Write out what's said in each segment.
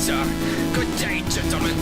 sir. Good day, gentlemen.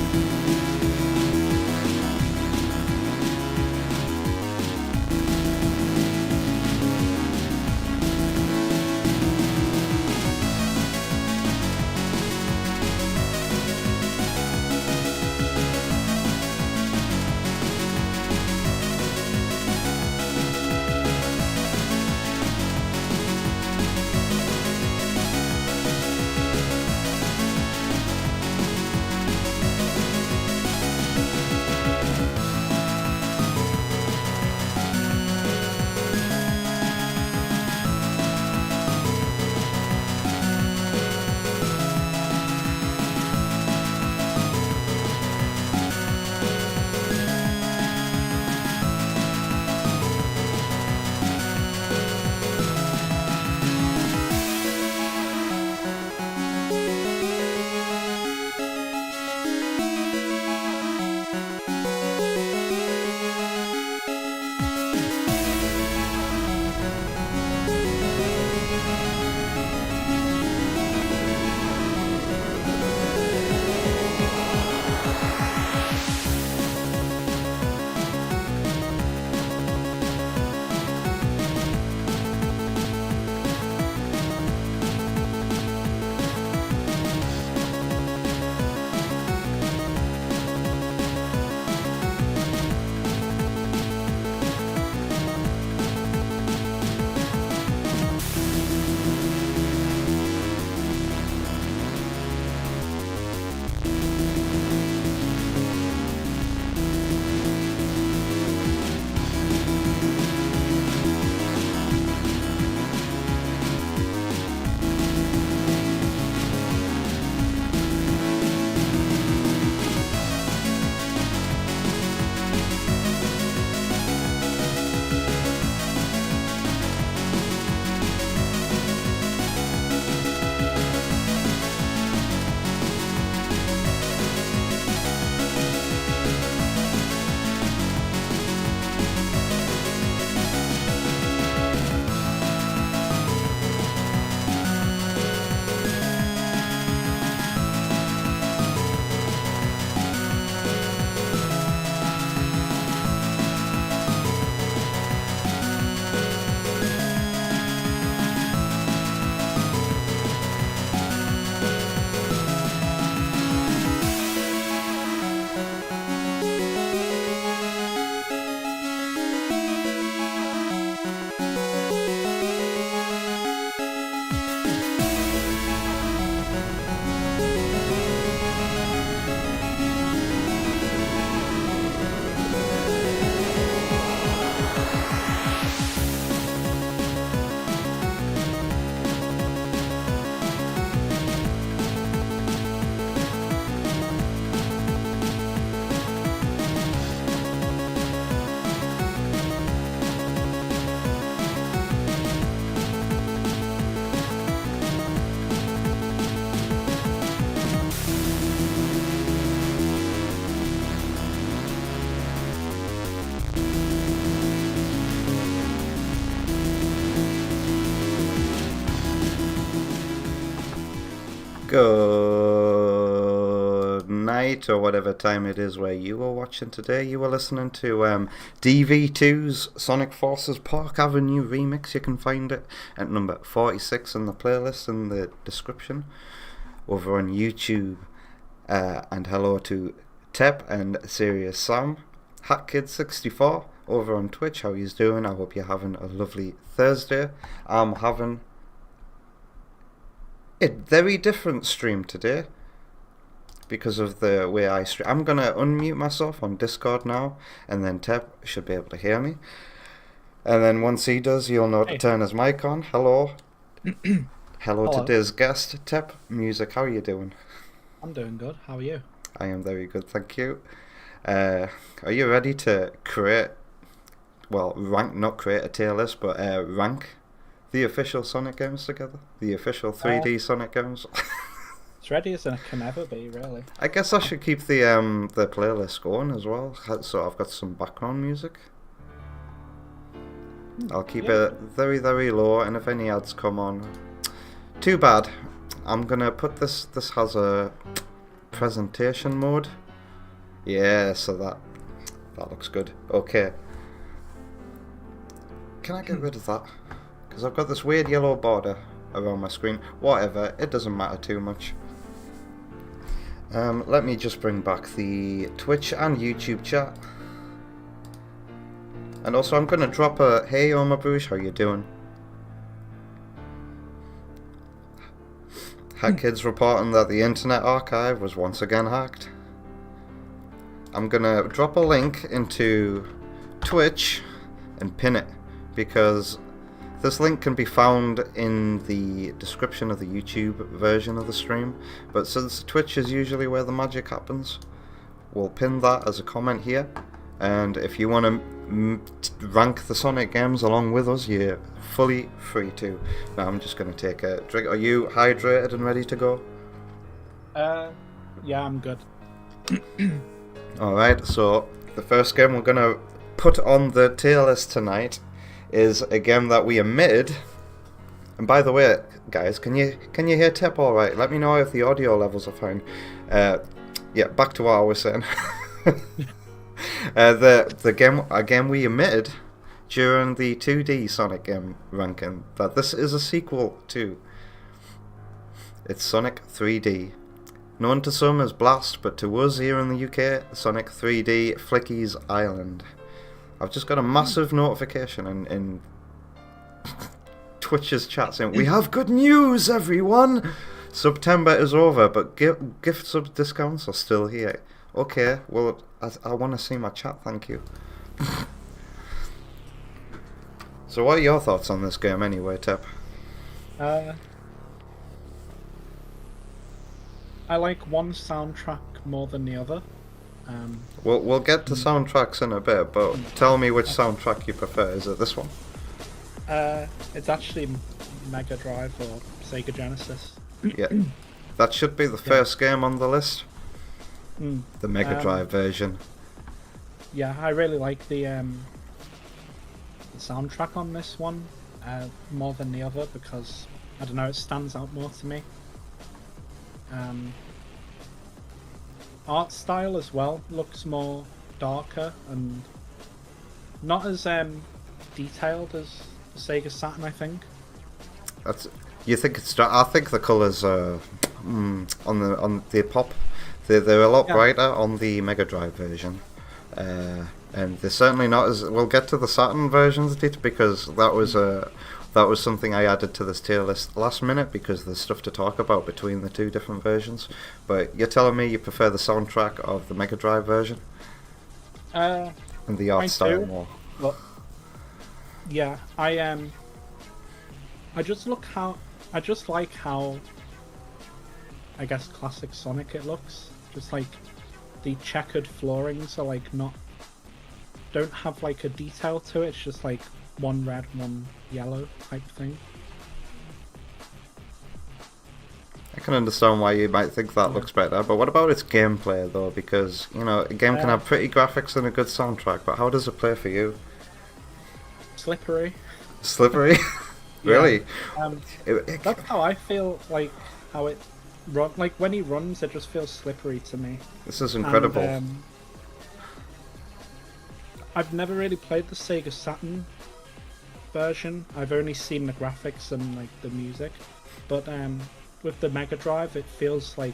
Good night, or whatever time it is where you are watching today. You are listening to DV2's Sonic Forces Park Avenue remix. You can find it at number 46 in the playlist in the description over on YouTube. And hello to Tep and Serious Sam, HatKid64 over on Twitch. How you doing? I hope you're having a lovely Thursday. I'm having a very different stream today because of the way I stream. I'm gonna unmute myself on Discord now, and then Tep should be able to hear me. And then once he does, you'll know to turn his mic on. Hello. Hello to today's guest, Tep Music. How are you doing? I'm doing good. How are you? I am very good, thank you. Are you ready to create, well, not create a tier list, but rank the official Sonic games together? The official 3D Sonic games? It's ready as it can ever be, really. I guess I should keep the playlist going as well, so I've got some background music. I'll keep it very, very low, and if any ads come on, too bad. I'm gonna put this has a presentation mode. Yeah, so that looks good. Okay. Can I get rid of that? Because I've got this weird yellow border around my screen. Whatever, it doesn't matter too much. Let me just bring back the Twitch and YouTube chat. And also I'm going to drop a "Hey Oma Bruce, how you doing?" Hack Kids reporting that the Internet Archive was once again hacked. I'm going to drop a link into Twitch and pin it, because this link can be found in the description of the YouTube version of the stream, but since Twitch is usually where the magic happens, we'll pin that as a comment here. And if you want to rank the Sonic games along with us, you're fully free to. Now I'm just going to take a drink. Are you hydrated and ready to go? Yeah, I'm good. Alright, so the first game we're going to put on the tier list tonight is a game that we omitted. And by the way, guys, can you hear Tip alright? Let me know if the audio levels are fine. Yeah, back to what I was saying. A game we omitted during the 2D Sonic game ranking, that this is a sequel to. It's Sonic 3D. Known to some as Blast, but to us here in the UK, Sonic 3D Flicky's Island. I've just got a massive notification in Twitch's chat saying, "We have good news, everyone! September is over, but gift sub discounts are still here." Okay, well, I want to see my chat, thank you. So what are your thoughts on this game anyway, Tip? I like one soundtrack more than the other. We'll get to soundtracks in a bit, but tell me which soundtrack you prefer. Is it this one? It's actually Mega Drive or Sega Genesis. Yeah, that should be the first game on the list. The Mega Drive version. Yeah, I really like the soundtrack on this one more than the other, because I don't know, it stands out more to me. Art style as well looks more darker and not as detailed as the Sega Saturn, I think. You think it's? I think the colours on the pop. They're a lot brighter on the Mega Drive version, and they're certainly not as. We'll get to the Saturn versions, because that was something I added to this tier list last minute, because there's stuff to talk about between the two different versions. But you're telling me you prefer the soundtrack of the Mega Drive version, and the art style more. But yeah, I just like how I guess classic Sonic it looks. Just like the checkered floorings are like don't have like a detail to it. It's just like one red, one yellow type thing. I can understand why you might think that looks better, but what about its gameplay though? Because, you know, a game can have pretty graphics and a good soundtrack, but how does it play for you? Slippery. Slippery? Really? That's how I feel, like how it like when he runs, it just feels slippery to me. This is incredible. And, I've never really played the Sega Saturn version. I've only seen the graphics and like the music, but with the Mega Drive, it feels like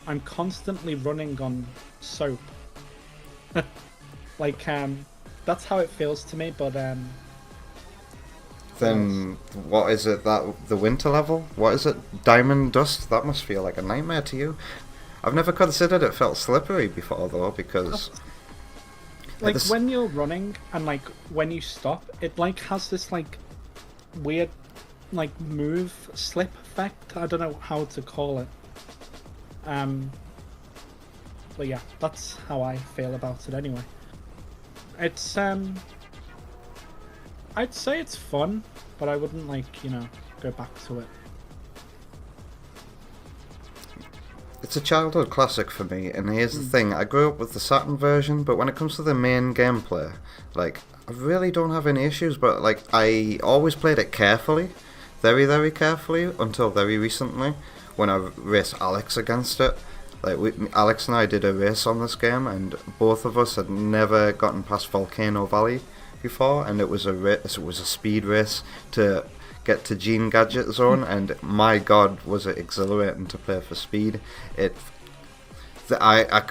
I'm constantly running on soap. Like that's how it feels to me. But then what is it, that the winter level? What is it? Diamond Dust? That must feel like a nightmare to you. I've never considered it felt slippery before though, because like when you're running and like when you stop, it like has this like weird like move slip effect. I don't know how to call it. But yeah, that's how I feel about it anyway. It's I'd say it's fun, but I wouldn't like, you know, go back to it. It's a childhood classic for me, and here's the thing, I grew up with the Saturn version, but when it comes to the main gameplay, like, I really don't have any issues, but like, I always played it carefully, very, very carefully, until very recently, when I raced Alex against it, Like Alex and I did a race on this game, and both of us had never gotten past Volcano Valley before, and it was a speed race to get to Gene Gadget Zone, and my god, was it exhilarating to play for speed. I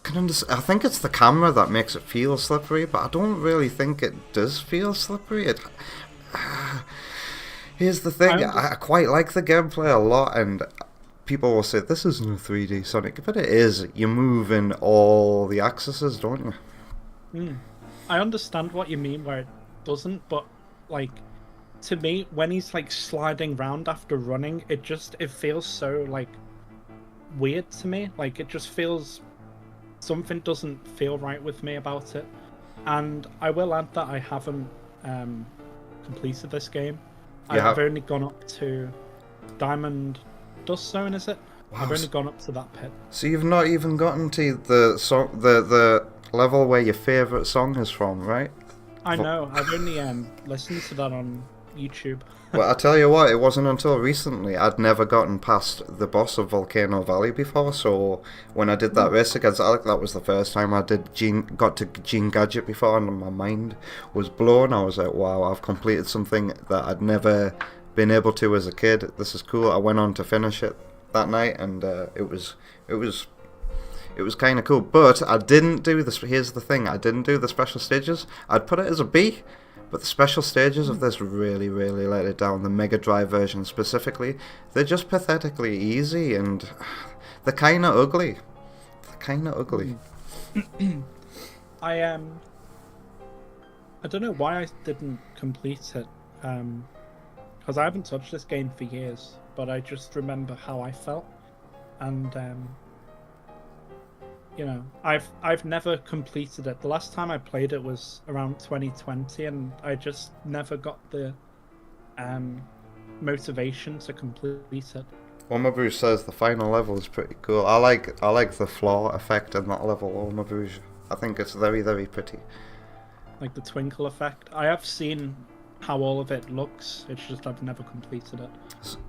can understand. I think it's the camera that makes it feel slippery, but I don't really think it does feel slippery. Here's the thing, I quite like the gameplay a lot, and people will say this isn't a 3D Sonic, but it is. You move in all the axes, don't you? I understand what you mean where it doesn't, but like to me, when he's like sliding round after running, it feels so like weird to me. Like it just feels something doesn't feel right with me about it. And I will add that I haven't completed this game. I've only gone up to Diamond Dust Zone, is it? Wow. I've only gone up to that pit. So you've not even gotten to the level where your favourite song is from, right? I know. I've only listened to that on YouTube. Well, I tell you what, it wasn't until recently I'd never gotten past the boss of Volcano Valley before. So when I did that race against Alec, that was the first time I got to Gene Gadget before, and my mind was blown. I was like, wow, I've completed something that I'd never been able to as a kid. This is cool. I went on to finish it that night, and it was kind of cool. But I didn't do this. Here's the thing: I didn't do the special stages. I'd put it as a B, but the special stages of this really, really let it down. The Mega Drive version specifically, they're just pathetically easy, and they're kind of ugly. I don't know why I didn't complete it. Because I haven't touched this game for years, but I just remember how I felt, and you know, I've never completed it. The last time I played it was around 2020, and I just never got the motivation to complete it. Oma Bruce says the final level is pretty cool. I like the floor effect in that level, Oma Bruce. I think it's very, very pretty. Like the twinkle effect. I have seen how all of it looks, it's just I've never completed it.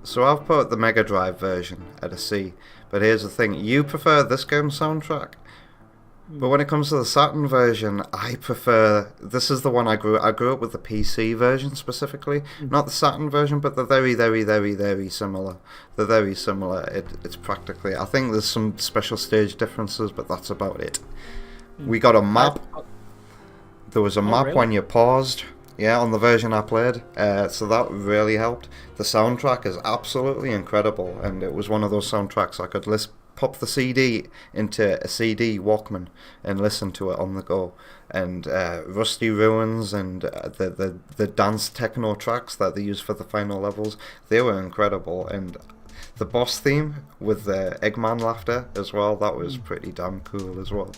So I've put the Mega Drive version at a C, but here's the thing, you prefer this game's soundtrack, but when it comes to the Saturn version, I prefer, this is the one I grew up with the PC version specifically, not the Saturn version, but they're very, very, very, very similar. They're very similar. It's practically, I think there's some special stage differences, but that's about it. We got a map. There was a map really? when you paused. Yeah, on the version I played, so that really helped. The soundtrack is absolutely incredible, and it was one of those soundtracks I could pop the CD into a CD Walkman and listen to it on the go. And Rusty Ruins and the dance techno tracks that they used for the final levels, they were incredible. And the boss theme with the Eggman laughter as well, that was pretty damn cool as well.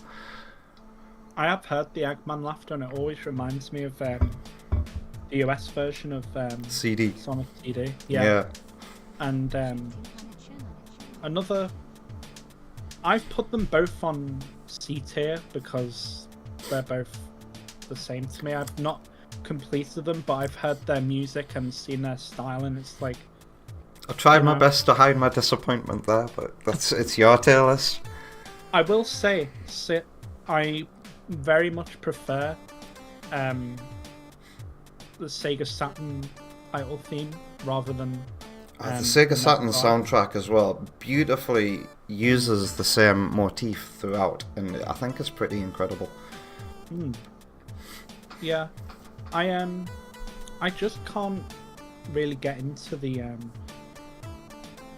I have heard the Eggman laughter, and it always reminds me of the US version of CD. Sonic CD. Yeah. And another... I've put them both on C tier because they're both the same to me. I've not completed them, but I've heard their music and seen their style, and it's like... I tried my best to hide my disappointment there, but it's your tier list. I will say, I very much prefer the Sega Saturn title theme rather than the Sega Saturn soundtrack as well beautifully uses the same motif throughout, and I think it's pretty incredible. Yeah, I just can't really get into the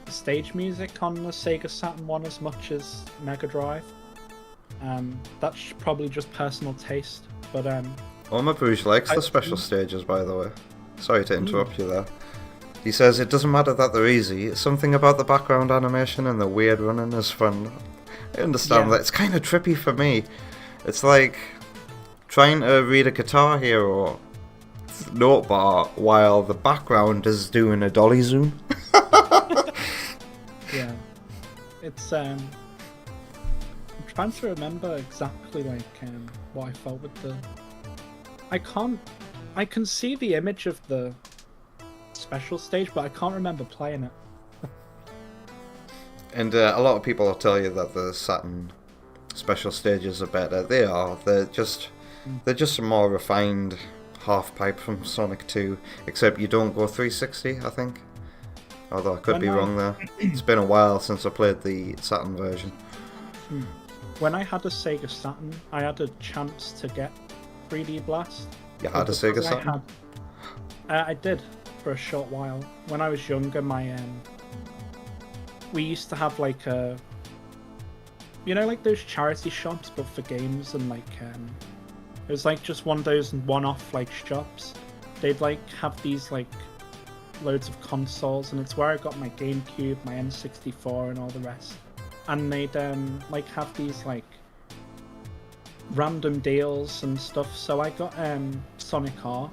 stage music on the Sega Saturn one as much as Mega Drive. That's probably just personal taste, but Oma Bruce likes the special stages, by the way. Sorry to interrupt you there. He says it doesn't matter that they're easy, it's something about the background animation and the weird running is fun. I understand that. It's kind of trippy for me. It's like trying to read a Guitar Hero note bar while the background is doing a dolly zoom. Yeah. It's I'm trying to remember exactly like what I felt with the... I can see the image of the special stage, but I can't remember playing it. And a lot of people will tell you that the Saturn special stages are better. They are. They're just a more refined half pipe from Sonic 2, except you don't go 360, I think. Although I could be wrong there. It's been a while since I played the Saturn version. When I had a Sega Saturn, I had a chance to get 3D Blast. You had a Sega Saturn? I did, for a short while. When I was younger, we used to have like a... You know, like those charity shops, but for games, and like... it was like just one of those one-off like shops. They'd like have these like loads of consoles, and it's where I got my GameCube, my N64, and all the rest. And they'd like have these like random deals and stuff. So I got Sonic R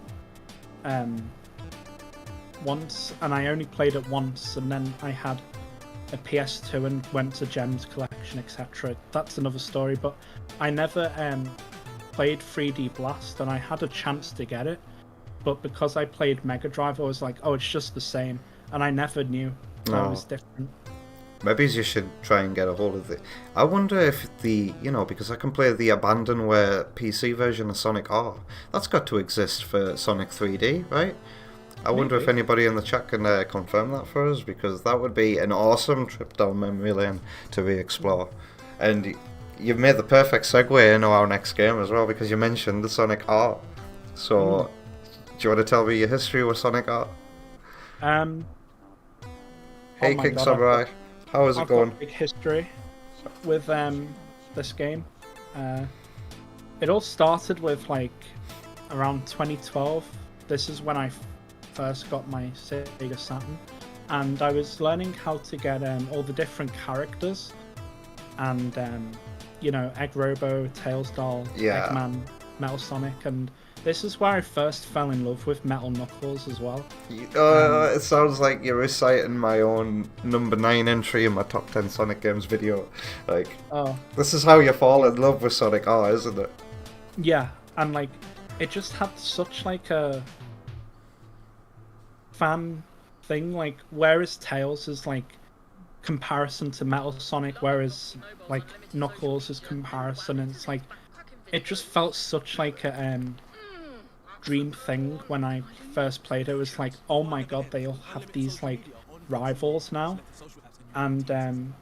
once, and I only played it once, and then I had a PS2 and went to Gems Collection, etc. That's another story, but I never played 3D Blast, and I had a chance to get it, but because I played Mega Drive, I was like, oh, it's just the same, and I never knew that it was different. Maybe you should try and get a hold of it. I wonder if because I can play the abandonware PC version of Sonic R. That's got to exist for Sonic 3D, right? I wonder if anybody in the chat can confirm that for us, because that would be an awesome trip down memory lane to re-explore. And you've made the perfect segue into our next game as well, because you mentioned the Sonic R. So, do you want to tell me your history with Sonic R? Hey, King Samurai. How is it going? Got a big history with this game. It all started with like around 2012. This is when I first got my Sega Saturn, and I was learning how to get all the different characters, and Egg Robo, Tails Doll, Eggman, Metal Sonic, and this is where I first fell in love with Metal Knuckles as well. It sounds like you're reciting my own number 9 entry in my top 10 Sonic games video. Like, this is how you fall in love with Sonic R, isn't it? Yeah, and like, it just had such like a fan thing. Like, whereas Tails is like comparison to Metal Sonic, whereas like Knuckles is comparison, and it's like, it just felt such like a dream thing when I first played it. It was like, oh my god, they all have these like rivals now. And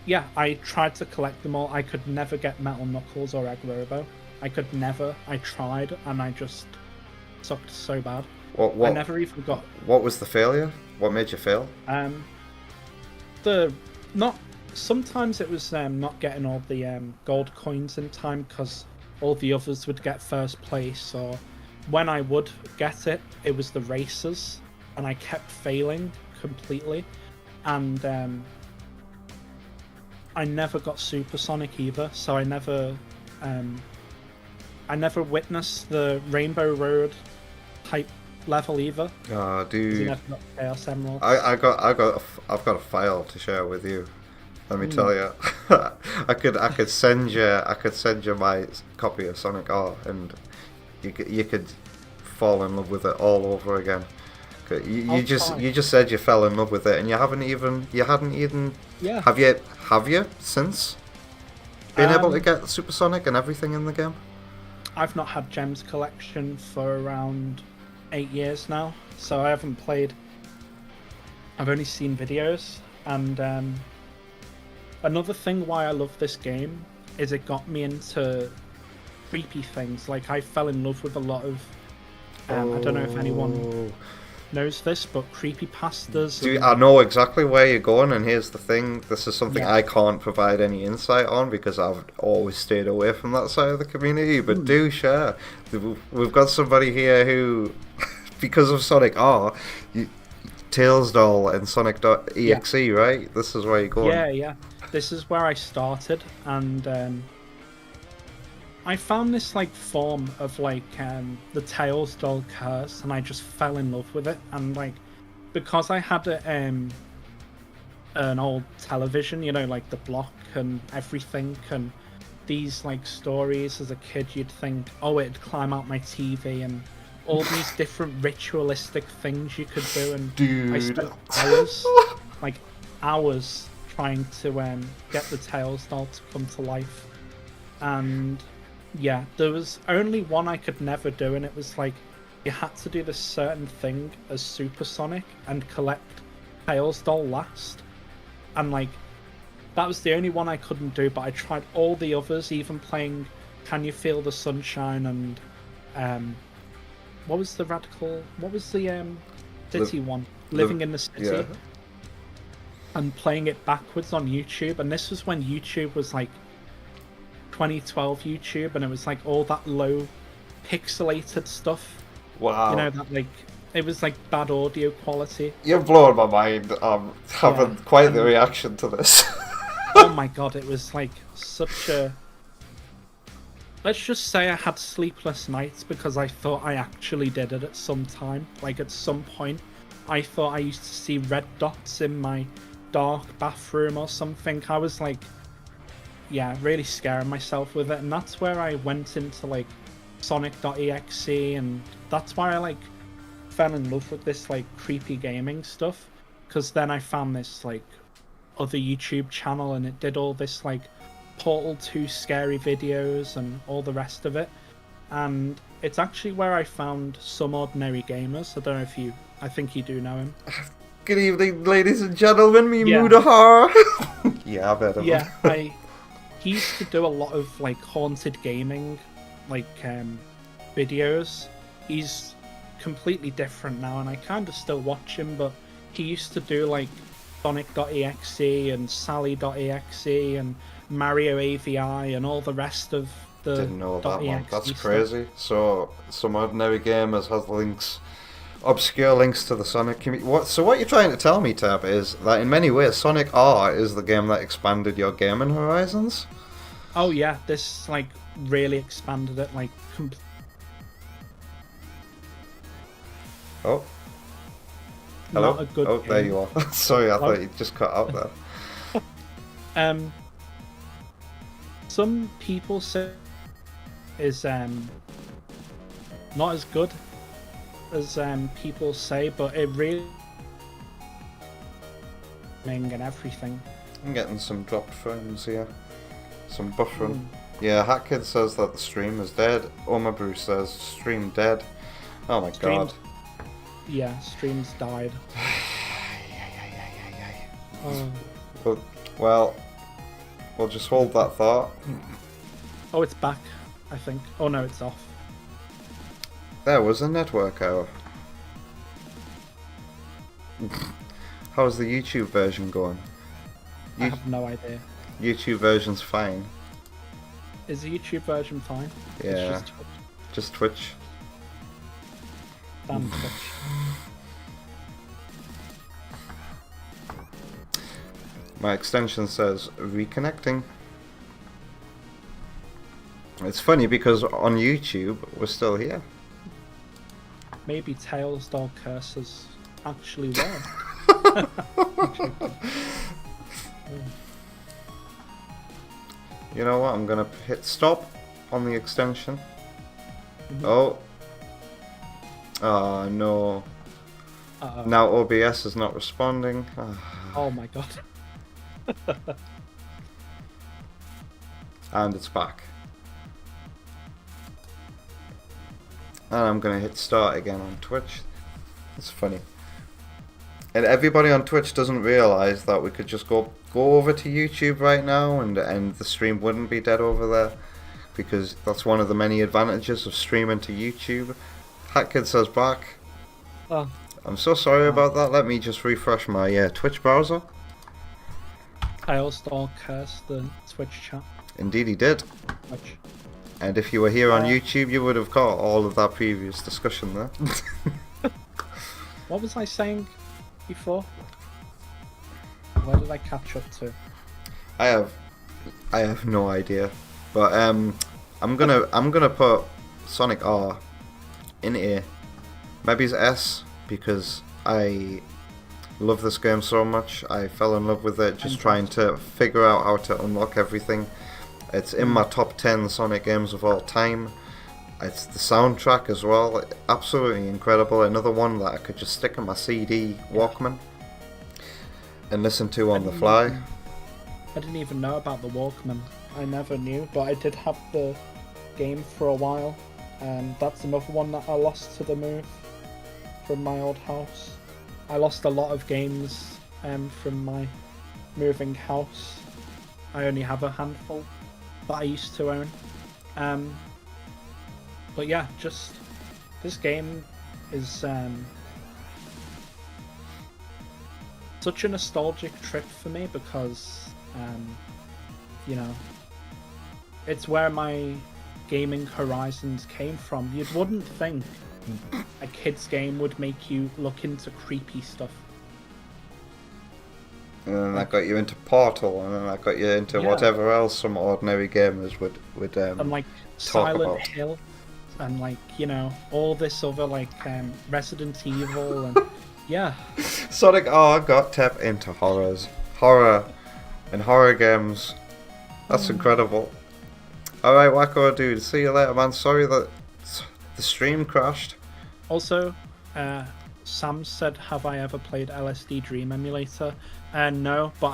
yeah, I tried to collect them all. I could never get Metal Knuckles or Egg Robo. I could never. I tried, and I just sucked so bad. What? I never even got... What was the failure? What made you fail? Sometimes it was not getting all the gold coins in time, because all the others would get first place, or when I would get it, it was the races, and I kept failing completely, and I never got Supersonic either, so I never witnessed the Rainbow Road type level either. Oh, dude! You never got Chaos Emerald. I've got a file to share with you. Let me tell you, I could send you my copy of Sonic R, and you could fall in love with it all over again. You just said you fell in love with it, and you hadn't even Yeah. Have you since been able to get Supersonic and everything in the game? I've not had Gems Collection for around 8 years now, so I haven't played. I've only seen videos, and another thing why I love this game is it got me into creepy things. Like, I fell in love with a lot of I don't know if anyone knows this, but creepypastas. Dude, I know exactly where you're going, and here's the thing: this is something I can't provide any insight on because I've always stayed away from that side of the community. But do share. We've got somebody here who, because of Sonic R, Tails Doll and Sonic.exe, right? This is where you're going. Yeah. This is where I started, and I found this like form of like the Tails Doll curse, and I just fell in love with it. And like, because I had an old television, like the block and everything, and these like stories as a kid, you'd think, oh, it'd climb out my TV, and all these different ritualistic things you could do, and Dude. I spent hours, like hours, trying to get the Tails doll to come to life. And yeah, there was only one I could never do, and it was like you had to do this certain thing as Supersonic and collect Tails doll last. And like that was the only one I couldn't do, but I tried all the others, even playing Can You Feel the Sunshine and what was the city one? Living in the City. Yeah. And playing it backwards on YouTube, and this was when YouTube was like 2012 YouTube, and it was like all that low pixelated stuff. Wow. You know, that like it was like bad audio quality. You're blowing my mind. I'm having quite the reaction to this. Oh my god, it was like such a... Let's just say I had sleepless nights because I thought I actually did it at some time. Like at some point, I thought I used to see red dots in my dark bathroom or something. I was like, yeah, really scaring myself with it, and that's where I went into like Sonic.exe, and that's why I like fell in love with this like creepy gaming stuff, because then I found this like other YouTube channel and it did all this like Portal 2 scary videos and all the rest of it, and it's actually where I found Some Ordinary Gamers. I don't know if you... I think you do know him. Good evening, ladies and gentlemen. Me Yeah. Mudahara. Yeah, I bet him. Yeah, he used to do a lot of like haunted gaming, like videos. He's completely different now, and I kind of still watch him. But he used to do like Sonic.exe and Sally.exe and Mario AVI and all the rest of the. Didn't know that one. .exe That's stuff. crazy. So, Some Ordinary Gamers has links, obscure links to the Sonic community. So what you're trying to tell me, Tab, is that in many ways Sonic R is the game that expanded your gaming horizons? Oh yeah, this like really expanded it. Like Oh. Hello? not a good Oh, game. there you are. Sorry, I Hello? thought you just cut out there. Some people say is not as good as people say, but it really and everything. I'm getting some dropped frames here. Some buffering. Yeah, Hatkid says that the stream is dead. Oma Bruce says stream dead. Oh my god. Yeah, streams died. Well, we'll just hold that thought. Oh, it's back, I think. Oh no, it's off. There was a network error. How's the YouTube version going? I have no idea. YouTube version's fine. Is the YouTube version fine? Yeah. It's Just Twitch. damn Twitch. My extension says reconnecting. It's funny because on YouTube we're still here. Maybe Tails Dog Curses actually work. You know what? I'm gonna hit stop on the extension. Oh. Oh no. Uh-oh. Now OBS is not responding. Oh my god. And it's back. And I'm gonna hit start again on Twitch. It's funny. And everybody on Twitch doesn't realise that we could just go over to YouTube right now and the stream wouldn't be dead over there, because that's one of the many advantages of streaming to YouTube. Hatkid says back. Oh, I'm so sorry about that. Let me just refresh my Twitch browser. Tails Dog Curse the Twitch chat. Indeed he did. Twitch. And if you were here on YouTube, you would have caught all of that previous discussion there. What was I saying before? Where did I catch up to? I have no idea, but I'm gonna put Sonic R in A. Maybe it's S, because I love this game so much. I fell in love with it just trying to figure out how to unlock everything. It's in my top 10 Sonic games of all time. It's the soundtrack as well, absolutely incredible. Another one that I could just stick in my CD Walkman and listen to on the fly. I didn't even know about the Walkman. I never knew, but I did have the game for a while. And that's another one that I lost to the move from my old house. I lost a lot of games from my moving house. I only have a handful that I used to own. But yeah, just this game is such a nostalgic trip for me because you know, it's where my gaming horizons came from. You wouldn't think a kid's game would make you look into creepy stuff. And then that got you into Portal, and then that got you into whatever else some ordinary gamers would and like talk Silent about. Hill, and like, you know, all this other like Resident Evil, and yeah. Sonic got tapped into horror games. That's incredible. Alright, Wacko dude, see you later, man. Sorry that the stream crashed. Also, Sam said, have I ever played LSD Dream Emulator? No, but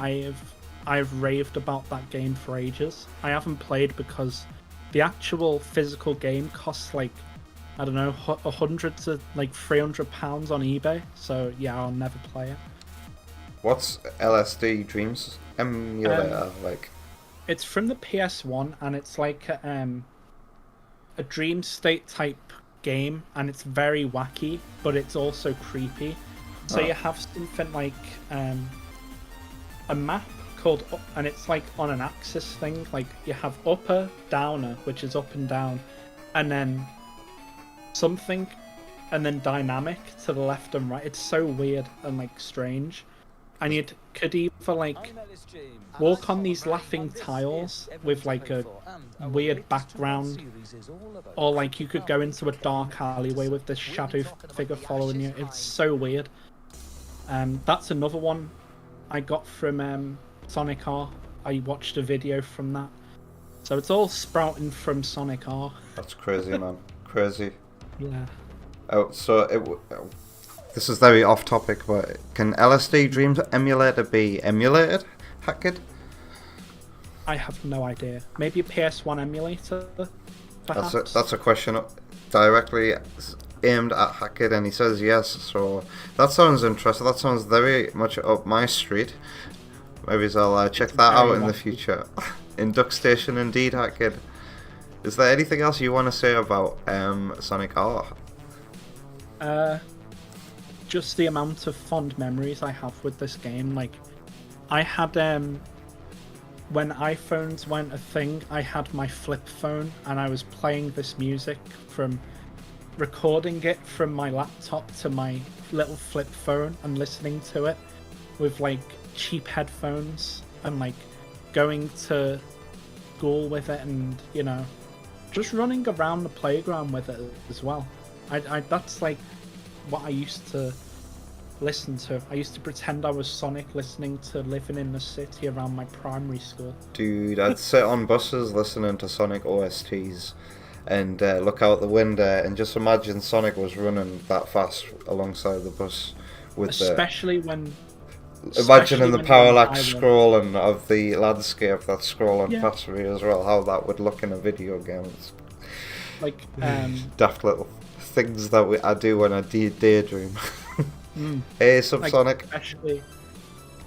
I've raved about that game for ages. I haven't played because the actual physical game costs like, I don't know, 100 to like £300 on eBay. So yeah, I'll never play it. What's LSD Dreams Emulator like? It's from the PS1, and it's like a dream state type game, and it's very wacky, but it's also creepy. So you have something like a map called, and it's like on an axis thing. Like you have upper, downer, which is up and down, and then something, and then dynamic to the left and right. It's so weird and like strange. And you could either like walk on these laughing tiles with like a weird background, or like you could go into a dark alleyway with this shadow figure following you. It's so weird. That's another one I got from Sonic R. I watched a video from that. So it's all sprouting from Sonic R. That's crazy, man. Crazy. Yeah. Oh, so this is very off topic, but can LSD Dreams Emulator be emulated? Hacked? I have no idea. Maybe a PS1 emulator, perhaps? That's a question directly aimed at Hacked, and he says yes, so that sounds interesting. That sounds very much up my street. Maybe I'll check that out in the future. In Duck Station, indeed, Hacked. Is there anything else you want to say about Sonic R? Just the amount of fond memories I have with this game. Like, I had when iPhones weren't a thing, I had my flip phone, and I was playing this music from recording it from my laptop to my little flip phone and listening to it with like cheap headphones, and like going to school with it, and you know, just running around the playground with it as well. I that's like what I used to listen to. I used to pretend I was Sonic, listening to Living in the City around my primary school. Dude, I'd sit on buses listening to Sonic OSTs and look out the window and just imagine Sonic was running that fast alongside the bus with especially when imagining the parallax scrolling of the landscape that's scrolling past me as well, how that would look in a video game. It's like daft little things that I do when I daydream. Hey, Subsonic. Like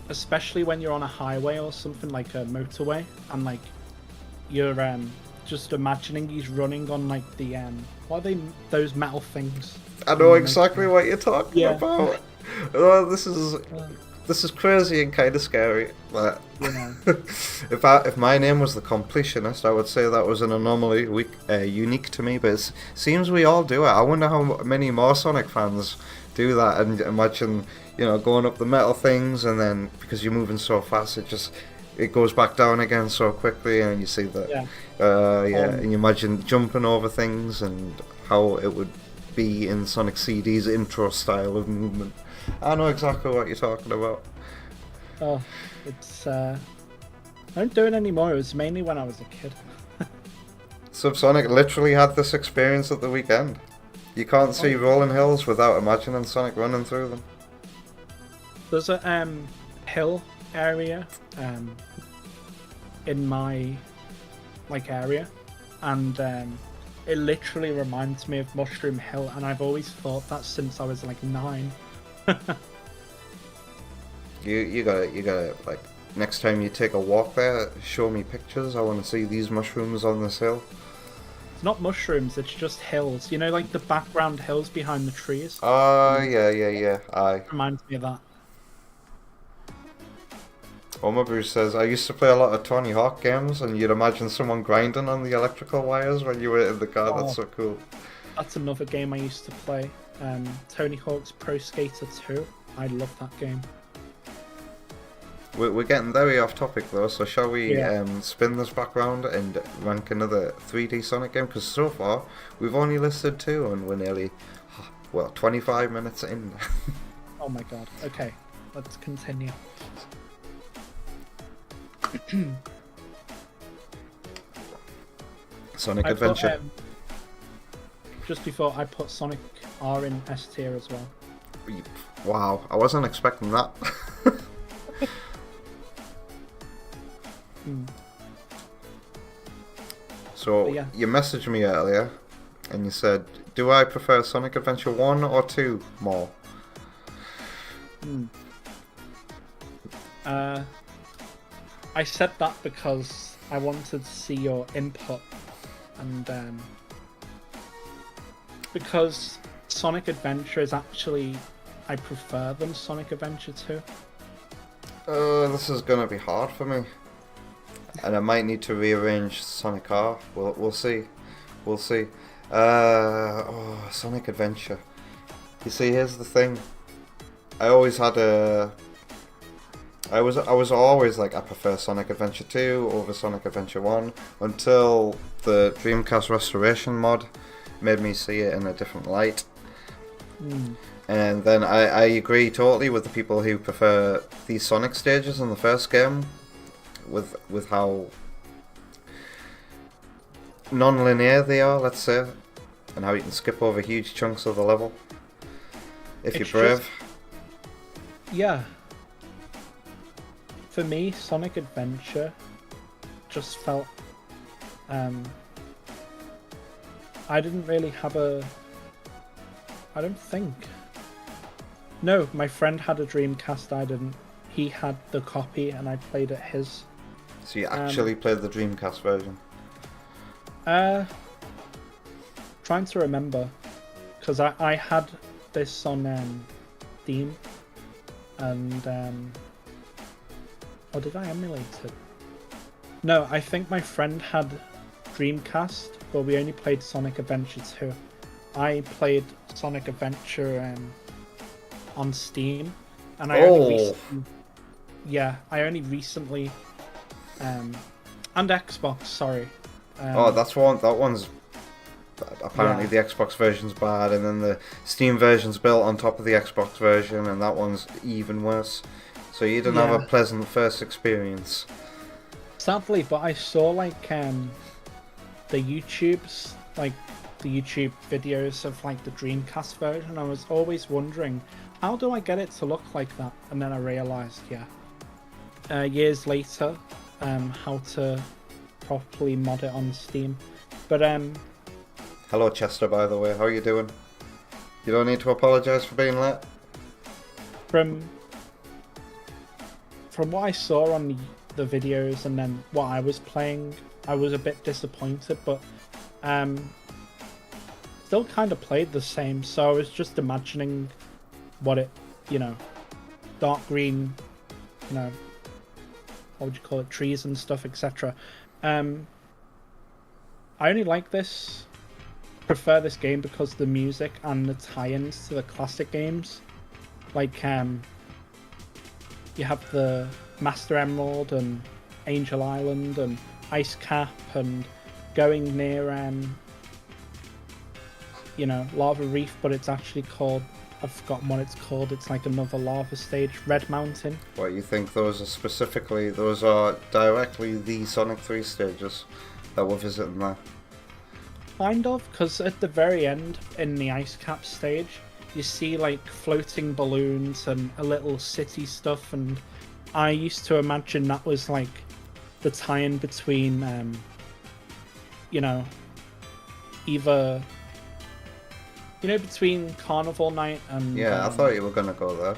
especially when you're on a highway or something like a motorway, and like you're just imagining he's running on like the what are they, those metal things? I know exactly what you're talking about. Oh, this is crazy and kind of scary. But if my name was the Completionist, I would say that was an anomaly unique to me. But it seems we all do it. I wonder how many more Sonic fans do that and imagine, you know, going up the metal things, and then because you're moving so fast, it goes back down again so quickly, and you see that. And you imagine jumping over things and how it would be in Sonic CD's intro style of movement. I know exactly what you're talking about. Oh, it's I don't do it anymore. It was mainly when I was a kid. Subsonic literally had this experience at the weekend. You can't see rolling hills without imagining Sonic running through them. There's a hill area in my like area, and it literally reminds me of Mushroom Hill, and I've always thought that since I was like 9. You gotta like next time you take a walk there, show me pictures. I want to see these mushrooms on this hill. It's not mushrooms, it's just hills. You know, like the background hills behind the trees. Oh, yeah. Aye. Reminds me of that. Oma Bruce says, I used to play a lot of Tony Hawk games, and you'd imagine someone grinding on the electrical wires when you were in the car. Oh, that's so cool. That's another game I used to play. Tony Hawk's Pro Skater 2. I love that game. We're getting very off topic though, so shall we spin this back round and rank another 3D Sonic game? Because so far, we've only listed 2 and we're nearly, 25 minutes in. Oh my god. Okay, let's continue. Sonic Adventure. Just before I put Sonic R in S tier as well. Wow, I wasn't expecting that. So, yeah. You messaged me earlier, and you said, do I prefer Sonic Adventure 1 or 2 more? I said that because I wanted to see your input, and because Sonic Adventure is actually, I prefer than Sonic Adventure 2. This is gonna be hard for me. And I might need to rearrange Sonic R. We'll see. We'll see. Sonic Adventure. You see, here's the thing. I always had a... I was always like, I prefer Sonic Adventure 2 over Sonic Adventure 1 until the Dreamcast Restoration mod made me see it in a different light. And then I agree totally with the people who prefer these Sonic stages in the first game, with how non-linear they are, let's say, and how you can skip over huge chunks of the level if you're brave. Yeah. For me, Sonic Adventure just felt... I didn't really have a... I don't think... No, my friend had a Dreamcast, I didn't. He had the copy and I played at his. So you actually played the Dreamcast version? Trying to remember. Because I had this on Steam. And... or did I emulate it? No, I think my friend had Dreamcast, but we only played Sonic Adventure 2. I played Sonic Adventure on Steam, and I only recently, and Xbox. Sorry. That one's apparently the Xbox version's bad, and then the Steam version's built on top of the Xbox version, and that one's even worse. So you didn't have a pleasant first experience. Sadly, but I saw like the YouTubes, like the YouTube videos of like the Dreamcast version. I was always wondering, how do I get it to look like that? And then I realised, years later, how to properly mod it on Steam. But hello Chester, by the way, how are you doing? You don't need to apologise for being late. From what I saw on the videos and then what I was playing, I was a bit disappointed, but still kind of played the same. So I was just imagining what it, dark green, what would you call it, trees and stuff, etc. I only prefer this game because the music and the tie-ins to the classic games, like you have the Master Emerald and Angel Island and Ice Cap, and going near Lava Reef, but it's actually called, I've forgotten what it's called, it's like another lava stage, Red Mountain. What, you think those are directly the Sonic 3 stages that we're visiting there? Kind of, because at the very end, in the Ice Cap stage, you see like floating balloons and a little city stuff, and I used to imagine that was like the tie-in between you know, either between Carnival Night and Yeah, I thought you were gonna go there.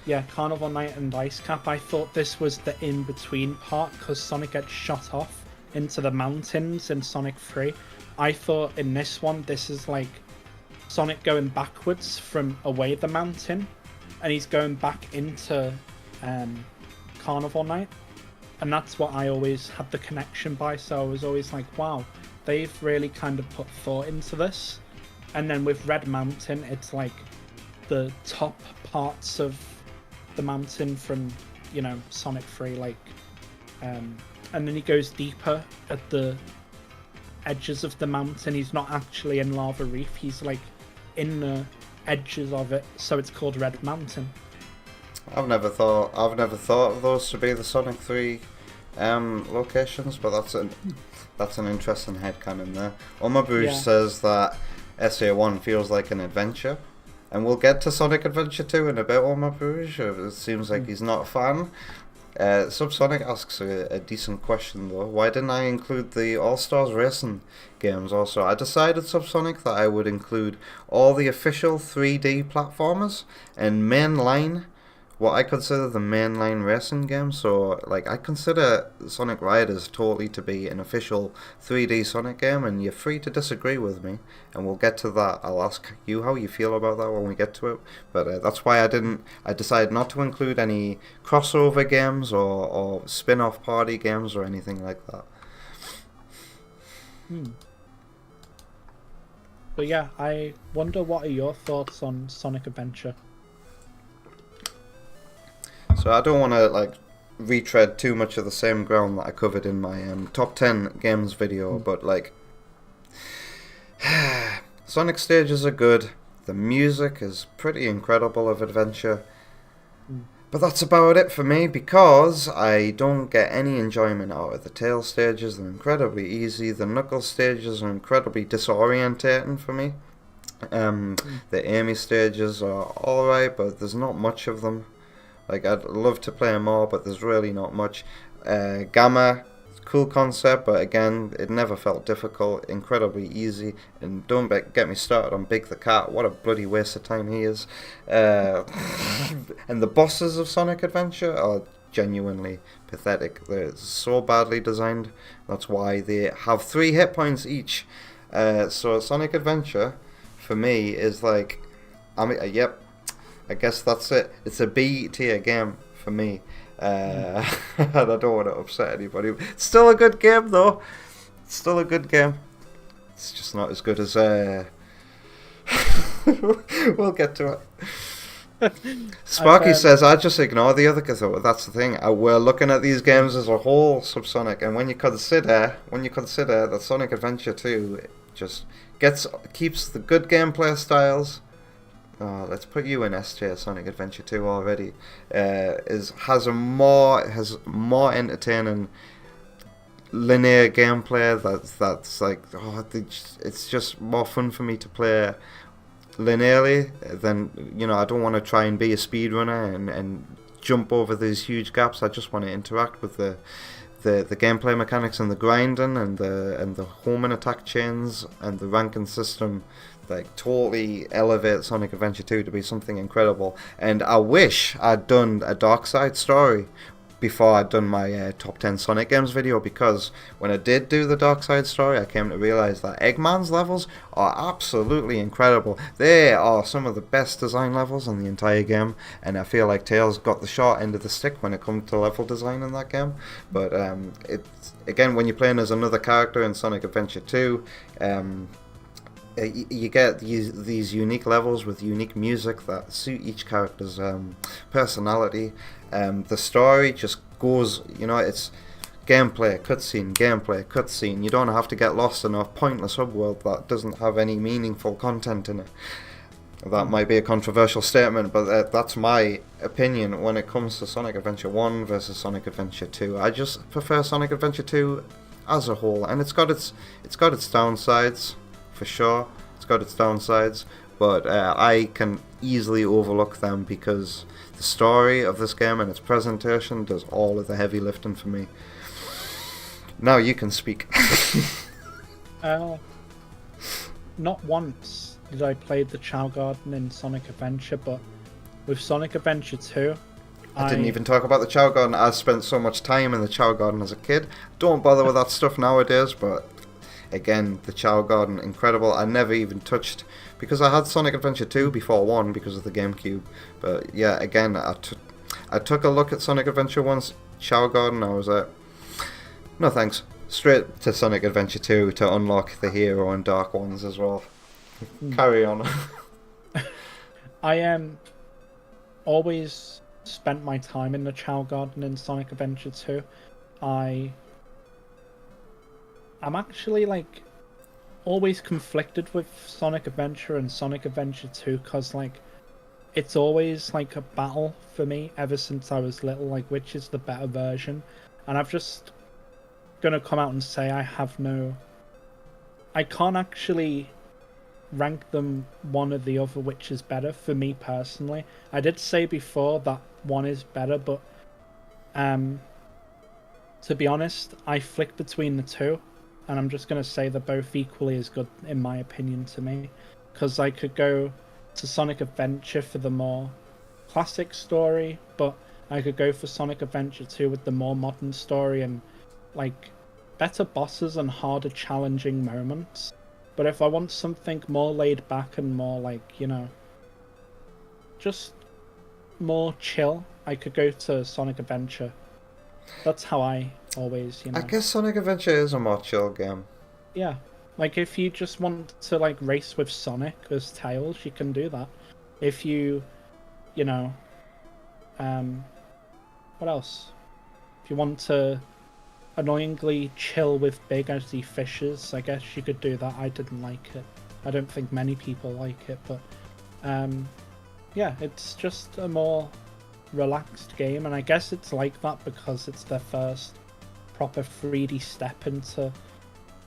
yeah, Carnival Night and Ice Cap. I thought this was the in-between part because Sonic gets shot off into the mountains in Sonic 3. I thought in this one, this is like Sonic going backwards from away the mountain, and he's going back into Carnival Night. And that's what I always had the connection by, so I was always like, wow, they've really kind of put thought into this. And then with Red Mountain, it's like the top parts of the mountain from, Sonic 3, like, and then he goes deeper at the edges of the mountain. He's not actually in Lava Reef, he's like in the edges of it, so it's called Red Mountain. I've never thought of those to be the Sonic 3 locations, but that's an interesting headcanon there. Omabouge says that SA1 feels like an adventure, and we'll get to Sonic Adventure 2 in a bit. Omabouge, it seems like he's not a fan. Subsonic asks a decent question though. Why didn't I include the All-Stars Racing games also? I decided, Subsonic, that I would include all the official 3D platformers and mainline, what I consider the mainline racing games. So, like, I consider Sonic Riders totally to be an official 3D Sonic game, and you're free to disagree with me, and we'll get to that. I'll ask you how you feel about that when we get to it, but that's why I decided not to include any crossover games or spin-off party games or anything like that. But yeah, I wonder, what are your thoughts on Sonic Adventure? So I don't want to retread too much of the same ground that I covered in my top 10 games video, but Sonic stages are good. The music is pretty incredible of Adventure. But that's about it for me, because I don't get any enjoyment out of the Tail stages. They're incredibly easy. The Knuckles stages are incredibly disorientating for me. The Amy stages are alright, but there's not much of them. Like, I'd love to play more, but there's really not much. Gamma, cool concept, but again, it never felt difficult, incredibly easy. And don't get me started on Big the Cat, what a bloody waste of time he is. And the bosses of Sonic Adventure are genuinely pathetic. They're so badly designed, that's why they have 3 hit points each. So Sonic Adventure, for me, is like, yep, I guess that's it. It's a B tier game for me. And I don't want to upset anybody. It's still a good game though. It's still a good game. It's just not as good as we'll get to it. Sparky says, I just ignore the other, because that's the thing. We're looking at these games as a whole, Subsonic, and when you consider that Sonic Adventure 2 just keeps the good gameplay styles. Let's put you in S tier. Sonic Adventure 2 already has more entertaining linear gameplay. That's like, it's just more fun for me to play linearly than, I don't want to try and be a speedrunner and jump over these huge gaps. I just want to interact with the gameplay mechanics and the grinding and the homing attack chains and the ranking system. Like, totally elevate Sonic Adventure 2 to be something incredible. And I wish I'd done a Dark Side story before I'd done my top 10 Sonic games video, because when I did do the Dark Side story, I came to realize that Eggman's levels are absolutely incredible. They are some of the best design levels in the entire game, and I feel like Tails got the short end of the stick when it comes to level design in that game. But it's, again, when you're playing as another character in Sonic Adventure 2, you get these unique levels with unique music that suit each character's personality. The story just goes, it's gameplay, cutscene. You don't have to get lost in a pointless hub world that doesn't have any meaningful content in it. That might be a controversial statement, but that's my opinion when it comes to Sonic Adventure 1 versus Sonic Adventure 2. I just prefer Sonic Adventure 2 as a whole, and it's got its downsides. For sure, it's got its downsides, but I can easily overlook them because the story of this game and its presentation does all of the heavy lifting for me. Now you can speak. Not once did I play the Chow Garden in Sonic Adventure, but with Sonic Adventure 2, I didn't even talk about the Chow Garden. I spent so much time in the Chow Garden as a kid. Don't bother with that stuff nowadays, but again, the Chow Garden, incredible. I never even touched, because I had Sonic Adventure 2 before 1 because of the GameCube. But yeah, again, I took a look at Sonic Adventure 1's Chow Garden. I was like, no thanks. Straight to Sonic Adventure 2 to unlock the hero and dark ones as well. Carry on. I always spent my time in the Chow Garden in Sonic Adventure 2. I'm actually like always conflicted with Sonic Adventure and Sonic Adventure 2 because like it's always like a battle for me ever since I was little, like which is the better version. And I've just gonna come out and say I can't actually rank them one or the other which is better for me personally. I did say before that one is better, but to be honest, I flick between the two, and I'm just gonna say they're both equally as good in my opinion to me, because I could go to Sonic Adventure for the more classic story, but I could go for Sonic Adventure 2 with the more modern story and like better bosses and harder challenging moments. But if I want something more laid back and more like, you know, just more chill, I could go to Sonic Adventure. That's how I always, you know. I guess Sonic Adventure is a more chill game. Yeah. Like if you just want to like race with Sonic as Tails, you can do that. If you know, what else? If you want to annoyingly chill with Big as he fishes, I guess you could do that. I didn't like it. I don't think many people like it, but yeah, it's just a more relaxed game, and I guess it's like that because it's their first proper 3D step into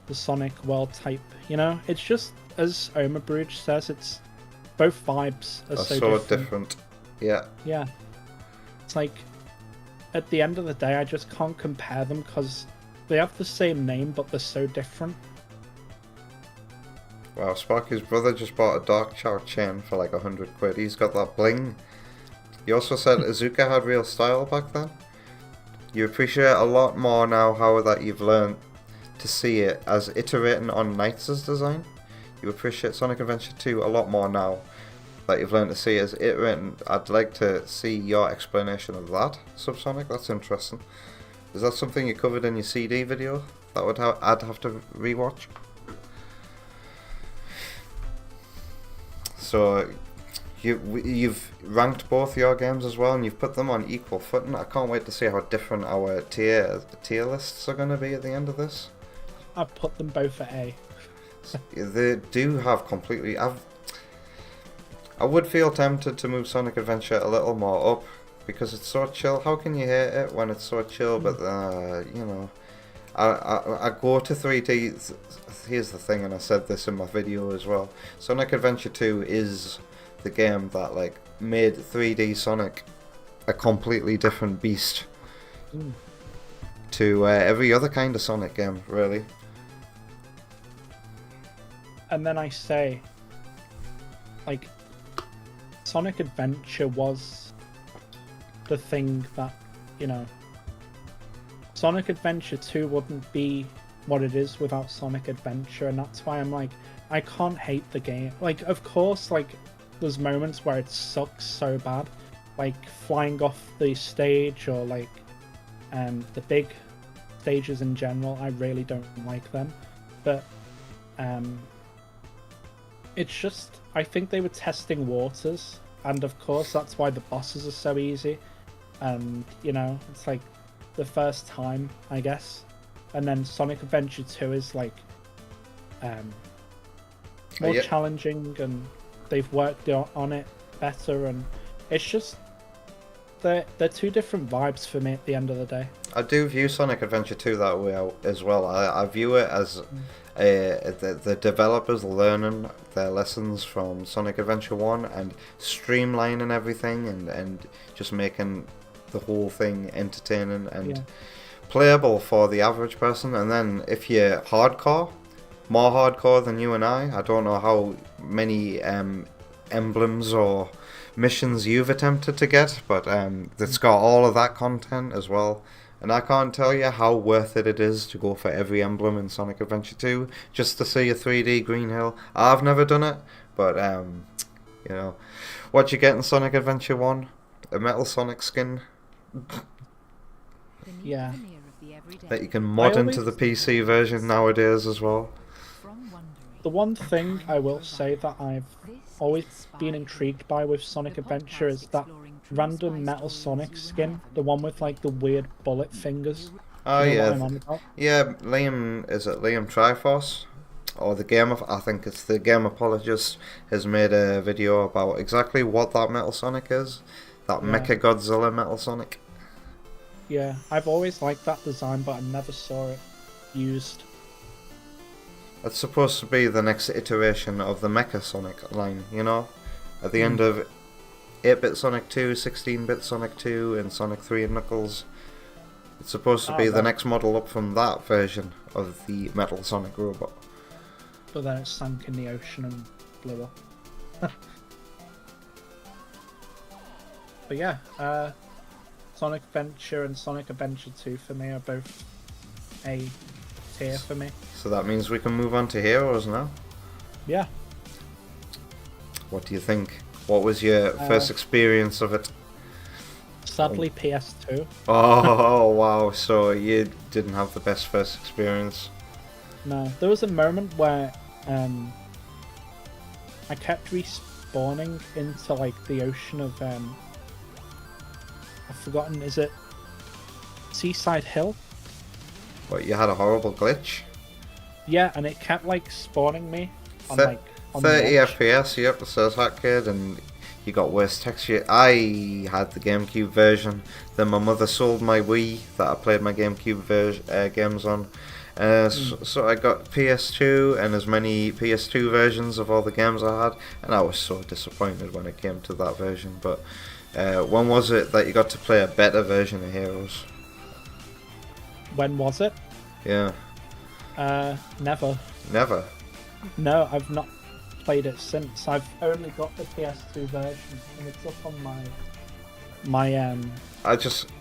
the Sonic world type, you know? It's just, as Omabruge says, it's both vibes are so different. Yeah. Yeah. It's like, at the end of the day, I just can't compare them because they have the same name, but they're so different. Wow, Sparky's brother just bought a Dark Chow chain for like 100 quid. He's got that bling. You also said Azuka had real style back then. You appreciate a lot more now how that you've learned to see it as iterating on Knights' design. You appreciate Sonic Adventure 2 a lot more now that you've learned to see as iterating. I'd like to see your explanation of that, Subsonic. That's interesting. Is that something you covered in your CD video that would I'd have to rewatch? So you've ranked both your games as well, and you've put them on equal footing. I can't wait to see how different our tier lists are going to be at the end of this. I've put them both at A. They do have completely... I would feel tempted to move Sonic Adventure a little more up because it's so chill. How can you hate it when it's so chill? But you know, I go to 3D. Here's the thing, and I said this in my video as well. Sonic Adventure 2 is the game that like made 3D Sonic a completely different beast to every other kind of Sonic game, really. And then I say, like, Sonic Adventure was the thing that, you know, Sonic Adventure 2 wouldn't be what it is without Sonic Adventure, and that's why I'm like, I can't hate the game. Like, of course, like, there's moments where it sucks so bad, like flying off the stage or like the big stages in general. I really don't like them, but it's just, I think they were testing waters, and of course that's why the bosses are so easy, and you know, it's like the first time, I guess. And then Sonic Adventure 2 is like more challenging, and they've worked on it better, and it's just they're two different vibes for me at the end of the day. I do view Sonic Adventure 2 that way as well. I view it as the developers learning their lessons from Sonic Adventure 1 and streamlining everything and just making the whole thing entertaining and playable for the average person, and then if you're hardcore, more hardcore than you and I don't know how many emblems or missions you've attempted to get, but it's got all of that content as well. And I can't tell you how worth it is to go for every emblem in Sonic Adventure 2 just to see a 3D Green Hill. I've never done it, but you know, what you get in Sonic Adventure 1? A Metal Sonic skin Yeah. that you can mod into the PC version nowadays as well. The one thing I will say that I've always been intrigued by with Sonic Adventure is that random Metal Sonic skin, the one with like the weird bullet fingers. Oh You know what yeah, I'm on about? yeah. Liam Triforce, or the game of I think it's the Game Apologist has made a video about exactly what that Metal Sonic is. That Yeah. Mecha Godzilla Metal Sonic. Yeah, I've always liked that design, but I never saw it used. It's supposed to be the next iteration of the Mecha Sonic line, you know? At the end of 8-bit Sonic 2, 16-bit Sonic 2, and Sonic 3 and Knuckles. It's supposed to be the next model up from that version of the Metal Sonic robot. But then it sank in the ocean and blew up. But yeah, Sonic Adventure and Sonic Adventure 2 for me are both A tier for me. So that means we can move on to Heroes now. Yeah. What do you think? What was your first experience of it? Sadly, PS2. Oh wow, so you didn't have the best first experience. No, there was a moment where I kept respawning into like the ocean of I've forgotten, is it Seaside Hill? But you had a horrible glitch? Yeah, and it kept like spawning me on Thir- like on 30 the edge. FPS, yep, it says Hack Kid, and you got worse texture. I had the GameCube version, then my mother sold my Wii that I played my GameCube games on. So I got PS2 and as many PS2 versions of all the games I had, and I was so disappointed when it came to that version. But when was it that you got to play a better version of Heroes? When was it? Yeah. Never. Never? No, I've not played it since. I've only got the PS2 version, and it's up on my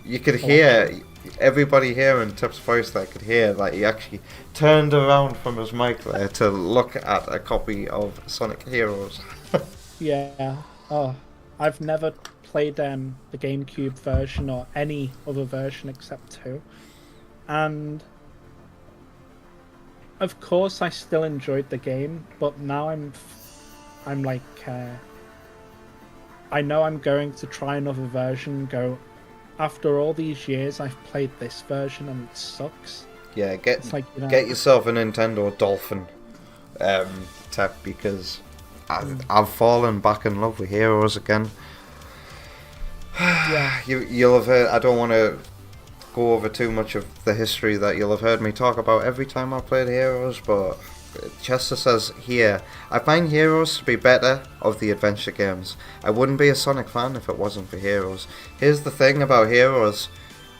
You could hear, everybody here in Tip's voice that could hear that he actually turned around from his mic there to look at a copy of Sonic Heroes. Yeah. Oh, I've never played the GameCube version or any other version except 2. And of course I still enjoyed the game, but now I'm like I know I'm going to try another version, after all these years I've played this version and it sucks. Yeah, get Get yourself a Nintendo Dolphin tech, because I've fallen back in love with Heroes again. Yeah. You'll have heard, I don't want to go over too much of the history that you'll have heard me talk about every time I played Heroes, but Chester says here, I find Heroes to be better of the adventure games. I wouldn't be a Sonic fan if it wasn't for Heroes. Here's the thing about Heroes,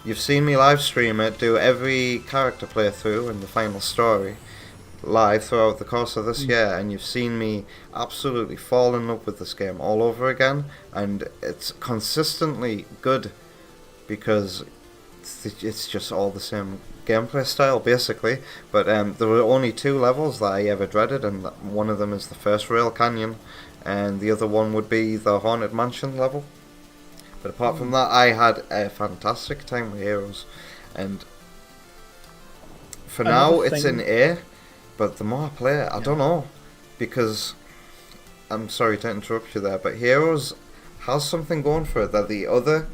you've seen me live stream it, do every character playthrough and the final story live throughout the course of this year, and you've seen me absolutely fall in love with this game all over again, and it's consistently good because it's just all the same gameplay style basically. But there were only 2 levels that I ever dreaded, and one of them is the first Rail Canyon and the other one would be the Haunted Mansion level. But apart from that, I had a fantastic time with Heroes, and for now it's in A, but the more I play it, I don't know, because I'm sorry to interrupt you there, but Heroes has something going for it that the other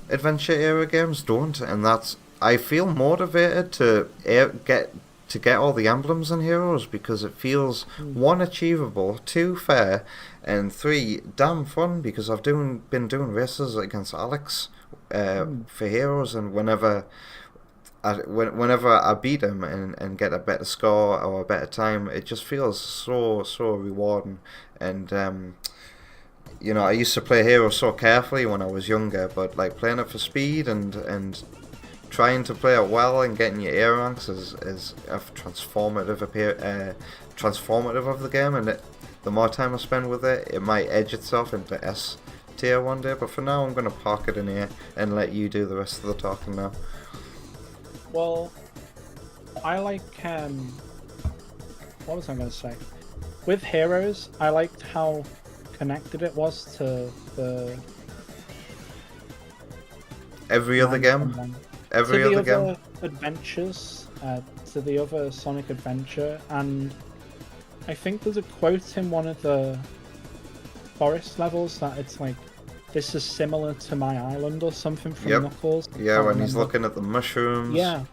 adventure era games don't, and that's, I feel motivated to get all the emblems in Heroes because it feels 1, achievable, 2, fair, and 3, damn fun, because I've been doing races against Alex for Heroes, and whenever I beat him and get a better score or a better time, it just feels so rewarding. And you know, I used to play Heroes so carefully when I was younger, but like playing it for speed and trying to play it well and getting your A ranks is a transformative of the game, and the more time I spend with it, it might edge itself into S tier one day. But for now, I'm going to park it in here and let you do the rest of the talking now. Well, I like what was I going to say? With Heroes, I liked how connected it was to the every other game. Every other game. Adventures, to the other Sonic adventure, and I think there's a quote in one of the forest levels that it's like, this is similar to my island or something from Knuckles. Yeah, when he's looking at the mushrooms. Yeah.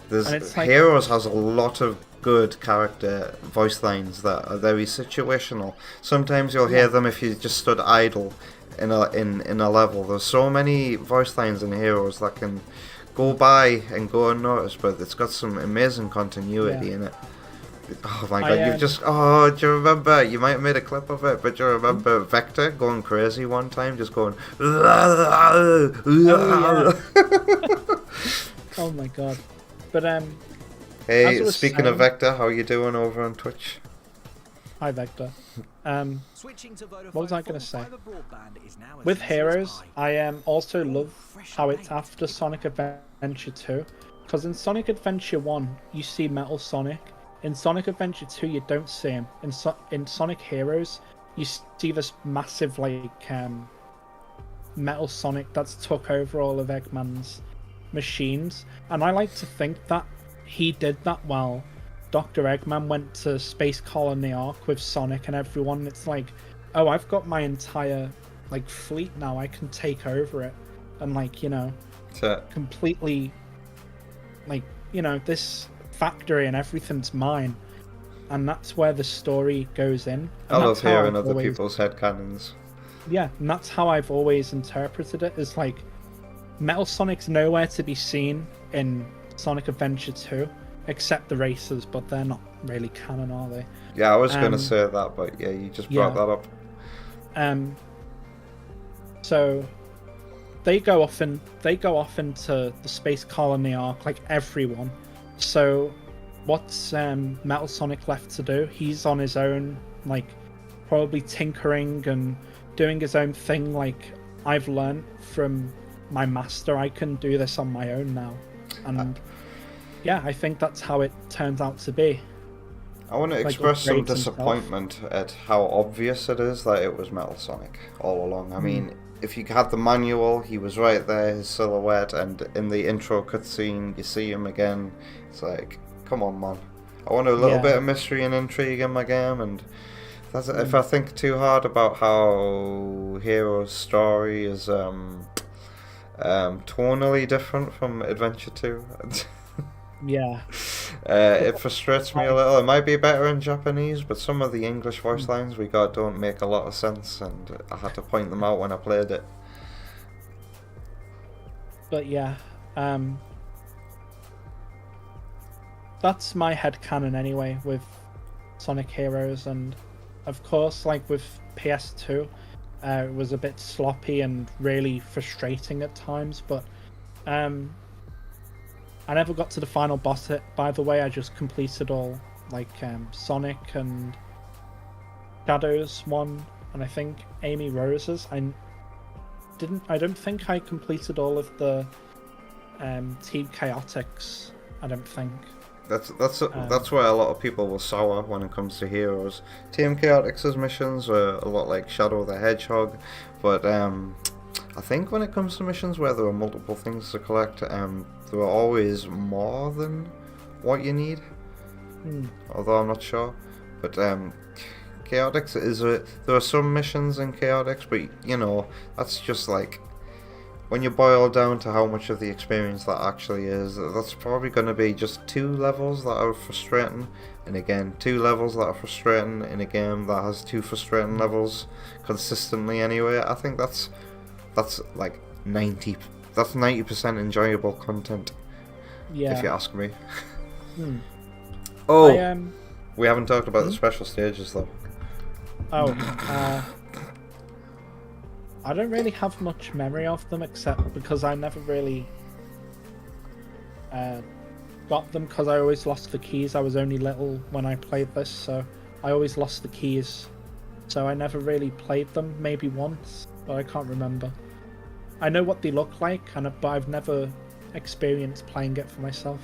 There's Heroes has a lot of good character voice lines that are very situational. Sometimes you'll hear them if you just stood idle in a level. There's so many voice lines in Heroes that can go by and go unnoticed, but it's got some amazing continuity in it. Oh my god, you've just... Oh, do you remember? You might have made a clip of it, but do you remember Vector going crazy one time? Just going... Oh my god. But, hey, speaking of Vector, how are you doing over on Twitch? Hi, Vector. What was I going to say? With Heroes, I also love how it's after Sonic Adventure 2. Because in Sonic Adventure 1, you see Metal Sonic. In Sonic Adventure 2, you don't see him. In Sonic Heroes, you see this massive, like, Metal Sonic that's took over all of Eggman's machines. And I like to think that he did that while Dr. Eggman went to Space Colony Ark with Sonic and everyone. It's like, oh, I've got my entire, like, fleet now. I can take over it. And, like, you know, completely, like, you know, this factory and everything's mine. And that's where the story goes in. I love hearing other people's headcanons. Yeah, and that's how I've always interpreted it. Is like, Metal Sonic's nowhere to be seen in Sonic Adventure 2, except the racers, but they're not really canon, are they? Yeah, I was going to say that, but yeah, you just brought that up. So they go off into the Space Colony Ark, like everyone. So what's Metal Sonic left to do? He's on his own, like, probably tinkering and doing his own thing. Like, I've learned from my master, I can do this on my own now. And yeah, I think that's how it turns out to be. I want to express some disappointment at how obvious it is that it was Metal Sonic all along. I mean, if you had the manual, he was right there, his silhouette, and in the intro cutscene, you see him again. It's like, come on, man. I want a little bit of mystery and intrigue in my game, and that's if I think too hard about how Hero's story is tonally different from Adventure 2. Yeah. It frustrates me a little. It might be better in Japanese, but some of the English voice lines we got don't make a lot of sense, and I had to point them out when I played it. But yeah, that's my headcanon anyway with Sonic Heroes, and of course, like with PS2, it was a bit sloppy and really frustrating at times, but I never got to the final boss. By the way, I just completed all, like, Sonic and Shadow's one, and I think Amy Rose's. I don't think I completed all of the Team Chaotix. I don't think. That's where a lot of people will sour when it comes to Heroes. Team Chaotix's missions are a lot like Shadow the Hedgehog, but I think when it comes to missions where there are multiple things to collect, there are always more than what you need. Although I'm not sure, but Chaotix there are some missions in Chaotix, but you know, that's just like, when you boil down to how much of the experience that actually is, that's probably going to be just 2 levels that are frustrating, and again 2 levels that are frustrating in a game that has 2 frustrating levels consistently anyway. I think that's like 90% enjoyable content, if you ask me. Oh, we haven't talked about the special stages though. I don't really have much memory of them, except because I never really got them because I always lost the keys. I was only little when I played this, so I always lost the keys. So I never really played them, maybe once, but I can't remember. I know what they look like, but I've never experienced playing it for myself.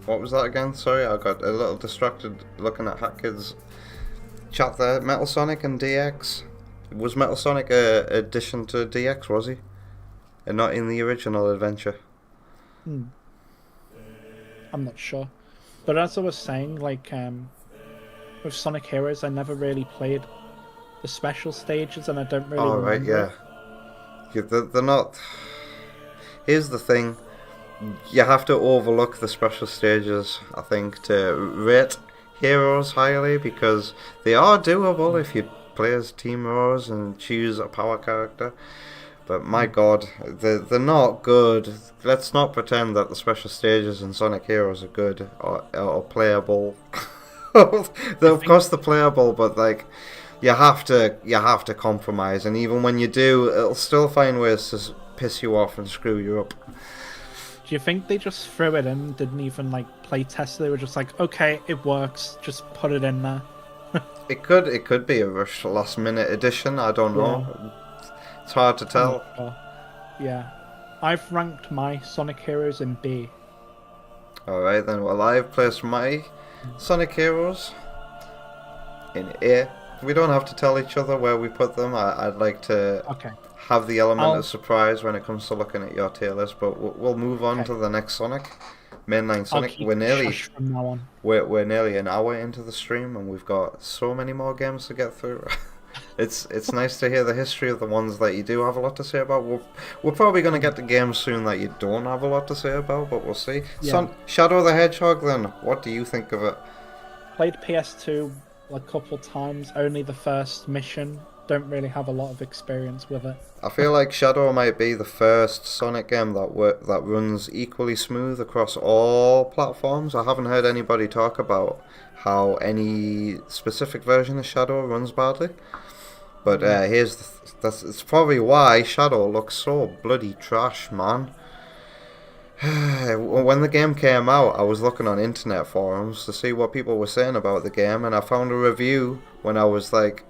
What was that again? Sorry, I got a little distracted looking at Hackid's chat there. Metal Sonic and DX. Was Metal Sonic a addition to DX, was he? And not in the original adventure? I'm not sure. But as I was saying, like, with Sonic Heroes, I never really played the special stages, and I don't really remember. Yeah, they're not... Here's the thing. You have to overlook the special stages, I think, to rate Heroes highly, because they are doable if you play as Team Rose and choose a power character. But my god, they're not good. Let's not pretend that the special stages in Sonic Heroes are good or playable. Of course they're playable, but like you have to compromise, and even when you do, it'll still find ways to piss you off and screw you up. Do you think they just threw it in, didn't even like play test? They were just like, okay, it works, just put it in there. It could be a rush last minute addition. I don't know. It's hard to tell. Yeah, I've ranked my Sonic Heroes in B. Alright then, well I've placed my Sonic Heroes in A. We don't have to tell each other where we put them. I'd like to have the element of surprise when it comes to looking at your tier list, but we'll move on to the next Sonic. Mainline Sonic. We're nearly an hour into the stream, and we've got so many more games to get through. It's nice to hear the history of the ones that you do have a lot to say about. We're probably going to get to games soon that you don't have a lot to say about, but we'll see. Yeah. Shadow the Hedgehog then, what do you think of it? Played PS2 a couple times, only the first mission. Don't really have a lot of experience with it. I feel like Shadow might be the first Sonic game that runs equally smooth across all platforms. I haven't heard anybody talk about how any specific version of Shadow runs badly. But it's probably why Shadow looks so bloody trash, man. When the game came out, I was looking on internet forums to see what people were saying about the game, and I found a review when I was like,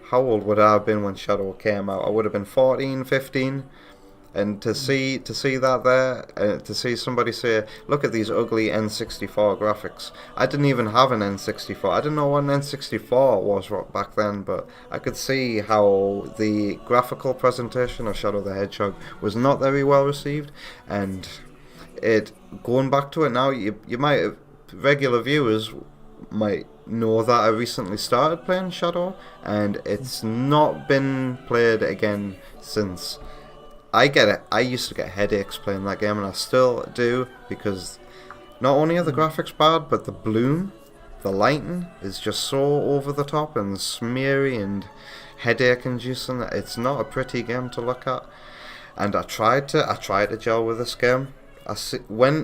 how old would I have been when Shadow came out? I would have been 14, 15. And to see that there, to see somebody say, look at these ugly N64 graphics. I didn't even have an N64. I didn't know what an N64 was back then, but I could see how the graphical presentation of Shadow the Hedgehog was not very well received. And going back to it now, you might have, regular viewers might know that I recently started playing Shadow, and it's not been played again since. I get it. I used to get headaches playing that game, and I still do, because not only are the graphics bad, but the bloom, the lighting is just so over the top and smeary and headache inducing. It's not a pretty game to look at. And I tried to gel with this game. I see, when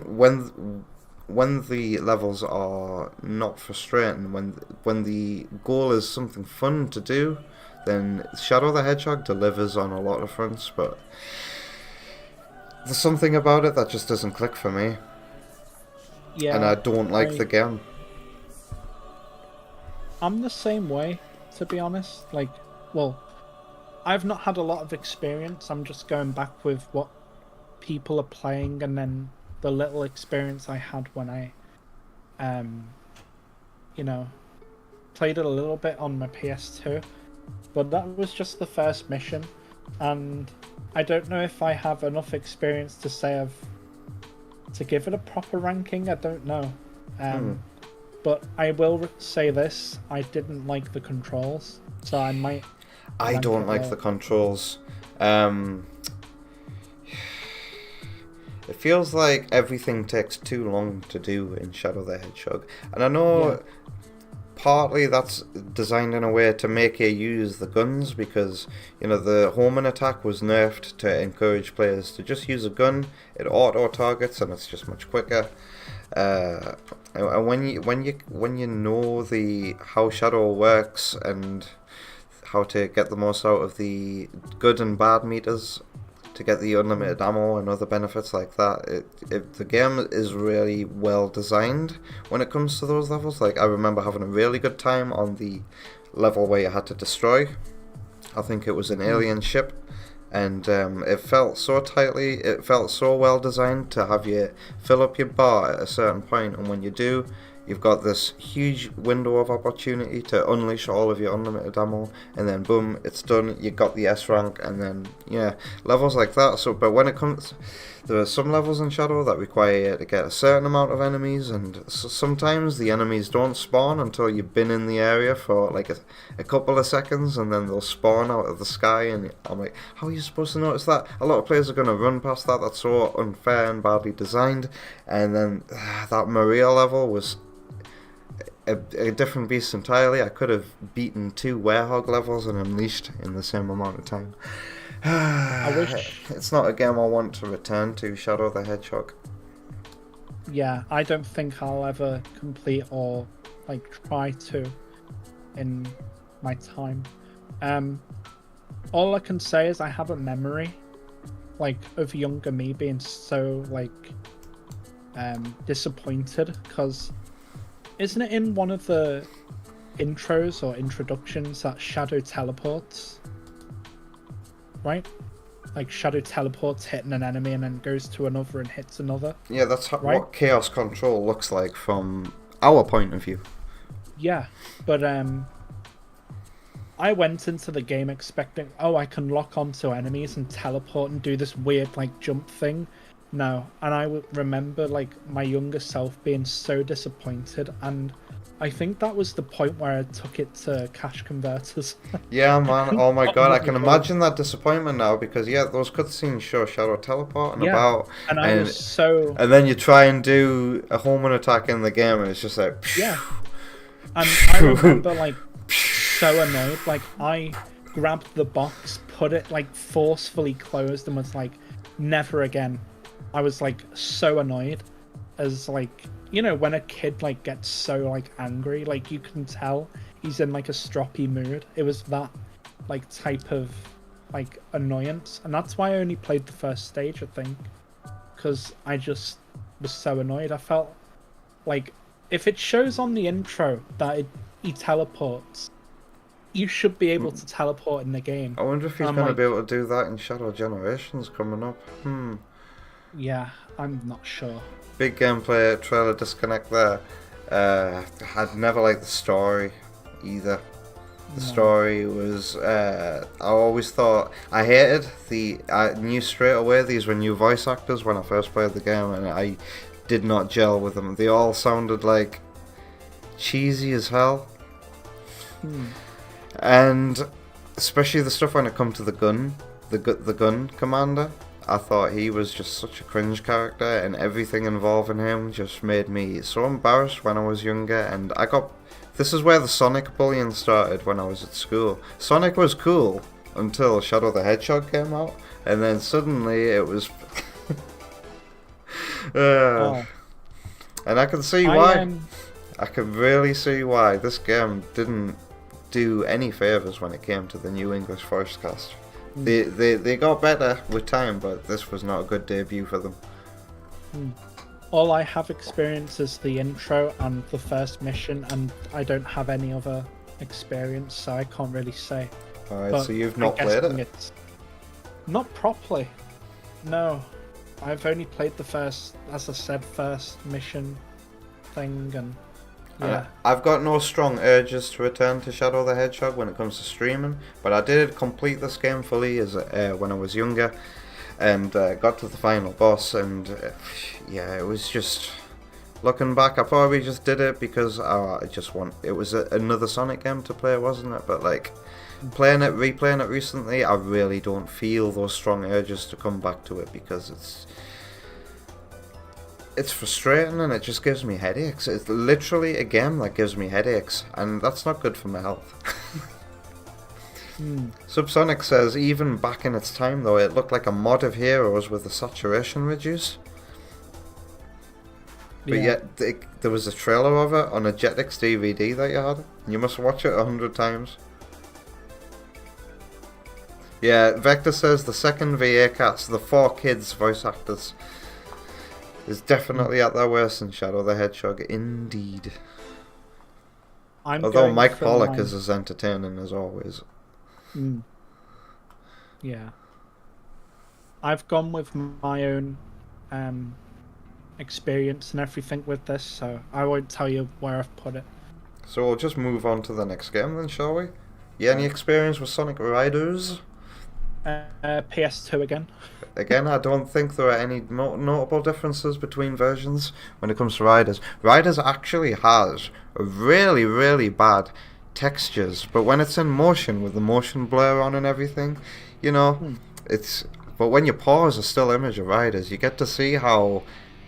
the levels are not frustrating, when the goal is something fun to do, then Shadow the Hedgehog delivers on a lot of fronts, but there's something about it that just doesn't click for me. Yeah, and I don't like the game. I'm the same way, to be honest. Like, well, I've not had a lot of experience. I'm just going back with what people are playing, and then the little experience I had when I, played it a little bit on my PS2. But that was just the first mission, and I don't know if I have enough experience to say to give it a proper ranking. I don't know. But I will say this: I didn't like the controls, so I might. I don't like the controls. It feels like everything takes too long to do in Shadow the Hedgehog, and I know partly that's designed in a way to make you use the guns, because the homing attack was nerfed to encourage players to just use a gun. It auto targets and it's just much quicker. And when you know how Shadow works and how to get the most out of the good and bad meters, to get the unlimited ammo and other benefits like that. The game is really well designed when it comes to those levels. Like, I remember having a really good time on the level where you had to destroy. I think it was an alien ship, and it felt so well designed to have you fill up your bar at a certain point, and when you do, you've got this huge window of opportunity to unleash all of your unlimited ammo, and then boom, it's done. You got the S rank, and then yeah, levels like that. So, but when it comes, there are some levels in Shadow that require you to get a certain amount of enemies, and sometimes the enemies don't spawn until you've been in the area for like a couple of seconds, and then they'll spawn out of the sky. And I'm like, how are you supposed to notice that? A lot of players are going to run past that. That's so unfair and badly designed. And then that Maria level was a different beast entirely. I could have beaten 2 Werehog levels and Unleashed in the same amount of time. I wish... It's not a game I want to return to, Shadow the Hedgehog. Yeah, I don't think I'll ever complete or like try to in my time. All I can say is I have a memory like of younger me being so like disappointed, because isn't it in one of the intros or introductions that Shadow teleports? Right? Like Shadow teleports hitting an enemy and then goes to another and hits another. Yeah, that's right? what Chaos Control looks like from our point of view. Yeah, but I went into the game expecting, oh, I can lock onto enemies and teleport and do this weird like jump thing. No, and I remember like my younger self being so disappointed, and I think that was the point where I took it to cash converters. Yeah, man. Oh my god, I can imagine that disappointment now, because yeah, those cutscenes show Shadow teleporting about, and I was so. And then you try and do a homing attack in the game, and it's just like. Yeah. And I remember like so annoyed. Like I grabbed the box, put it like forcefully closed, and was like, never again. I was like so annoyed, as like, you know, when a kid like gets so like angry, like you can tell he's in like a stroppy mood. It was that like type of like annoyance, and that's why I only played the first stage, I think, because I just was so annoyed. I felt like if it shows on the intro that he teleports, you should be able to teleport in the game. I wonder if he's going to be able to do that in Shadow Generations coming up. Yeah, I'm not sure. Big gameplay trailer disconnect there. I'd never liked the story either. The story was... I always thought... I hated I knew straight away these were new voice actors when I first played the game, and I did not gel with them. They all sounded like cheesy as hell. And especially the stuff when it come to the gun commander. I thought he was just such a cringe character, and everything involving him just made me so embarrassed when I was younger. And this is where the Sonic bullying started when I was at school. Sonic was cool until Shadow the Hedgehog came out, and then suddenly it was... And I can see why. I can really see why this game didn't do any favours when it came to the new English voice cast. They got better with time, but this was not a good debut for them. All I have experienced is the intro and the first mission, and I don't have any other experience, so I can't really say. Alright, so you've not played it? Not properly. No. I've only played the first, as I said, first mission thing, and yeah. I've got no strong urges to return to Shadow the Hedgehog when it comes to streaming, but I did complete this game fully when I was younger, and got to the final boss, and yeah, it was just... Looking back, I probably just did it because it was another Sonic game to play, wasn't it? But like, replaying it recently, I really don't feel those strong urges to come back to it, because it's frustrating and it just gives me headaches. It's literally a game that gives me headaches, and that's not good for my health. Subsonic says, even back in its time though, it looked like a mod of Heroes with the saturation reduced. But yet, there was a trailer of it on a Jetix DVD that you had. You must watch it 100 times. Yeah, Vector says the second VA cast, the 4 kids voice actors, is definitely at their worst in Shadow the Hedgehog, indeed. I'm Although going Mike for Pollock mine. is as entertaining as always. Yeah. I've gone with my own experience and everything with this, so I won't tell you where I've put it. So we'll just move on to the next game then, shall we? You any experience with Sonic Riders? PS2 again. Again, I don't think there are any notable differences between versions when it comes to Riders. Riders actually has really, really bad textures, but when it's in motion with the motion blur on and everything, you know, it's... But when you pause a still image of Riders, you get to see how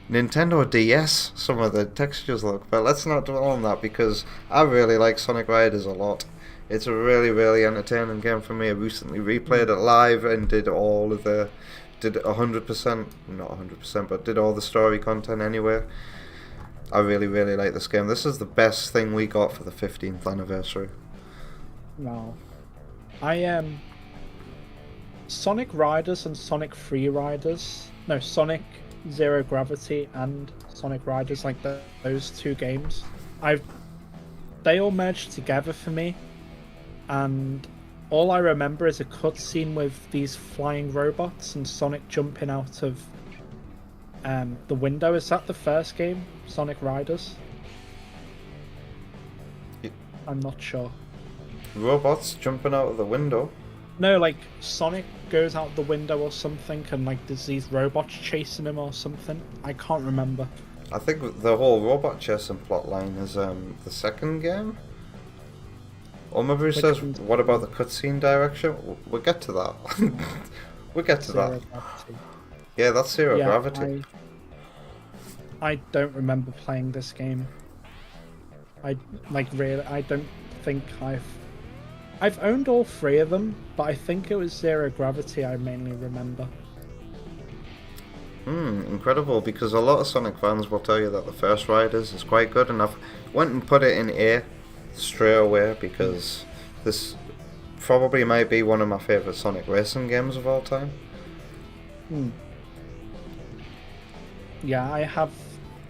Nintendo DS some of the textures look. But let's not dwell on that because I really like Sonic Riders a lot. It's a really, really entertaining game for me. I recently replayed it live and did 100%, not 100%, but did all the story content anyway. I really, really like this game. This is the best thing we got for the 15th anniversary. No. Sonic Riders and Sonic Free Riders. No, Sonic Zero Gravity and Sonic Riders, like those 2 games. They all merged together for me. And all I remember is a cutscene with these flying robots and Sonic jumping out of the window. Is that the first game, Sonic Riders? I'm not sure. Robots jumping out of the window? No, like Sonic goes out the window or something and like there's these robots chasing him or something. I can't remember. I think the whole robot chasing plotline is the second game? Or maybe it says, what about the cutscene direction? We'll get to that. We'll get to that. Gravity. Yeah, that's Zero Gravity. I don't remember playing this game. I don't think I've owned all 3 of them, but I think it was Zero Gravity I mainly remember. Incredible, because a lot of Sonic fans will tell you that the first Riders is quite good, and I've went and put it in A straight away because this probably might be one of my favourite Sonic racing games of all time. Yeah, I have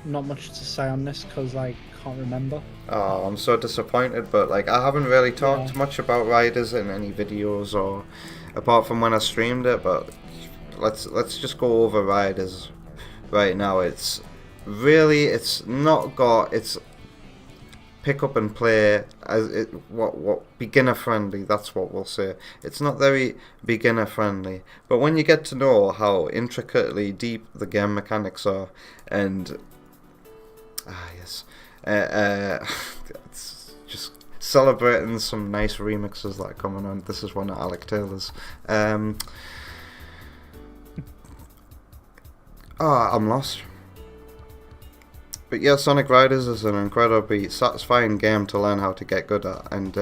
not much to say on this because I can't remember. Oh, I'm so disappointed, but like I haven't really talked much about Riders in any videos or apart from when I streamed it, but let's just go over Riders right now. It's not got its pick up and play as what beginner friendly, that's what we'll say. It's not very beginner friendly, but when you get to know how intricately deep the game mechanics are, and it's just celebrating some nice remixes that are coming on. This is one of Alec Taylor's. I'm lost. But yeah, Sonic Riders is an incredibly satisfying game to learn how to get good at, and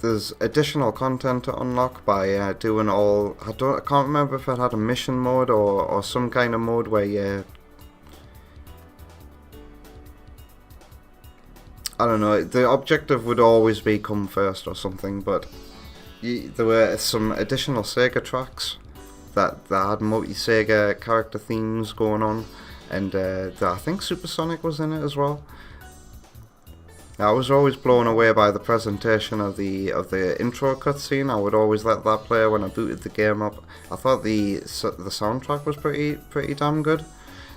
there's additional content to unlock by doing all. I can't remember if it had a mission mode or some kind of mode where you. I don't know. The objective would always be come first or something, but there were some additional Sega tracks that had multi-Sega character themes going on. And I think Supersonic was in it as well. I was always blown away by the presentation of the intro cutscene. I would always let that play when I booted the game up. I thought the soundtrack was pretty damn good.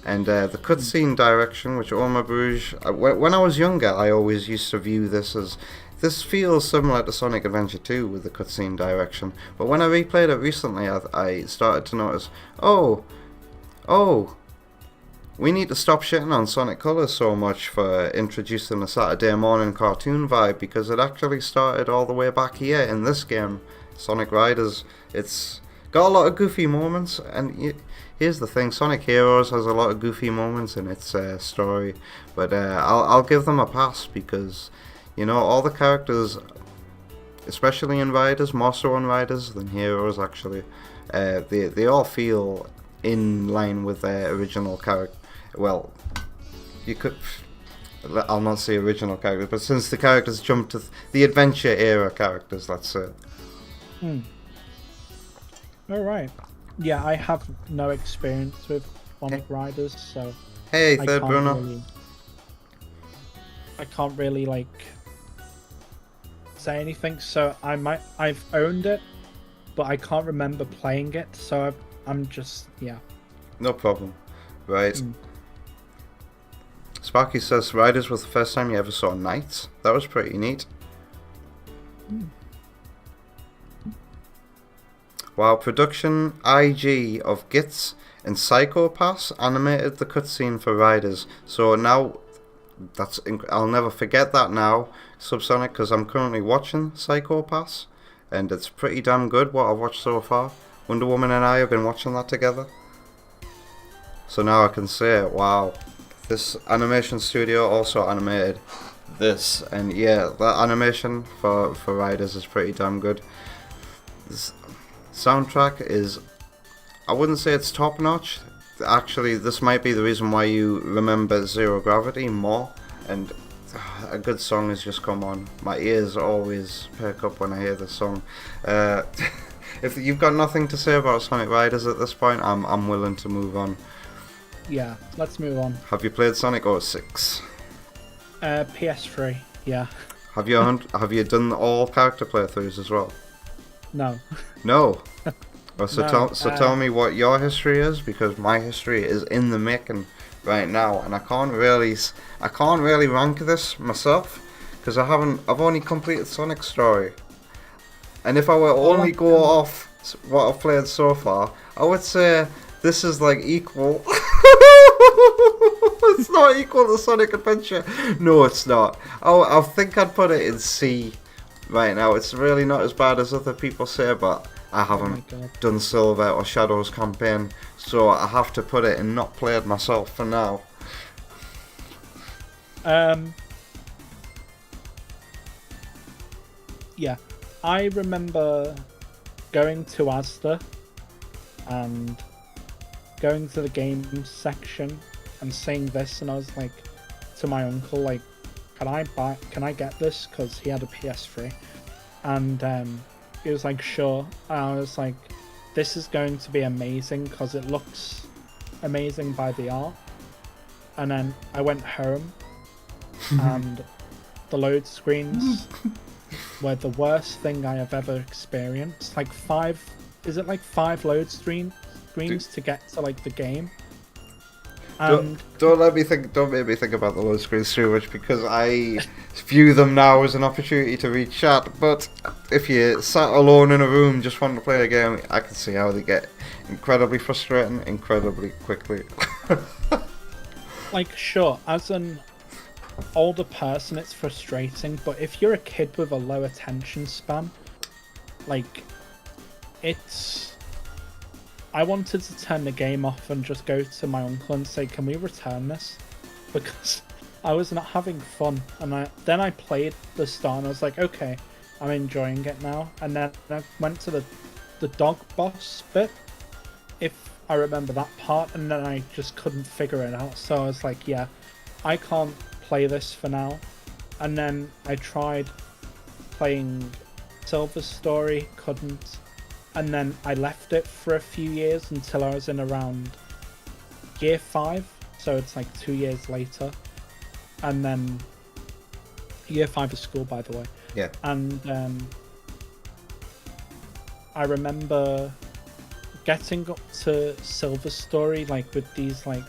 And the cutscene direction, which Oma Bruges, when I was younger, I always used to view this as, this feels similar to Sonic Adventure 2 with the cutscene direction. But when I replayed it recently, I started to notice, oh, we need to stop shitting on Sonic Colors so much for introducing a Saturday morning cartoon vibe, because it actually started all the way back here in this game, Sonic Riders. It's got a lot of goofy moments, and here's the thing, Sonic Heroes has a lot of goofy moments in its story, but I'll give them a pass because, you know, all the characters, especially in Riders, more so in Riders than Heroes actually, they all feel in line with their original character. Well, you could... I'll not say original characters, but since the characters jumped to the adventure era characters, let's say. All right. Yeah, I have no experience with Sonic Riders, so Hey, I Third can't Bruno. really. I can't really like say anything. So I've owned it, but I can't remember playing it. So I'm just yeah. No problem. Right. Mm. Sparky says Riders was the first time you ever saw Knights. That was pretty neat. While production IG of Gits and Psychopaths animated the cutscene for Riders. So now, I'll never forget that now, Subsonic, because I'm currently watching Psychopaths, and it's pretty damn good what I've watched so far. Wonder Woman and I have been watching that together. So now I can say, wow, this animation studio also animated this, and yeah, that animation for Riders is pretty damn good. This soundtrack is, I wouldn't say it's top notch. Actually, this might be the reason why you remember Zero Gravity more, and a good song has just come on. My ears always perk up when I hear this song. If you've got nothing to say about Sonic Riders at this point, I'm willing to move on. Yeah, let's move on. Have you played Sonic 06? PS3. Yeah. Have you done all character playthroughs as well? No. No. Well, No, tell me what your history is, because my history is in the making right now, and I can't really rank this myself because I've only completed Sonic's story, and if I were only go off what I've played so far, I would say this is like equal. It's not equal to Sonic Adventure. No, it's not. I think I'd put it in C right now. It's really not as bad as other people say, but I haven't done Silver or Shadows campaign, so I have to put it in not played myself for now. Yeah, I remember going to Asda and going to the games section and seeing this, and I was like to my uncle, like, can I get this, because he had a PS3, and he was like, sure. And I was like, this is going to be amazing because it looks amazing by the art. And then I went home and the load screens were the worst thing I have ever experienced. Like five load screens to get to like the game. And don't make me think about the load screens too much, because I view them now as an opportunity to read chat. But if you sat alone in a room just wanting to play a game, I can see how they get incredibly frustrating incredibly quickly. like, sure, as an older person it's frustrating, but if you're a kid with a low attention span, like, I wanted to turn the game off and just go to my uncle and say, can we return this? Because I was not having fun. And then I played the start and I was like, okay, I'm enjoying it now. And then I went to the dog boss bit, if I remember that part, and then I just couldn't figure it out. So I was like, yeah, I can't play this for now. And then I tried playing Silver's story, couldn't. And then I left it for a few years until I was in around year 5, so it's like 2 years later. And then year 5 is school, by the way. Yeah. And I remember getting up to Silver's story, like with these like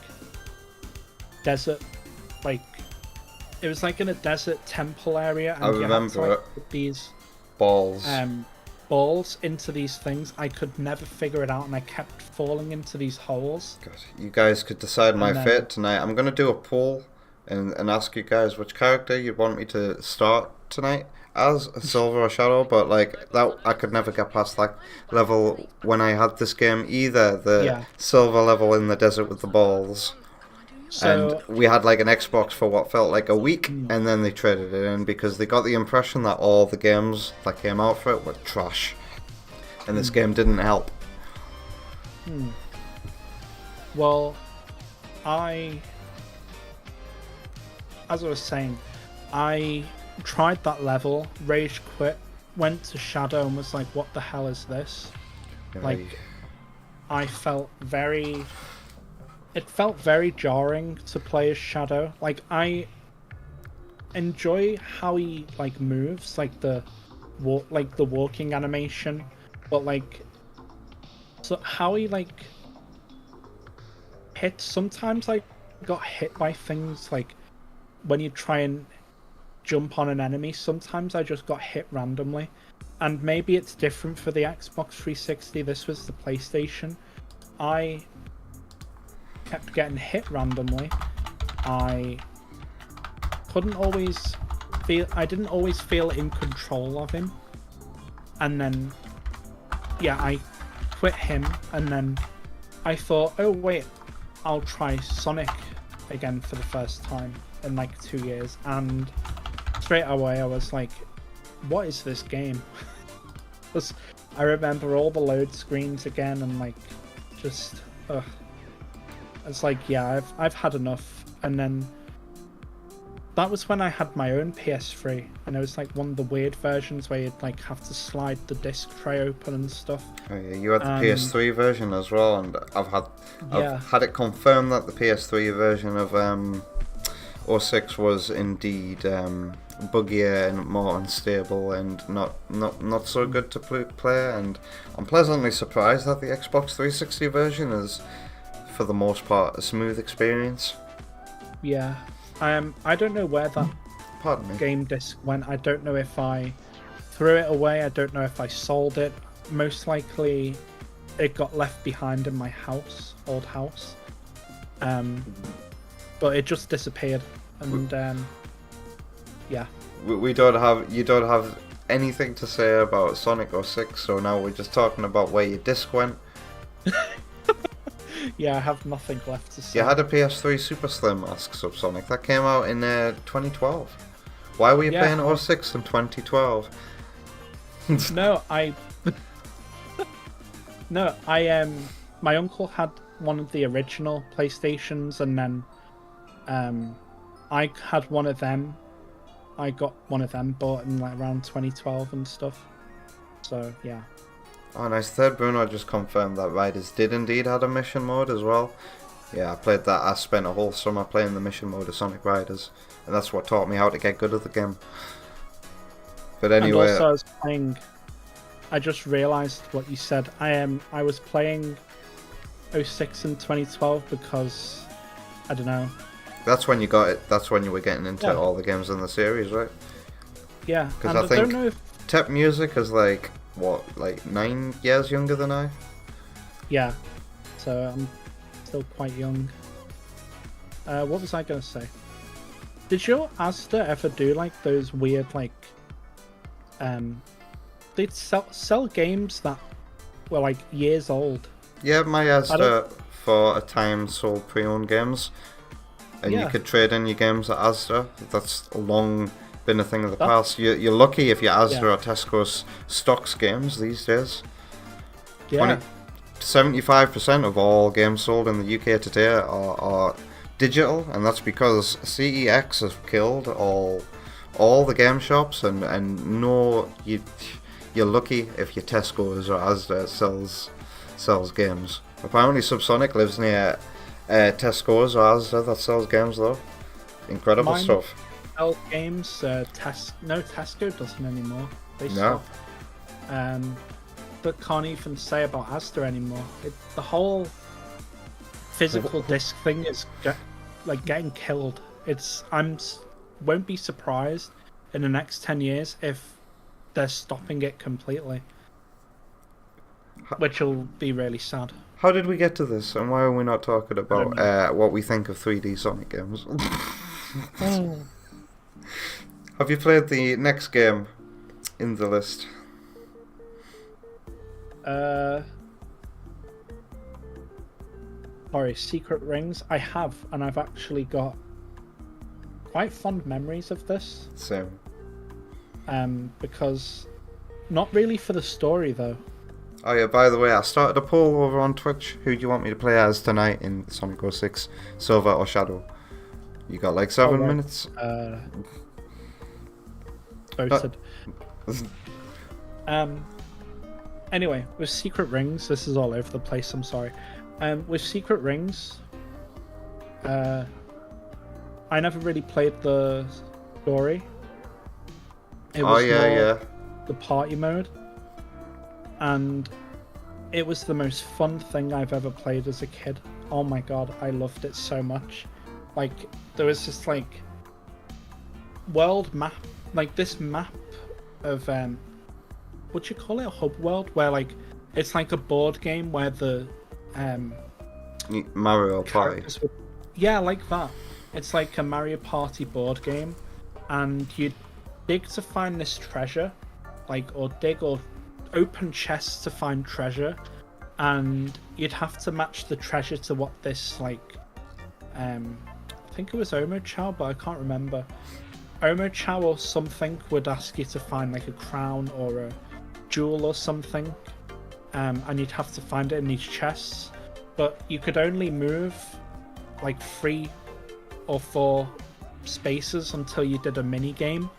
desert, like it was like in a desert temple area, and I remember it. Put these balls into these things. I could never figure it out, and I kept falling into these holes. God, you guys could decide my fate tonight. I'm going to do a poll and ask you guys which character you'd want me to start tonight as, a Silver or Shadow, but like that, I could never get past that level when I had this game, either the Silver level in the desert with the balls. So, and we had like an Xbox for what felt like a week, and then they traded it in because they got the impression that all the games that came out for it were trash, and this game didn't help. Well, as I was saying, I tried that level, rage quit, went to Shadow and was like, what the hell is this? Yeah, like, I felt very... It felt very jarring to play as Shadow. Like, I enjoy how he, like, moves, like the walking animation, but, like, so how he, like, hits... Sometimes I got hit by things, like, when you try and jump on an enemy, sometimes I just got hit randomly. And maybe it's different for the Xbox 360, this was the PlayStation. I kept getting hit randomly. I didn't always feel in control of him. And then, yeah, I quit him, and then I thought, oh wait, I'll try Sonic again for the first time in like 2 years, and straight away I was like, what is this game? I remember all the load screens again, and like, just, it's like, yeah, I've had enough. And then that was when I had my own PS3, and it was like one of the weird versions where you'd like have to slide the disc tray open and stuff. Oh yeah, you had the PS3 version as well, and I've had it confirmed that the PS3 version of 06 was indeed buggier and more unstable and not so good to play, and I'm pleasantly surprised that the Xbox 360 version is, for the most part, a smooth experience. Yeah. I don't know where that game disc went. I don't know if I threw it away. I don't know if I sold it. Most likely it got left behind in my old house. But it just disappeared. And yeah. You don't have anything to say about Sonic 06, so now we're just talking about where your disc went. Yeah, I have nothing left to say. You had a PS3 Super Slim, asks Subsonic. That came out in 2012. Why were you playing 06 in 2012? My uncle had one of the original PlayStations, and then I had one of them. I got one of them bought in like around 2012 and stuff. So yeah. Oh nice, Third Bruno just confirmed that Riders did indeed have a mission mode as well. Yeah, I played that. I spent a whole summer playing the mission mode of Sonic Riders, and that's what taught me how to get good at the game. But anyway... And also I was playing... I just realised what you said. I was playing 06 in 2012 because... I don't know. That's when you got it. That's when you were getting into all the games in the series, right? Yeah. Because I think don't know if... Tep Music is like... What, like 9 years younger than I? Yeah, so I'm still quite young. What was I gonna say? Did your Asda ever do like those weird like they'd sell games that were like years old? Yeah, my Asda for a time sold pre-owned games, and you could trade in your games at Asda. That's long been a thing of the past. You're lucky if your Asda or Tesco's stocks games these days. Yeah. 75% of all games sold in the UK today are digital, and that's because CEX has killed all the game shops, and no, you're lucky if your Tesco's or Asda sells games. Apparently Subsonic lives near Tesco's or Asda that sells games though. Incredible stuff. Games, Tesco doesn't anymore. They stopped. But can't even say about Asda anymore. The whole physical disc thing is getting killed. Won't be surprised in the next 10 years if they're stopping it completely, which will be really sad. How did we get to this, and why are we not talking about what we think of 3D Sonic games? Have you played the next game in the list? Sorry, Secret Rings. I have, and I've actually got quite fond memories of this. Same. Because not really for the story though. Oh yeah, by the way, I started a poll over on Twitch. Who do you want me to play as tonight in Sonic 06? Silver or Shadow? You got like 7 minutes. Voted. Anyway, with Secret Rings, this is all over the place. I'm sorry. With Secret Rings, I never really played the story. It was more the party mode, and it was the most fun thing I've ever played as a kid. Oh my god, I loved it so much. Like, there was this like world map, like this map of what do you call it, a hub world, where like it's like a board game where the Mario Party. Yeah, like that. It's like a Mario Party board game, and you dig to find this treasure, like, or dig or open chests to find treasure, and you'd have to match the treasure to what this like I think it was Omo Chow, but I can't remember. Omo Chow or something would ask you to find like a crown or a jewel or something, and you'd have to find it in these chests, but you could only move like 3 or 4 spaces until you did a mini game.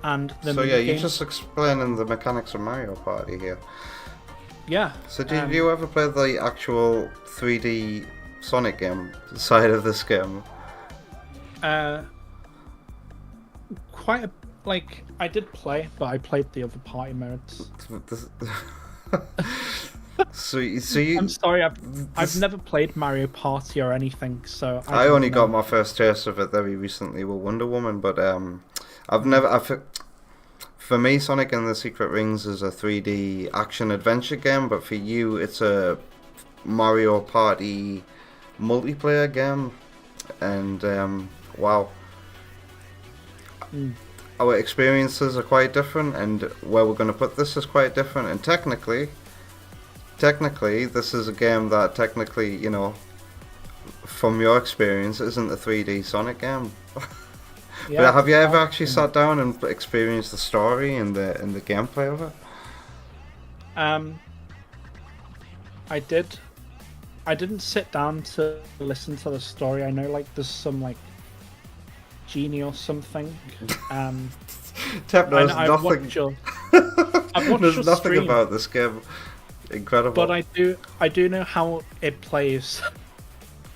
And the so yeah, you're just explaining the mechanics of Mario Party here. Yeah. So did you ever play the actual 3D Sonic game side of this game? Quite a, like, I did play, but I played the other party modes. so you I'm sorry, I've never played Mario Party or anything, so I only got my first taste of it very recently with Wonder Woman, but for me, Sonic and the Secret Rings is a 3D action adventure game, but for you, it's a Mario Party multiplayer game, and wow. Our experiences are quite different, and where we're going to put this is quite different, and technically, this is a game that technically, you know, from your experience, isn't a 3D Sonic game. Yeah, but have you ever actually sat down and experienced the story and the gameplay of it? I did. I didn't sit down to listen to the story. I know, like, there's some like genie or something. Tep knows I've nothing. watched There's your nothing stream, about this game. Incredible. but I do know how it plays.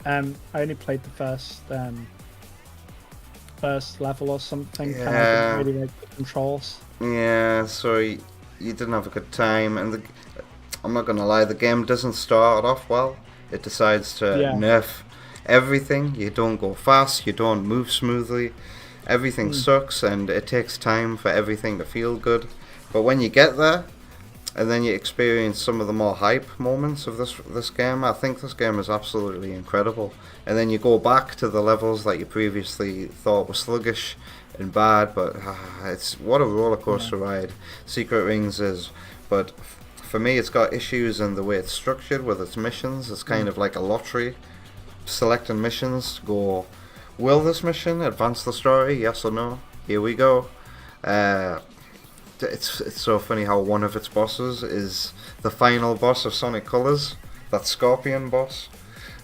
I only played the first level or something. Yeah. And I didn't really like the controls. Yeah, so you didn't have a good time, and I'm not gonna lie, the game doesn't start off well. It decides to nerf everything. You don't go fast, you don't move smoothly, everything sucks, and it takes time for everything to feel good. But when you get there, and then you experience some of the more hype moments of this game, I think this game is absolutely incredible. And then you go back to the levels that you previously thought were sluggish and bad, but it's what a roller coaster ride Secret Rings is. But for me, it's got issues in the way it's structured with its missions. It's kind of like a lottery, selecting missions. Go, will this mission advance the story? Yes or no? Here we go. It's so funny how one of its bosses is the final boss of Sonic Colors, that Scorpion boss.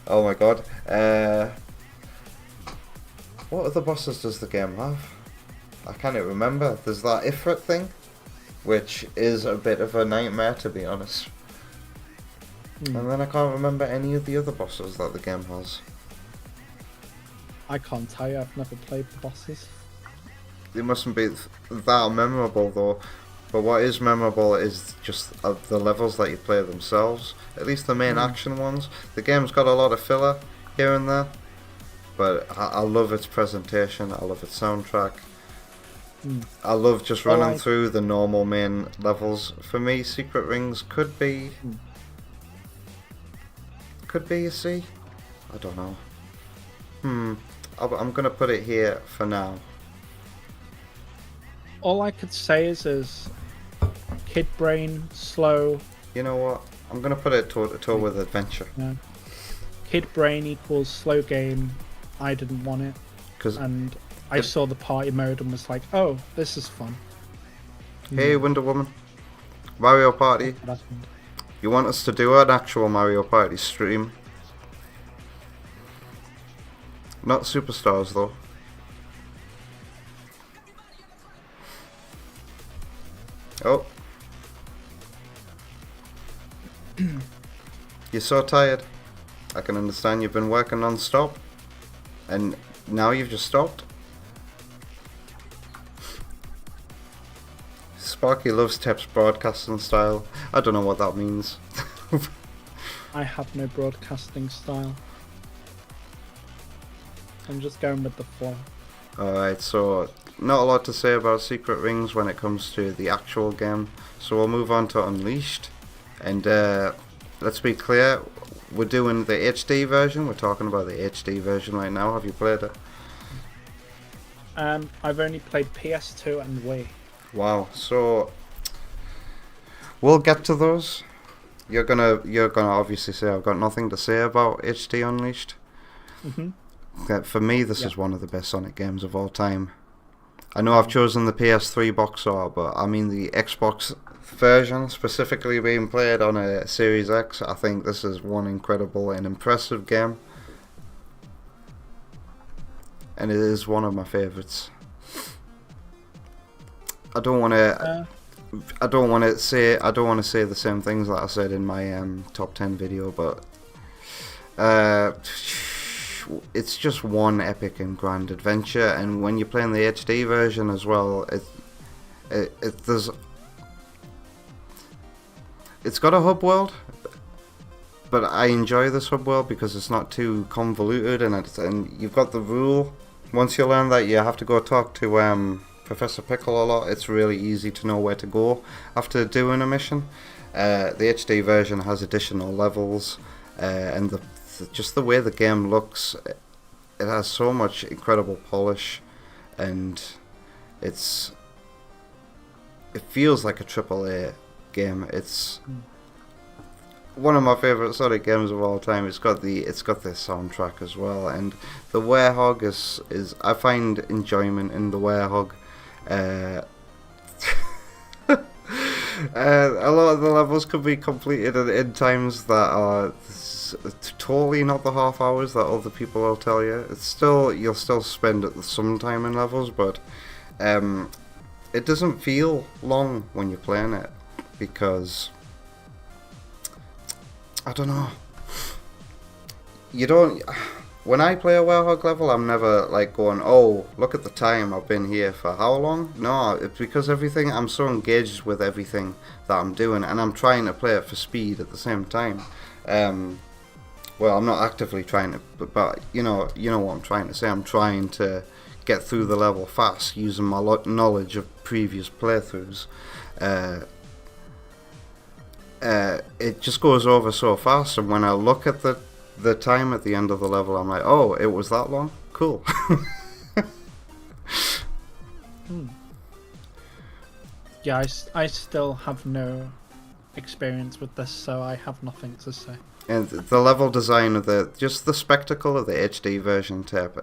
Oh my god. What other bosses does the game have? I can't even remember. There's that Ifrit thing, which is a bit of a nightmare, to be honest. And then I can't remember any of the other bosses that the game has. I can't tell you, I've never played the bosses. They mustn't be that memorable though. But what is memorable is just the levels that you play themselves. At least the main action ones. The game's got a lot of filler here and there, but I love its presentation. I love its soundtrack. I love just running through the normal main levels. For me, Secret Rings could be a C. I don't know. I'm gonna put it here for now. All I could say is kid brain, slow. You know what? I'm gonna put it toe to toe with adventure. Yeah. Kid brain equals slow game. I didn't want it, and I saw the party mode and was like, "Oh, this is fun." Hey, Wonder Woman, Mario Party. You want us to do an actual Mario Party stream? Not Superstars though. Oh. You're so tired. I can understand you've been working non-stop. And now you've just stopped. Sparky loves Tep's broadcasting style. I don't know what that means. I have no broadcasting style. I'm just going with the flow. Alright, so not a lot to say about Secret Rings when it comes to the actual game. So we'll move on to Unleashed. And let's be clear, we're doing the HD version. We're talking about the HD version right now. Have you played it? I've only played PS2 and Wii. Wow, so we'll get to those. You're gonna obviously say I've got nothing to say about HD Unleashed. For me, this is one of the best Sonic games of all time. I know I've chosen the PS3 box art, but I mean the Xbox version specifically being played on a Series X. I think this is one incredible and impressive game, and it is one of my favorites. I don't want to say the same things that I said in my top 10 video, but it's just one epic and grand adventure. And when you're playing the HD version as well, it's got a hub world, but I enjoy this hub world because it's not too convoluted, and you've got the rule. Once you learn that you have to go talk to Professor Pickle a lot, it's really easy to know where to go after doing a mission. The HD version has additional levels, and just the way the game looks, it has so much incredible polish, and it feels like a AAA game. It's one of my favorite Sonic games of all time. It's got the soundtrack as well, and the Werehog is I find enjoyment in the Werehog. A lot of the levels could be completed in times that are totally not the half hours that other people will tell you. You'll still spend some time in levels, but it doesn't feel long when you're playing it, because I don't know. When I play a Werehog level, I'm never like going, oh, look at the time, I've been here for how long? No, it's because I'm so engaged with everything that I'm doing, and I'm trying to play it for speed at the same time. Well, I'm not actively trying to, but you know what I'm trying to say. I'm trying to get through the level fast using my knowledge of previous playthroughs. It just goes over so fast, and when I look at the time at the end of the level, I'm like, oh, it was that long? Cool. Yeah, I still have no experience with this, so I have nothing to say. And the level design of just the spectacle of the HD version, Tep,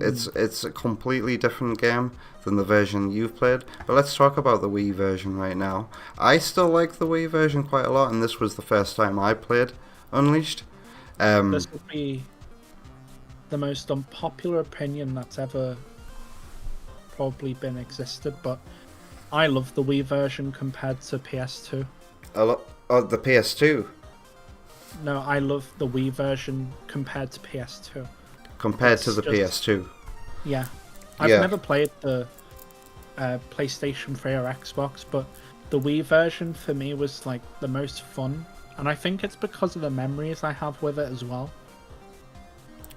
it's a completely different game than the version you've played. But let's talk about the Wii version right now. I still like the Wii version quite a lot, and this was the first time I played Unleashed. This would be the most unpopular opinion that's ever probably been existed, but I love the Wii version compared to PS2. Oh, the PS2? No, I love the Wii version compared to PS2. Compared to the PS2? Yeah. I've never played the PlayStation 3 or Xbox, but the Wii version for me was like the most fun. And I think it's because of the memories I have with it as well.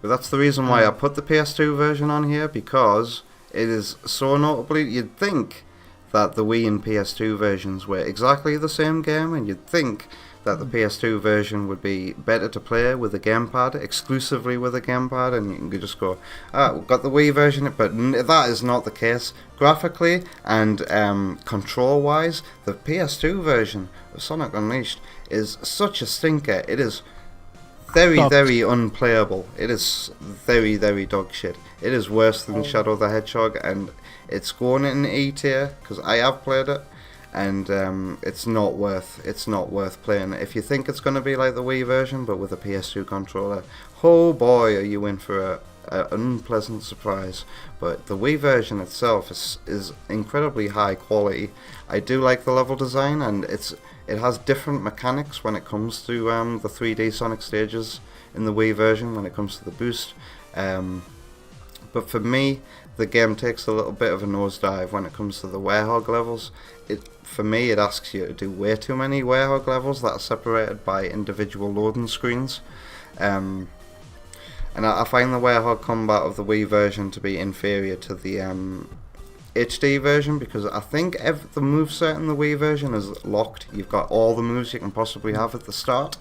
But that's the reason why I put the PS2 version on here, because it is so notably. You'd think that the Wii and PS2 versions were exactly the same game, and you'd think that the PS2 version would be better to play with a gamepad, exclusively with a gamepad, and you can just go, we've got the Wii version, but that is not the case. Graphically and control-wise, the PS2 version of Sonic Unleashed is such a stinker. It is very unplayable. It is very dog shit. It is worse than Shadow the Hedgehog, and it's going in E tier because I have played it, and it's not worth playing. If you think it's going to be like the Wii version but with a PS2 controller, oh boy, are you in for an unpleasant surprise. But the Wii version itself is incredibly high quality. I do like the level design, and it has different mechanics when it comes to the 3D Sonic stages in the Wii version when it comes to the boost. But for me, the game takes a little bit of a nosedive when it comes to the Werehog levels. For me, it asks you to do way too many Werehog levels that are separated by individual loading screens. And I find the Werehog combat of the Wii version to be inferior to the HD version, because I think the moveset in the Wii version is locked. You've got all the moves you can possibly have at the start,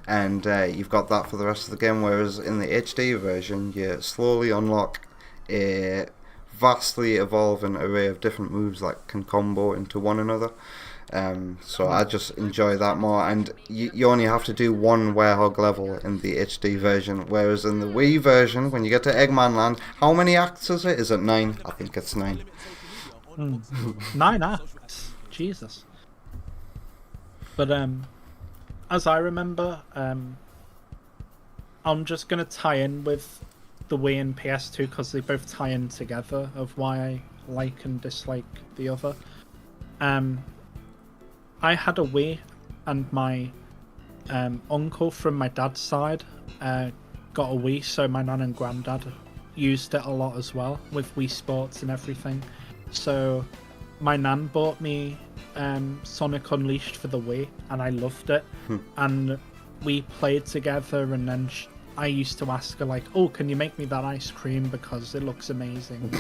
and you've got that for the rest of the game, whereas in the HD version you slowly unlock a vastly evolving array of different moves that can combo into one another. So I just enjoy that more, and you only have to do one Werehog level in the HD version, whereas in the Wii version, when you get to Eggman Land, how many acts is it? Is it 9? I think it's 9. 9 acts? Jesus. But as I remember, I'm just going to tie in with the Wii and PS2 because they both tie in together of why I like and dislike the other. I had a Wii, and my uncle from my dad's side got a Wii, so my nan and granddad used it a lot as well with Wii Sports and everything. So my nan bought me Sonic Unleashed for the Wii, and I loved it. And we played together, and then I used to ask her like, "Oh, can you make me that ice cream because it looks amazing?"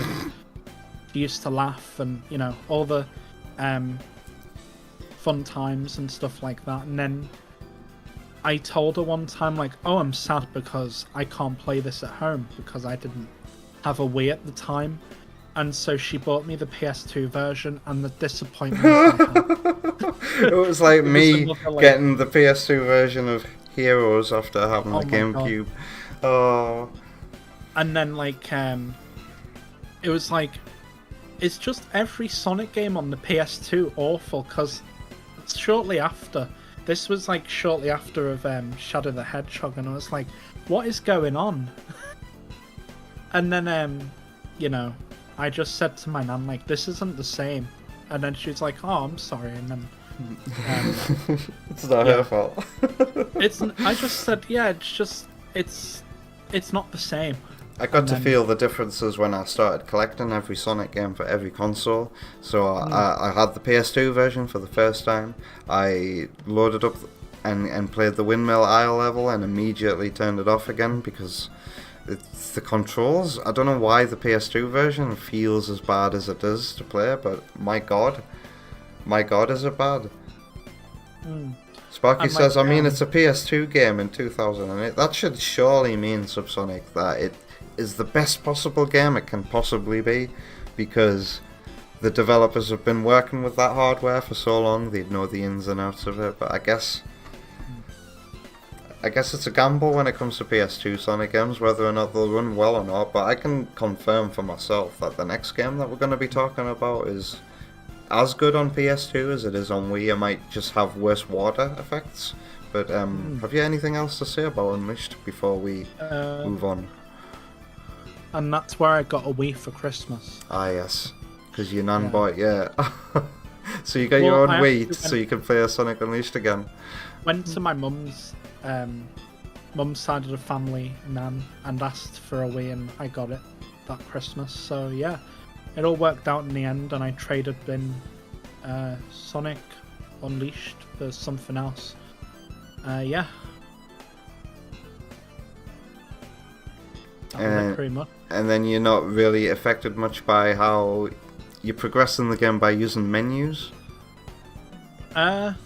She used to laugh, and you know, all the fun times and stuff like that. And then I told her one time like, "Oh, I'm sad because I can't play this at home because I didn't have a Wii at the time." And so she bought me the PS2 version, and the disappointment I had. It was like me getting the PS2 version of Heroes after having the GameCube. Oh. And then like it was like, it's just every Sonic game on the PS2 awful, because shortly after, this was like shortly after of Shadow the Hedgehog, and I was like, what is going on? And then you know, I just said to my nan like, this isn't the same, and then she was like, oh, I'm sorry, and then it's not her fault. I just said, yeah, it's not the same. I got to feel the differences when I started collecting every Sonic game for every console. So I had the PS2 version for the first time. I loaded up and played the Windmill Isle level and immediately turned it off again because it's the controls. I don't know why the PS2 version feels as bad as it does to play, but my god, is it bad? Sparky says, I mean, it's a PS2 game in 2008. That should surely mean, Subsonic, that it is the best possible game it can possibly be, because the developers have been working with that hardware for so long, they'd know the ins and outs of it. But I guess it's a gamble when it comes to PS2 Sonic games, whether or not they'll run well or not. But I can confirm for myself that the next game that we're going to be talking about is as good on PS2 as it is on Wii. It might just have worse water effects. But have you anything else to say about Unleashed before we move on? And that's where I got a Wii for Christmas. Ah, yes. Because your nan bought, yeah. So you got your own Wii so you can play Sonic Unleashed again. Went to my mum's side of the family, nan, and asked for a Wii, and I got it that Christmas. So yeah, it all worked out in the end, and I traded in Sonic Unleashed for something else. Yeah. Pretty much. And then you're not really affected much by how you progress in the game by using menus? Not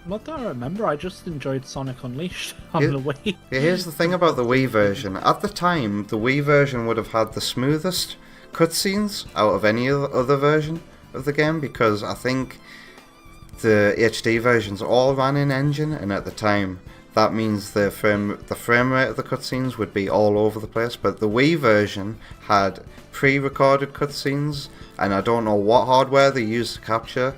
that I remember, I just enjoyed Sonic Unleashed on the Wii. Here's the thing about the Wii version. At the time, the Wii version would have had the smoothest cutscenes out of any other version of the game, because I think the HD versions all ran in engine, and at the time that means the frame rate of the cutscenes would be all over the place. But the Wii version had pre-recorded cutscenes, and I don't know what hardware they used to capture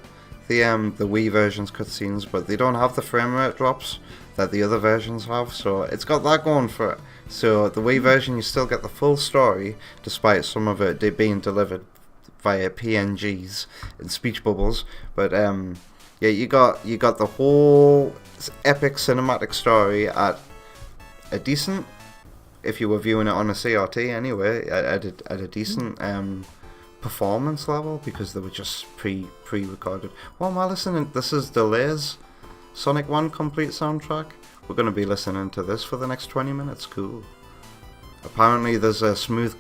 the Wii version's cutscenes, but they don't have the frame rate drops that the other versions have. So it's got that going for it. So the Wii version, you still get the full story, despite some of it being delivered via PNGs and speech bubbles. But yeah, you got the whole epic cinematic story at a decent, if you were viewing it on a CRT anyway, at a decent performance level, because they were just pre-recorded. What am I listening? This is Delay's Sonic 1 complete soundtrack. We're going to be listening to this for the next 20 minutes. Cool. Apparently there's a smooth...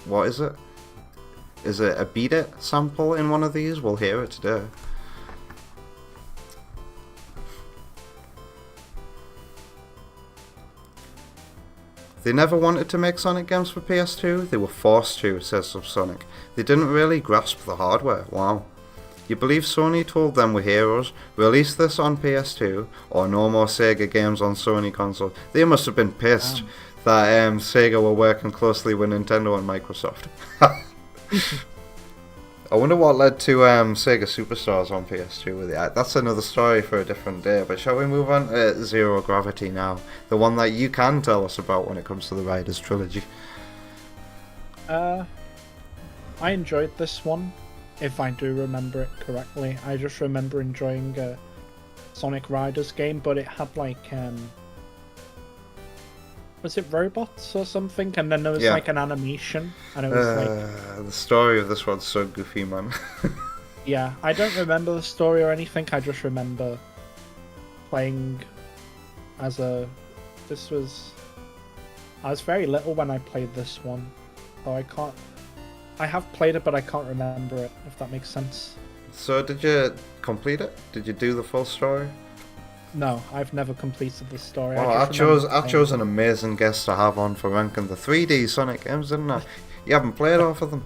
What is it? Is it a Beat It sample in one of these? We'll hear it today. They never wanted to make Sonic games for PS2. They were forced to, says Subsonic. They didn't really grasp the hardware. Wow. You believe Sony told them we're heroes, release this on PS2, or no more Sega games on Sony console? They must have been pissed that Sega were working closely with Nintendo and Microsoft. I wonder what led to Sega Superstars on PS2 with it. That's another story for a different day, but shall we move on to Zero Gravity now? The one that you can tell us about when it comes to the Riders trilogy. I enjoyed this one, if I do remember it correctly. I just remember enjoying a Sonic Riders game, but it had like, was it robots or something? And then there was like an animation, and it was like... The story of this one's so goofy, man. Yeah, I don't remember the story or anything, I just remember playing as a... I was very little when I played this one, so I can't... I have played it, but I can't remember it, if that makes sense. So did you complete it? Did you do the full story? No, I've never completed the story. Oh, I chose an amazing guest to have on for ranking the 3D Sonic games, didn't I? You haven't played half of them.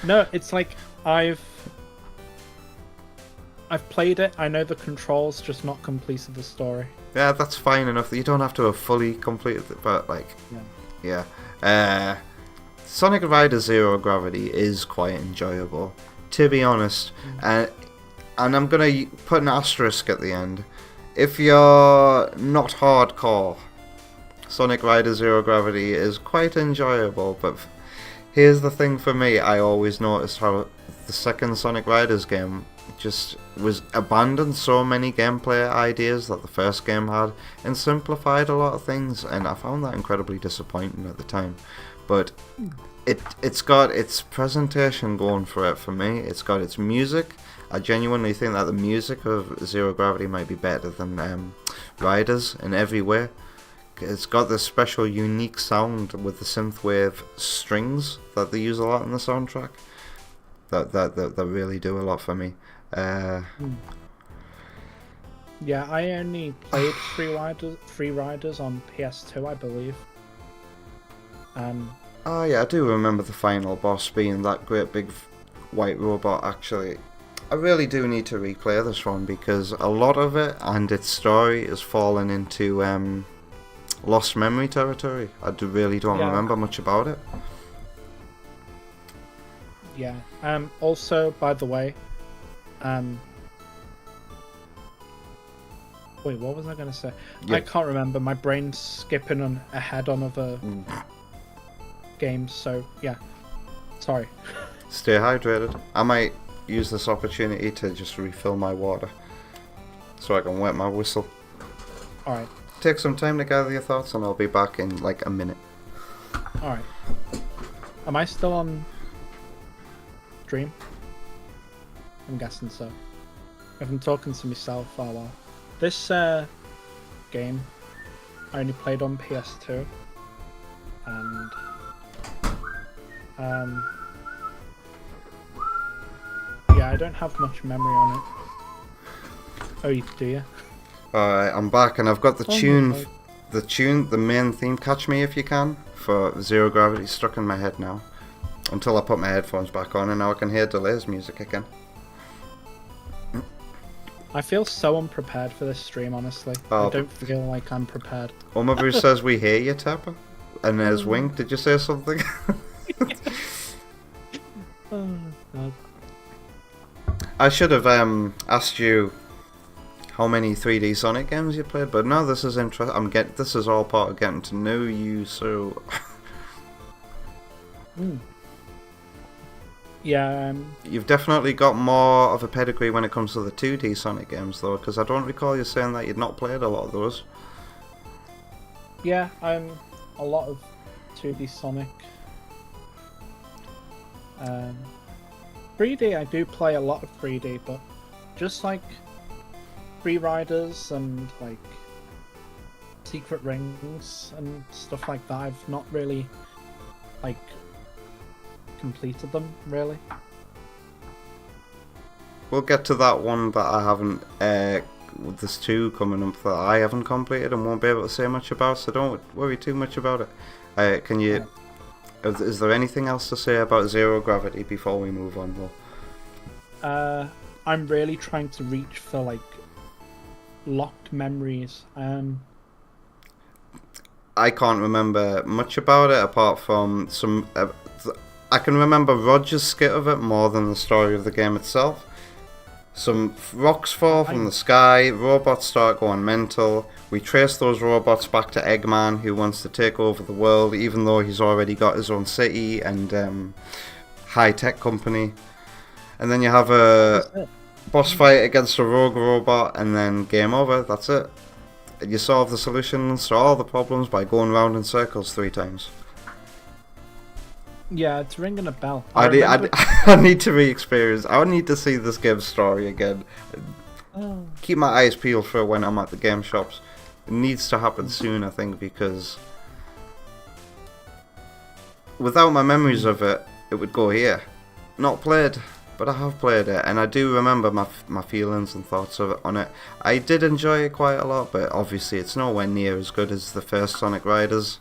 No, it's like I've played it, I know the controls, just not completed the story. Yeah, that's fine enough. You don't have to have fully completed it, but like, yeah. Sonic Riders Zero Gravity is quite enjoyable, to be honest. And I'm gonna put an asterisk at the end. If you're not hardcore, Sonic Riders Zero Gravity is quite enjoyable, but here's the thing for me. I always noticed how the second Sonic Riders game just was abandoned so many gameplay ideas that the first game had and simplified a lot of things, and I found that incredibly disappointing at the time. But it's got its presentation going for it for me. It's got its music. I genuinely think that the music of Zero Gravity might be better than Riders in every way. It's got this special unique sound with the synthwave strings that they use a lot in the soundtrack. That really do a lot for me. Yeah, I only played Free Riders on PS2, I believe. Oh yeah, I do remember the final boss being that great big white robot. Actually, I really do need to replay this one because a lot of it and its story is falling into lost memory territory. I really don't remember much about it. Yeah. Also, by the way, wait, what was I going to say? Yeah. I can't remember. My brain's skipping ahead on other games, so yeah. Sorry. Stay hydrated. I might use this opportunity to just refill my water so I can wet my whistle. Alright. Take some time to gather your thoughts and I'll be back in like a minute. Alright. Am I still on stream? I'm guessing so. I've been talking to myself for a while. This game I only played on PS2 and yeah, I don't have much memory on it. Oh, you do you? Alright, I'm back and I've got the the main theme, Catch Me If You Can, for Zero Gravity stuck in my head now. Until I put my headphones back on and now I can hear Delay's music again. I feel so unprepared for this stream, honestly. I don't feel like I'm prepared. Umabu says we hear you, Tapper. And there's Wink, did you say something? Oh, God. I should have asked you how many 3D Sonic games you played, but no, this is interesting. This is all part of getting to know you, so. Yeah. You've definitely got more of a pedigree when it comes to the 2D Sonic games, though, because I don't recall you saying that you'd not played a lot of those. Yeah, I'm a lot of 2D Sonic. 3D, I do play a lot of 3D, but just like Free Riders and like Secret Rings and stuff like that, I've not really like completed them really. We'll get to that one that I haven't. There's two coming up that I haven't completed and won't be able to say much about, so don't worry too much about it. Can you? Is there anything else to say about Zero Gravity before we move on, though? I'm really trying to reach for like locked memories. I can't remember much about it apart from some. I can remember Roger's skit of it more than the story of the game itself. Some rocks fall from the sky, robots start going mental. We trace those robots back to Eggman, who wants to take over the world, even though he's already got his own city and high-tech company. And then you have a boss fight against a rogue robot, and then game over, that's it. And you solve the solutions to all the problems by going round in circles 3 times. Yeah, it's ringing a bell. I need to re-experience. I need to see this game's story again. Keep my eyes peeled for when I'm at the game shops. It needs to happen soon, I think, because without my memories of it, it would go here. Not played, but I have played it, and I do remember my feelings and thoughts of it on it. I did enjoy it quite a lot, but obviously it's nowhere near as good as the first Sonic Riders.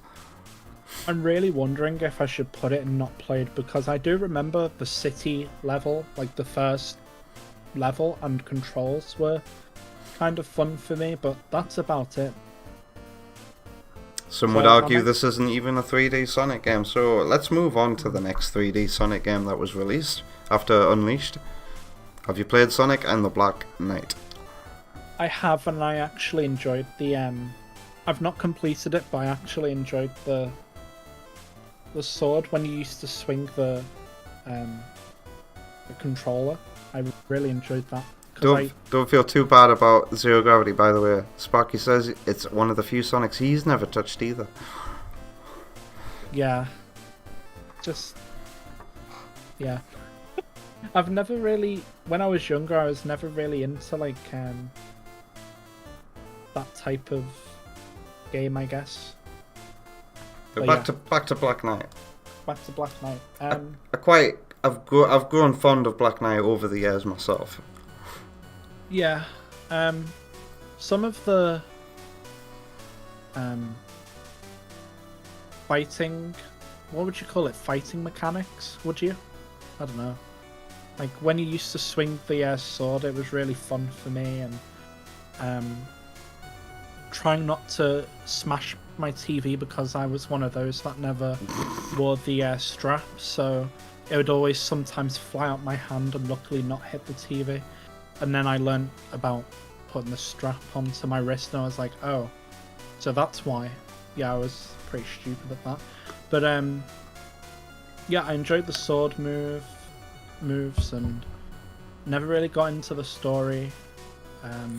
I'm really wondering if I should put it in not played, because I do remember the city level, like the first level, and controls were kind of fun for me, but that's about it. Some would argue this isn't even a 3D Sonic game, so let's move on to the next 3D Sonic game that was released after Unleashed. Have you played Sonic and the Black Knight? I have, and I actually enjoyed the I've not completed it, but I actually enjoyed the sword when you used to swing the controller. I really enjoyed that. Don't feel too bad about Zero Gravity, by the way. Sparky says it's one of the few Sonics he's never touched either. Yeah. Yeah. I've never really... When I was younger, I was never really into, like, that type of game, I guess. Back to Black Knight. Back to Black Knight. I've grown fond of Black Knight over the years myself. Yeah. Some of the fighting, what would you call it? Fighting mechanics, would you? I don't know. Like when you used to swing the sword, it was really fun for me, and trying not to smash my TV because I was one of those that never wore the strap, so it would always sometimes fly out my hand and luckily not hit the TV. And then I learned about putting the strap onto my wrist, and I was like, oh, so that's why. Yeah, I was pretty stupid at that. But yeah, I enjoyed the sword moves and never really got into the story.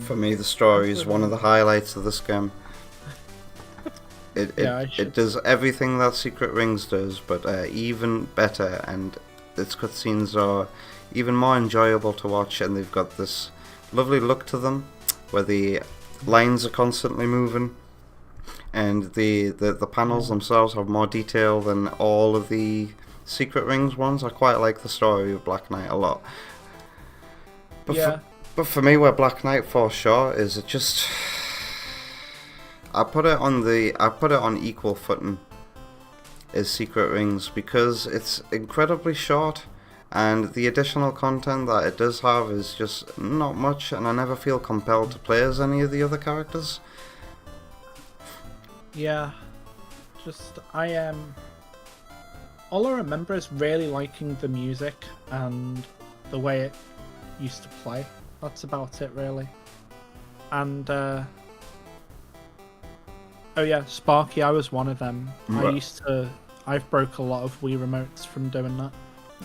For me, the story is one of the highlights of this game. It does everything that Secret Rings does, but even better, and its cutscenes are even more enjoyable to watch, and they've got this lovely look to them, where the lines are constantly moving, and the panels themselves have more detail than all of the Secret Rings ones. I quite like the story of Black Knight a lot. But for me, where Black Knight falls short is it just... I put it on equal footing as Secret Rings, because it's incredibly short, and the additional content that it does have is just not much, and I never feel compelled to play as any of the other characters. Yeah, all I remember is really liking the music and the way it used to play. That's about it, really. and oh yeah, Sparky. I was one of them. I've broke a lot of Wii remotes from doing that.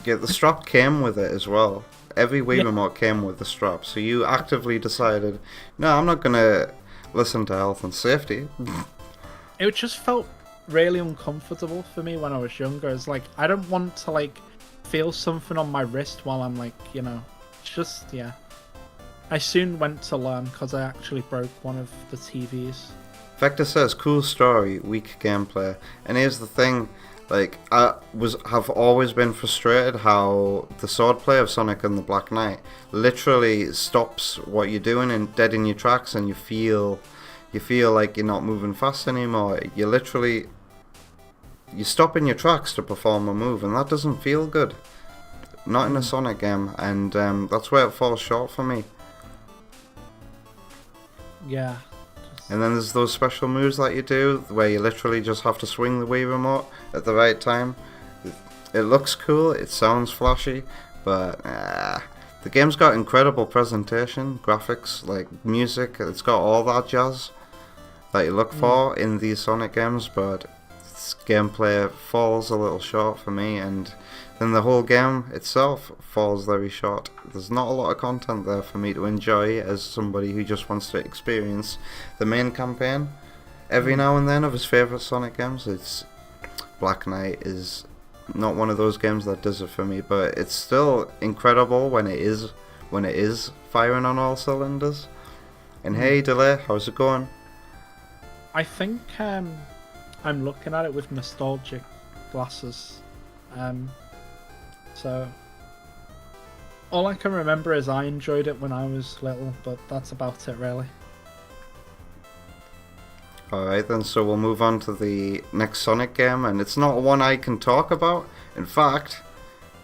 Yeah, the strap came with it as well. Every Wii Yeah. remote came with the strap, so you actively decided, no, I'm not gonna listen to health and safety. It just felt really uncomfortable for me when I was younger. It's like I don't want to like feel something on my wrist while I'm like, it's just yeah. I soon went to learn because I actually broke one of the TVs. Vector says, cool story, weak gameplay. And here's the thing, like, have always been frustrated how the swordplay of Sonic and the Black Knight literally stops what you're doing and dead in your tracks, and you feel like you're not moving fast anymore. You stop in your tracks to perform a move, and that doesn't feel good. Not in a Sonic game, and that's where it falls short for me. Yeah. And then there's those special moves that you do, where you literally just have to swing the Wii remote at the right time. It looks cool, it sounds flashy, but the game's got incredible presentation, graphics, like music, it's got all that jazz that you look for in these Sonic games, but its gameplay falls a little short for me, and then the whole game itself falls very short. There's not a lot of content there for me to enjoy as somebody who just wants to experience the main campaign. Every now and then of his favourite Sonic games, it's Black Knight is not one of those games that does it for me, but it's still incredible when it is firing on all cylinders. And hey, Delay, how's it going? I think I'm looking at it with nostalgic glasses. So all I can remember is I enjoyed it when I was little, but that's about it really. Alright then, so we'll move on to the next Sonic game, and it's not one I can talk about. In fact,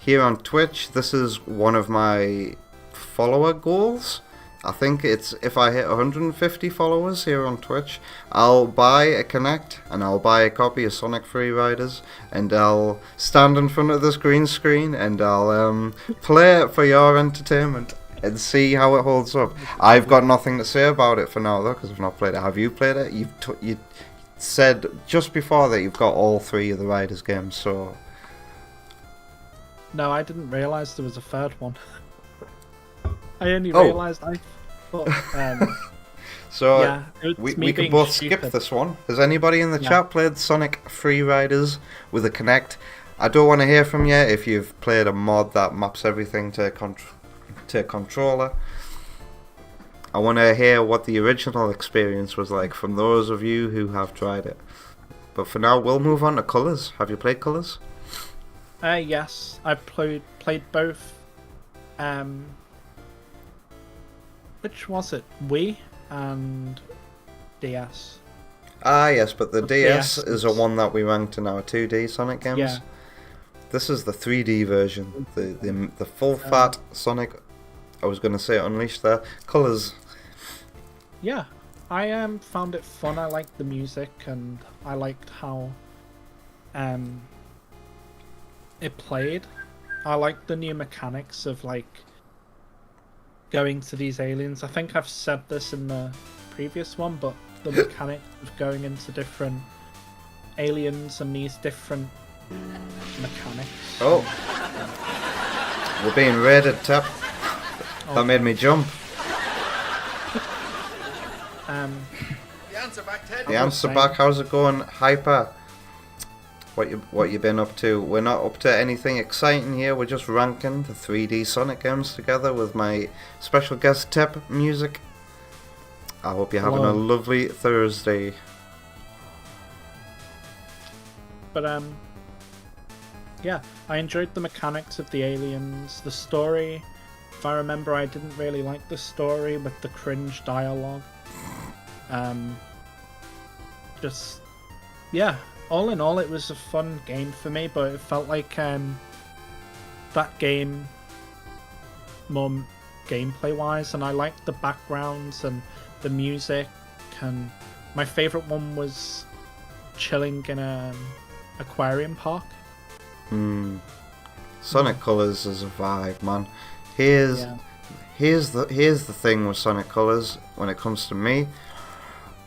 here on Twitch, this is one of my follower goals. I think it's if I hit 150 followers here on Twitch, I'll buy a Kinect and I'll buy a copy of Sonic Free Riders, and I'll stand in front of this green screen and I'll play it for your entertainment and see how it holds up. I've got nothing to say about it for now though, because I've not played it. Have you played it? You said just before that you've got all three of the Riders games, so... No, I didn't realise there was a third one. I only realised I thought... So yeah, we can both skip this one. Has anybody in the chat played Sonic Free Riders with a Kinect? I don't want to hear from you if you've played a mod that maps everything to a controller. I want to hear what the original experience was like from those of you who have tried it. But for now, we'll move on to Colours. Have you played Colours? Yes, I've played both. Which was it? Wii and DS. Ah, yes, but the DS DS is a one that we ranked in our 2D Sonic games. Yeah. This is the 3D version, the full fat Sonic. I was going to say Unleashed there. Colours. Yeah, I found it fun. I liked the music and I liked how it played. I liked the new mechanics of like going to these aliens. I think I've said this in the previous one, but the mechanics of going into different aliens and these different mechanics. Oh, we're being raided, Tap. Oh. That made me jump. The answer back, Ted. The answer back. How's it going, Hyper? What you been up to? We're not up to anything exciting here. We're just ranking the 3D Sonic games together with my special guest Tep music. I hope you're having a lovely Thursday. But yeah, I enjoyed the mechanics of the aliens, the story. If I remember, I didn't really like the story with the cringe dialogue. Just yeah. All in all, it was a fun game for me, but it felt like that game more gameplay-wise, and I liked the backgrounds and the music, and my favourite one was chilling in an aquarium park. Sonic Colors is a vibe, man. Here's here's the thing with Sonic Colors when it comes to me.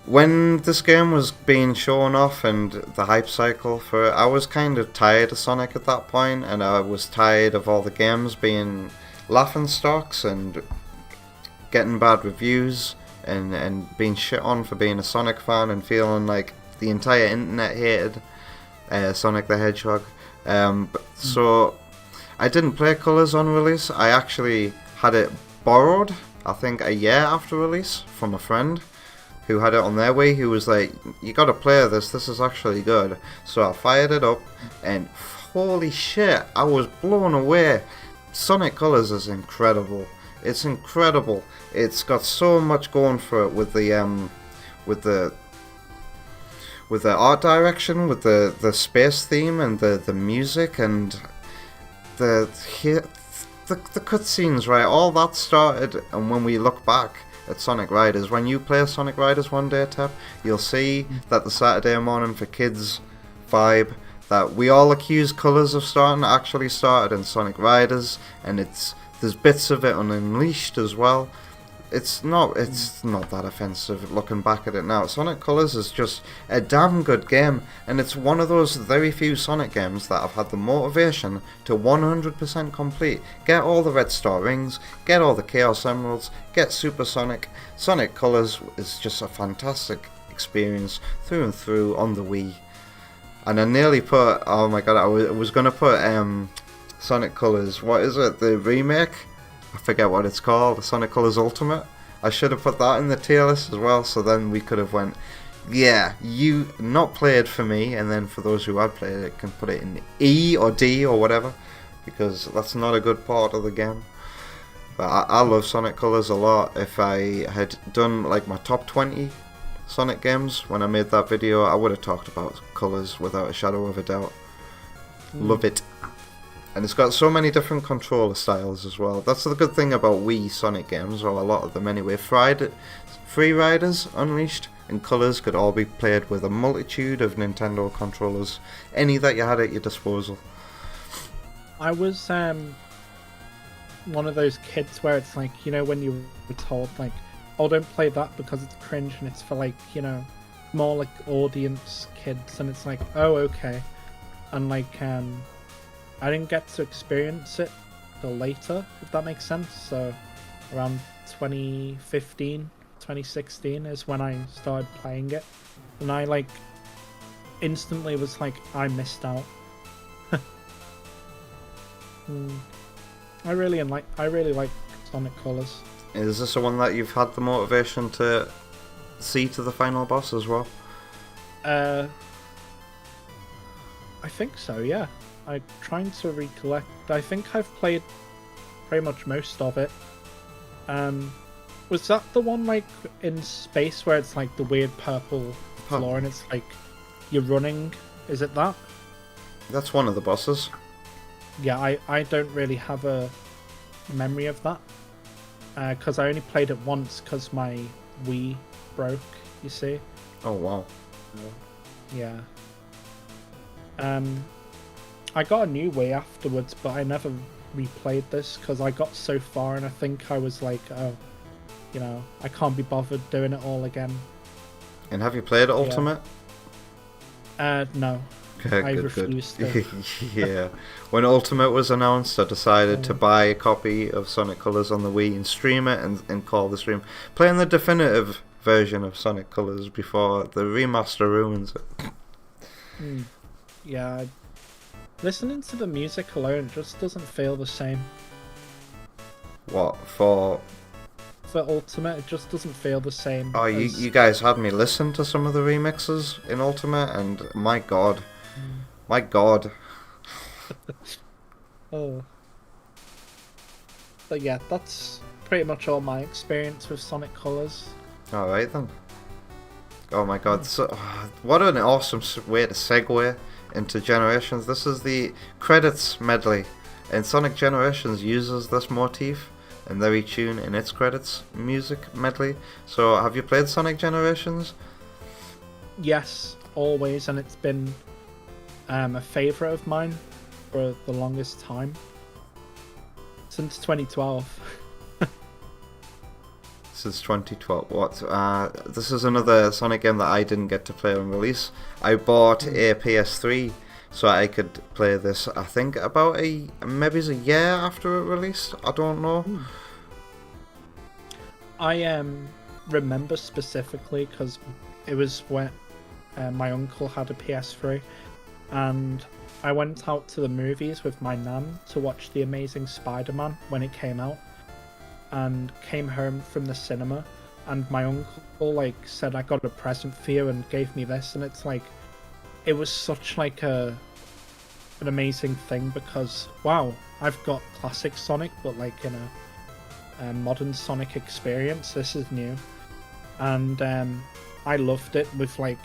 When this game was being shown off and the hype cycle for it, I was kind of tired of Sonic at that point, and I was tired of all the games being laughing stocks and getting bad reviews and being shit on for being a Sonic fan and feeling like the entire internet hated Sonic the Hedgehog. So I didn't play Colors on release. I actually had it borrowed, I think a year after release, from a friend who had it on their Wii, who was like, you gotta play this is actually good. So I fired it up, and holy shit, I was blown away. Sonic Colors is incredible. It's incredible. It's got so much going for it with the art direction, with the space theme, and the music, and the cutscenes, right? All that started, and when we look back at Sonic Riders, when you play Sonic Riders one day, Tep, you'll see that the Saturday morning for kids vibe that we all accuse Colors of starting actually started in Sonic Riders, and there's bits of it on Unleashed as well. It's not that offensive looking back at it now. Sonic Colors is just a damn good game, and it's one of those very few Sonic games that have had the motivation to 100% complete. Get all the Red Star Rings, get all the Chaos Emeralds, get Super Sonic. Sonic Colors is just a fantastic experience through and through on the Wii. And I nearly put, oh my god, I was going to put Sonic Colors, what is it, the remake? I forget what it's called, Sonic Colors Ultimate. I should have put that in the tier list as well, so then we could have went, yeah, you not played for me, and then for those who had played it, can put it in E or D or whatever, because that's not a good part of the game. But I love Sonic Colors a lot. If I had done like my top 20 Sonic games when I made that video, I would have talked about Colors without a shadow of a doubt. Love it. And it's got so many different controller styles as well. That's the good thing about Wii Sonic games, or a lot of them anyway. Free Riders, Unleashed, and Colors could all be played with a multitude of Nintendo controllers, any that you had at your disposal. I was one of those kids where it's like, you know, when you were told like, oh, don't play that because it's cringe and it's for like, you know, more like audience kids, and it's like, oh, okay. And like I didn't get to experience it till later, if that makes sense. So around 2015, 2016 is when I started playing it, and I like instantly was like, I missed out. I really like Sonic Colors. Is this the one that you've had the motivation to see to the final boss as well? I think so, yeah. I'm trying to recollect. I think I've played pretty much most of it. Was that the one like in space where it's like the weird purple floor and it's like you're running? Is it that? That's one of the bosses. Yeah, I don't really have a memory of that. Because I only played it once because my Wii broke, you see. Oh, wow. Yeah. I got a new Wii afterwards, but I never replayed this because I got so far and I think I was like, oh, you know, I can't be bothered doing it all again. And have you played Ultimate? No. I refused to. Yeah. When Ultimate was announced, I decided to buy a copy of Sonic Colors on the Wii and stream it and call the stream. Playing the definitive version of Sonic Colors before the remaster ruins it. Yeah. Listening to the music alone just doesn't feel the same. What, for Ultimate, it just doesn't feel the same. Oh, you guys had me listen to some of the remixes in Ultimate, and my god. My god. Oh. But yeah, that's pretty much all my experience with Sonic Colors. Alright then. Oh my god, so, what an awesome way to segue into Generations. This is the credits medley, and Sonic Generations uses this motif and their tune in its credits music medley. So have you played Sonic Generations? Yes, always, and it's been a favourite of mine for the longest time. Since 2012. since 2012. This is another Sonic game that I didn't get to play on release. I bought a PS3 so I could play this, I think, about maybe a year after it released. I don't know. I remember specifically because it was when my uncle had a PS3, and I went out to the movies with my nan to watch The Amazing Spider-Man when it came out, and came home from the cinema, and my uncle like said, I got a present for you, and gave me this, and it's like, it was such like an amazing thing, because wow, I've got classic Sonic but like in a modern Sonic experience. This is new, and I loved it with like,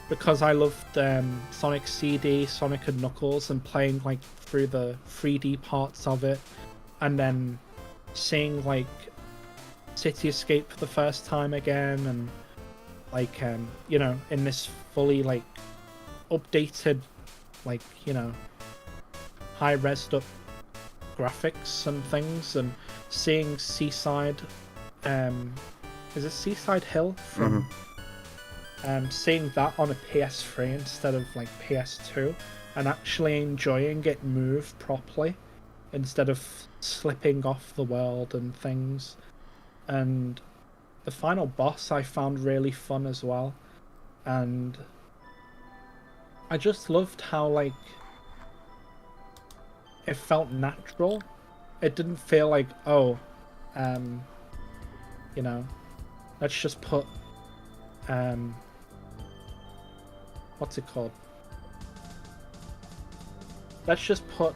because I loved Sonic CD, Sonic and Knuckles, and playing like through the 3D parts of it, and then seeing like City Escape for the first time again, and like you know, in this fully like updated, like, you know, high resed up graphics and things, and seeing Seaside, is it Seaside Hill from seeing that on a PS3 instead of like PS2, and actually enjoying it move properly instead of slipping off the world and things. And the final boss I found really fun as well, and I just loved how like it felt natural. It didn't feel like, oh, you know, let's just put what's it called? Let's just put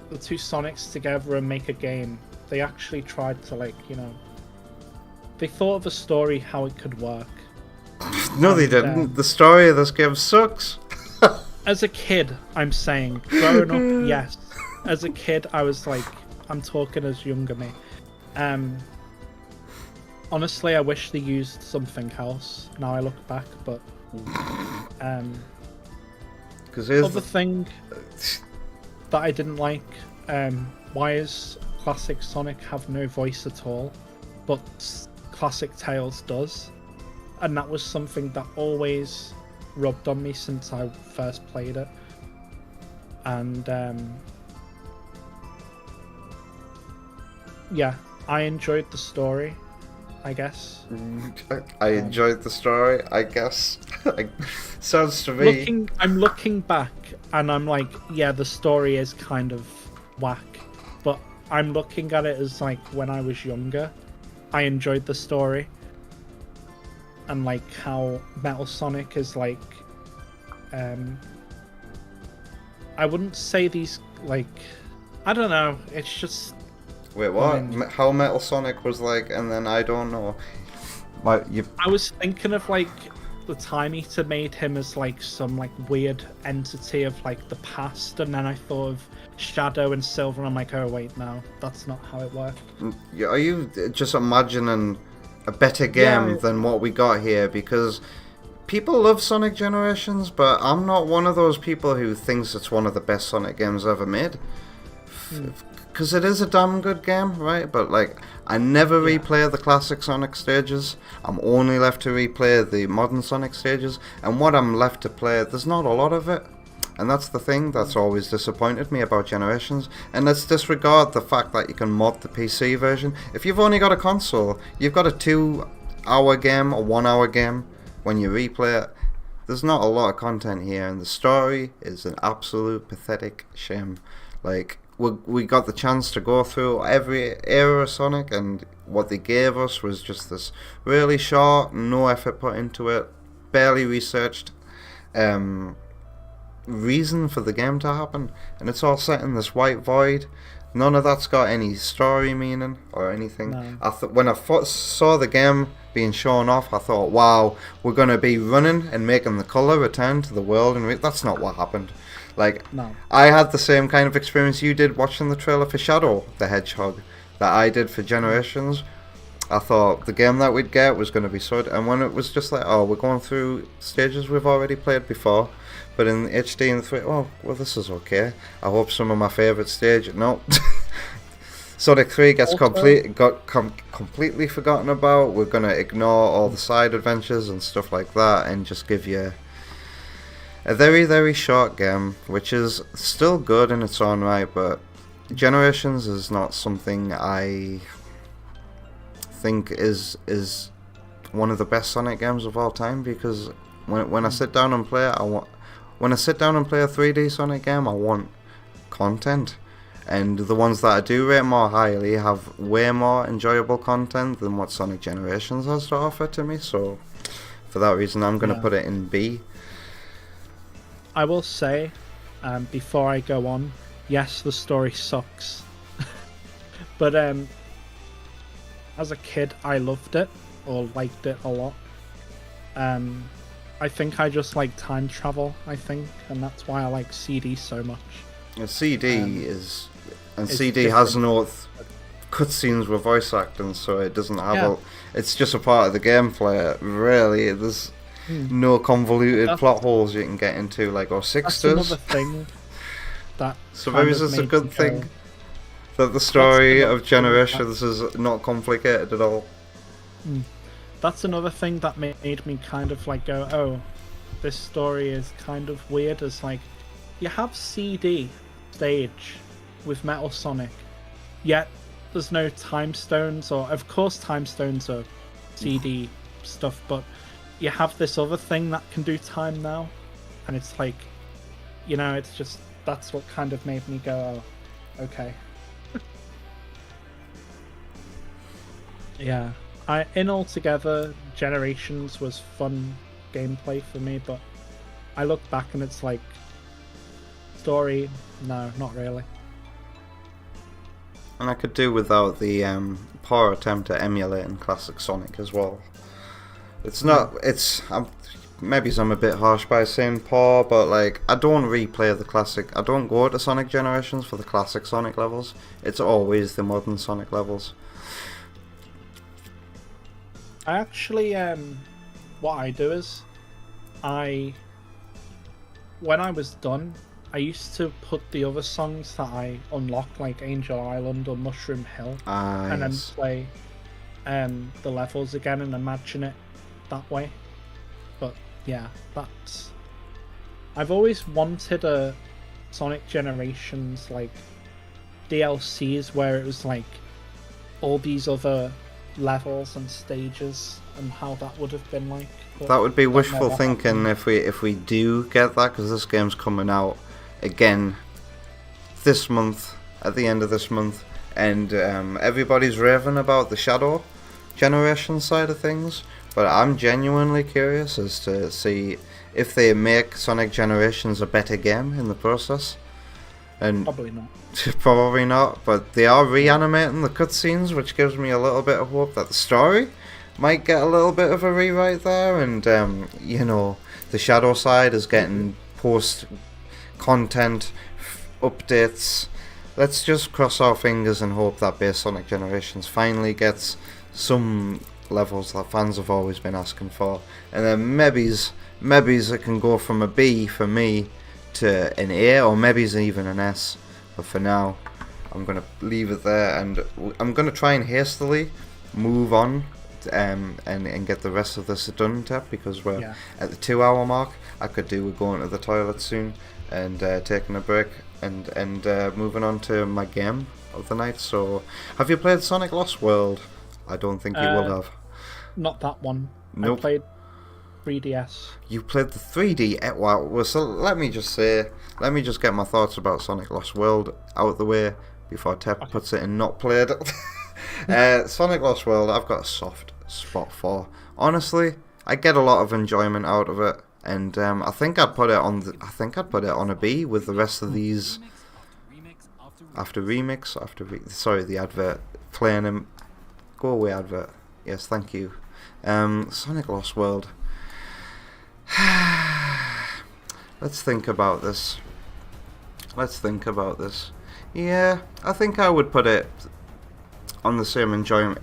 the two Sonics together and make a game. They actually tried to, like, you know, they thought of a story how it could work. No, they didn't. The story of this game sucks. As a kid, I'm saying, growing up, yes. As a kid, I was like, I'm talking as younger me. Honestly, I wish they used something else. Now I look back, but other thing that I didn't like, why is classic Sonic have no voice at all, but classic Tails does? And that was something that always rubbed on me since I first played it. And yeah, I enjoyed the story, I guess. I enjoyed the story, I guess. Sounds to me. I'm looking back and I'm like, yeah, the story is kind of whack, but I'm looking at it as like when I was younger, I enjoyed the story, and like how Metal Sonic is like, I wouldn't say these, like, I don't know, it's just. Wait, what? How Metal Sonic was like, and then I don't know. I was thinking of like the Time Eater made him as like some like weird entity of like the past, and then I thought of Shadow and Silver, and I'm like, oh wait, no, that's not how it worked. Are you just imagining a better game than what we got here? Because people love Sonic Generations, but I'm not one of those people who thinks it's one of the best Sonic games ever made. Because it is a damn good game, right? But like, I never replay the classic Sonic stages. I'm only left to replay the modern Sonic stages, and what I'm left to play, there's not a lot of it. And that's the thing that's always disappointed me about Generations. And let's disregard the fact that you can mod the PC version. If you've only got a console, you've got a 2-hour game, a 1-hour game. When you replay it, there's not a lot of content here, and the story is an absolute pathetic shame. Like, we got the chance to go through every era of Sonic, and what they gave us was just this really short, no effort put into it, barely researched reason for the game to happen, and it's all set in this white void. None of that's got any story meaning or anything. No. When I saw the game being shown off, I thought, wow, we're going to be running and making the colour return to the world, and that's not what happened. Like, no. I had the same kind of experience you did watching the trailer for Shadow the Hedgehog that I did for Generations. I thought the game that we'd get was going to be so, and when it was just like, oh, we're going through stages we've already played before, but in HD and 3, oh, well, this is okay. I hope some of my favourite stage, no. Sonic 3 gets Also- completely forgotten about. We're gonna ignore all the side adventures and stuff like that, and just give you a very, very short game, which is still good in its own right, but Generations is not something I think is one of the best Sonic games of all time, because when I sit down and play it, when I sit down and play a 3D Sonic game, I want content. And the ones that I do rate more highly have way more enjoyable content than what Sonic Generations has to offer to me, so for that reason I'm going to put it in B. I will say, before I go on, yes, the story sucks. But as a kid, I loved it, or liked it a lot. I think I just like time travel, and that's why I like CD so much. A CD CD different. has no cutscenes with voice acting, so it doesn't have it's just a part of the gameplay, really. There's no convoluted plot holes you can get into like 06 That's does. another thing that So maybe this is a good thing that the story of Generations is not complicated at all. That's another thing that made me kind of like go, oh, this story is kind of weird. As like, you have CD stage with Metal Sonic, yet there's no time stones, or of course time stones are CD stuff, but you have this other thing that can do time now, and it's like, it's just, that's what kind of made me go, oh, okay. Yeah. In altogether, Generations was fun gameplay for me, but I look back and it's like, story, no, not really. And I could do without the poor attempt at emulating classic Sonic as well. It's not, maybe I'm a bit harsh by saying poor, but like, I don't replay the classic, I don't go to Sonic Generations for the classic Sonic levels. It's always the modern Sonic levels. I actually, what I do is, when I was done, I used to put the other songs that I unlocked, like Angel Island or Mushroom Hill, and then play the levels again and imagine it that way. But yeah, I've always wanted a Sonic Generations like DLCs where it was like all these other levels and stages and how that would have been like. That would be wishful thinking if we do get that, because this game's coming out again this month, at the end of this month, and everybody's raving about the Shadow Generation side of things, but I'm genuinely curious as to see if they make Sonic Generations a better game in the process. And probably not. Probably not, but they are reanimating the cutscenes, which gives me a little bit of hope that the story might get a little bit of a rewrite there, and the Shadow side is getting post-content updates. Let's just cross our fingers and hope that base Sonic Generations finally gets some levels that fans have always been asking for, and then maybe it can go from a B for me to an A, or maybe even an S. But for now, I'm going to leave it there, and I'm going to try and hastily move on and get the rest of this done, Tep, because we're at the 2-hour mark. I could do with going to the toilet soon and taking a break and moving on to my game of the night. So, have you played Sonic Lost World? I don't think you will have. Not that one. Nope. I played 3DS. You played the 3D? Wow. So let me just get my thoughts about Sonic Lost World out of the way before Tep puts it in not played. Sonic Lost World, I've got a soft spot for. Honestly, I get a lot of enjoyment out of it, and I think I'd put it on a B with the rest of these. Sorry, the advert playing him. Go away, advert. Yes, thank you. Sonic Lost World. Let's think about this. Yeah, I think I would put it on the same enjoyment.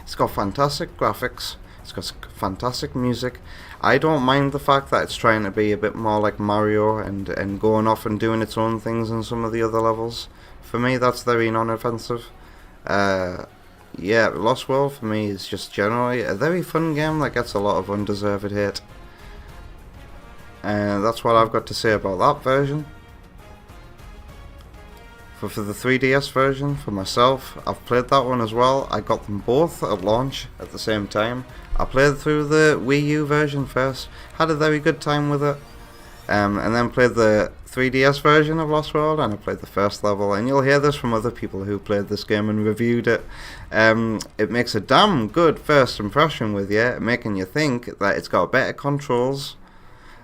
It's got fantastic graphics. It's got fantastic music. I don't mind the fact that it's trying to be a bit more like Mario and going off and doing its own things in some of the other levels. For me, that's very non-offensive. Yeah, Lost World for me is just generally a very fun game that gets a lot of undeserved hate. And that's what I've got to say about that version. For the 3DS version, for myself, I've played that one as well. I got them both at launch at the same time. I played through the Wii U version first, had a very good time with it, and then played the 3DS version of Lost World, and I played the first level, and you'll hear this from other people who played this game and reviewed it. It makes a damn good first impression with you, making you think that it's got better controls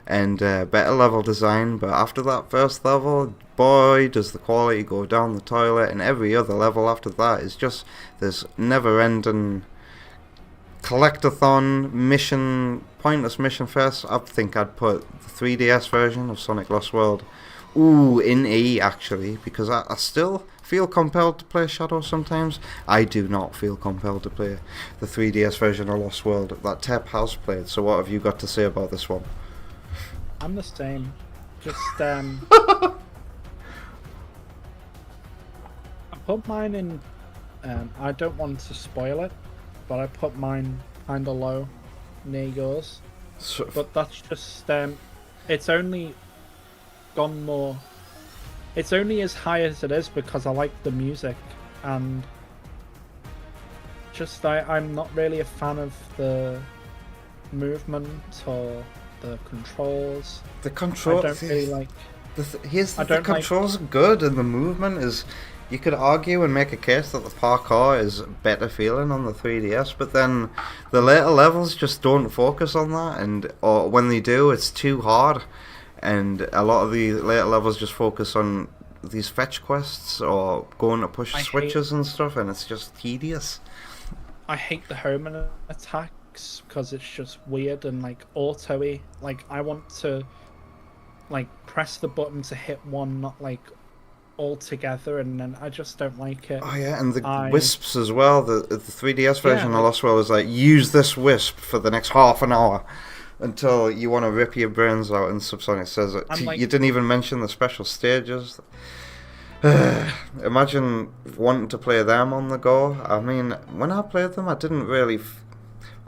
and better level design, but after that first level, boy does the quality go down the toilet, and every other level after that is just this never-ending collectathon mission, pointless mission fest. I think I'd put the 3DS version of Sonic Lost World in E, actually, because I still feel compelled to play Shadow sometimes. I do not feel compelled to play the 3DS version of Lost World that Tep has played. So what have you got to say about this one? I'm the same. Just I put mine in. I don't want to spoil it, but I put mine kinda low, near yours. So, But that's just it's only gone more. It's only as high as it is because I like the music, and just I'm not really a fan of the movement or the controls. the control. I don't really like. The controls are good, and the movement is. You could argue and make a case that the parkour is better feeling on the 3DS, but then the later levels just don't focus on that, or when they do, it's too hard. And a lot of the later levels just focus on these fetch quests or going to push switches and stuff, and it's just tedious. I hate the home attacks because it's just weird and like auto-y. Like I want to like press the button to hit one, not like all together, and then I just don't like it. Oh yeah, and the wisps as well. The 3DS version Yeah, of Lost World is like, use this wisp for the next half an hour until you want to rip your brains out, and Subsonic says it. Like, you didn't even mention the special stages. Imagine wanting to play them on the go. I mean, when I played them, I didn't really...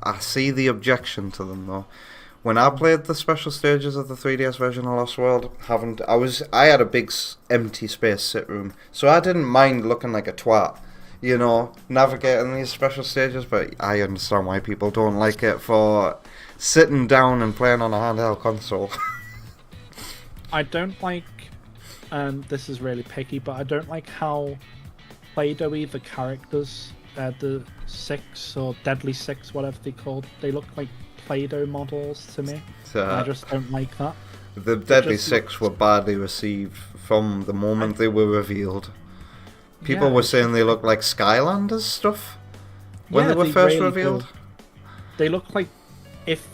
I see the objection to them though. When I played the special stages of the 3DS version of Lost World, I had a big empty space sit room, so I didn't mind looking like a twat, you know, navigating these special stages, but I understand why people don't like it for sitting down and playing on a handheld console. I don't like, this is really picky, but I don't like how Play-Doh-y the characters, the Six or Deadly Six, whatever they're called, they look like Play-Doh models to me. I just don't like that. The Deadly Six were badly received from the moment they were revealed. People were saying they look like Skylanders stuff when they were first revealed. Do. They look like if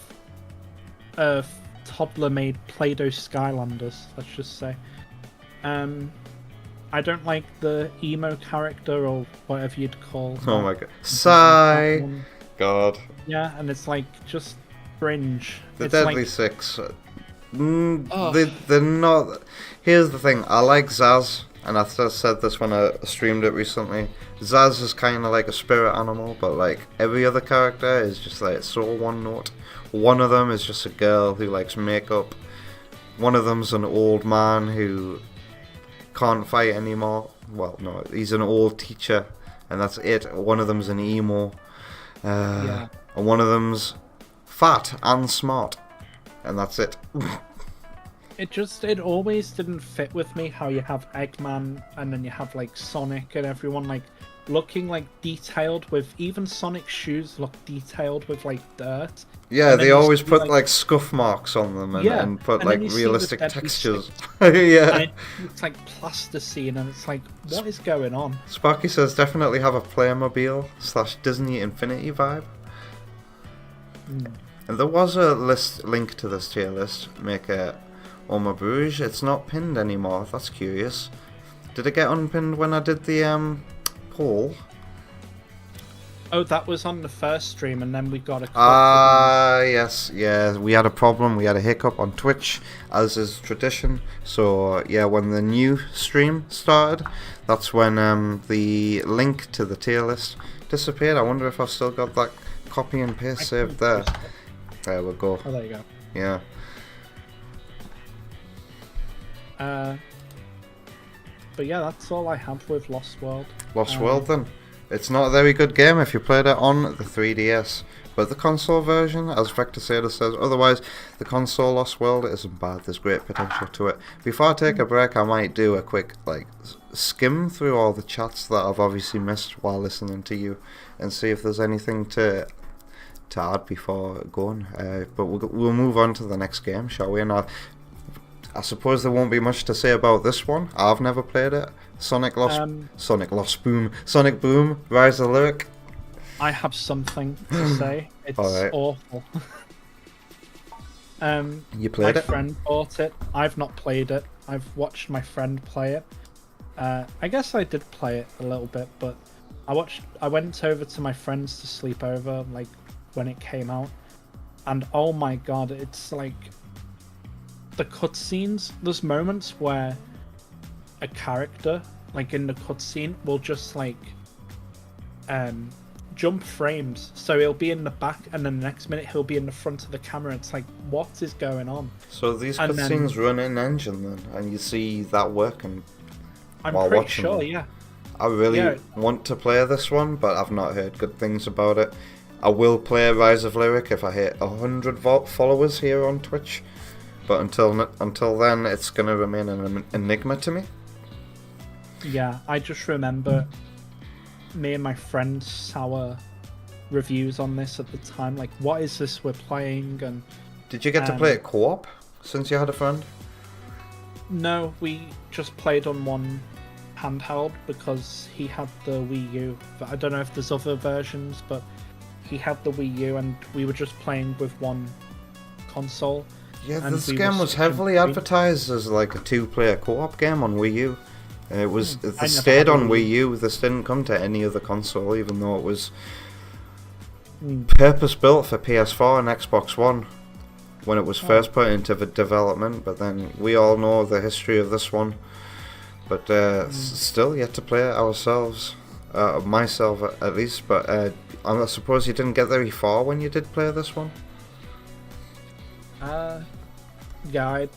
a toddler made Play-Doh Skylanders, let's just say. I don't like the emo character or whatever you'd call that. Oh my god. Sigh. God. Yeah, and it's like just cringe. The it's Deadly like, Six. They're not. Here's the thing. I like Zaz, and I said this when I streamed it recently. Zaz is kind of like a spirit animal, but like every other character is just like so one note. One of them is just a girl who likes makeup. One of them's an old man who can't fight anymore. Well, no, he's an old teacher, and that's it. One of them's an emo. And one of them's fat and smart, and that's it. It always didn't fit with me how you have Eggman and then you have like Sonic and everyone like looking like detailed with, even Sonic's shoes look detailed with like dirt. Yeah, they always put like scuff marks on them and put like realistic textures. Yeah. And it's like plasticine, and it's like, what is going on? Sparky says definitely have a Playmobil / Disney Infinity vibe. And there was a link to this tier list, make a Oma Bruges. It's not pinned anymore. That's curious. Did it get unpinned when I did the poll? Oh, that was on the first stream, and then we got a cut. Yes, yeah, we had a problem, we had a hiccup on Twitch, as is tradition. So, yeah, when the new stream started, that's when the link to the tier list disappeared. I wonder if I've still got that copy and paste saved there. There we go. Oh, there you go. Yeah. But yeah, that's all I have with Lost World. Lost World then. It's not a very good game if you played it on the 3DS, but the console version, as Vector Sailor says, otherwise the console Lost World isn't bad. There's great potential to it. Before I take a break, I might do a quick skim through all the chats that I've obviously missed while listening to you, and see if there's anything to add before going. But we'll move on to the next game, shall we? And I suppose there won't be much to say about this one. I've never played it. Sonic Boom, Rise of Lyric. I have something to say. It's awful. You played it? My friend bought it. I've not played it. I've watched my friend play it. I guess I did play it a little bit, but I went over to my friends to sleep over, when it came out, and oh my god, it's like the cutscenes. There's moments where a character, in the cutscene, will just jump frames. So he'll be in the back, and then the next minute he'll be in the front of the camera. It's like, what is going on? So these cutscenes run in engine then, and you see that working. I'm while pretty watching sure, them. yeah. I really want to play this one, but I've not heard good things about it. I will play Rise of Lyric if I hit 100 followers here on Twitch, but until then, it's going to remain an enigma to me. Yeah, I just remember me and my friend's sour reviews on this at the time. What is this we're playing? And did you get to play it co-op since you had a friend? No, we just played on one handheld because he had the Wii U. But I don't know if there's other versions, but he had the Wii U, and we were just playing with one console. Yeah, this game was heavily advertised as a two-player co-op game on Wii U. It stayed on Wii U. This didn't come to any other console, even though it was purpose-built for PS4 and Xbox One when it was first put into the development. But then we all know the history of this one. But still yet to play it ourselves. Myself, at least. But I suppose you didn't get very far when you did play this one? Yeah,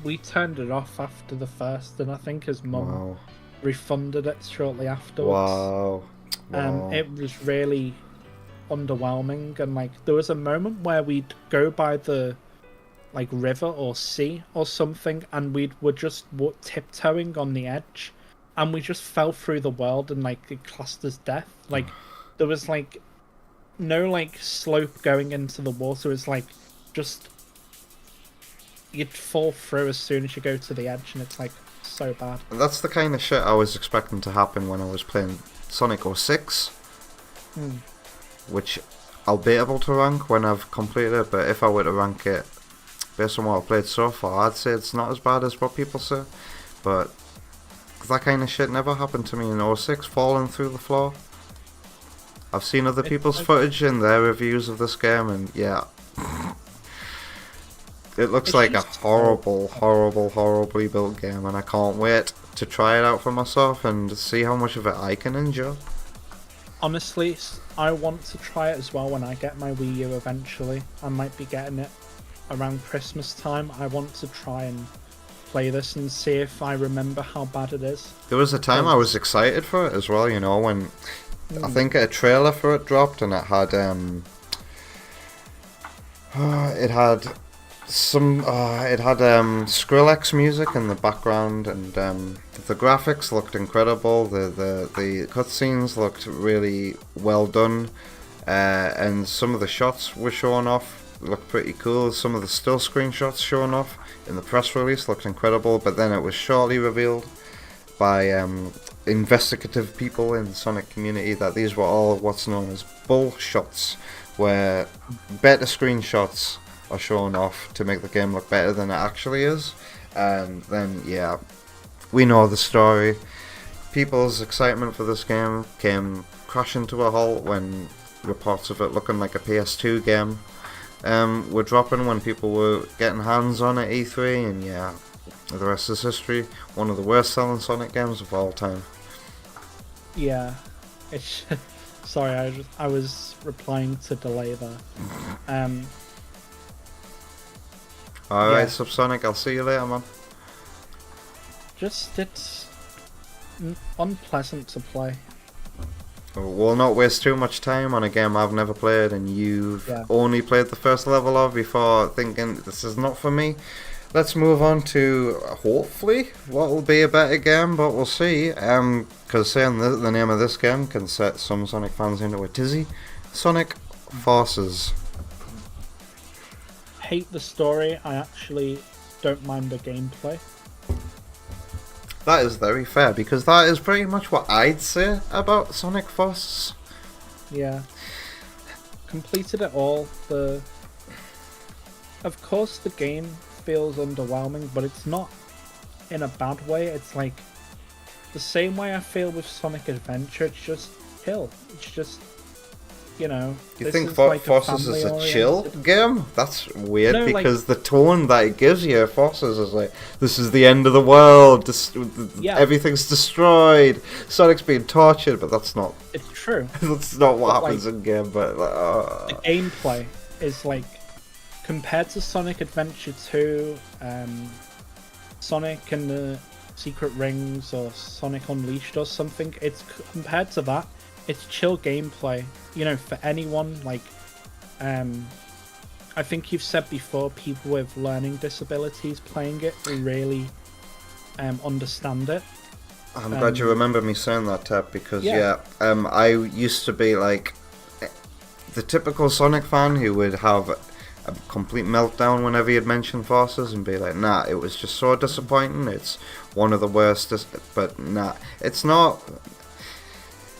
we turned it off after the first, and I think his mum refunded it shortly afterwards. Wow. It was really underwhelming, and there was a moment where we'd go by the river or sea or something, and we were just tiptoeing on the edge, and we just fell through the world, and it classed as death. There was no slope going into the water. It's just you'd fall through as soon as you go to the edge, and it's so bad. That's the kind of shit I was expecting to happen when I was playing Sonic 06, which I'll be able to rank when I've completed it, but if I were to rank it based on what I've played so far, I'd say it's not as bad as what people say. But that kind of shit never happened to me in 06, falling through the floor. I've seen other people's footage and their reviews of this game, and yeah, it looks like a horribly built game, and I can't wait to try it out for myself and see how much of it I can enjoy. Honestly, I want to try it as well when I get my Wii U eventually. I might be getting it around Christmas time. I want to try and play this and see if I remember how bad it is. There was a time I was excited for it as well, when I think a trailer for it dropped, and it had Skrillex music in the background, and the graphics looked incredible. The cutscenes looked really well done, and some of the shots were showing off looked pretty cool. Some of the still screenshots showing off in the press release looked incredible, but then it was shortly revealed by investigative people in the Sonic community that these were all what's known as bull shots, where better screenshots are shown off to make the game look better than it actually is. And then, yeah, we know the story. People's excitement for this game came crashing to a halt when reports of it looking like a PS2 game were dropping when people were getting hands on at E3, and yeah, the rest is history. One of the worst selling Sonic games of all time. Yeah, it's sorry, I was replying to delay there. Alright, Subsonic, I'll see you later, man. Just it's unpleasant to play. We'll not waste too much time on a game I've never played and you've only played the first level of before thinking this is not for me. Let's move on to hopefully what will be a better game, but we'll see. Because saying the name of this game can set some Sonic fans into a tizzy. Sonic Forces. Hate the story. I actually don't mind the gameplay. That is very fair, because that is pretty much what I'd say about Sonic Forces. Yeah. Completed it all. Of course the game feels underwhelming, but it's not in a bad way. It's like the same way I feel with Sonic Adventure. It's just chill. It's just, you know. You think Forces is a chill game? That's weird, No, because the tone that it gives you, Forces is like, this is the end of the world, everything's destroyed, Sonic's being tortured, but that's not. It's true. That's not what happens in game, but the gameplay is like, compared to Sonic Adventure 2, Sonic and the Secret Rings, or Sonic Unleashed or something, it's compared to that, it's chill gameplay. You know, for anyone, like, I think you've said before, people with learning disabilities playing it really understand it. I'm glad you remember me saying that, Tab, because I used to be like the typical Sonic fan who would have a complete meltdown whenever you'd mention Forces and be like, nah, it was just so disappointing, it's one of the worst, but nah, it's not.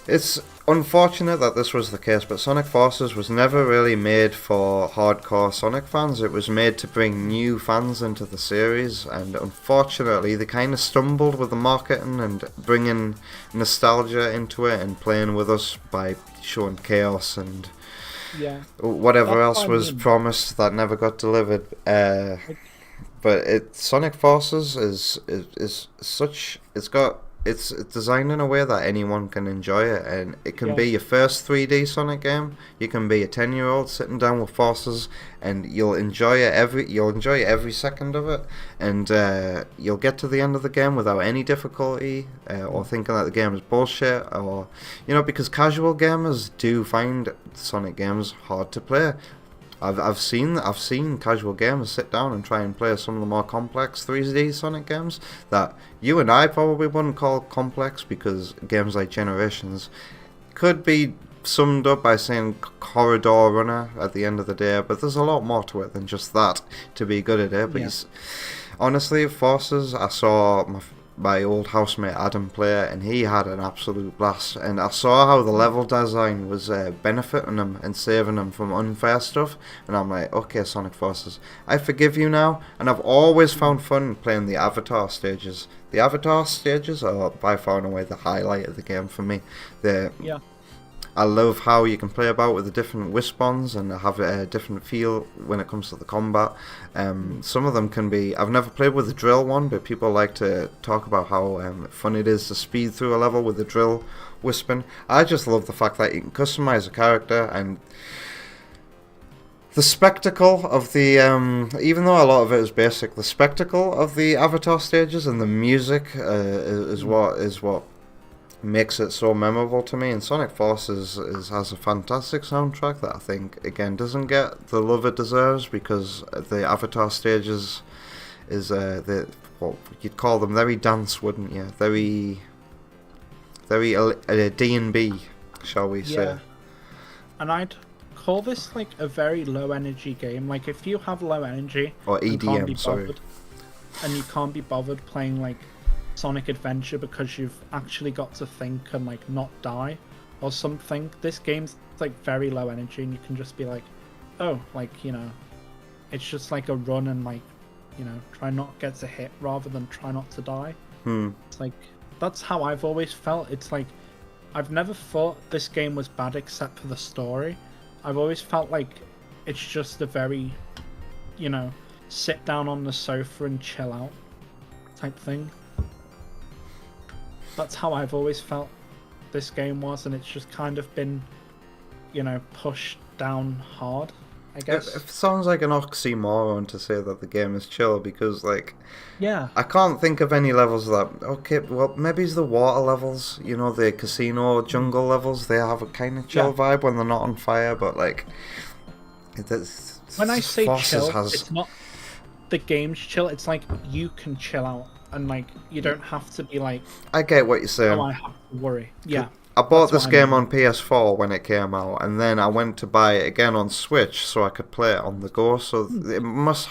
It's unfortunate that this was the case, but Sonic Forces was never really made for hardcore Sonic fans. It was made to bring new fans into the series, and unfortunately they kind of stumbled with the marketing and bringing nostalgia into it and playing with us by showing chaos and whatever else was promised that never got delivered. But Sonic Forces is such, it's designed in a way that anyone can enjoy it, and it can be your first 3D Sonic game. You can be a 10-year-old sitting down with Forces, and you'll enjoy it every second of it, and you'll get to the end of the game without any difficulty or thinking that the game is bullshit, or because casual gamers do find Sonic games hard to play. I've seen casual gamers sit down and try and play some of the more complex 3D Sonic games that you and I probably wouldn't call complex, because games like Generations could be summed up by saying corridor runner at the end of the day, but there's a lot more to it than just that to be good at it. But honestly, Forces, I saw my old housemate Adam play it, and he had an absolute blast, and I saw how the level design was benefiting him and saving him from unfair stuff, and I'm like, okay, Sonic Forces, I forgive you now. And I've always found fun playing the Avatar stages. The Avatar stages are by far and away the highlight of the game for me. I love how you can play about with the different Wispons and have a different feel when it comes to the combat. Some of them can be... I've never played with the drill one, but people like to talk about how fun it is to speed through a level with the drill Wispon. I just love the fact that you can customize a character, and the spectacle of the... even though a lot of it is basic, the spectacle of the Avatar stages and the music is what makes it so memorable to me. And Sonic Forces has a fantastic soundtrack that I think again doesn't get the love it deserves, because the Avatar stages is what you'd call them, very dance, wouldn't you? Very D&B, shall we say. And I'd call this like a very low energy game. Like, if you have low energy or EDM, and you can't be bothered playing like Sonic Adventure because you've actually got to think and like not die or something, this game's like very low energy, and you can just be like, oh, like, it's just like a run and like, try not get to hit rather than try not to die. It's like, that's how I've always felt. It's like, I've never thought this game was bad except for the story. I've always felt like it's just a very, you know, sit down on the sofa and chill out type thing. That's how I've always felt this game was, and it's just kind of been, you know, pushed down hard, I guess. It sounds like an oxymoron to say that the game is chill, because, like, Yeah. I can't think of any levels that... Okay, well, maybe it's the water levels, you know, the casino jungle levels. They have a kind of chill vibe when they're not on fire, but, like... When I say Forces chill, it's not the game's chill. It's like you can chill out, and, like, you don't have to be like... I get what you're saying. Oh, I have to worry. Yeah. I bought this what I game mean. on PS4 when it came out, and then I went to buy it again on Switch so I could play it on the go. So it must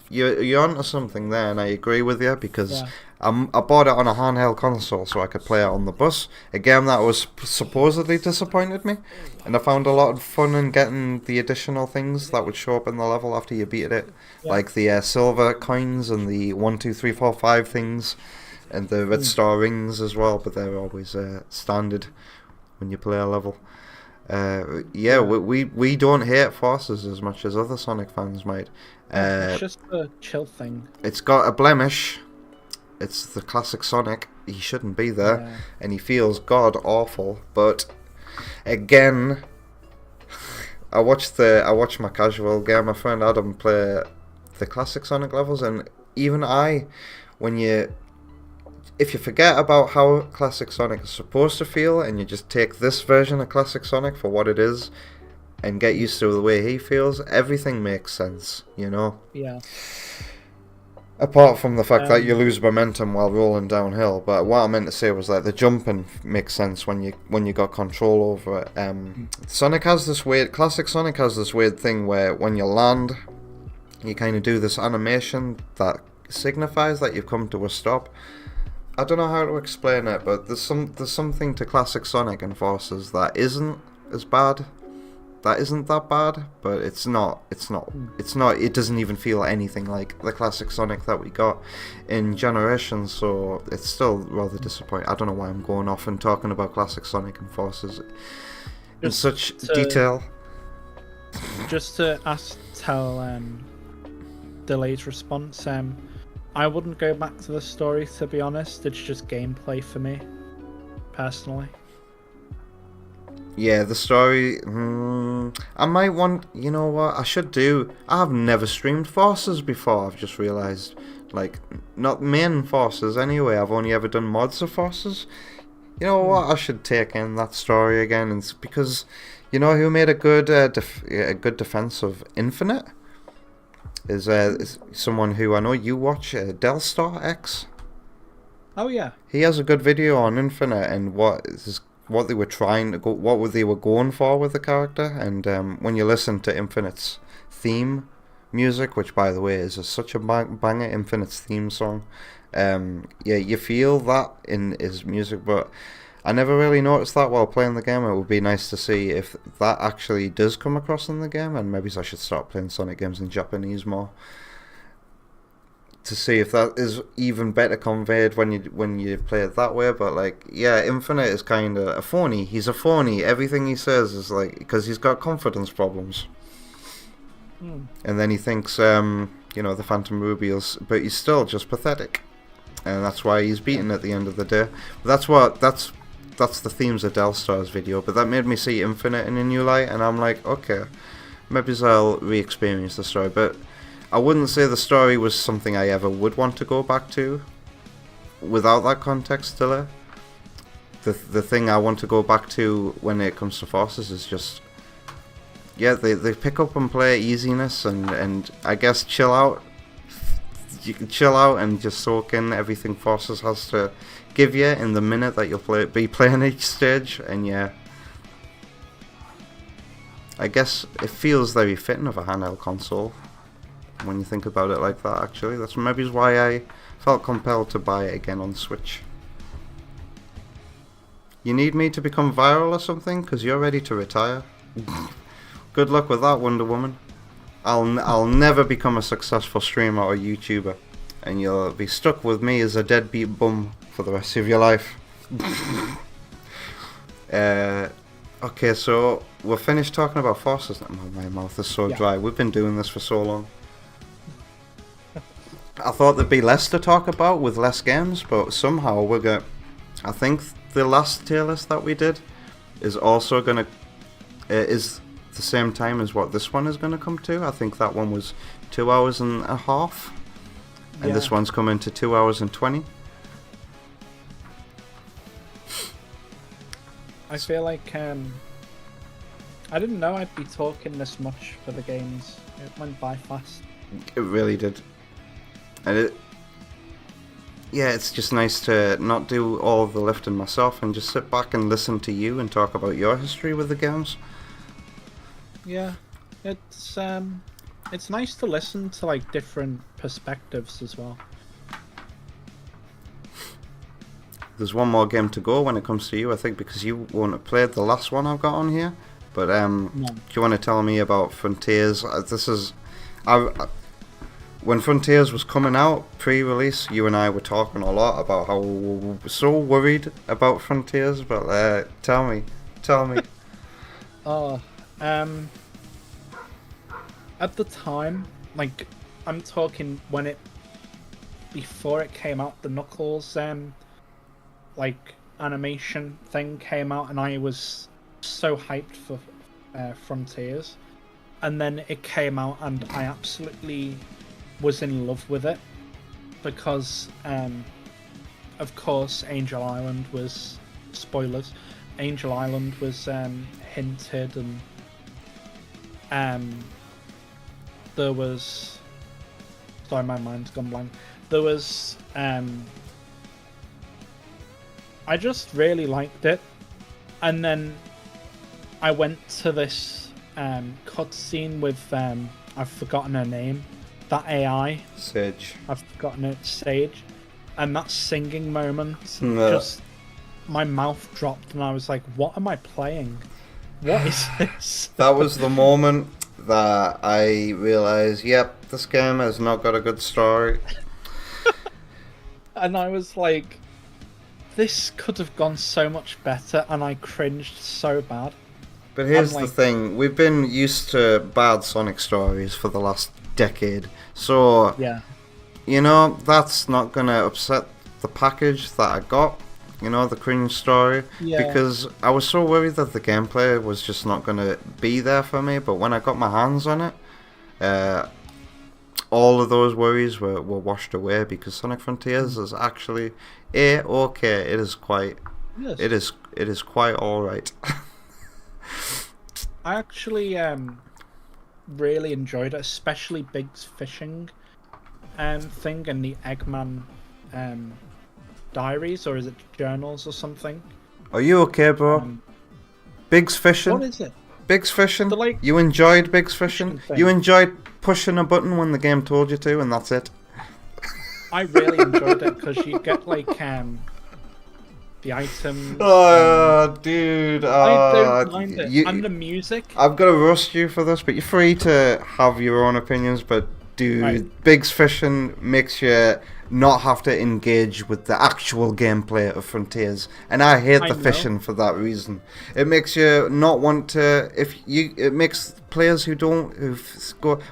you're onto something there, and I agree with you, because I bought it on a handheld console so I could play it on the bus. A game that was supposedly disappointed me, and I found a lot of fun in getting the additional things that would show up in the level after you beat it, like the silver coins and the 1, 2, 3, 4, 5 things, and the red star rings as well. But they're always standard when you play a level. We don't hate Forces as much as other Sonic fans might. It's just a chill thing. It's got a blemish. It's the classic Sonic. He shouldn't be there, and he feels god awful. But again, I watched my casual gamer friend Adam play the classic Sonic levels, and even if you forget about how classic Sonic is supposed to feel, and you just take this version of classic Sonic for what it is, and get used to the way he feels, everything makes sense, you know? Yeah. Apart from the fact that you lose momentum while rolling downhill. But what I meant to say was that the jumping makes sense when you got control over it. Classic Sonic has this weird thing where when you land, you kind of do this animation that signifies that you've come to a stop. I don't know how to explain it, but there's something to classic Sonic and Forces that isn't as bad. That isn't that bad, but it doesn't even feel anything like the classic Sonic that we got in Generations, so it's still rather disappointing. I don't know why I'm going off and talking about classic Sonic and Forces in such detail. Just to tell Delay's response, I wouldn't go back to the story, to be honest. It's just gameplay for me, personally. Yeah, the story... I might want... You know what? I should do... I've never streamed Forces before, I've just realised. Like, not main Forces anyway. I've only ever done mods of Forces. You know what? I should take in that story again. And because, you know who made a good defense of Infinite? Is someone who I know you watch, Delstar X. Oh, yeah. He has a good video on Infinite and what they were going for with the character, and when you listen to Infinite's theme music, which by the way is such a banger, Infinite's theme song, you feel that in his music, but I never really noticed that while playing the game. It would be nice to see if that actually does come across in the game, and maybe I should start playing Sonic games in Japanese more, to see if that is even better conveyed when you play it that way. But like, yeah, Infinite is kind of a phony. He's a phony. Everything he says is like, because he's got confidence problems. And then he thinks, the Phantom Ruby but he's still just pathetic, and that's why he's beaten at the end of the day. But that's the themes of Delstar's video. But that made me see Infinite in a new light, and I'm like, okay, maybe I'll re-experience the story. But I wouldn't say the story was something I ever would want to go back to without that context delay. The thing I want to go back to when it comes to Forces is just, they pick up and play easiness and I guess chill out. You can chill out and just soak in everything Forces has to give you in the minute that you'll be playing each stage, and I guess it feels very fitting of a handheld console. When you think about it like that, actually, that's maybe why I felt compelled to buy it again on Switch. You need me to become viral or something? Because you're ready to retire. Good luck with that, Wonder Woman. I'll never become a successful streamer or YouTuber, and you'll be stuck with me as a deadbeat bum for the rest of your life. Okay, so we're finished talking about forces. My mouth is so dry. We've been doing this for so long. I thought there'd be less to talk about with less games, but somehow we're going. I think the last tier list that we did is also gonna is the same time as what this one is gonna come to. I think that one was 2 hours and a half, and this one's coming to 2 hours and 20. I feel like I didn't know I'd be talking this much for the games. It went by fast. It really did. And it's just nice to not do all of the lifting myself and just sit back and listen to you and talk about your history with the games. Yeah, it's nice to listen to like different perspectives as well. There's one more game to go when it comes to you, I think, because you won't have played the last one I've got on here. But No. do you want to tell me about Frontiers? When Frontiers was coming out, pre-release, you and I were talking a lot about how we were so worried about Frontiers, but tell me. Oh, at the time, like, I'm talking before it came out, the Knuckles, like, animation thing came out, and I was so hyped for Frontiers. And then it came out, and I absolutely was in love with it because of course Angel Island was spoilers. Angel Island was hinted, and there was, sorry, my mind's gone blank. There was I just really liked it, and then I went to this cutscene with I've forgotten her name. That AI. Sage. I've forgotten it. Sage. And that singing moment, No. just my mouth dropped and I was like, what am I playing? What is this? That was the moment that I realised, yep, this game has not got a good story. And I was like, this could have gone so much better, and I cringed so bad. But here's the thing, we've been used to bad Sonic stories for the last decade, so Yeah. you know, that's not gonna upset the package that I got, you know, the cringe story, Yeah. because I was so worried that the gameplay was just not gonna be there for me. But when I got my hands on it, all of those worries were washed away, because Sonic Frontiers is actually okay. It is quite, Yes. it is quite all right. I actually really enjoyed it, especially Big's fishing thing and the Eggman diaries, or is it journals or something? Are you okay, bro? Big's fishing. What is it? Big's fishing. The, like, You enjoyed Big's fishing. thing. You enjoyed pushing a button when the game told you to, and that's it. I really enjoyed it because you get like the items. Oh, dude. I don't mind it. And the music. I've got to roast you for this, but you're free to have your own opinions. But dude, Right. Big's fishing makes you not have to engage with the actual gameplay of Frontiers, and I hate I the know. fishing for that reason. It makes you not want to. It makes players who go,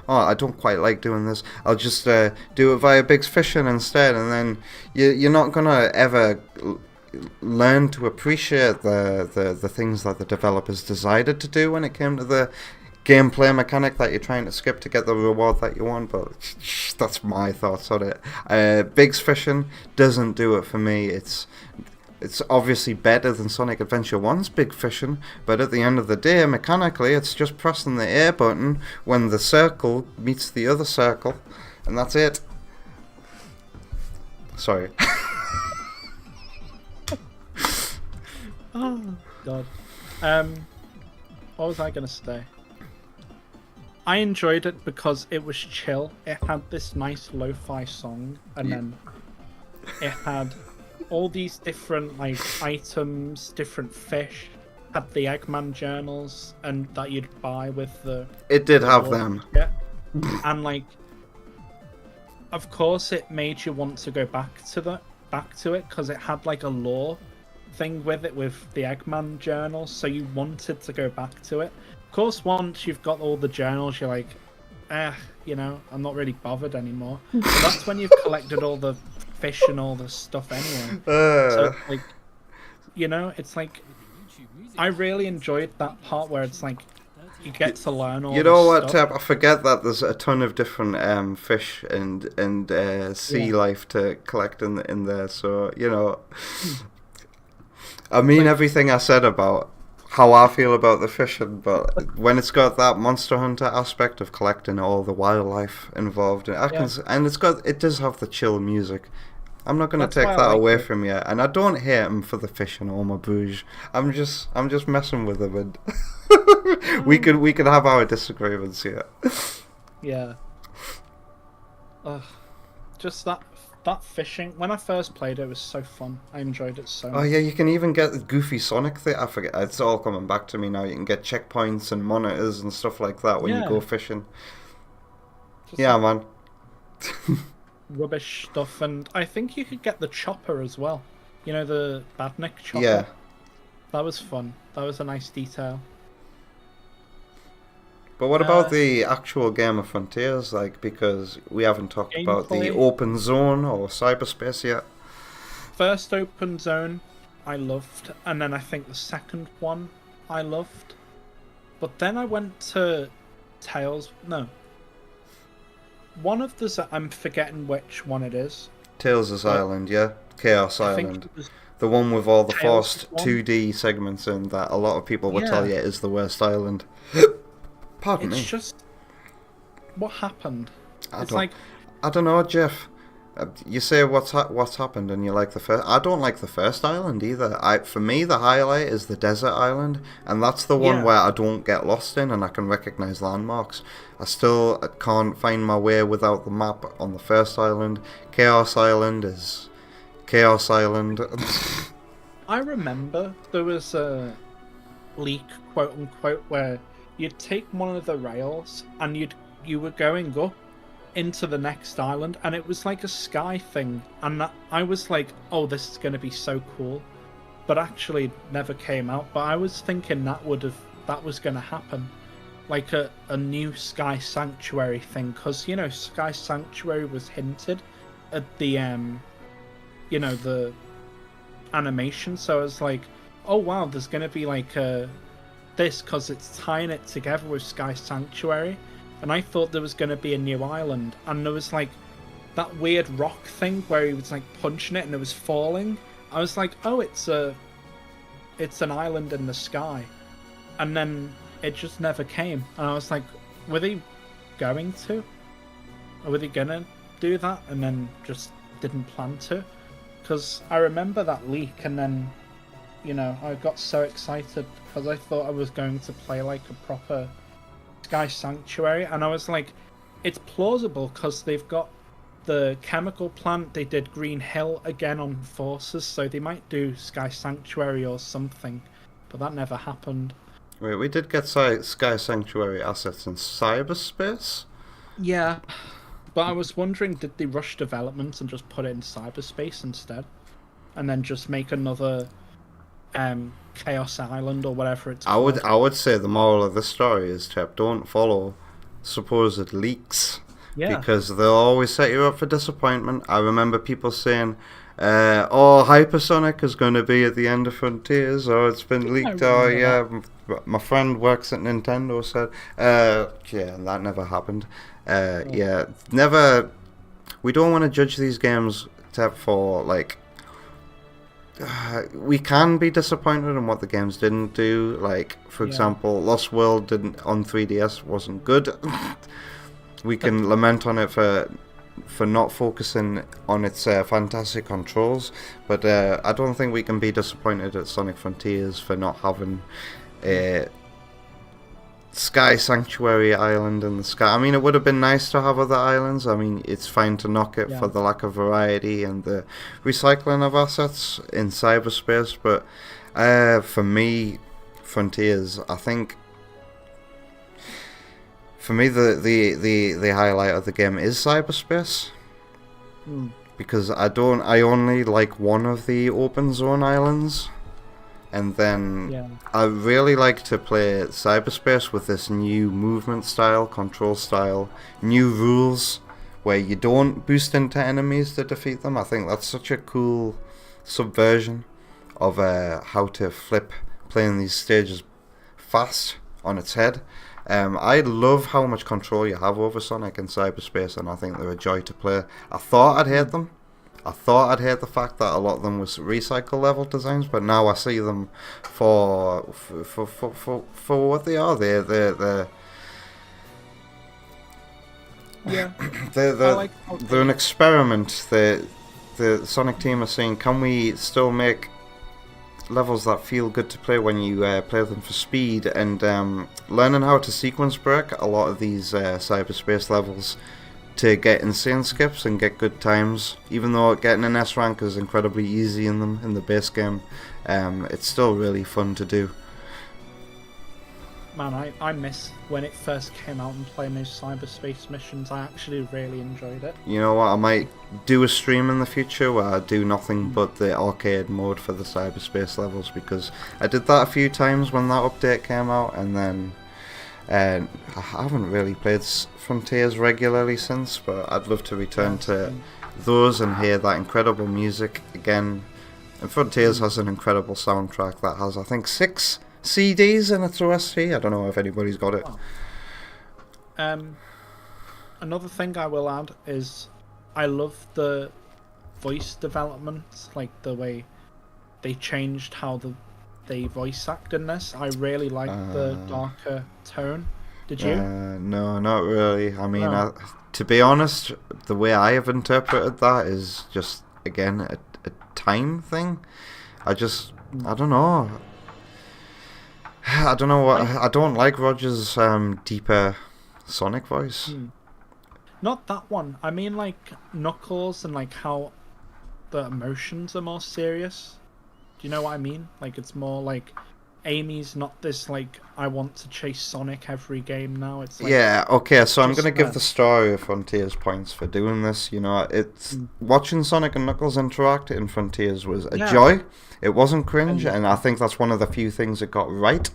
oh, I don't quite like doing this, I'll just do it via Big's fishing instead, and then you're not gonna ever learn to appreciate the things that the developers decided to do when it came to the gameplay mechanic that you're trying to skip to get the reward that you want. But that's my thoughts on it. Big's fishing doesn't do it for me. It's obviously better than Sonic Adventure 1's Big Fishing, but at the end of the day, mechanically, it's just pressing the A button when the circle meets the other circle, and that's it. Sorry. Oh god. What was I gonna say? I enjoyed it because it was chill. It had this nice lo-fi song, and then it had all these different like items, different fish. Had the Eggman journals, and that you'd buy with the. It did have them. Yeah. And like, of course, it made you want to go back to it because it had like a lore thing with it with the Eggman journals, so you wanted to go back to it. Of course, once you've got all the journals, you're like, you know, I'm not really bothered anymore. But that's when you've collected all the fish and all the stuff anyway. So, like, you know, it's like, I really enjoyed that part where it's like, you get to learn all. You know this what? stuff. I forget that there's a ton of different fish and sea life to collect in there. So you know, I mean everything I said about how I feel about the fishing, but when it's got that Monster Hunter aspect of collecting all the wildlife involved, and it does have the chill music. I'm not going to take that away from you, and I don't hate him for the fishing or my bouge. I'm just messing with him, and we could have our disagreements here. Yeah. Just that fishing. When I first played it was so fun. I enjoyed it so much. Oh yeah, you can even get the Goofy Sonic thing. I forget. It's all coming back to me now. You can get checkpoints and monitors and stuff like that when you go fishing. Just yeah, man. Rubbish stuff, and I think you could get the chopper as well. You know, the Badnik chopper? Yeah. That was fun. That was a nice detail. But what about the actual game of Frontiers? Like, because we haven't talked about the open zone or cyberspace yet. First open zone, I loved, and then I think the second one I loved. But then I went to Tales. No. One of the... I'm forgetting which one it is. Tales' Island, yeah? Chaos Island. The one with all the forced 2D segments in that a lot of people will tell you is the worst island. Pardon me. It's just... What happened? I don't know, Jeff. You say what's happened and you like the first... I don't like the first island either. For me, the highlight is the desert island, and that's the one where I don't get lost in and I can recognise landmarks. I still can't find my way without the map on the first island. Chaos Island is... Chaos Island. I remember there was a leak, quote-unquote, where you'd take one of the rails and you were going up into the next island, and it was like a sky thing, and I was like, oh, this is going to be so cool, but actually it never came out. But I was thinking that was going to happen, like a new Sky Sanctuary thing, because, you know, Sky Sanctuary was hinted at the you know, the animation, so I was like, oh wow, there's going to be like this, because it's tying it together with Sky Sanctuary. And I thought there was going to be a new island, and there was like that weird rock thing where he was like punching it and it was falling. I was like, oh, it's an island in the sky. And then it just never came. And I was like, were they going to? Or were they going to do that and then just didn't plan to? Because I remember that leak, and then, you know, I got so excited because I thought I was going to play like a proper Sky Sanctuary, and I was like, it's plausible because they've got the chemical plant, they did Green Hill again on Forces, so they might do Sky Sanctuary or something, but that never happened. Wait, we did get Sky Sanctuary assets in cyberspace? Yeah, but I was wondering, did they rush development and just put it in cyberspace instead, and then just make another Chaos Island or whatever it's called? I would say the moral of the story is, Chep, don't follow supposed leaks. Yeah. Because they'll always set you up for disappointment. I remember people saying, oh, Hypersonic is going to be at the end of Frontiers, or it's been leaked, or my friend works at Nintendo said, yeah, that never happened. Yeah, never, we don't want to judge these games for, like, we can be disappointed in what the games didn't do. Like, for example, Lost World on 3DS wasn't good. We can lament on it for not focusing on its fantastic controls, but I don't think we can be disappointed at Sonic Frontiers for not having a Sky Sanctuary Island in the sky. I mean, it would have been nice to have other islands. I mean, it's fine to knock it for the lack of variety and the recycling of assets in cyberspace, but for me, Frontiers, I think, for me, the highlight of the game is cyberspace. Because I only like one of the open zone islands, And then Yeah. I really like to play cyberspace with this new movement style, control style, new rules where you don't boost into enemies to defeat them. I think that's such a cool subversion of how to flip playing these stages fast on its head. I love how much control you have over Sonic in cyberspace, and I think they're a joy to play. I thought I'd hate them. I thought I'd hate the fact that a lot of them was recycle level designs, but now I see them for what they are. They're Yeah. they're an experiment. The Sonic team are saying, can we still make levels that feel good to play when you play them for speed, and learning how to sequence break a lot of these cyberspace levels to get insane skips and get good times. Even though getting an S rank is incredibly easy in them in the base game, it's still really fun to do. Man, I miss when it first came out and playing those cyberspace missions. I actually really enjoyed it. You know what, I might do a stream in the future where I do nothing but the arcade mode for the cyberspace levels, because I did that a few times when that update came out, and then I haven't really played Frontiers regularly since, but I'd love to return to those and hear that incredible music again. And Frontiers has an incredible soundtrack that has, I think, 6 CDs in its OST. I don't know if anybody's got it. Oh. Another thing I will add is I love the voice development, like the way they changed how they voice act in this. I really like the darker tone. Did you? No, not really. I mean, No. to be honest, the way I have interpreted that is just, again, a time thing. I don't know. I don't know what. I don't like Roger's deeper Sonic voice. Not that one. I mean, like Knuckles and like how the emotions are more serious. Do you know what I mean? Like it's more like Amy's not this like I want to chase Sonic every game now. It's like, yeah. Okay. So I'm just gonna give the story of Frontiers points for doing this. You know, it's watching Sonic and Knuckles interact in Frontiers was a joy. It wasn't cringe, and I think that's one of the few things it got right.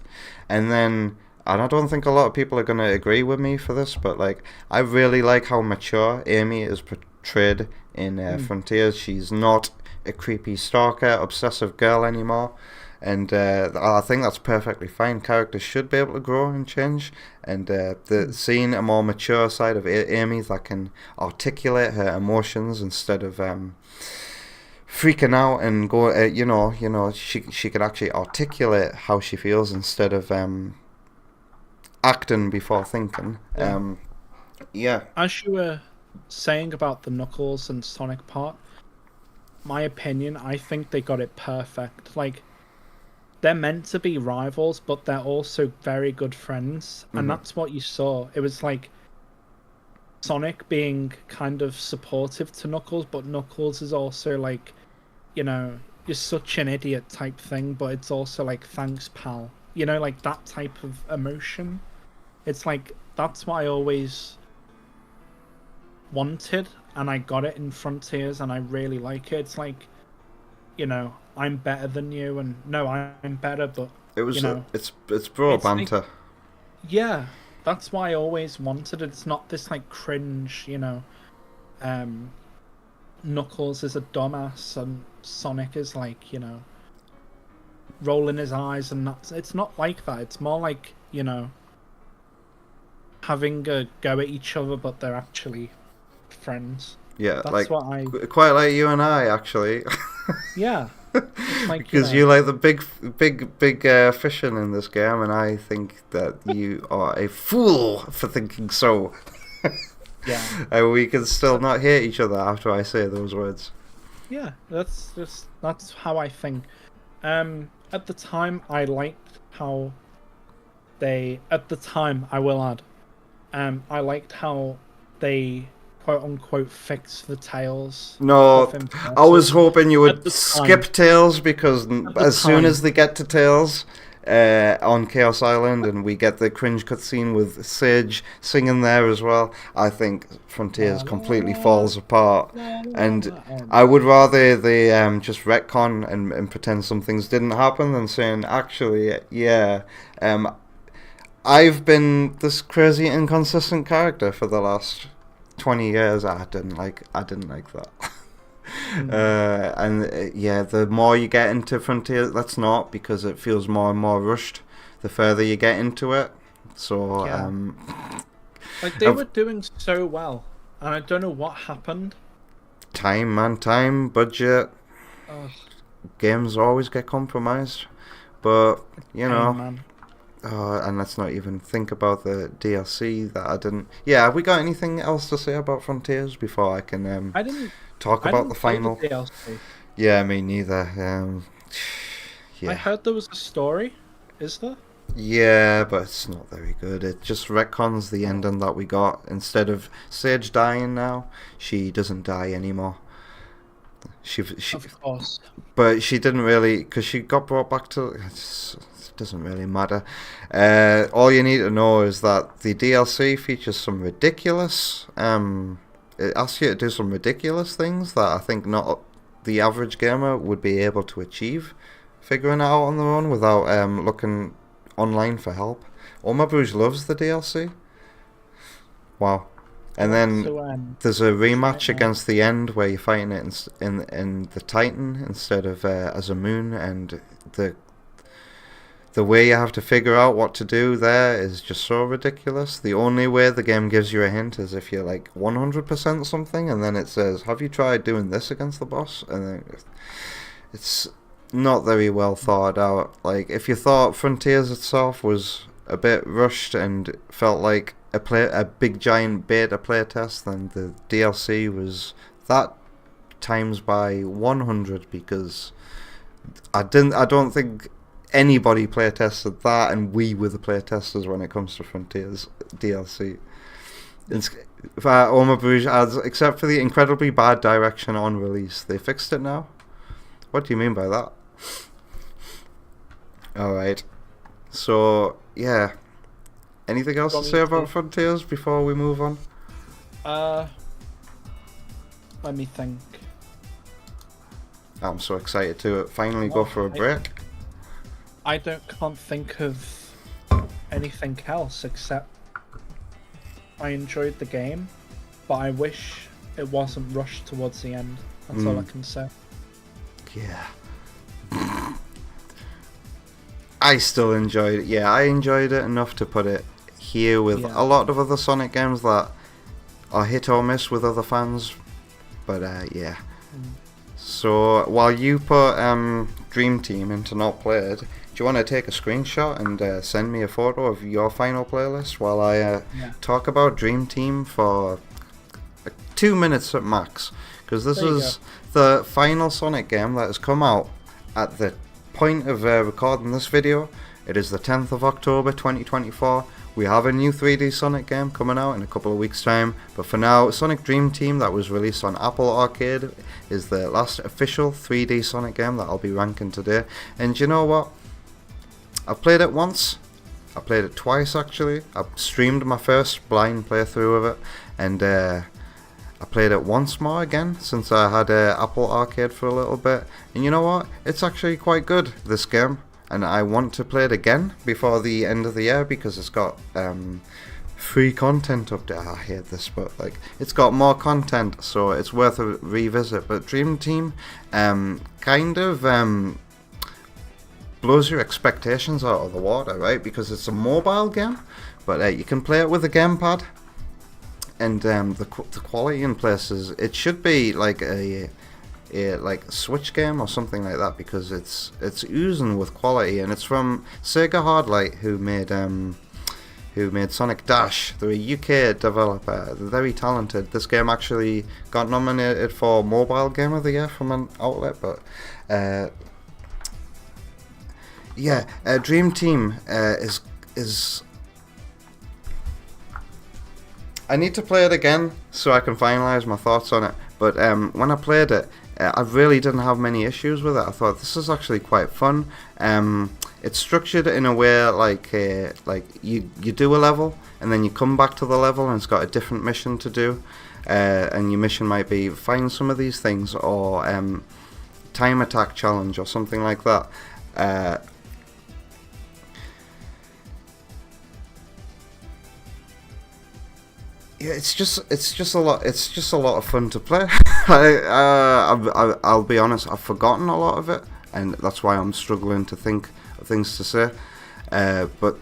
And then, and I don't think a lot of people are going to agree with me for this, but like, I really like how mature Amy is portrayed in Frontiers. She's not a creepy stalker, obsessive girl anymore, and I think that's perfectly fine. Characters should be able to grow and change, and seeing a more mature side of Amy that can articulate her emotions instead of freaking out and go, she can actually articulate how she feels instead of acting before thinking. Yeah. As you were saying about the Knuckles and Sonic part, my opinion, I think they got it perfect. Like, they're meant to be rivals, but they're also very good friends, and that's what you saw. It was like Sonic being kind of supportive to Knuckles, but Knuckles is also like, you're such an idiot type thing, but it's also like, thanks, pal. Like that type of emotion. It's like, that's what I always wanted, and I got it in Frontiers, and I really like it. It's like, I'm better than you, and no, I'm better, but it was it's bro banter. Like, yeah, that's why I always wanted it. It's not this like cringe, Knuckles is a dumbass and Sonic is like, rolling his eyes, and it's not like that. It's more like, having a go at each other, but they're actually friends. Yeah, that's like what I quite like you and I actually. Yeah. Like, because you like the big fishing in this game, and I think that you are a fool for thinking so. Yeah. And we can still not hate each other after I say those words. Yeah, that's how I think. At the time, I liked how they. At the time, I will add, I liked how they quote unquote fixed the Tails. No, I was hoping you would At the skip time. Tails, because as soon as they get to Tails, on Chaos Island, and we get the cringe cutscene with Sage singing there as well. I think Frontiers completely falls apart, and I would rather they just retcon and pretend some things didn't happen than saying, actually, yeah, I've been this crazy inconsistent character for the last 20 years. I didn't like that. Yeah, the more you get into Frontier, that's not, because it feels more and more rushed the further you get into it. So like they were doing so well, and I don't know what happened. Time, budget. Games always get compromised, but you know. And let's not even think about the DLC that I didn't. Yeah, have we got anything else to say about Frontiers before I can talk about the final? The DLC. Yeah, me neither. Yeah. I heard there was a story. Is there? Yeah, but it's not very good. It just retcons the ending that we got. Instead of Sage dying now, she doesn't die anymore. She of course. But she didn't really, because she got brought back to. It doesn't really matter. All you need to know is that the DLC features some ridiculous. It asks you to do some ridiculous things that I think not the average gamer would be able to achieve, figuring it out on their own without looking online for help. Oma Bruges loves the DLC. Wow. And then there's a rematch against the End where you're fighting it in the Titan instead of as a moon, and the way you have to figure out what to do there is just so ridiculous. The only way the game gives you a hint is if you're like 100% something, and then it says, have you tried doing this against the boss? And then it's not very well thought out. Like, if you thought Frontiers itself was a bit rushed and felt like a big giant beta playtest, then the DLC was that times by 100, because I don't think anybody playtested that, and we were the playtesters when it comes to Frontiers DLC. Oma Bruges adds, except for the incredibly bad direction on release, they fixed it now? What do you mean by that? Alright. So, yeah. Anything else to say about Frontiers before we move on? Let me think. I'm so excited to finally go for a break. I can't think of anything else except I enjoyed the game, but I wish it wasn't rushed towards the end. That's all I can say. Yeah. I still enjoyed it. Yeah, I enjoyed it enough to put it here with a lot of other Sonic games that are hit or miss with other fans. But yeah. So while you put Dream Team into not played, do you want to take a screenshot and send me a photo of your final playlist while I talk about Dream Team for 2 minutes at max? Because this is the final Sonic game that has come out at the point of recording this video. It is the 10th of October 2024. We have a new 3D Sonic game coming out in a couple of weeks time, but for now, Sonic Dream Team, that was released on Apple Arcade, is the last official 3D Sonic game that I'll be ranking today. And you know what? I've played it once. I played it twice actually. I streamed my first blind playthrough of it, and I played it once more again since I had Apple Arcade for a little bit. And you know what? It's actually quite good, this game. And I want to play it again before the end of the year because it's got free content up there. I hate this, but like it's got more content, so it's worth a revisit. But Dream Team kind of blows your expectations out of the water, right? Because it's a mobile game, but you can play it with a gamepad, and the quality in places, it should be like a like Switch game or something like that, because it's oozing with quality, and it's from Sega Hardlight, who made Sonic Dash. They're a UK developer. They're very talented. This game actually got nominated for Mobile Game of the Year from an outlet, but Dream Team is. I need to play it again so I can finalize my thoughts on it. But when I played it, I really didn't have many issues with it. I thought this is actually quite fun. it's structured in a way like you do a level and then you come back to the level and it's got a different mission to do, and your mission might be find some of these things or time attack challenge or something like that. Yeah, it's just a lot of fun to play. I'll be honest, I've forgotten a lot of it, and that's why I'm struggling to think of things to say. But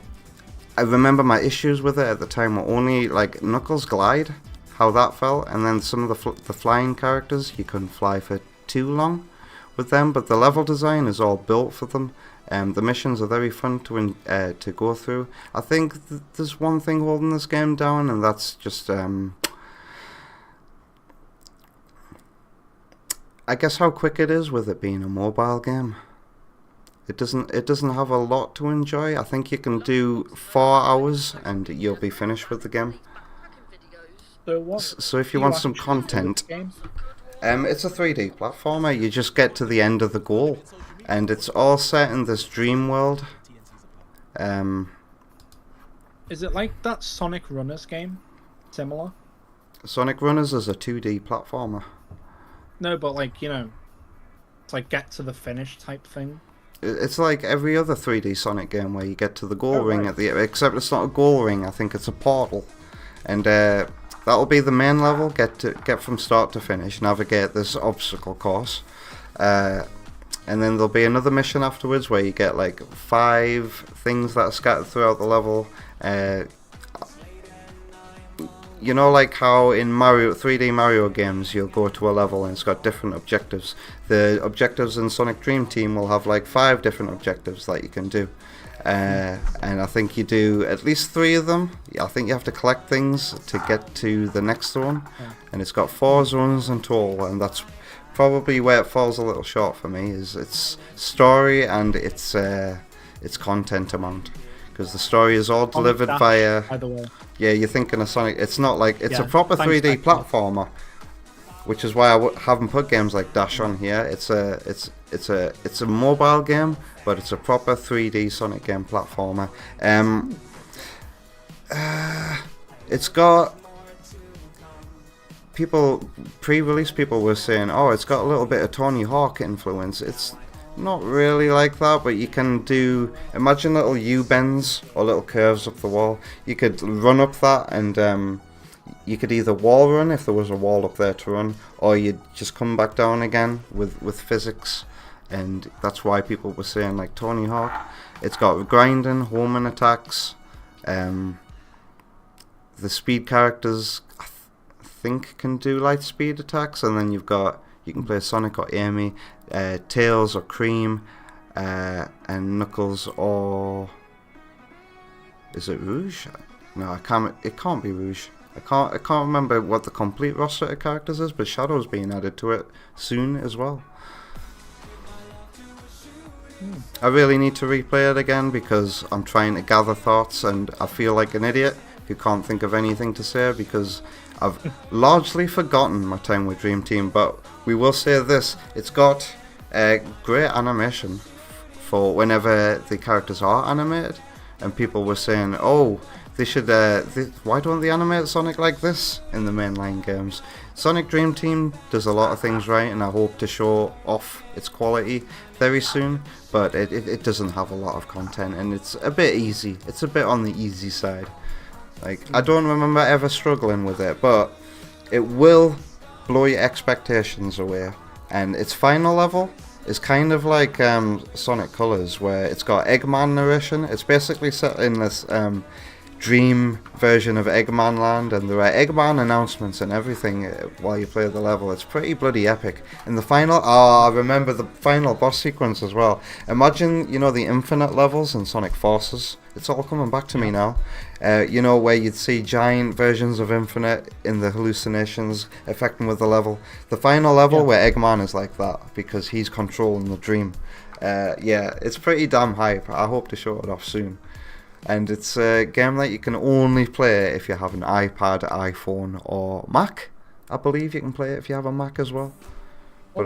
I remember my issues with it at the time were only like Knuckles glide, how that felt, and then some of the flying characters you couldn't fly for too long with them. But the level design is all built for them. The missions are very fun to go through. I think there's one thing holding this game down, and that's just I guess how quick it is with it being a mobile game. It doesn't have a lot to enjoy. I think you can do 4 hours and you'll be finished with the game. So if you want some content, it's a 3D platformer. You just get to the end of the goal. And it's all set in this dream world. Is it like that Sonic Runners game? Similar? Sonic Runners is a 2D platformer. No, but like, you know, it's like get to the finish type thing. It's like every other 3D Sonic game where you get to the goal ring at the except it's not a goal ring. I think it's a portal, and that'll be the main level. Get from start to finish. Navigate this obstacle course. And then there'll be another mission afterwards where you get like 5 things that are scattered throughout the level. You know, like how in 3D Mario games you'll go to a level and it's got different objectives. The objectives in Sonic Dream Team will have like 5 different objectives that you can do. And I think you do at least 3 of them. I think you have to collect things to get to the next one. And it's got 4 zones in total, and that's probably where it falls a little short for me, is its story and its content amount, because the story is all delivered via. By the way. Yeah, you're thinking of Sonic. It's not like it's a proper 3D platformer, which is why I haven't put games like Dash on here. It's a mobile game, but it's a proper 3D Sonic game platformer. It's got. Pre-release people were saying, oh, it's got a little bit of Tony Hawk influence. It's not really like that, but you can imagine little U-bends or little curves up the wall. You could run up that, and you could either wall run if there was a wall up there to run, or you'd just come back down again with physics, and that's why people were saying like Tony Hawk. It's got grinding, homing attacks, the speed characters think can do light speed attacks, and then you can play Sonic or Amy, Tails or Cream, and Knuckles, or is it Rouge? No, it can't be Rouge. I can't remember what the complete roster of characters is, but Shadow's being added to it soon as well. I really need to replay it again because I'm trying to gather thoughts, and I feel like an idiot who can't think of anything to say because I've largely forgotten my time with Dream Team. But we will say this: it's got great animation for whenever the characters are animated, and people were saying, oh, they should why don't they animate Sonic like this in the mainline games? Sonic Dream Team does a lot of things right, and I hope to show off its quality very soon, but it doesn't have a lot of content, and it's a bit easy. It's a bit on the easy side. Like, I don't remember ever struggling with it, but it will blow your expectations away. And its final level is kind of like Sonic Colors, where it's got Eggman narration. It's basically set in this dream version of Eggman Land, and there are Eggman announcements and everything while you play the level. It's pretty bloody epic. In the final, I remember the final boss sequence as well. Imagine, you know, the infinite levels in Sonic Forces. It's all coming back to me now. You know, where you'd see giant versions of Infinite in the hallucinations affecting with the level. The final level where Eggman is like that because he's controlling the dream. Yeah, it's pretty damn hype. I hope to show it off soon. And it's a game that you can only play if you have an iPad, iPhone, or Mac. I believe you can play it if you have a Mac as well.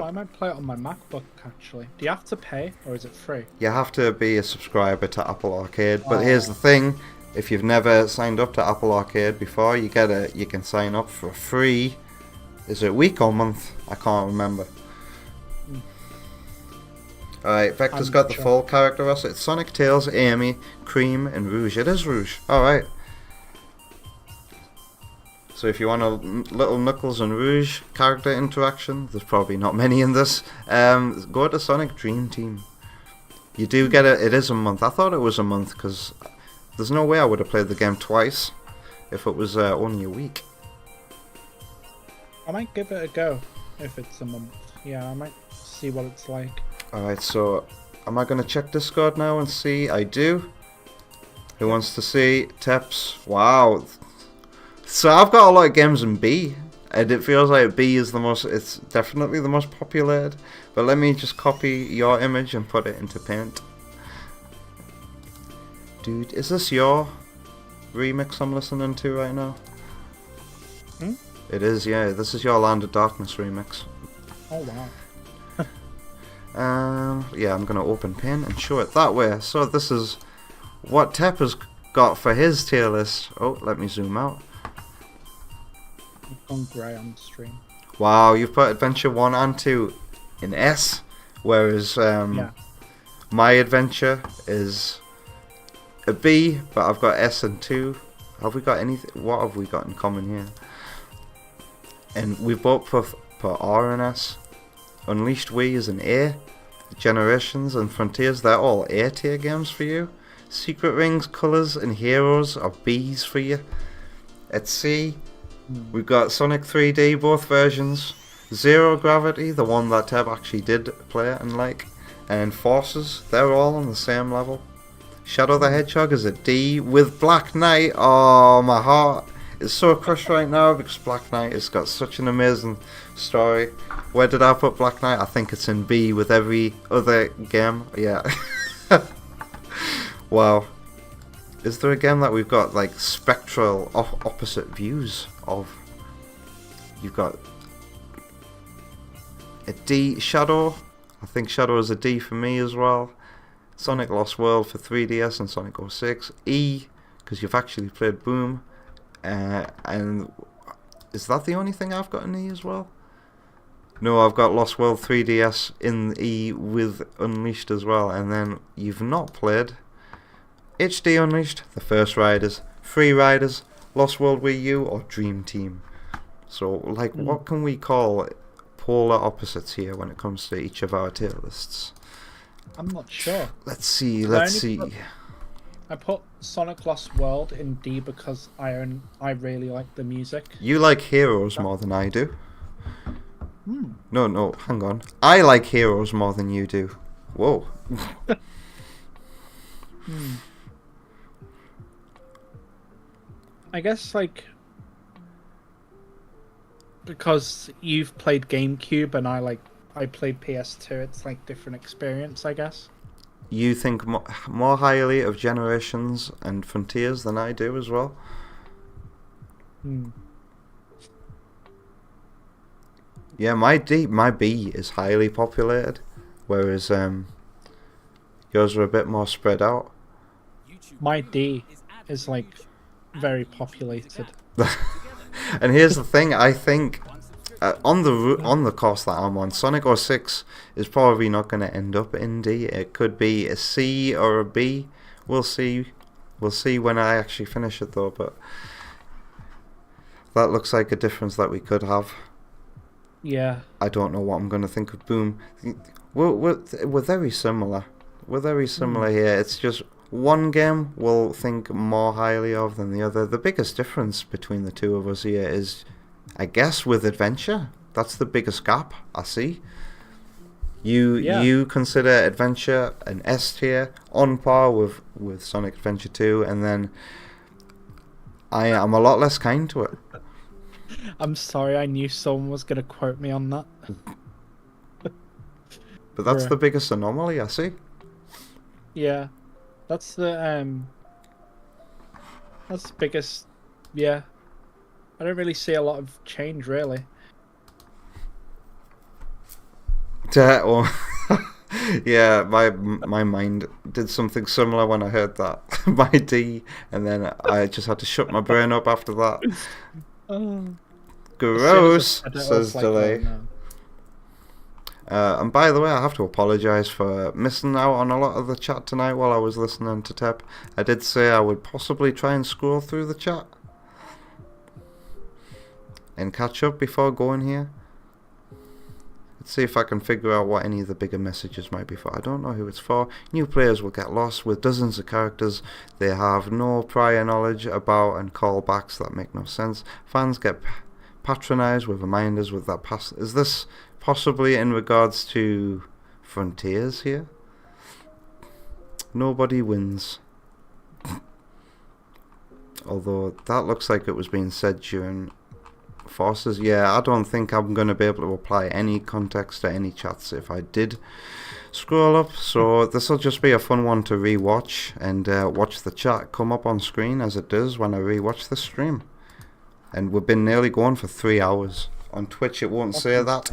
Oh, I might play it on my MacBook actually. Do you have to pay or is it free? You have to be a subscriber to Apple Arcade, but here's the thing: if you've never signed up to Apple Arcade before, you can sign up for free. Is it week or month? I can't remember. Alright, Vector's got the full character roster. It's Sonic, Tails, Amy, Cream, and Rouge. It is Rouge. Alright. So if you want a little Knuckles and Rouge character interaction, there's probably not many in this, go to Sonic Dream Team. You do get it. It is a month. I thought it was a month because there's no way I would have played the game twice if it was only a week. I might give it a go if it's a month. Yeah, I might see what it's like. Alright, so am I going to check Discord now and see? I do. Who wants to see? Teps. Wow. So I've got a lot of games in B, and it feels like B is the most, it's definitely the most populated. But let me just copy your image and put it into Paint. Dude, is this your remix I'm listening to right now? Hmm? It is, yeah. This is your Land of Darkness remix. Oh wow. Yeah, I'm gonna open Paint and show it that way. So this is what Tep has got for his tier list. Oh, let me zoom out. I've gone grey on the stream. Wow, you've put Adventure 1 and 2 in S, whereas my Adventure is a B, but I've got S and 2. Have we got anything? What have we got in common here? And we both put R and S. Unleashed Wii is an A. Generations and Frontiers, they're all A tier games for you. Secret Rings, Colors, and Heroes are B's for you. At C, we've got Sonic 3D, both versions. Zero Gravity, the one that Teb actually did play and like. And Forces, they're all on the same level. Shadow the Hedgehog is a D with Black Knight. Oh, my heart is so crushed right now because Black Knight has got such an amazing story. Where did I put Black Knight? I think it's in B with every other game. Yeah. Wow. Is there a game that we've got like spectral opposite views of? You've got a D. Shadow. I think Shadow is a D for me as well. Sonic Lost World for 3DS and Sonic 06. E, because you've actually played Boom. And is that the only thing I've got in E as well? No, I've got Lost World 3DS in E with Unleashed as well. And then you've not played HD Unleashed, The First Riders, Free Riders, Lost World Wii U, or Dream Team. So, like, what can we call polar opposites here when it comes to each of our tier lists? I'm not sure. Let's see. I put Sonic Lost World in D because I really like the music. You like Heroes more than I do. No, hang on. I like Heroes more than you do. Whoa. I guess, like, because you've played GameCube and I played PS2, it's like different experience, I guess. You think more highly of Generations and Frontiers than I do as well? Yeah, my B is highly populated, whereas yours are a bit more spread out. My D is like very populated. And here's the thing: I think on the course that I'm on, Sonic 06 is probably not going to end up in D. It could be a C or a B. We'll see. We'll see when I actually finish it, though. But that looks like a difference that we could have. Yeah. I don't know what I'm going to think of Boom. We're very similar. We're very similar here. It's just one game we'll think more highly of than the other. The biggest difference between the two of us here is, I guess, with Adventure. That's the biggest gap I see. You consider Adventure an S tier, on par with Sonic Adventure 2, and then I am a lot less kind to it. I'm sorry, I knew someone was going to quote me on that. But that's the biggest anomaly I see. Yeah. That's the biggest, yeah. I don't really see a lot of change, really. Yeah, my mind did something similar when I heard that. My D, and then I just had to shut my brain up after that. Gross, says Delay. And by the way, I have to apologise for missing out on a lot of the chat tonight while I was listening to Tep. I did say I would possibly try and scroll through the chat and catch up before going here. Let's see if I can figure out what any of the bigger messages might be for. I don't know who it's for. New players will get lost with dozens of characters they have no prior knowledge about and callbacks that make no sense. Fans get patronised with reminders with that past. Is this possibly in regards to Frontiers here? Nobody wins. Although that looks like it was being said during Forces. Yeah, I don't think I'm going to be able to apply any context to any chats if I did scroll up. So this will just be a fun one to rewatch and watch the chat come up on screen as it does when I rewatch the stream. And we've been nearly going for 3 hours. On Twitch it won't say that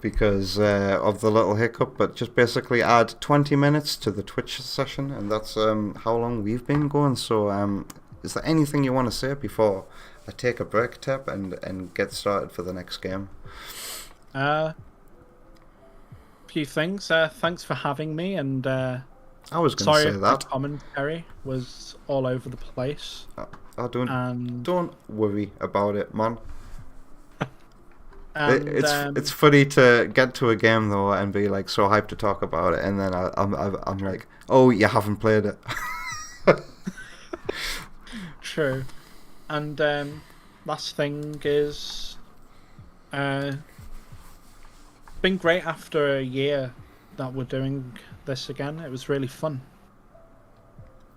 because of the little hiccup, but just basically add 20 minutes to the Twitch session, and that's how long we've been going. So is there anything you want to say before I take a break, Tep, and get started for the next game? Few things. Thanks for having me, and I was going to say that. Sorry if the commentary was all over the place. Don't worry about it, man. And, it's funny to get to a game though and be like so hyped to talk about it, and then I'm like, oh, you haven't played it. True. And last thing is, been great after a year that we're doing this again. It was really fun.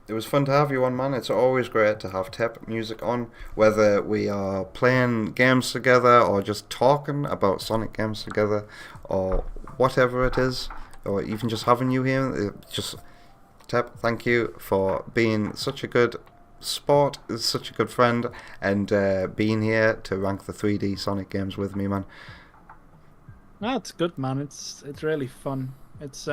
It was fun to have you on, man. It's always great to have Tep music on, whether we are playing games together or just talking about Sonic games together or whatever it is, or even just having you here. Just Tep, thank you for being such a good sport, such a good friend, and being here to rank the 3D Sonic games with me, man. No, it's good, man. It's really fun. It's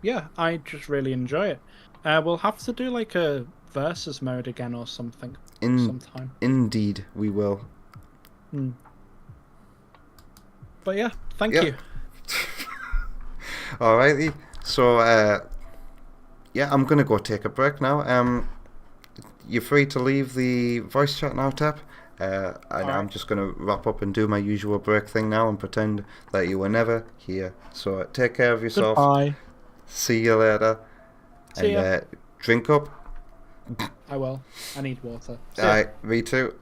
yeah, I just really enjoy it. We'll have to do like a versus mode again or something sometime. Indeed, we will. But yeah, thank you. Alrighty. So yeah, I'm gonna go take a break now. You're free to leave the voice chat now, Tep. And I'm just going to wrap up and do my usual break thing now and pretend that you were never here. So take care of yourself. Goodbye. See you later. See ya. Drink up. I will. I need water. Alright, me too.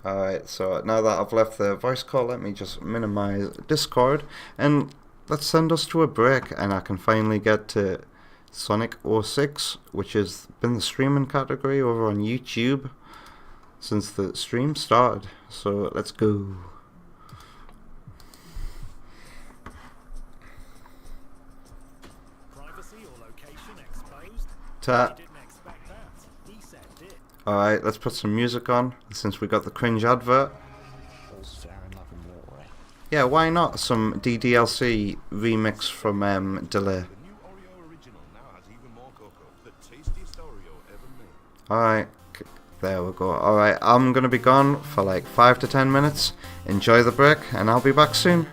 Alright, so now that I've left the voice call, let me just minimize Discord and let's send us to a break, and I can finally get to Sonic 06, which has been the streaming category over on YouTube since the stream started. So let's go. Privacy or location exposed? Ta. Didn't expect that. He said it. Alright, let's put some music on since we got the cringe advert. Yeah, why not some DDLC remix from Delay. Alright, there we go. Alright, I'm gonna be gone for like 5 to 10 minutes. Enjoy the break, and I'll be back soon.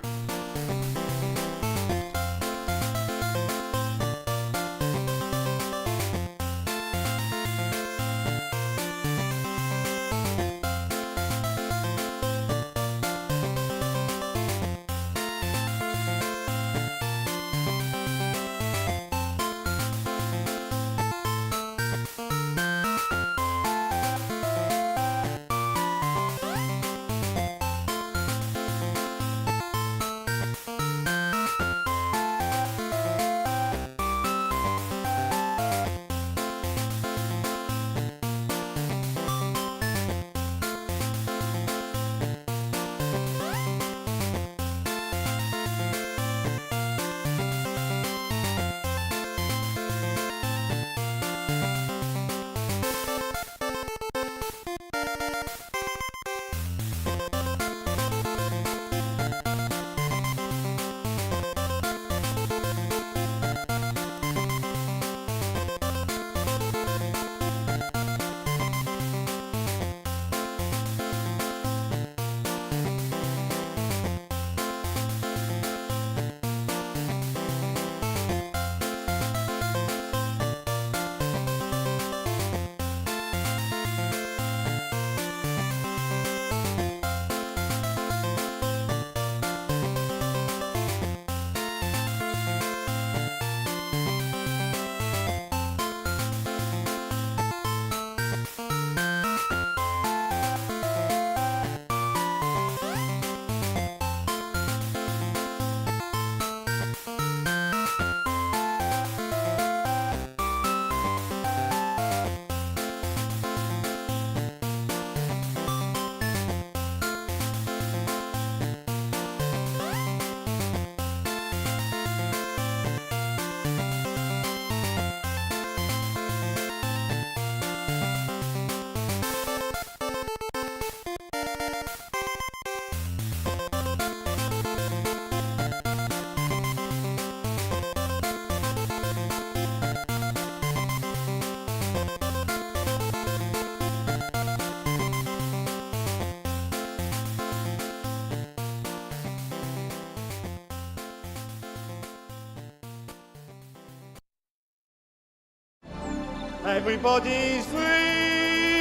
Everybody's free!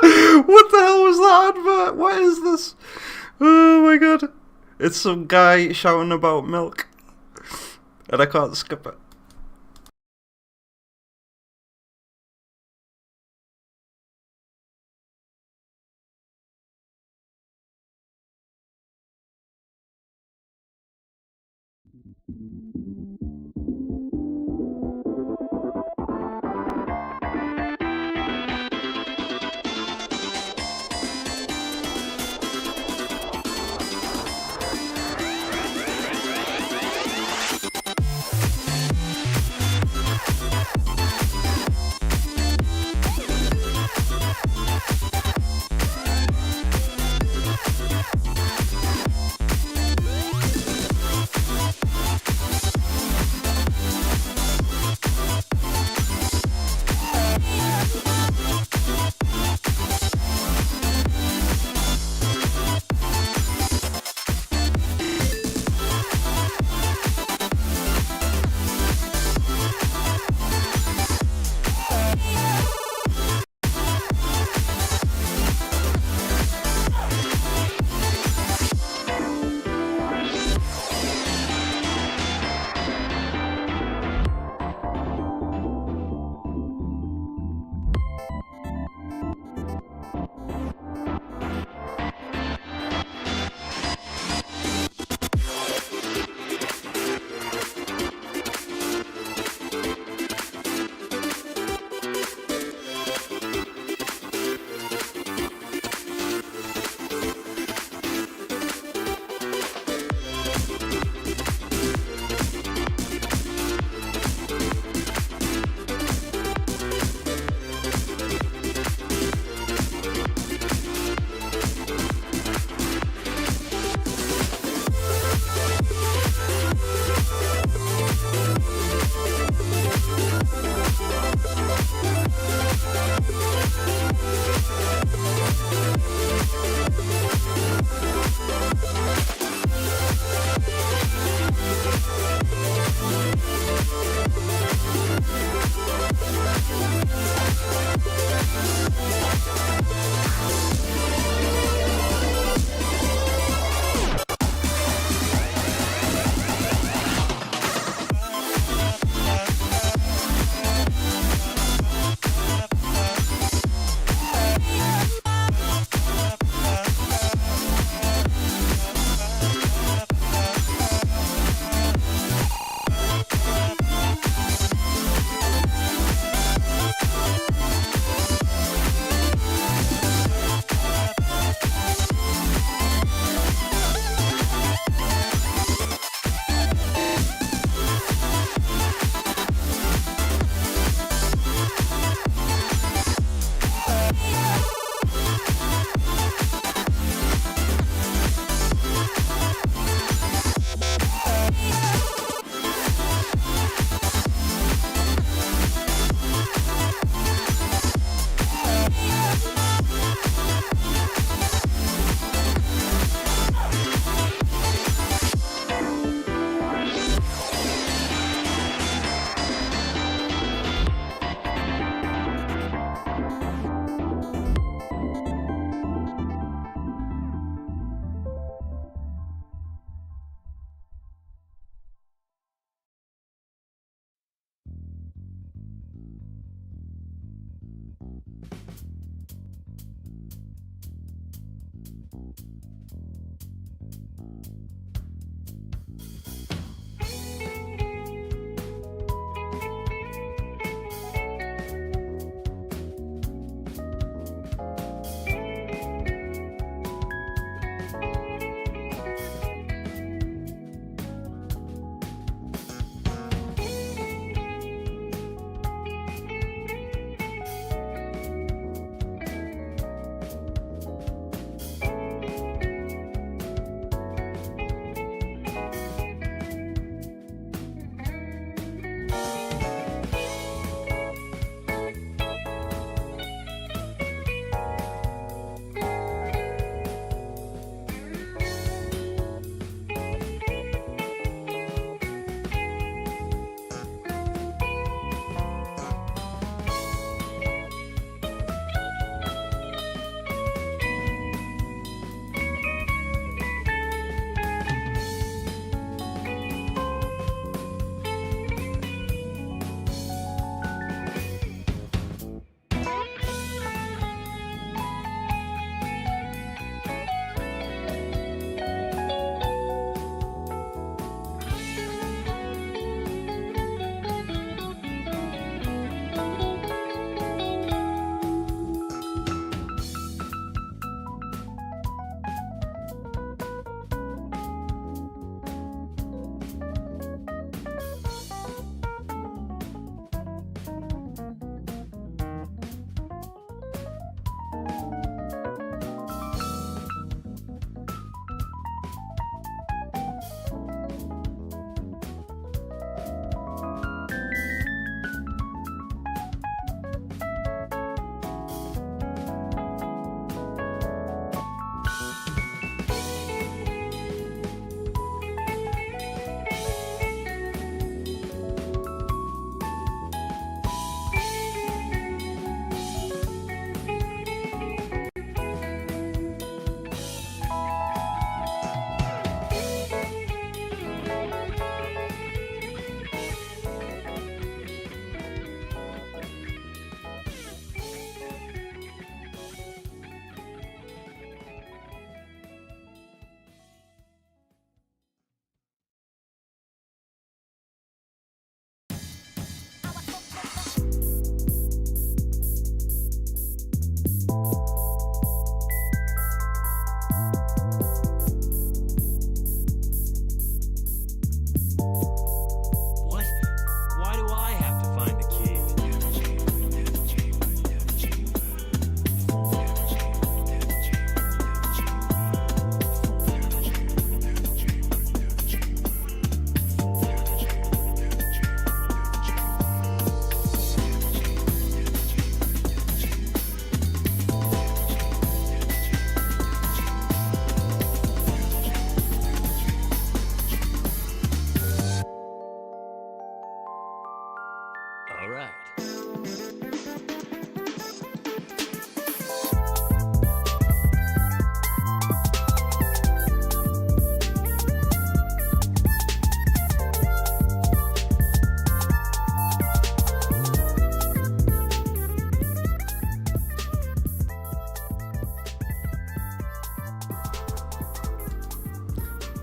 What the hell was that advert? What is this? Oh my god. It's some guy shouting about milk. And I can't skip it.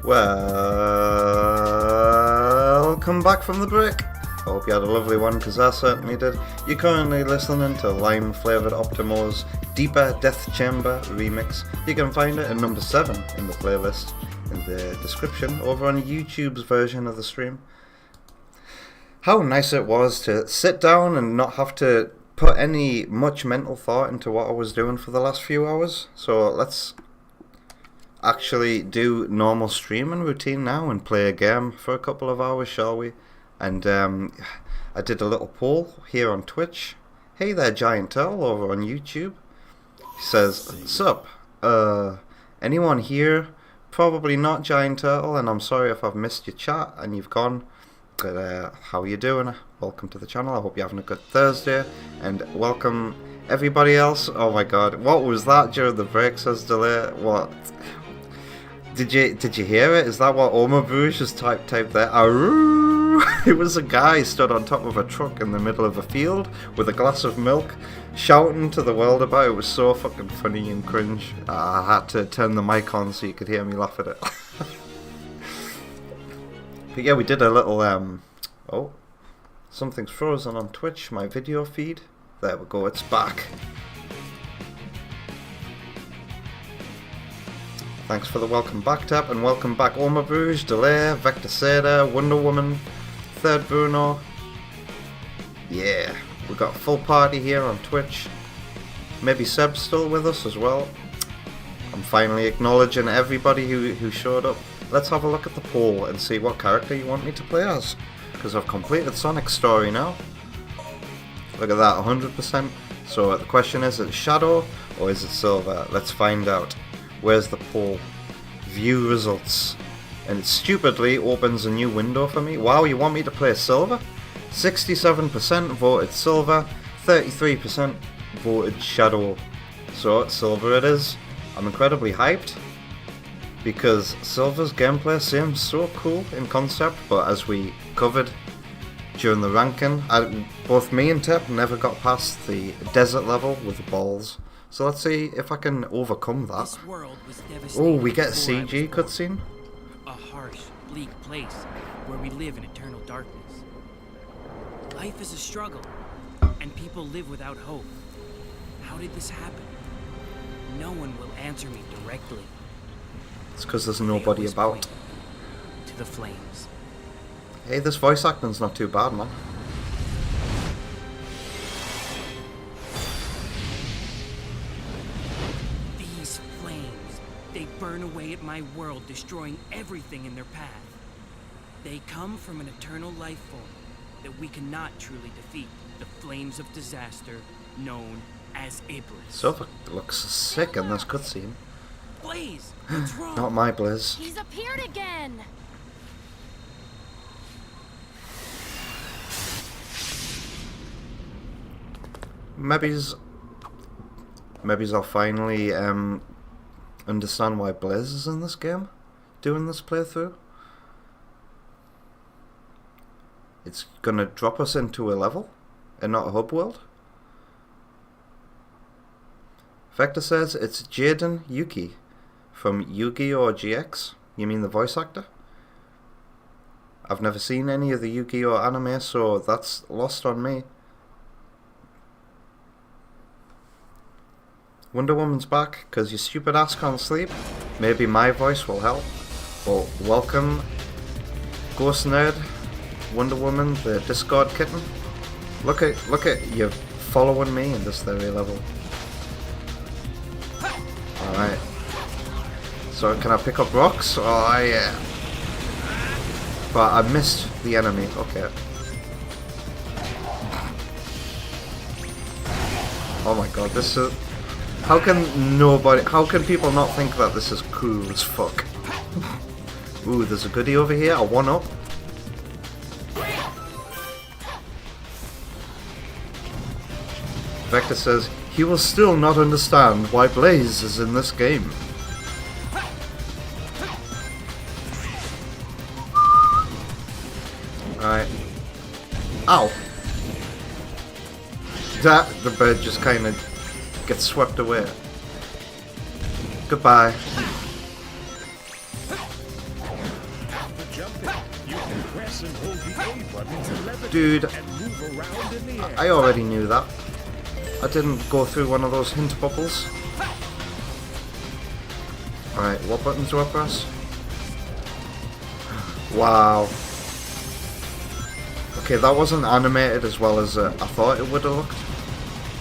Welcome back from the break. I hope you had a lovely one, because I certainly did. You're currently listening to Lime Flavoured Optimo's Deeper Death Chamber remix. You can find it at number 7 in the playlist in the description over on YouTube's version of the stream. How nice it was to sit down and not have to put any much mental thought into what I was doing for the last few hours. So let's actually do normal streaming routine now and play a game for a couple of hours, shall we? And I did a little poll here on Twitch. Hey there, Giant Turtle over on YouTube. He says, sup, anyone here? Probably not, Giant Turtle, and I'm sorry if I've missed your chat and you've gone. But how are you doing? Welcome to the channel. I hope you're having a good Thursday, and welcome everybody else. Oh my god, what was that during the break, says Delay? What? Did you hear it? Is that what Oma Bruges just typed there? Aroo! It was a guy stood on top of a truck in the middle of a field with a glass of milk, shouting to the world about it. It was so fucking funny and cringe. I had to turn the mic on so you could hear me laugh at it. But yeah, we did a little, oh, something's frozen on Twitch, my video feed. There we go, it's back. Thanks for the welcome back tap, and welcome back Oma Bruges, Delay, Vector Seda, Wonder Woman, Third Bruno. Yeah, we got a full party here on Twitch. Maybe Seb's still with us as well. I'm finally acknowledging everybody who showed up. Let's have a look at the poll and see what character you want me to play as, because I've completed Sonic's story now. Look at that, 100%. So the question is it Shadow or is it Silver? Let's find out. Where's the poll? View results. And it stupidly opens a new window for me. Wow, you want me to play Silver? 67% voted Silver, 33% voted Shadow. So Silver it is. I'm incredibly hyped, because Silver's gameplay seems so cool in concept, but as we covered during the ranking, both me and Tep never got past the desert level with the balls. So let's see if I can overcome that. Oh, we get a CG cutscene. A harsh, bleak place where we live in eternal darkness. Life is a struggle, and people live without hope. How did this happen? No one will answer me directly. It's because there's nobody about. To the flames. Hey, this voice acting's not too bad, man. These flames, they burn away at my world, destroying everything in their path. They come from an eternal life form that we cannot truly defeat. The flames of disaster, known as Iblis. Silver looks sick in this cutscene. Blaze, what's wrong? Not my Blaze. He's appeared again! Maybe I'll finally understand why Blaze is in this game, doing this playthrough. It's gonna drop us into a level and not a hub world. Vector says it's Jaden Yuki from Yu-Gi-Oh! GX. You mean the voice actor? I've never seen any of the Yu-Gi-Oh! Anime, so that's lost on me. Wonder Woman's back, because your stupid ass can't sleep. Maybe my voice will help. Well, welcome, Ghost Nerd, Wonder Woman, the Discord kitten. Look at you following me in this very level. Alright. So can I pick up rocks? Oh yeah. But I missed the enemy. Okay. Oh my god, this is... How can people not think that this is cool as fuck? Ooh, there's a goodie over here, a 1-up. Vector says, he will still not understand why Blaze is in this game. Alright. Ow! The bird just kind of gets swept away. Goodbye. button to levitate Dude, and move around in the air. I already knew that. I didn't go through one of those hint bubbles. Alright, what buttons do I press? Wow. Okay, that wasn't animated as well as I thought it would have looked.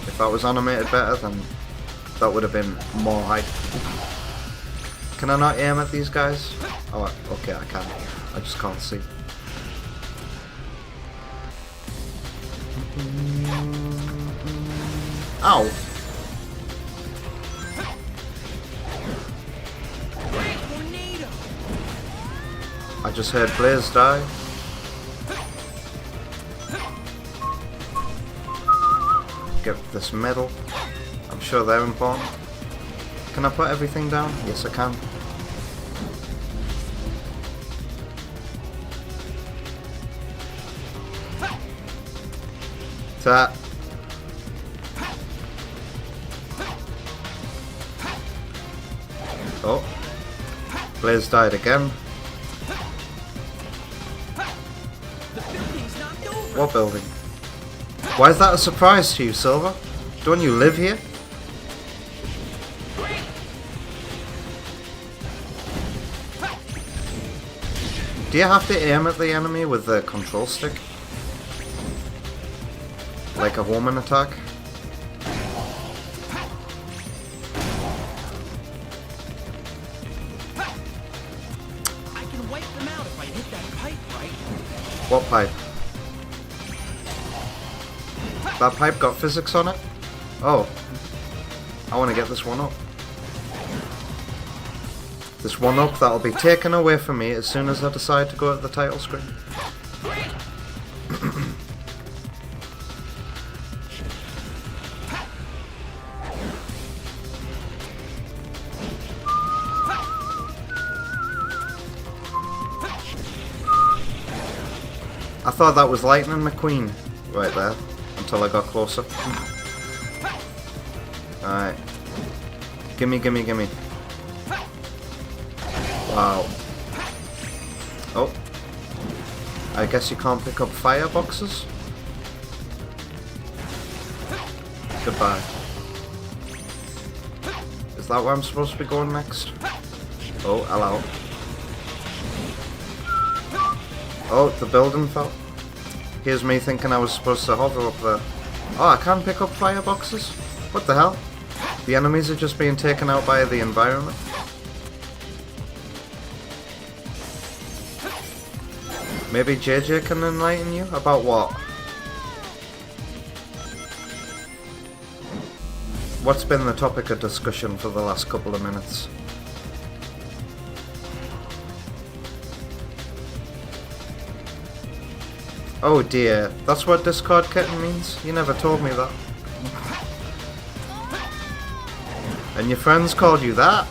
If that was animated better, then that would have been more hype. Can I not aim at these guys? Oh, okay, I can. I just can't see. Ow! I just heard Blaze die. Get this medal. I'm sure they're important. Can I put everything down? Yes, I can. Ta. Oh. Blaze died again. What building? Why is that a surprise to you, Silver? Don't you live here? Do you have to aim at the enemy with the control stick? Like a homing attack? I can wipe them out if I hit that pipe right. What pipe? That pipe got physics on it? Oh. I want to get this one up. This one up that'll be taken away from me as soon as I decide to go at the title screen. I thought that was Lightning McQueen right there until I got closer. Alright. Gimme, gimme, gimme. Wow. Oh. I guess you can't pick up fireboxes? Goodbye. Is that where I'm supposed to be going next? Oh, hello. Oh, the building fell. Here's me thinking I was supposed to hover up there. Oh, I can pick up fireboxes? What the hell? The enemies are just being taken out by the environment. Maybe JJ can enlighten you about what? What's been the topic of discussion for the last couple of minutes? Oh dear, that's what Discord kitten means? You never told me that. And your friends called you that?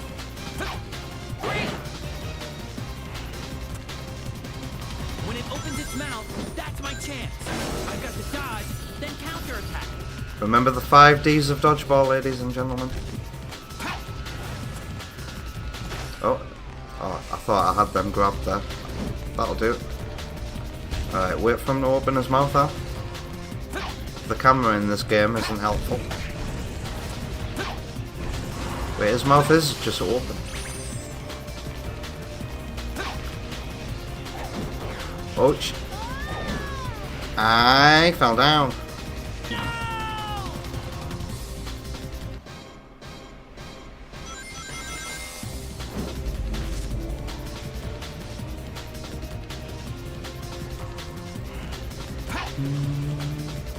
When it opens its mouth, that's my chance. I've got to dodge, then counterattack. Remember the 5 Ds of dodgeball, ladies and gentlemen. Oh, I thought I had them grabbed there. That'll do. Alright, wait for him to open his mouth out. The camera in this game isn't helpful. Wait, his mouth is just open. Ouch. I fell down.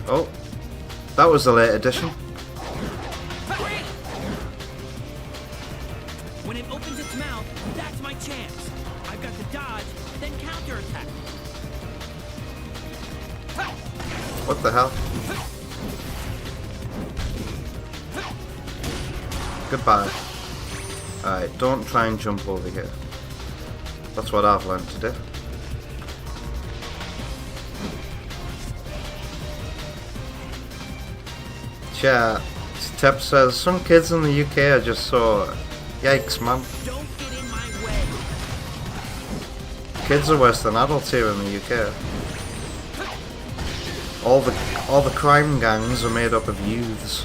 Oh, that was a late addition. When it opens its mouth, that's my chance. I've got to dodge, then counterattack. What the hell? Goodbye. Alright, don't try and jump over here. That's what I've learned to do. Chat. Tep says, some kids in the UK are just so... Yikes, man. Don't get in my way. Kids are worse than adults here in the UK. All the crime gangs are made up of youths.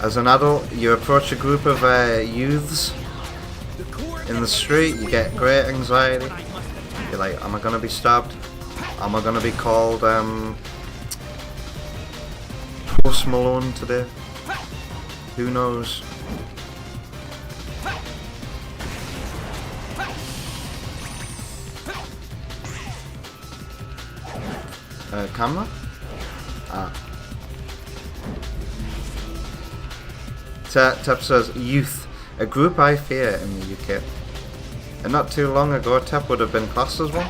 As an adult, you approach a group of youths in the street, you get great anxiety. You're like, am I gonna be stabbed? Am I gonna be called Post Malone today? Who knows? Camera? Ah. Tep says, youth, a group I fear in the UK. And not too long ago, Tep would have been classed as one.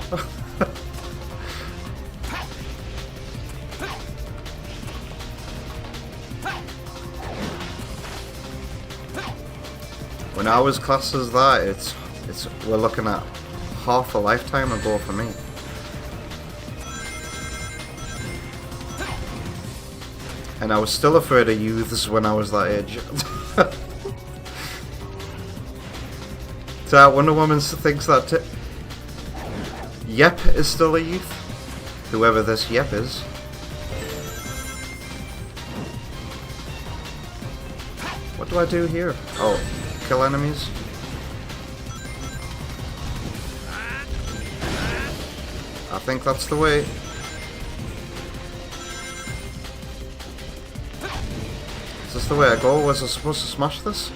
When I was classed as that, we're looking at half a lifetime ago for me. And I was still afraid of youths when I was that age. So Wonder Woman thinks that Yep is still a youth. Whoever this Yep is. What do I do here? Oh, kill enemies. I think that's the way. Is this the way I go? Was I supposed to smash this?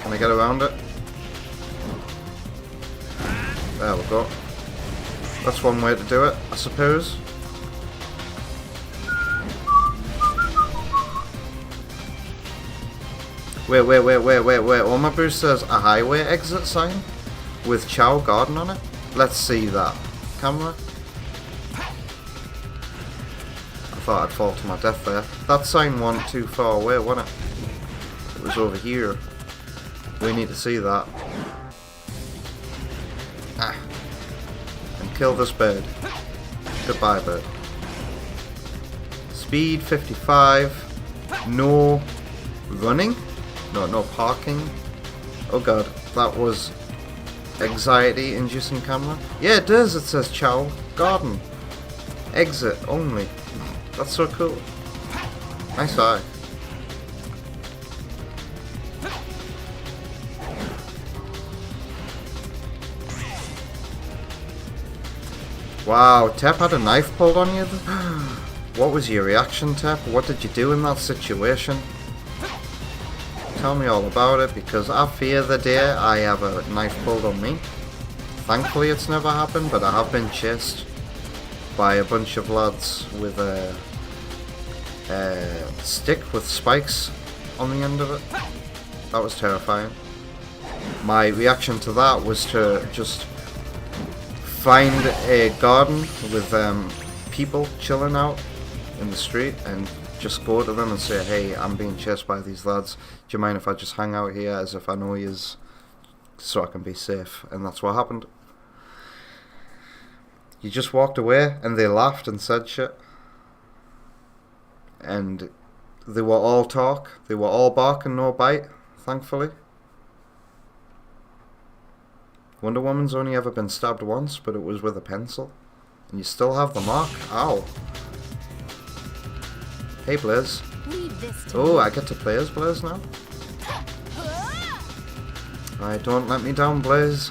Can I get around it? There we go. That's one way to do it, I suppose. Wait. On my boost says a highway exit sign with Chow Garden on it. Let's see that. Camera. I thought I'd fall to my death there. That sign wasn't too far away, wasn't it? It was over here. We need to see that. Ah. And kill this bird. Goodbye, bird. Speed 55. No running? No parking. Oh god, that was anxiety inducing camera. Yeah, it does. It says Chow Garden. Exit only. That's so cool. Nice eye. Wow, Tep had a knife pulled on you? What was your reaction, Tep? What did you do in that situation? Tell me all about it, because I fear the day I have a knife pulled on me. Thankfully it's never happened, but I have been chased by a bunch of lads with a stick with spikes on the end of it. That was terrifying. My reaction to that was to just find a garden with people chilling out in the street and just go to them and say, hey, I'm being chased by these lads. Do you mind if I just hang out here as if I know yous, so I can be safe? And that's what happened. You just walked away and they laughed and said shit. And they were all talk. They were all bark and no bite, thankfully. Wonder Woman's only ever been stabbed once, but it was with a pencil. And you still have the mark. Ow. Hey, Blaze. Oh, I get to play as Blaze now? Alright, don't let me down, Blaze.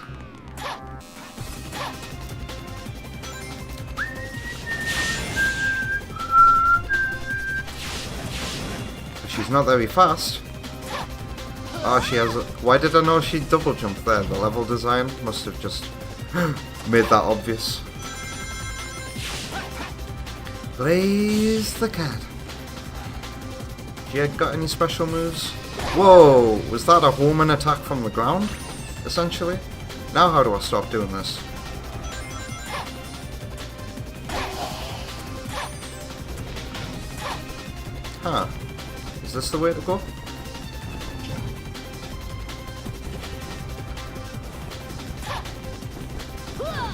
She's not very fast. Oh, she has a... Why did I know she double jumped there? The level design must have just made that obvious. Blaze the cat. You got any special moves? Whoa! Was that a homing attack from the ground? Essentially? Now how do I stop doing this? Huh. Is this the way to go?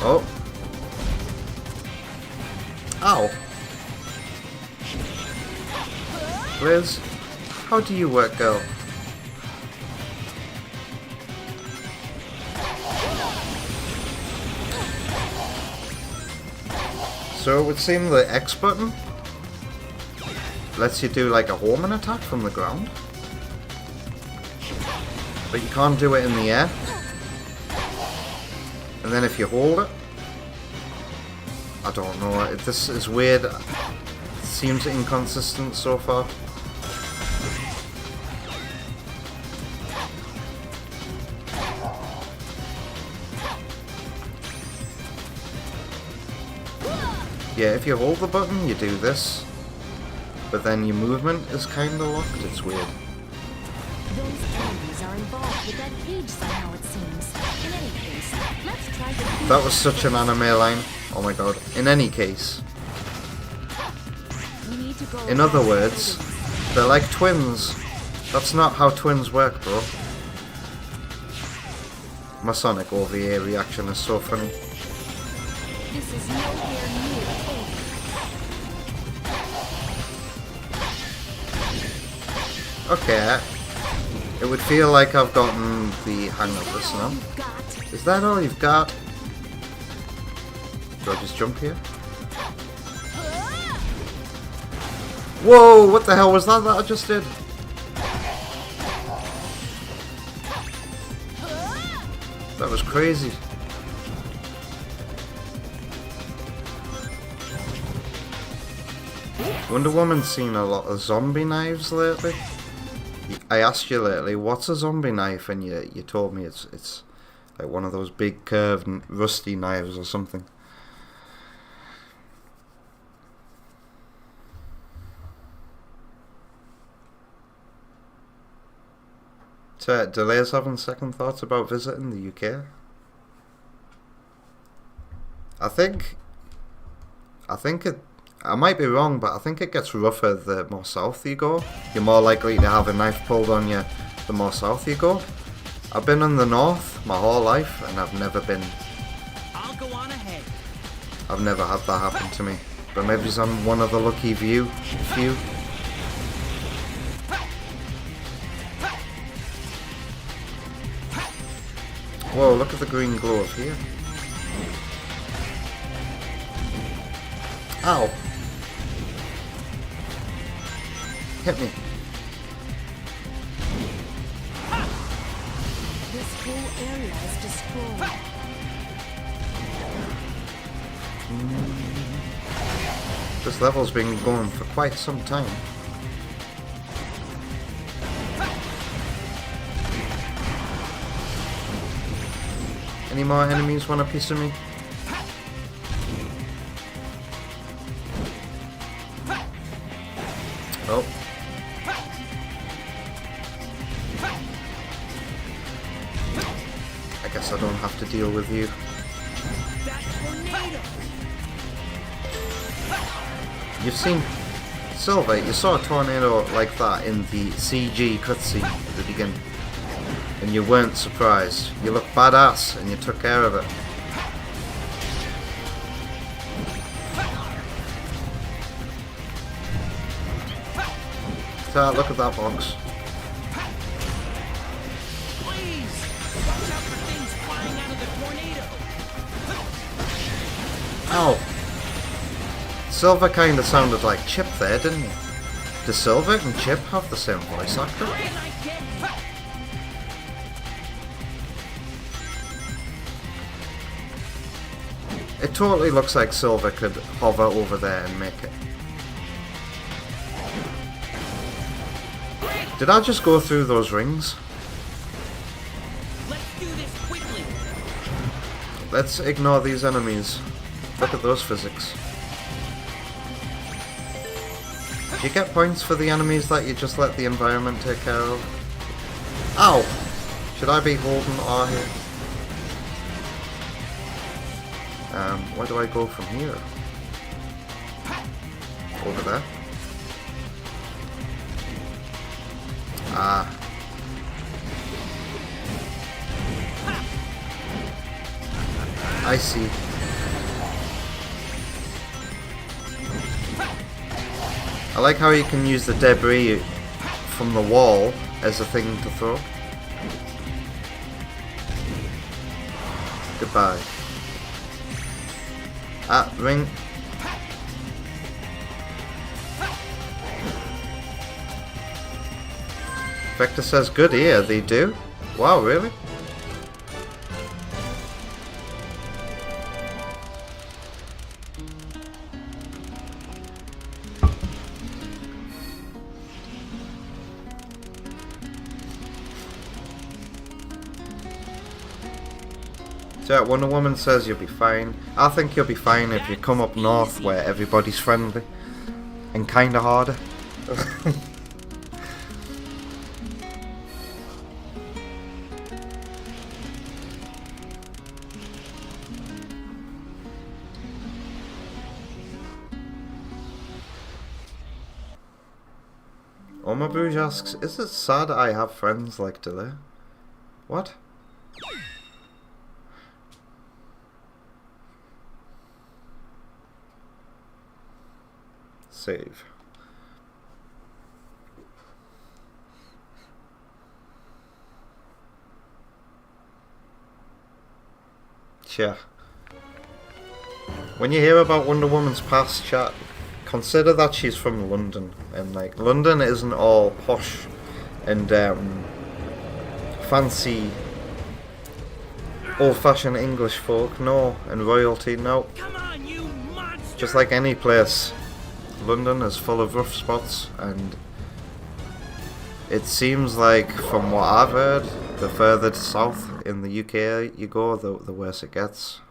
Oh. Ow. Liz, how do you work, girl? So it would seem the X button lets you do like a homing attack from the ground. But you can't do it in the air. And then if you hold it, I don't know, this is weird. It seems inconsistent so far. Yeah, if you hold the button, you do this. But then your movement is kind of locked. It's weird. Those enemies are involved with that cage somehow, it seems. In any case, let's try to... That was such an anime line. Oh my god. In any case. We need to go In other past the words, buildings. they're like twins. That's not how twins work, bro. My Sonic OVA reaction is so funny. This is nowhere near over. Okay. It would feel like I've gotten the hang of this now. You've got... Is that all you've got? Do I just jump here? Whoa! What the hell was that I just did? That was crazy. Wonder Woman's seen a lot of zombie knives lately. I asked you lately, what's a zombie knife? And you told me it's like one of those big curved rusty knives or something. So, Delay's having second thoughts about visiting the UK. I think I might be wrong, but I think it gets rougher the more south you go. You're more likely to have a knife pulled on you the more south you go. I've been in the north my whole life, and I've never I'll go on ahead. I've never had that happen to me. But maybe I'm one of the lucky few. Whoa, look at the green glow up here. Ow! Hit me. This whole area is destroyed. This level's been going for quite some time. Any more enemies want a piece of me? Oh. I guess I don't have to deal with you. That tornado! You've seen... Silver, you saw a tornado like that in the CG cutscene at the beginning. And you weren't surprised. You looked badass and you took care of it. So, look at that box. Please! Watch out for things flying out of the tornado! Ow! Silver kinda sounded like Chip there, didn't he? Does Silver and Chip have the same voice actor? Can I get... It totally looks like Silver could hover over there and make it. Did I just go through those rings? Let's do this quickly! Let's ignore these enemies. Look at those physics. Do you get points for the enemies that you just let the environment take care of? Ow! Should I be holding R here? Where do I go from here? Over there? Ah. I see. I like how you can use the debris from the wall as a thing to throw. Goodbye. Ah, ring. Spectre says good ear, they do? Wow, really? So Wonder Woman says you'll be fine. I think you'll be fine if you come up north where everybody's friendly and kinda harder. Oma Bouge asks, is it sad I have friends like Delay? What? Save. Yeah. When you hear about Wonder Woman's past, chat, consider that she's from London, and like London isn't all posh and fancy old-fashioned English folk, no, and royalty, no. Come on, you monster! Just like any place, London is full of rough spots, and it seems like, from what I've heard, the further south in the UK you go, the worse it gets.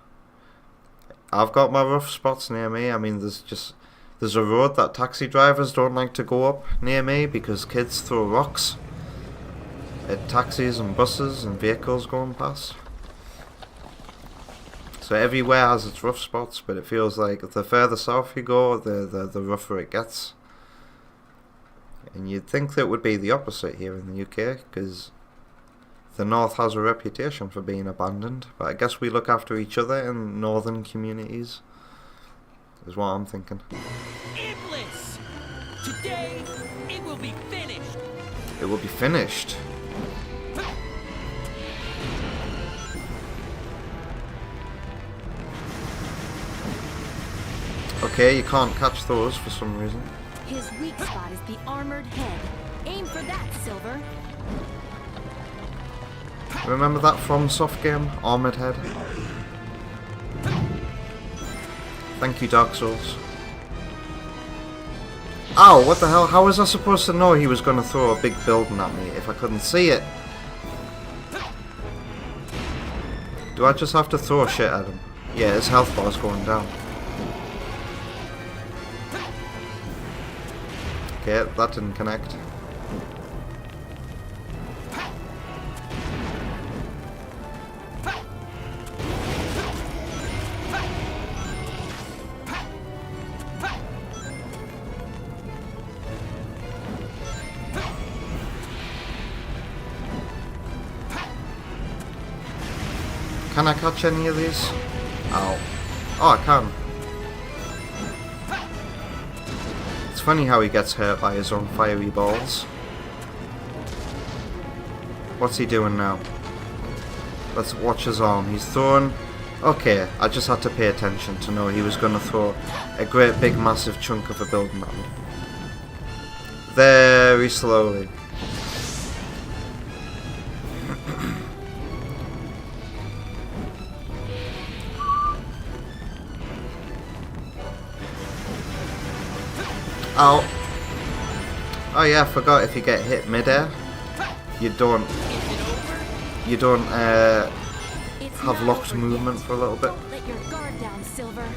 I've got my rough spots near me. I mean, there's a road that taxi drivers don't like to go up near me because kids throw rocks at taxis and buses and vehicles going past. So everywhere has its rough spots, but it feels like the further south you go, the rougher it gets. And you'd think that it would be the opposite here in the UK, because the north has a reputation for being abandoned, but I guess we look after each other in northern communities, is what I'm thinking. Iblis! Today, it will be finished! It will be finished. Okay, you can't catch those for some reason. His weak spot is the armored head. Aim for that, Silver. Remember that from Soft game? Armored Head? Thank you, Dark Souls. Ow, what the hell? How was I supposed to know he was going to throw a big building at me if I couldn't see it? Do I just have to throw shit at him? Yeah, his health bar's going down. Okay, that didn't connect. Can I catch any of these? Ow. Oh, I can. It's funny how he gets hurt by his own fiery balls. What's he doing now? Let's watch his arm. He's throwing... Okay, I just had to pay attention to know he was going to throw a great big massive chunk of a building at me. Very slowly. Ow. Oh yeah, I forgot, if you get hit mid-air, you don't have locked movement for a little bit. Let your guard down, Silver.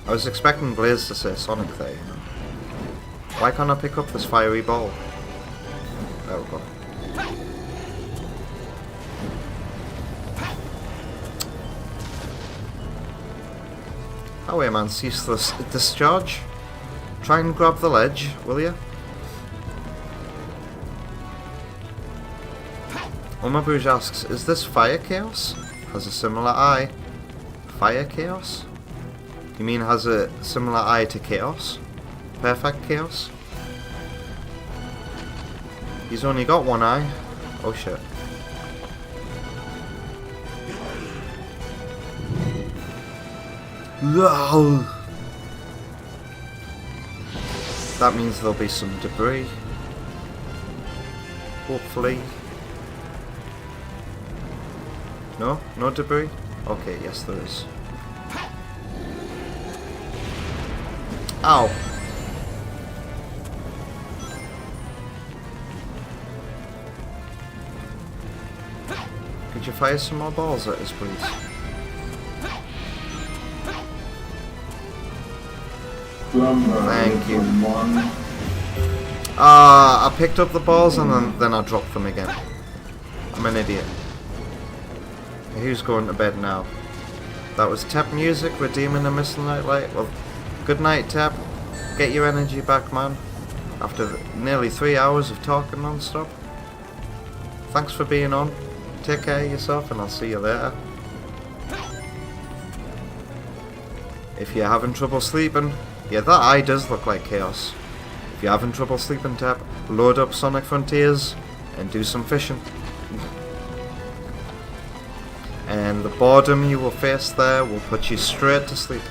I was expecting Blaze to say Sonic there, you know. Why can't I pick up this fiery ball? There we go. Oh wait man, ceaseless discharge. Try and grab the ledge, will you? Oma Bouge asks, is this Fire Chaos? Has a similar eye. Fire Chaos? You mean has a similar eye to Chaos? Perfect Chaos? He's only got one eye. Oh shit. That means there'll be some debris. Hopefully. No? No debris? Okay, yes there is. Ow! Could you fire some more balls at us, please? Thank you. I picked up the balls and then I dropped them again. I'm an idiot. Who's going to bed now? That was Tap Music, Redeeming a Missile Nightlight. Well, good night, Tap. Get your energy back, man. After nearly 3 hours of talking non-stop. Thanks for being on. Take care of yourself and I'll see you later. If you're having trouble sleeping, yeah, that eye does look like chaos. If you're having trouble sleeping, Tap, load up Sonic Frontiers and do some fishing. And the boredom you will face there will put you straight to sleep.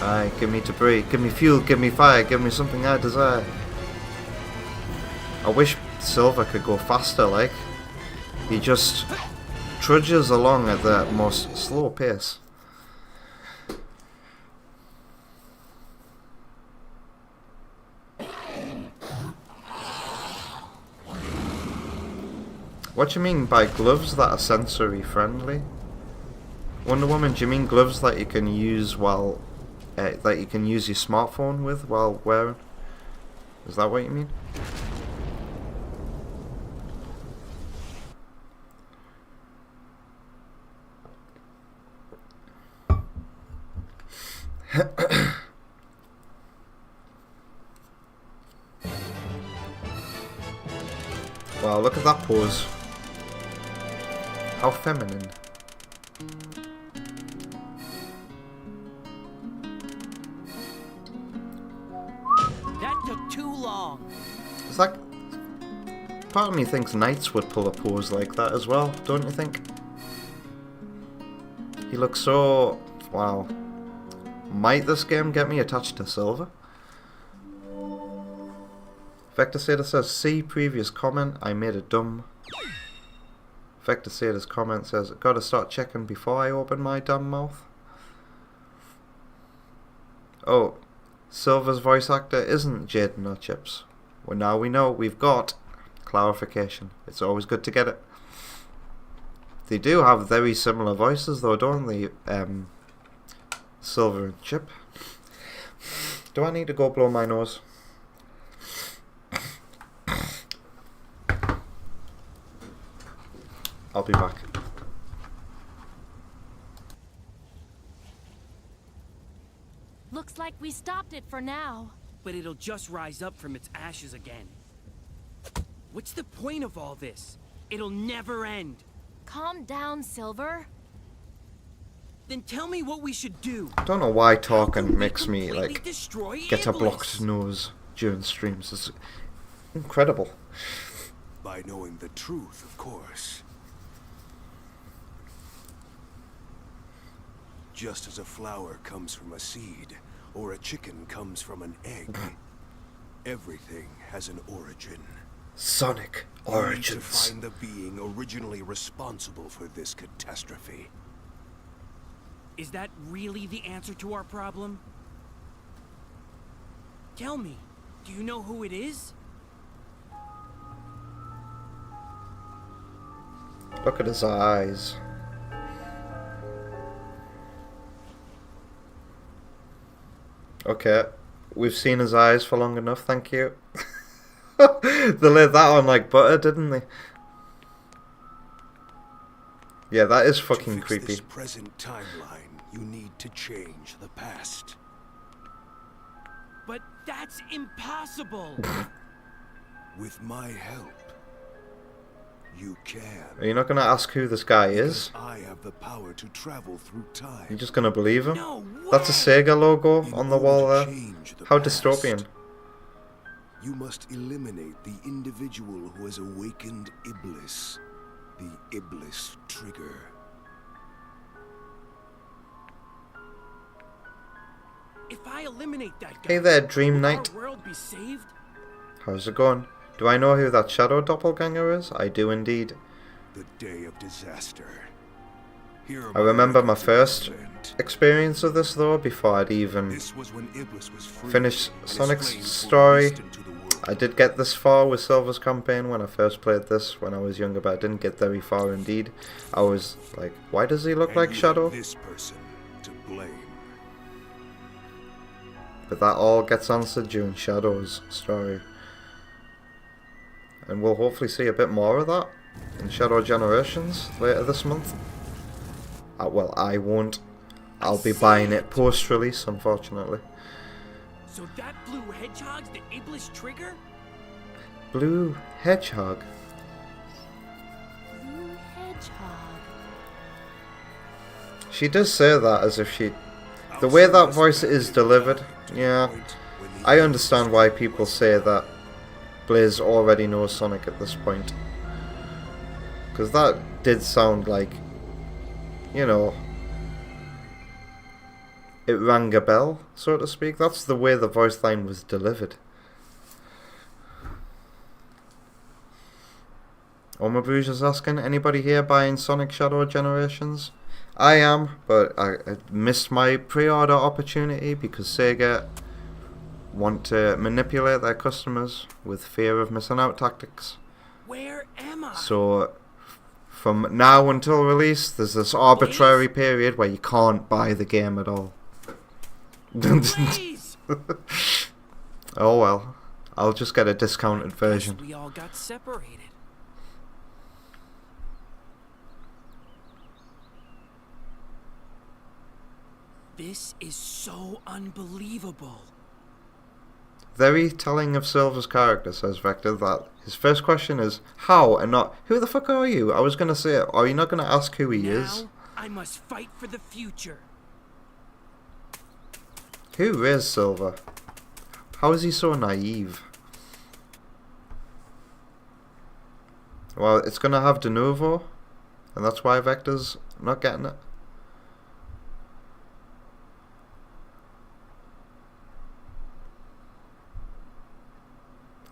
Aye, give me debris, give me fuel, give me fire, give me something I desire. I wish Silver could go faster, like. He just trudges along at the most slow pace. What do you mean by gloves that are sensory friendly? Wonder Woman, do you mean gloves that you can use while that you can use your smartphone with while wearing? Is that what you mean? Wow, look at that pose. How feminine. That took too long. It's like, part of me thinks Knights would pull a pose like that as well, don't you think? He looks so... wow. Might this game get me attached to Silver? Vector Satyr says, see previous comment, I made it dumb. Vector Satyr's comment says, gotta start checking before I open my dumb mouth. Oh, Silver's voice actor isn't Jaden or Chips. Well, now we know, we've got clarification. It's always good to get it. They do have very similar voices though, don't they? Silver and Chip. Do I need to go blow my nose? I'll be back. Looks like we stopped it for now. But it'll just rise up from its ashes again. What's the point of all this? It'll never end. Calm down, Silver. Then tell me what we should do. I don't know why talking makes me Completely like destroy get a Iblis. blocked nose during streams. It's incredible. By knowing the truth, of course. Just as a flower comes from a seed, or a chicken comes from an egg, everything has an origin. Sonic You need to Origins. find the being originally responsible for this catastrophe. Is that really the answer to our problem? Tell me, do you know who it is? Look at his eyes. Okay, we've seen his eyes for long enough, thank you. They laid that on like butter, didn't they? Yeah, that is fucking To fix creepy. this present timeline, you need to change the past. But that's impossible. With my help, you can. Are you not going to ask who this guy is? I have the power to travel through time. You're just going to believe him? No That's a way. Sega logo In on the order wall to there. change the How past, dystopian. You must eliminate the individual who has awakened Iblis. The Iblis trigger. If I I eliminate that guy, Hey there, Dream will Knight. our world be saved? How's it going? Do I know who that shadow doppelganger is? I do indeed. The day of disaster. Here I remember my words first event. experience of this though, before I'd even This was when Iblis was free, finished and his Sonic's flames were story. released into the world. I did get this far with Silver's campaign when I first played this when I was younger, but I didn't get very far indeed. I was like, why does he look And like you Shadow? have this person to blame. But that all gets answered during Shadow's story. And we'll hopefully see a bit more of that in Shadow Generations later this month. Well, I won't. I'll be buying it post-release, unfortunately. So that blue hedgehog's the Iblis trigger? Blue Hedgehog. Blue hedgehog. She does say that as if she... The way that voice is delivered, yeah. I understand why people say that Blaze already knows Sonic at this point. Because that did sound like, you know, it rang a bell, so to speak. That's the way the voice line was delivered. Omabouge is asking, anybody here buying Sonic Shadow Generations? I am, but I missed my pre-order opportunity because Sega want to manipulate their customers with fear of missing out tactics. Where am I? So from now until release, there's this arbitrary period where you can't buy the game at all. Blaze! Oh well, I'll just get a discounted Guess version. we all got separated. This is so unbelievable. Very telling of Silver's character, says Vector, that his first question is how and not who the fuck are you? I was gonna say, are you not gonna ask who he is? Now, I must fight for the future. Who is Silver? How is he so naive? Well, it's gonna have de novo, and that's why Vector's not getting it.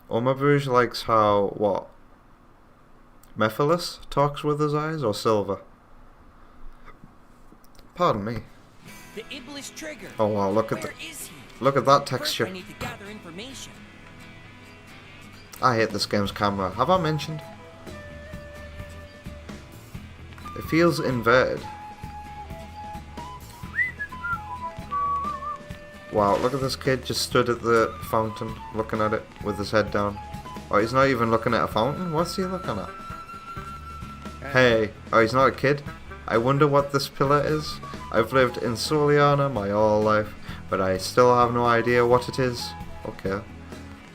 Omabouge likes how, what? Mephiles talks with his eyes, or Silver? Pardon me. The Iblis trigger. Oh wow, look at Where the, is he? look at that First, I texture. need to gather information. I hate this game's camera. Have I mentioned? It feels inverted. Wow, look at this kid just stood at the fountain, looking at it with his head down. Oh, he's not even looking at a fountain? What's he looking at? Hey, oh, he's not a kid? I wonder what this pillar is. I've lived in Soliana my whole life, but I still have no idea what it is. Okay.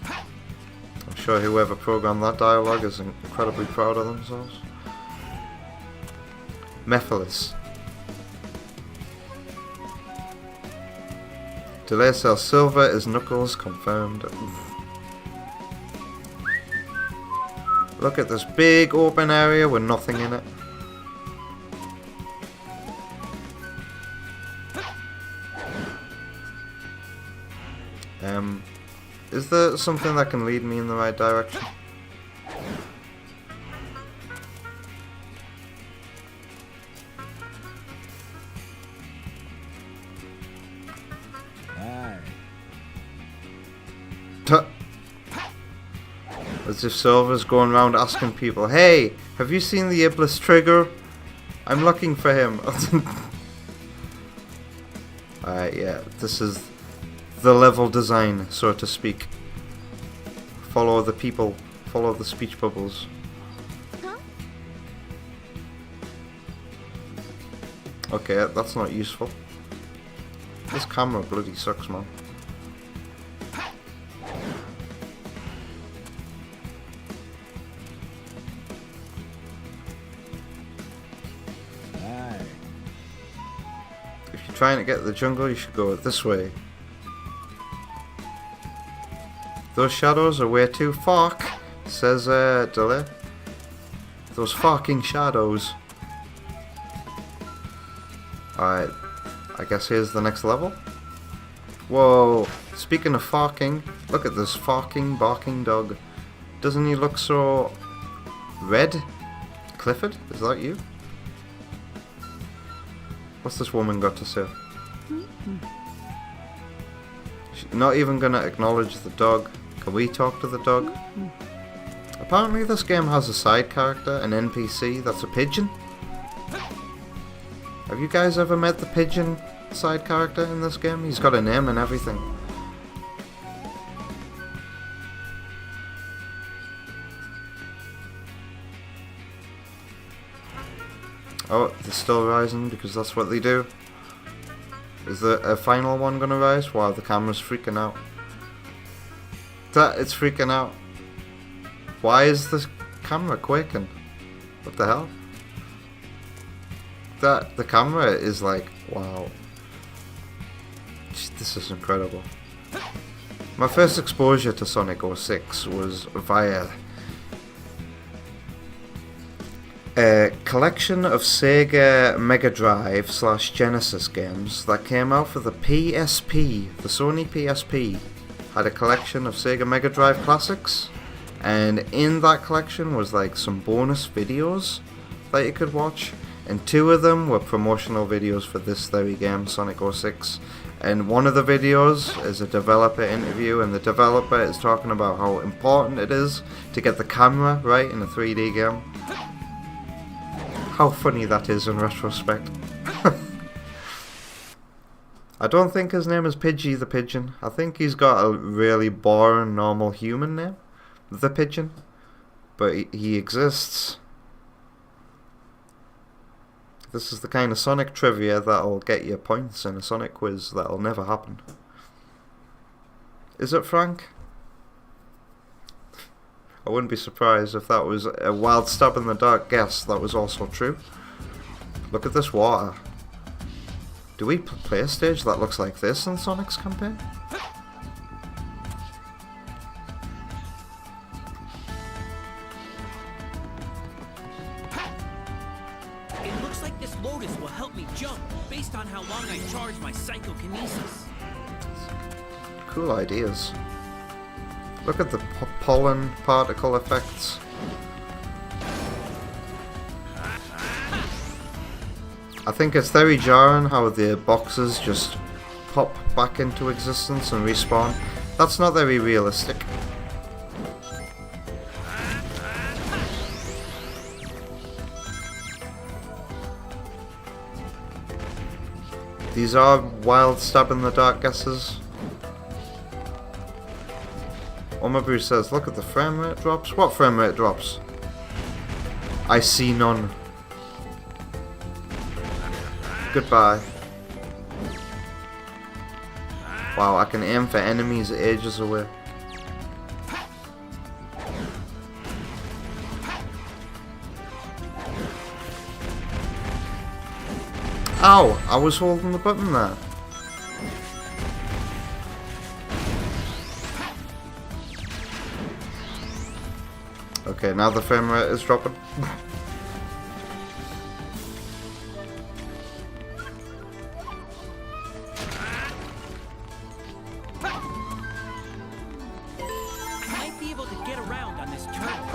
I'm sure whoever programmed that dialogue is incredibly proud of themselves. Mephiles. Delay Cell Silver is Knuckles, confirmed. Oof. Look at this big open area with nothing in it. Is there something that can lead me in the right direction? As if Silver's going around asking people, hey, have you seen the Iblis trigger? I'm looking for him. Alright, yeah, this is the level design, so to speak. Follow the people, follow the speech bubbles. Huh? Okay, that's not useful. This camera bloody sucks, man. If you're trying to get to the jungle, you should go this way. Those shadows are way too fuck, says Delay. Those fucking shadows. Alright, I guess here's the next level. Whoa, speaking of farking, look at this farking, barking dog. Doesn't he look so red? Clifford, is that you? What's this woman got to say? She's not even gonna acknowledge the dog. Can we talk to the dog? Apparently this game has a side character, an NPC, that's a pigeon. Have you guys ever met the pigeon side character in this game? He's got a name and everything. Oh, they're still rising because that's what they do. Is there a final one gonna rise? Wow, the camera's freaking out. It's freaking out. Why is this camera quaking? What the hell? The camera is like, wow. This is incredible. My first exposure to Sonic 06 was via a collection of Sega Mega Drive / Genesis games that came out for the PSP. The Sony PSP had a collection of Sega Mega Drive classics, and in that collection was like some bonus videos that you could watch, and 2 of them were promotional videos for this very game, Sonic 06. And one of the videos is a developer interview, and the developer is talking about how important it is to get the camera right in a 3D game. How funny that is in retrospect. I don't think his name is Pidgey the Pigeon. I think he's got a really boring normal human name, the Pigeon. But he exists. This is the kind of Sonic trivia that'll get you points in a Sonic quiz that'll never happen. Is it Frank? I wouldn't be surprised if that was a wild stab in the dark guess that was also true. Look at this water. Do we play a stage that looks like this in Sonic's campaign? It looks like this Lotus will help me jump, based on how long I charge my psychokinesis. Cool ideas. Look at the pollen particle effects. I think it's very jarring how the boxes just pop back into existence and respawn. That's not very realistic. These are wild stab in the dark guesses. Omabru says, look at the frame rate drops. What frame rate drops? I see none. Goodbye. Wow, I can aim for enemies ages away. Ow! I was holding the button there. Okay, now the frame rate is dropping.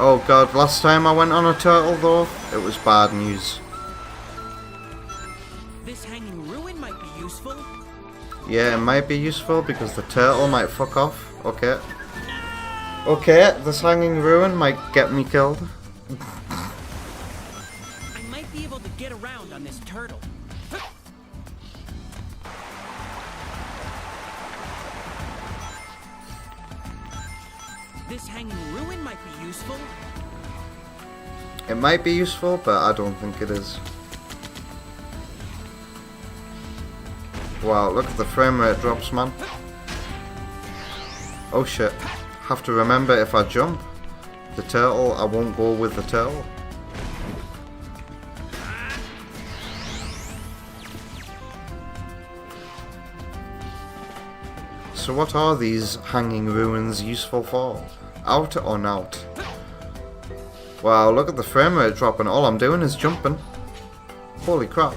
Oh god, last time I went on a turtle though, it was bad news. This hanging ruin might be useful. Yeah, it might be useful because the turtle might fuck off. Okay. Okay, this hanging ruin might get me killed. I might be able to get around on this turtle. This hanging ruin might be useful. It might be useful, but I don't think it is. Wow, look at the frame rate drops, man. Oh shit. Have to remember if I jump the turtle, I won't go with the turtle. So what are these hanging ruins useful for? Out or not? Wow, look at the frame rate dropping. All I'm doing is jumping. Holy crap.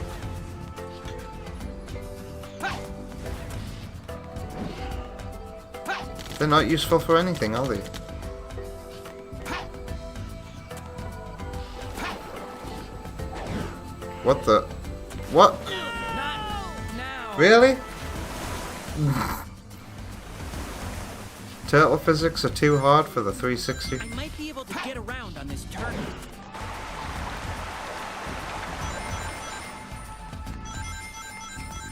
They're not useful for anything, are they? What the? What? Not now. Really? Turtle physics are too hard for the 360. I might be able to get around on this turn.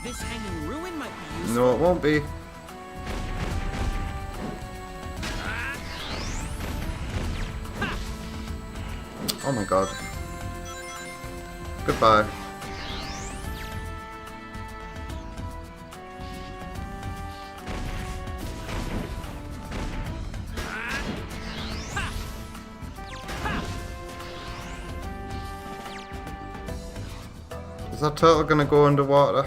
This hanging ruin might be useful. No, it won't be. Oh my god. Goodbye. Is that turtle gonna go underwater?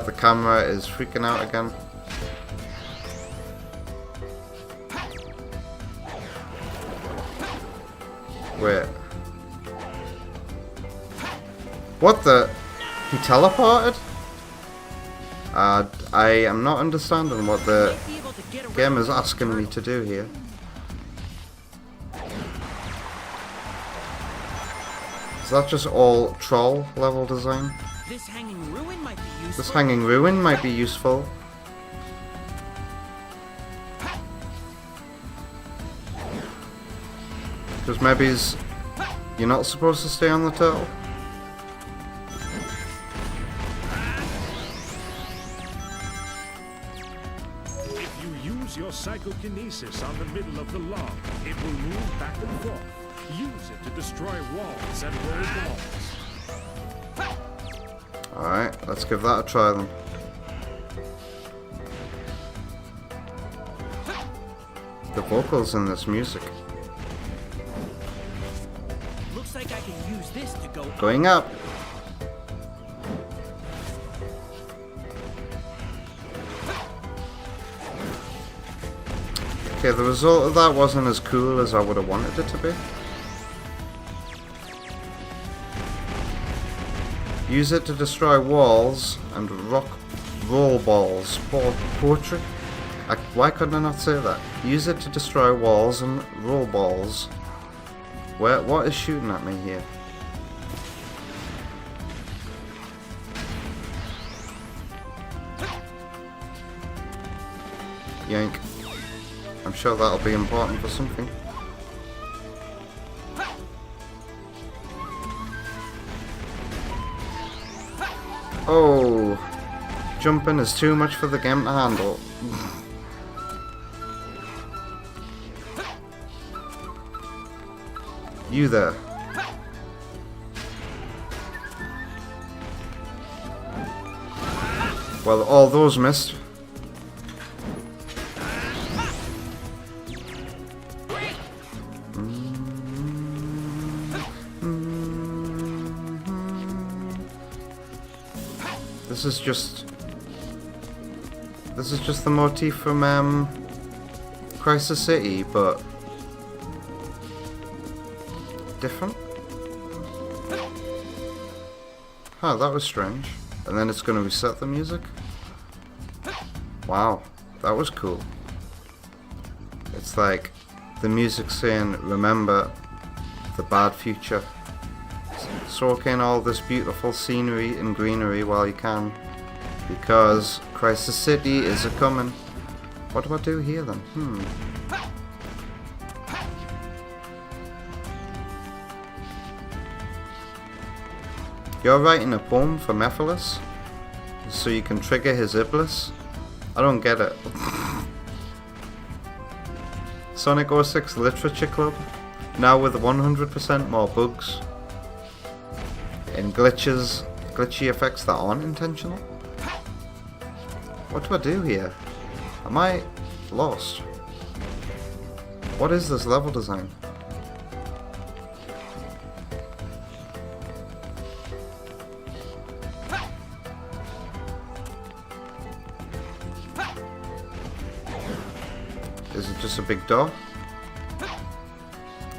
The camera is freaking out again. Wait. What the? He teleported? I am not understanding what the Might be able to get around game is on this asking me turn. to do here. Is that just all troll level design? This hanging ruin might be useful. This hanging ruin might be useful. Because maybe you're not supposed to stay on the turtle. If you use your psychokinesis on the middle of the log, it will move back and forth. Use it to destroy walls and roll balls. Alright, let's give that a try then. The vocals in this music. Looks like I can use this to go Going up. Okay, the result of that wasn't as cool as I would have wanted it to be. Use it to destroy walls and roll balls. Poetry? Why couldn't I not say that? Use it to destroy walls and roll balls. What is shooting at me here? Yank. I'm sure that'll be important for something. Oh, jumping is too much for the game to handle. You there. Well, all those missed. This is just the motif from Crisis City, but different. Huh, that was strange. And then it's gonna reset the music. Wow, that was cool. It's like the music saying, remember the bad future. Soak in all this beautiful scenery and greenery while you can, because Crisis City is a-coming. What do I do here then? You're writing a poem for Mephiles, so you can trigger his Iblis? I don't get it. Sonic 06 Literature Club, now with 100% more bugs and glitchy effects that aren't intentional. What do I do here? Am I lost? What is this level design? Is it just a big door?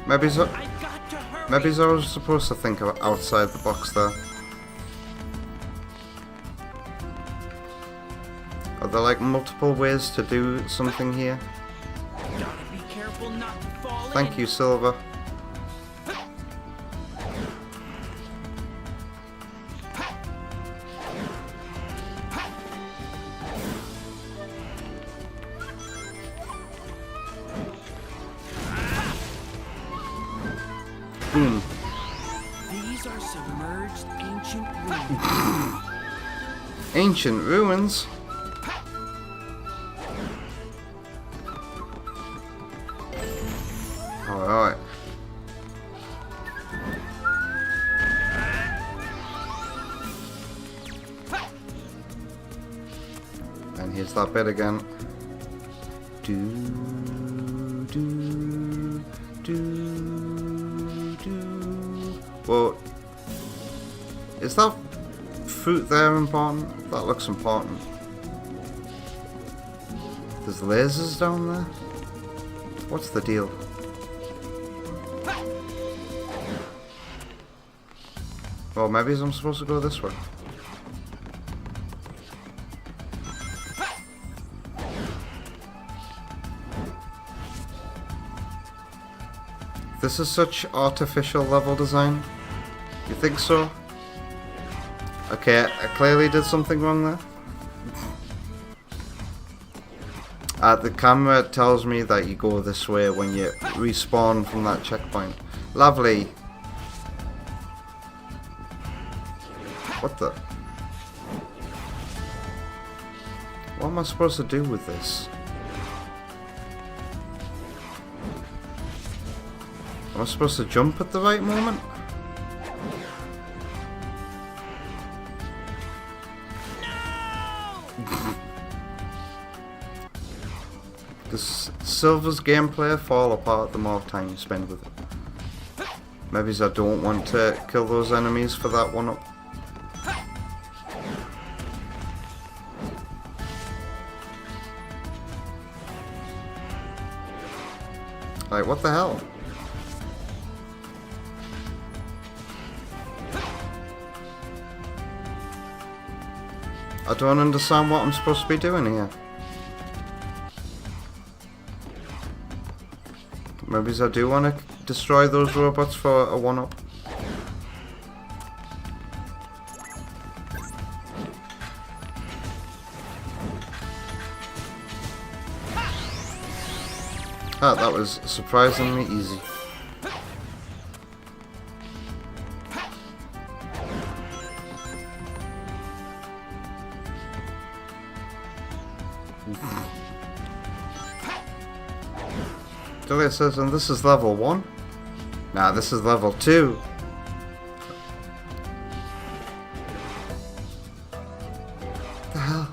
Maybe so. I've got Maybe I was supposed to think of outside the box there. Are there like multiple ways to do something here? Gotta be careful not to fall in. Thank you, Silver. Boom. These are submerged ancient ruins. Ancient ruins? Alright. And here's that bit again. Do, do, do, do. Well, is that fruit there important? That looks important. There's lasers down there? What's the deal? Well, maybe I'm supposed to go this way. This is such artificial level design. You think so? Okay, I clearly did something wrong there. The camera tells me that you go this way when you respawn from that checkpoint. Lovely. What the? What am I supposed to do with this? Am I supposed to jump at the right moment? Does Silver's gameplay fall apart the more time you spend with it? Maybe I don't want to kill those enemies for that one up. Like, what the hell? I don't understand what I'm supposed to be doing here. Maybe I do want to destroy those robots for a one-up. Ah, that was surprisingly easy. It says, and this is level 1? Nah, this is level 2. What the hell?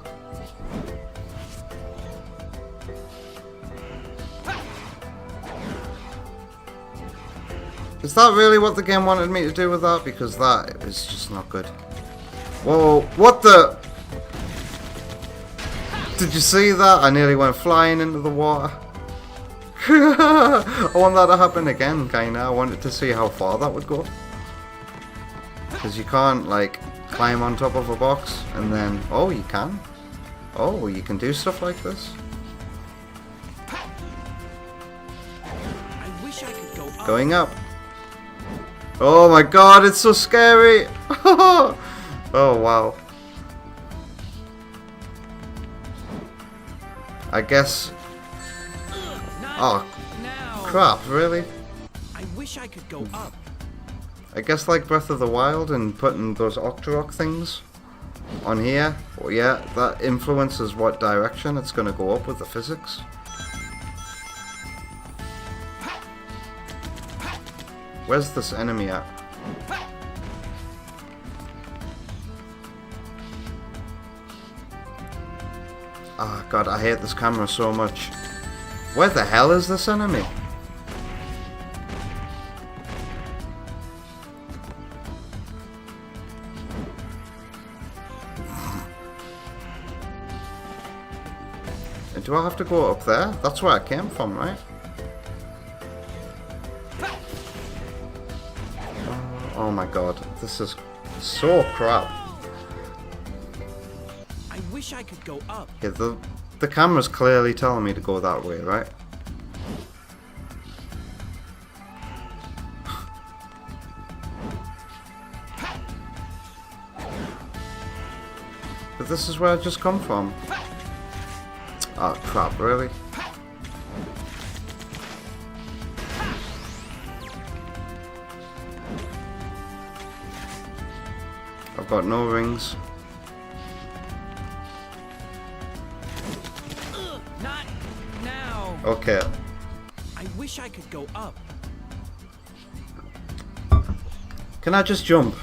Is that really what the game wanted me to do with that? Because that is just not good. Whoa, what the? Did you see that? I nearly went flying into the water. I want that to happen again, kinda. I wanted to see how far that would go. Because you can't, like, climb on top of a box and then... Oh, you can. Oh, you can do stuff like this. I wish I could go up. Going up. Oh my god, it's so scary! Oh, wow. I guess... Oh, crap, really? I wish I could go up. I guess like Breath of the Wild and putting those Octorok things on here. Well, yeah, that influences what direction it's going to go up with the physics. Where's this enemy at? Oh god, I hate this camera so much. Where the hell is this enemy? Do I have to go up there? That's where I came from, right? Oh my god, this is so crap. I wish I could go up. Yeah, the camera's clearly telling me to go that way, right? But this is where I just come from. Oh crap, really? I've got no rings. Not now. Okay. I wish I could go up. Can I just jump?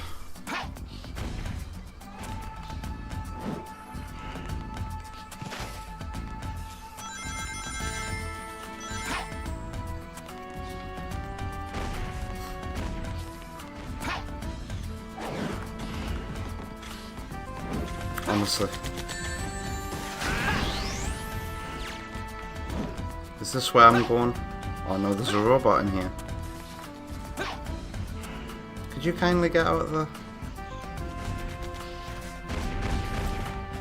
Honestly. Is this where I'm going? Oh no, there's a robot in here. Could you kindly get out of there?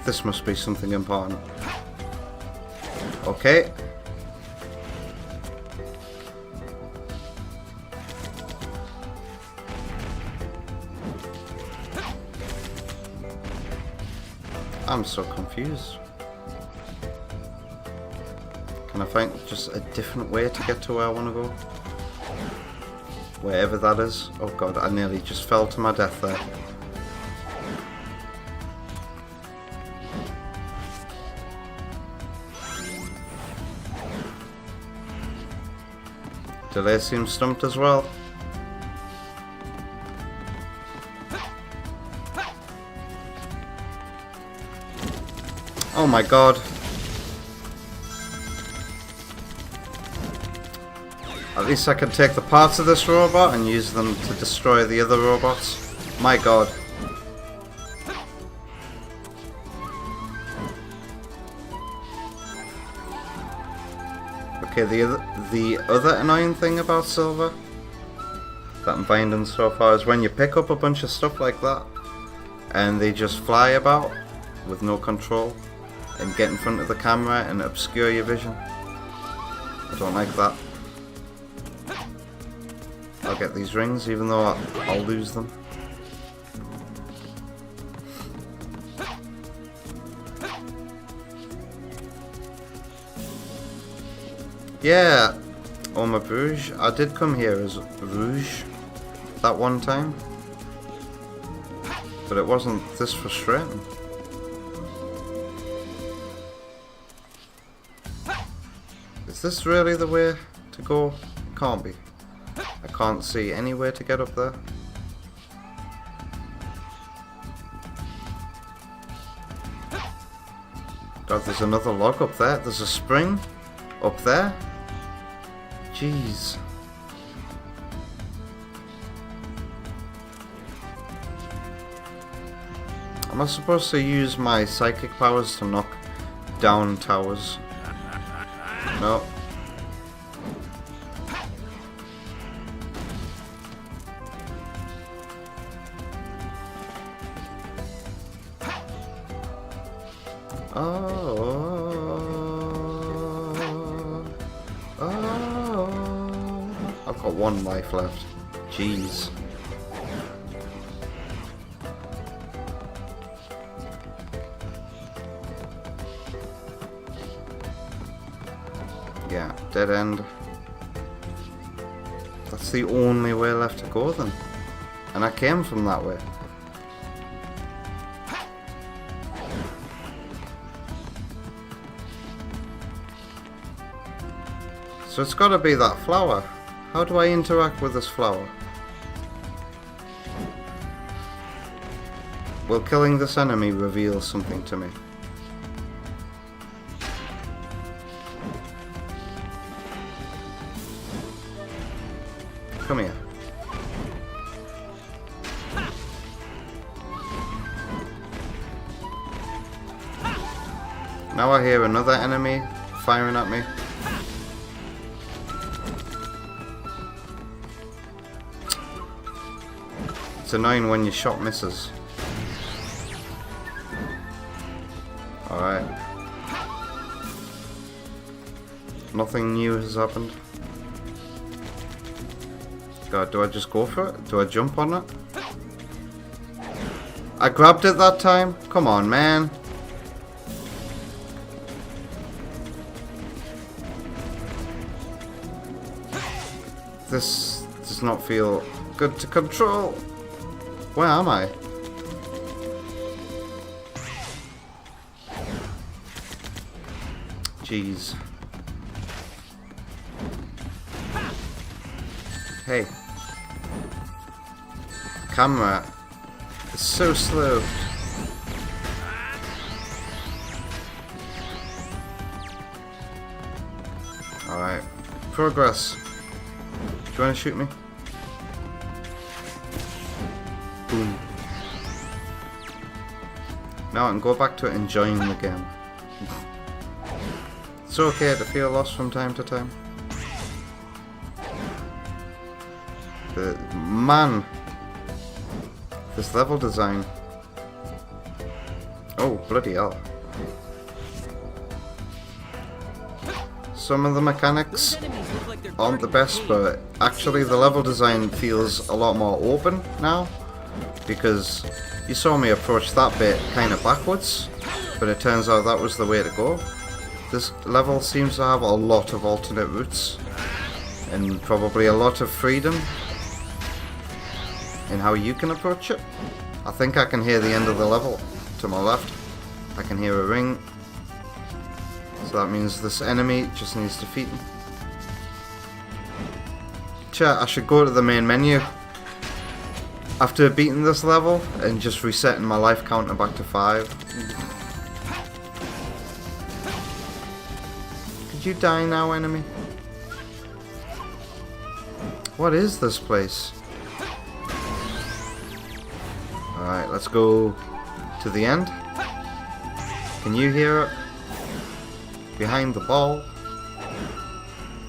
This must be something important. Okay. I'm so confused. Can I find just a different way to get to where I want to go? Wherever that is. Oh god, I nearly just fell to my death there. Delay seems stumped as well. Oh my god. At least I can take the parts of this robot and use them to destroy the other robots. My god. Okay, the other annoying thing about Silver that I'm finding so far is when you pick up a bunch of stuff like that and they just fly about with no control and get in front of the camera and obscure your vision. I don't like that. I'll get these rings even though I'll lose them. Yeah, Oma Bruges. I did come here as Rouge that one time, but it wasn't this frustrating. Is this really the way to go? It can't be. I can't see any way to get up there. God, there's another log up there. There's a spring up there. Jeez. Am I supposed to use my psychic powers to knock down towers? No. I've got one life left. Jeez. Yeah, dead end. That's the only way left to go then. And I came from that way. So it's got to be that flower. How do I interact with this flower? Will killing this enemy reveal something to me? Come here. Now I hear another enemy firing at me. It's annoying when your shot misses. Alright. Nothing new has happened. God, do I just go for it? Do I jump on it? I grabbed it that time? Come on, man. This does not feel good to control. Where am I? Jeez. Hey. Camera. It's so slow. Alright. Progress. Do you want to shoot me? Boom. Now I can go back to enjoying the game. It's okay to feel lost from time to time. Man, this level design. Oh, bloody hell. Some of the mechanics aren't the best, but actually the level design feels a lot more open now, because you saw me approach that bit kind of backwards, but it turns out that was the way to go. This level seems to have a lot of alternate routes, and probably a lot of freedom in how you can approach it. I think I can hear the end of the level to my left. I can hear a ring. So that means this enemy just needs defeating. Chat, I should go to the main menu after beating this level and just resetting my life counter back to 5. Could you die now, enemy? What is this place? Alright, let's go to the end. Can you hear it? Behind the ball.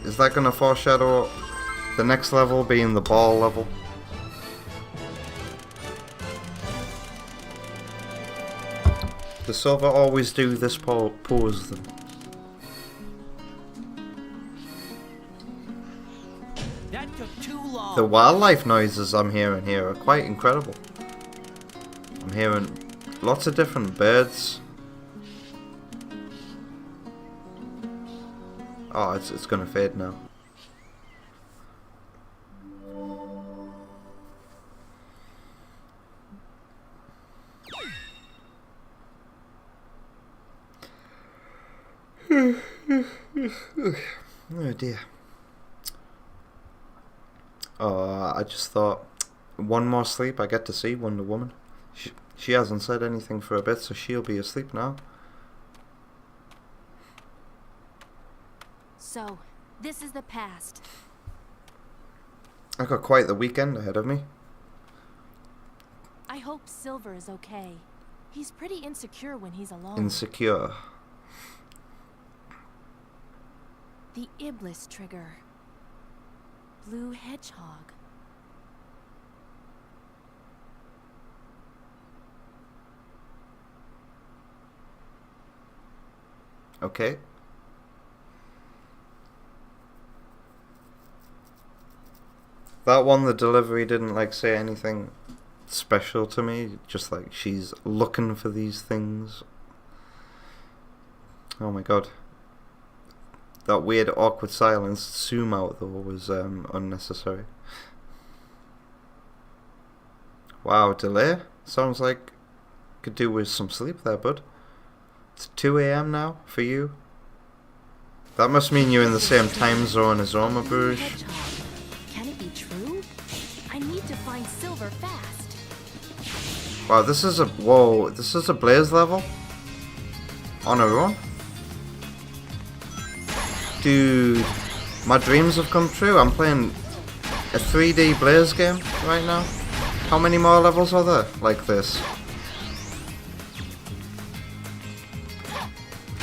Is that going to foreshadow the next level being the ball level? Does Silver always do this pose then? That took too long. The wildlife noises I'm hearing here are quite incredible. I'm hearing lots of different birds. Oh, it's gonna fade now. Oh dear. Oh, I just thought, one more sleep, I get to see Wonder Woman. She hasn't said anything for a bit, so she'll be asleep now. So, this is the past. I got quite the weekend ahead of me. I hope Silver is okay. He's pretty insecure when he's alone. Insecure. The Iblis trigger. Blue hedgehog. Okay. That one, the delivery didn't like say anything special to me. Just like she's looking for these things. Oh my god. That weird awkward silence zoom out though was unnecessary. Wow, delay? Sounds like could do with some sleep there, bud. It's 2 AM now for you. That must mean you're in the same time zone as Oma Bruges. Can it be true? I need to find Silver fast. Wow, this is a Blaze level? On her own? Dude, my dreams have come true. I'm playing a 3D Blaze game right now. How many more levels are there like this?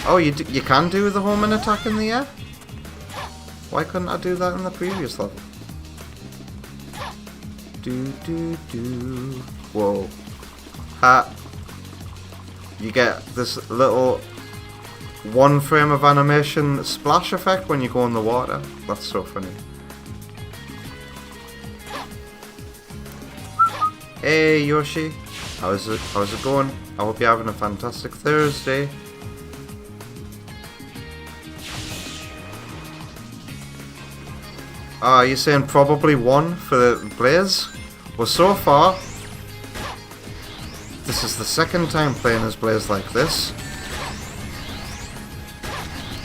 Oh, you can do the homing attack in the air? Why couldn't I do that in the previous level? Do. Whoa. Ha. You get this little 1 frame of animation splash effect when you go in the water. That's so funny. Hey Yoshi, how's it going? I hope you're having a fantastic Thursday. You're saying probably 1 for the Blaze? Well, so far, this is the 2nd time playing as Blaze like this.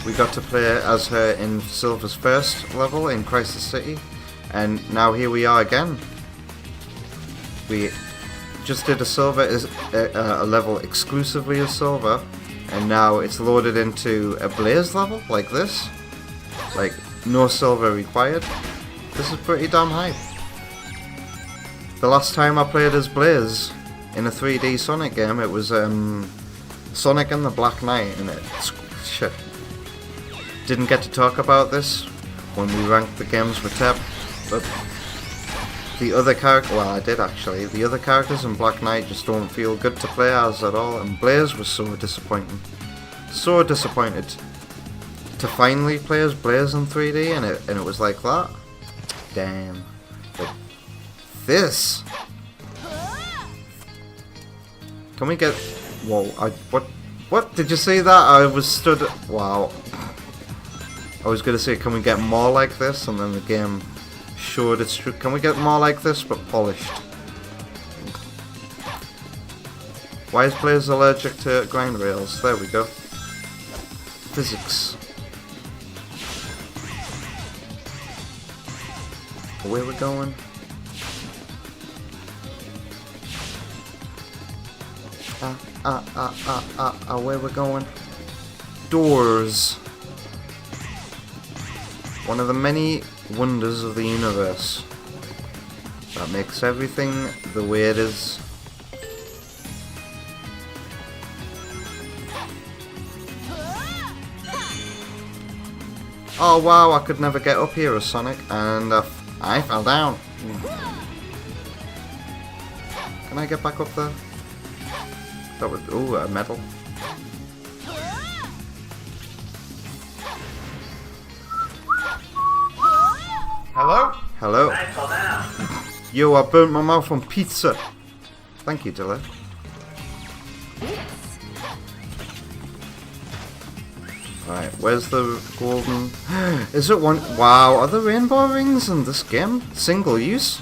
We got to play as her in Silver's first level in Crisis City, and now here we are again. We just did a level exclusively as Silver, and now it's loaded into a Blaze level like this. Like, no Silver required. This is pretty damn hype. The last time I played as Blaze in a 3D Sonic game, it was Sonic and the Black Knight, and shit. Didn't get to talk about this when we ranked the games with Teb, but the other character, well, I did actually. The other characters in Black Knight just don't feel good to play as at all, and Blaze was so disappointing. So disappointed to finally play as Blaze in 3D, and it was like that. Damn. But this. Can we get? Whoa! What? Did you see that? I was stood. Wow. I was gonna say, can we get more like this? And then the game showed its truth. Can we get more like this, but polished? Why is Blaze allergic to grind rails? There we go. Physics. Where we're going? Where we're going? Doors. One of the many wonders of the universe that makes everything the way it is. Oh wow, I could never get up here as Sonic, and I fell down. Can I get back up there? That was, ooh, a medal. Hello? Hello. I fell down. Yo, I burnt my mouth on pizza. Thank you, Dylan. Right, where's the golden... Is it one... Wow, are there rainbow rings in this game? Single use?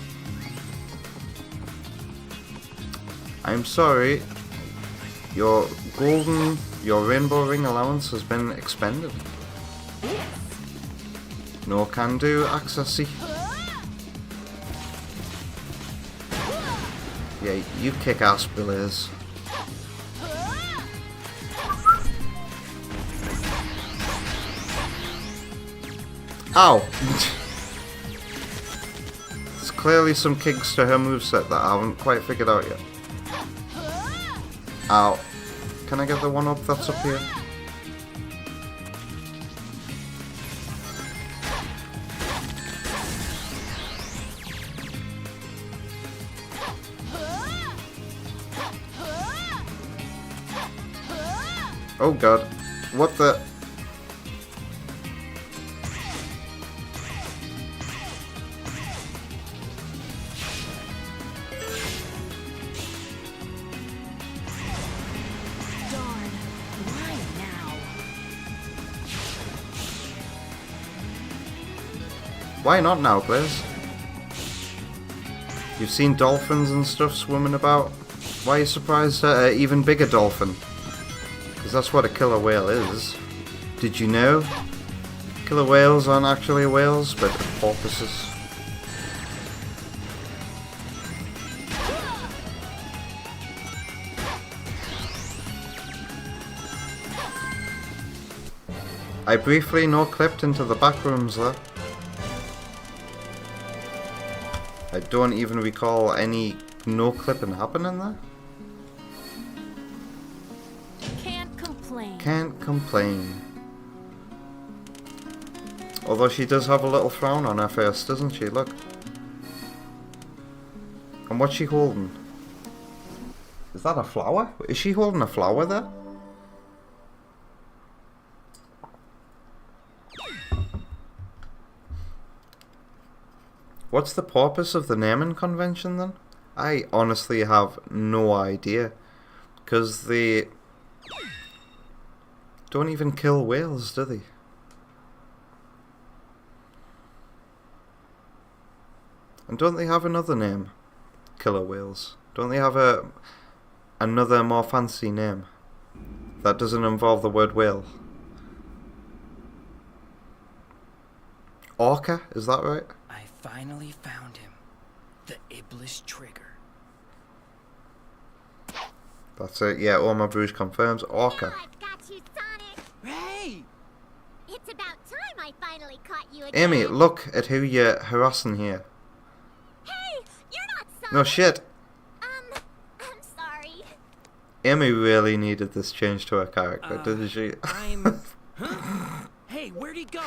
I'm sorry. Your rainbow ring allowance has been expended. No can do, accessy. Yeah, you kick ass, Blaze. Ow! There's clearly some kinks to her moveset that I haven't quite figured out yet. Ow. Can I get the one up that's up here? Oh god. What the... Why not now, Blaze? You've seen dolphins and stuff swimming about. Why are you surprised at an even bigger dolphin? Because that's what a killer whale is. Did you know? Killer whales aren't actually whales, but porpoises. I briefly no-clipped into the back rooms there. I don't even recall any no-clipping happening there. Can't complain. Can't complain. Although she does have a little frown on her face, doesn't she? Look. And what's she holding? Is that a flower? Is she holding a flower there? What's the purpose of the naming convention then? I honestly have no idea. Because they don't even kill whales, do they? And don't they have another name? Killer whales. Don't they have another more fancy name? That doesn't involve the word whale. Orca, is that right? I finally found him. The Iblis trigger. That's it, yeah, all my brews confirms. Orca. Now I've got you, Sonic. Hey! It's about time I finally caught you again. Amy, look at who you're harassing here. Hey, you're not Sonic. No shit. I'm sorry. Amy really needed this change to her character, didn't she? I'm... Huh? Hey, where'd he go?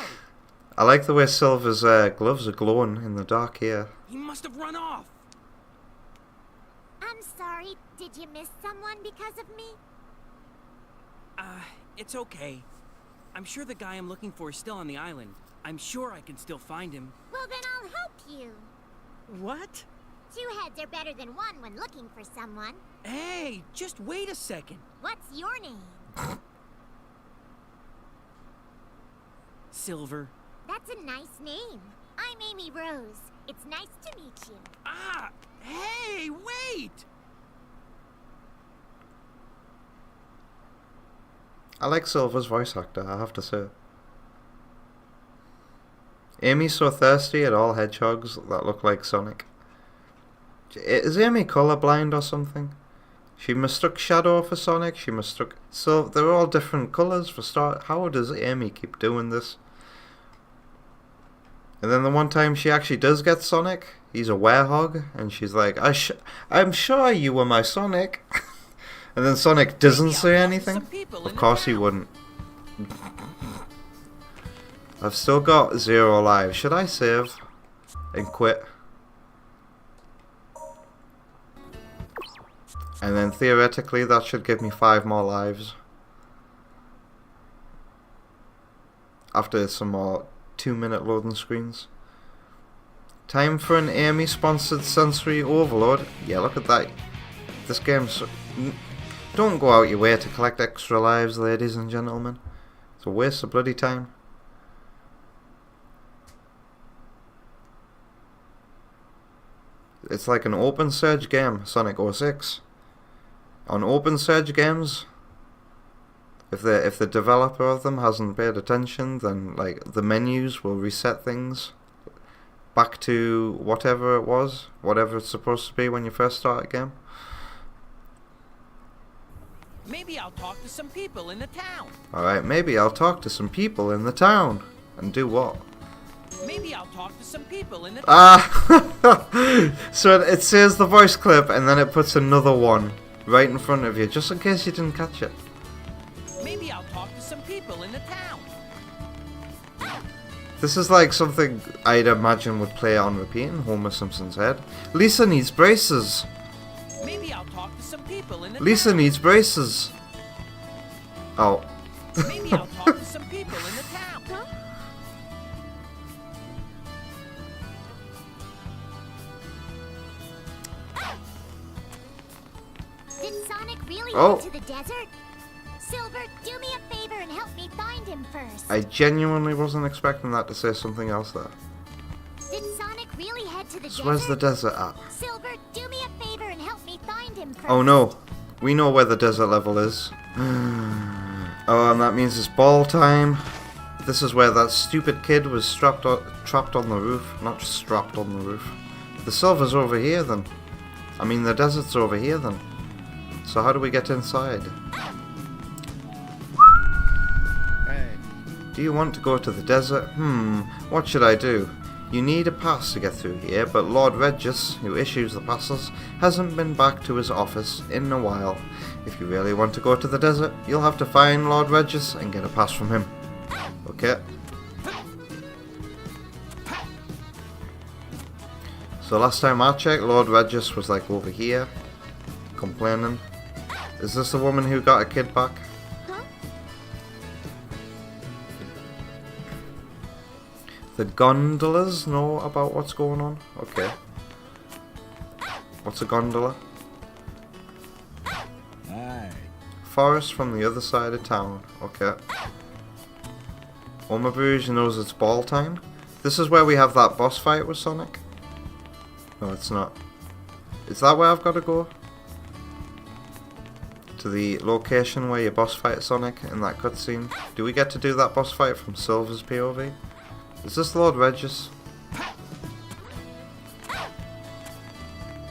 I like the way Silver's gloves are glowing in the dark here. He must have run off. I'm sorry. Did you miss someone because of me? It's okay. I'm sure the guy I'm looking for is still on the island. I'm sure I can still find him. Well, then I'll help you. What? 2 heads are better than 1 when looking for someone. Hey, just wait a second. What's your name? Silver. That's a nice name. I'm Amy Rose. It's nice to meet you. Ah! Hey, wait! I like Silver's voice actor, I have to say. Amy's so thirsty at all hedgehogs that look like Sonic. Is Amy colorblind or something? She mistook Shadow for Sonic, she mistook... So, they're all different colors for start. How does Amy keep doing this? And then the one time she actually does get Sonic, he's a werehog, and she's like, I'm sure you were my Sonic. And then Sonic doesn't say anything. Of course he wouldn't. I've still got 0 lives. Should I save and quit? And then theoretically that should give me 5 more lives. After some more 2-minute loading screens. Time for an Amy sponsored sensory overload. Yeah, look at that. This game's... Don't go out your way to collect extra lives, ladies and gentlemen. It's a waste of bloody time. It's like an open surge game, Sonic 06. On open surge games, if the developer of them hasn't paid attention, then like the menus will reset things back to whatever it was, whatever it's supposed to be when you first start a game. Maybe I'll talk to some people in the town. Alright, maybe I'll talk to some people in the town. And do what? Maybe I'll talk to some people in the town. Ah! So it says the voice clip and then it puts another one right in front of you, just in case you didn't catch it. Maybe I'll talk to some people in the town. This is like something I'd imagine would play on repeat in Homer Simpson's head. Lisa needs braces. Maybe I'll talk to some people in the Lisa town. needs braces. Oh. Maybe I'll talk to some people in the town. Did Sonic really Oh. head to the desert? Silver, do me a favor and help me find him first. I genuinely wasn't expecting that to say something else there. Did Sonic really head to the So desert? where's the desert at? Silver, do me a favor and help me find him first. Oh no. We know where the desert level is. Oh, and that means it's ball time. This is where that stupid kid was trapped on the roof. Not strapped on the roof. The silver's over here then. I mean the desert's over here then. So how do we get inside? Hey. Do you want to go to the desert? What should I do? You need a pass to get through here, but Lord Regis, who issues the passes, hasn't been back to his office in a while. If you really want to go to the desert, you'll have to find Lord Regis and get a pass from him. So last time I checked, Lord Regis was like over here, complaining. Is this the woman who got a kid back? Huh? The gondolas know about what's going on? Okay. What's a gondola? Aye. Forest from the other side of town. Okay. Oma Bruges knows it's ball time. This is where we have that boss fight with Sonic. No, it's not. Is that where I've got to go? To the location where you boss fight Sonic in that cutscene? Do we get to do that boss fight from Silver's POV? Is this Lord Regis?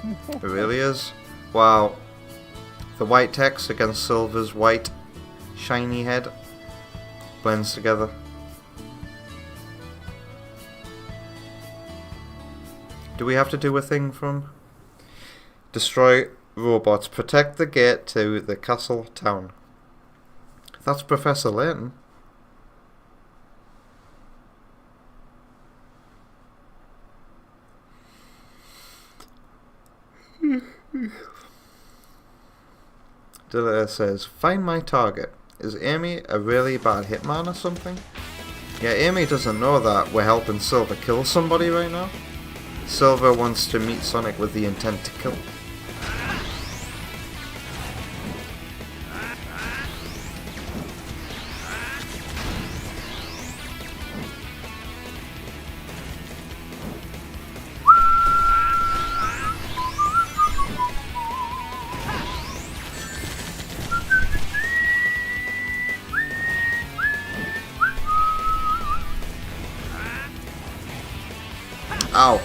It really is. Wow. The white text against Silver's white, shiny head blends together. Do we have to do a thing from? Destroy robots. Protect the gate to the castle town. That's Professor Layton. Dilla says, find my target. Is Amy a really bad hitman or something? Yeah, Amy doesn't know that we're helping Silver kill somebody right now. Silver wants to meet Sonic with the intent to kill. Ow.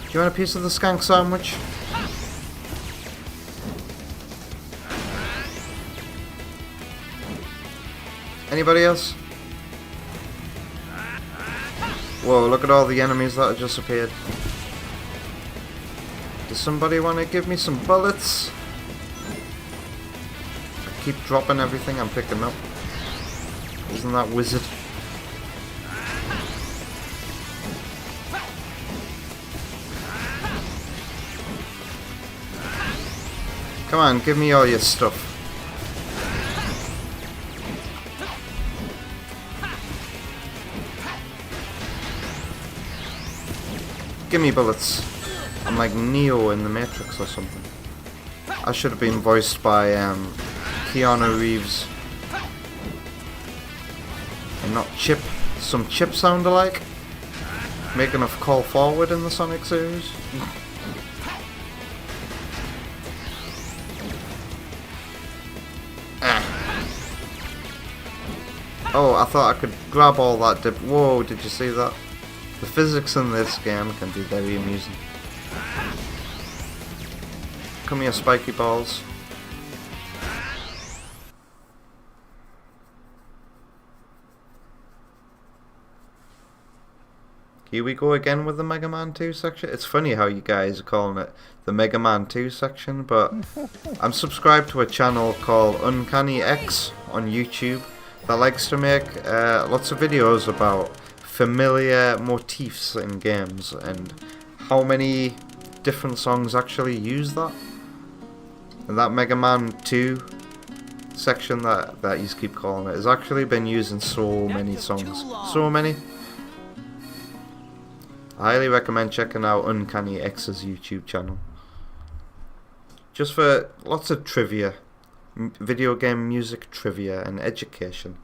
Do you want a piece of the skunk sandwich? Anybody else? Whoa, look at all the enemies that have just appeared. Does somebody want to give me some bullets? I keep dropping everything I'm picking up. Isn't that wizard? Come on, give me all your stuff. Give me bullets. I'm like Neo in the Matrix or something. I should have been voiced by Keanu Reeves. And not Chip. Some Chip sound alike. Making a call forward in the Sonic series. Oh, I thought I could grab all that dip. Whoa, did you see that? The physics in this game can be very amusing. Come here, spiky balls. Here we go again with the Mega Man 2 section. It's funny how you guys are calling it the Mega Man 2 section, but I'm subscribed to a channel called Uncanny X on YouTube that likes to make lots of videos about familiar motifs in games and how many different songs actually use that. And that Mega Man 2 section that you keep calling it has actually been used in so many songs. So many. I highly recommend checking out Uncanny X's YouTube channel. Just for lots of trivia. Video game music trivia and education.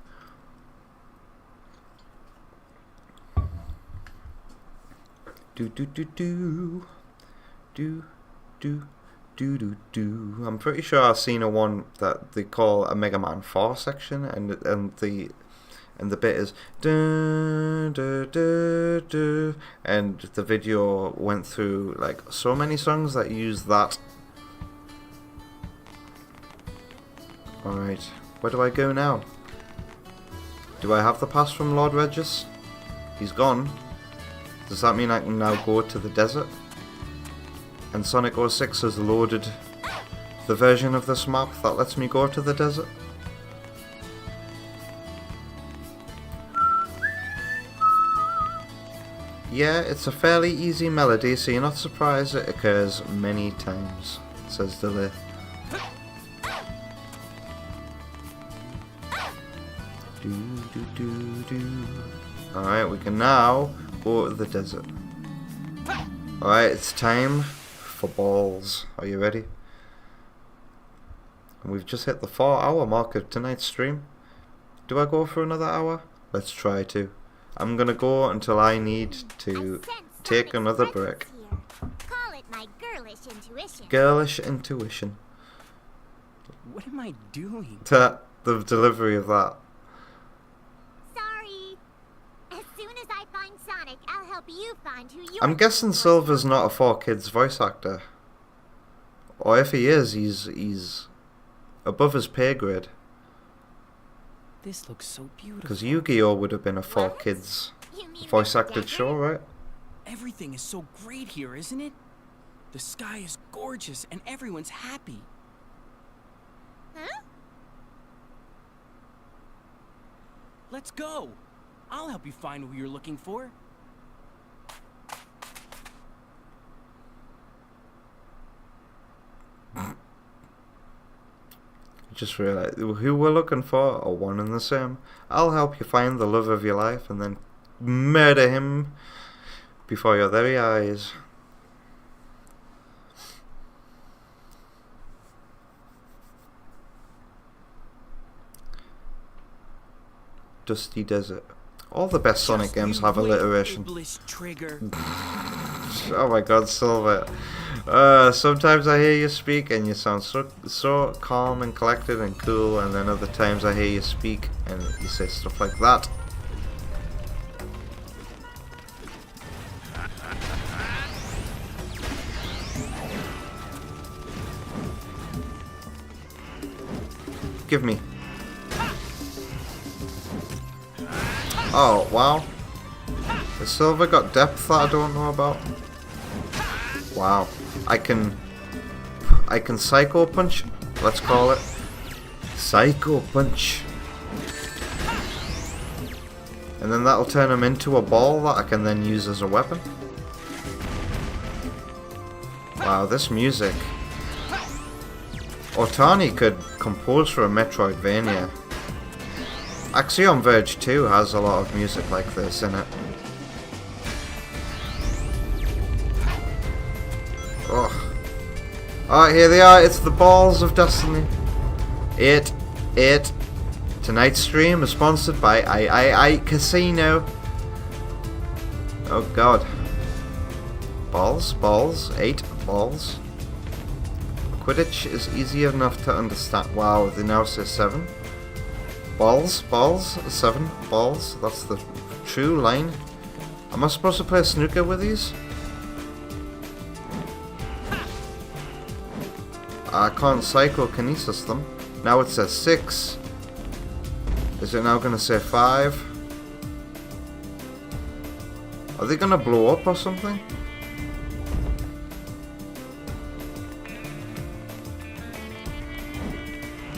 Do do do do do do do do do. I'm pretty sure I've seen a one that they call a Mega Man 4 section, and the bit is du, du, du, du, and the video went through like so many songs that use that. Alright, where do I go now? Do I have the pass from Lord Regis? He's gone. Does that mean I can now go to the desert? And Sonic 06 has loaded the version of this map that lets me go to the desert? Yeah, it's a fairly easy melody, so you're not surprised it occurs many times, says Delay. Alright, we can now go to the desert. Alright, it's time for balls. Are you ready? And we've just hit the 4-hour mark of tonight's stream. Do I go for another hour? Let's try to. I'm gonna go until I need to take another break. Call it my girlish intuition. Girlish intuition. What am I doing? The delivery of that. Sorry. As soon as I find Sonic, I'll help you find who you are. I'm guessing Silver's not a 4Kids voice actor. Or if he is, he's above his pay grade. This looks so beautiful. Because Yu-Gi-Oh would have been a 4Kids You mean voice the acted desert? show, right? Everything is so great here, isn't it? The sky is gorgeous and everyone's happy. Huh? Let's go. I'll help you find who you're looking for. Just realized who we're looking for are one and the same. I'll help you find the love of your life and then murder him before your very eyes. Dusty Desert. All the best Sonic games have alliteration. Iblis trigger. Oh my god, Silver. Sometimes I hear you speak and you sound so calm and collected and cool, and then other times I hear you speak and you say stuff like that. Give me. Oh, wow. Has Silver got depth that I don't know about? Wow. I can Psycho Punch, let's call it. Psycho Punch. And then that'll turn him into a ball that I can then use as a weapon. Wow, this music. Otani could compose for a Metroidvania. Axiom Verge 2 has a lot of music like this in it. Ugh. Alright, here they are. It's the Balls of Destiny. Tonight's stream is sponsored by I Casino. Oh god. Balls, 8 balls. Quidditch is easy enough to understand. Wow, they now say 7. Balls, 7 balls. That's the true line. Am I supposed to play snooker with these? I can't psychokinesis them. Now it says 6. Is it now going to say 5? Are they going to blow up or something?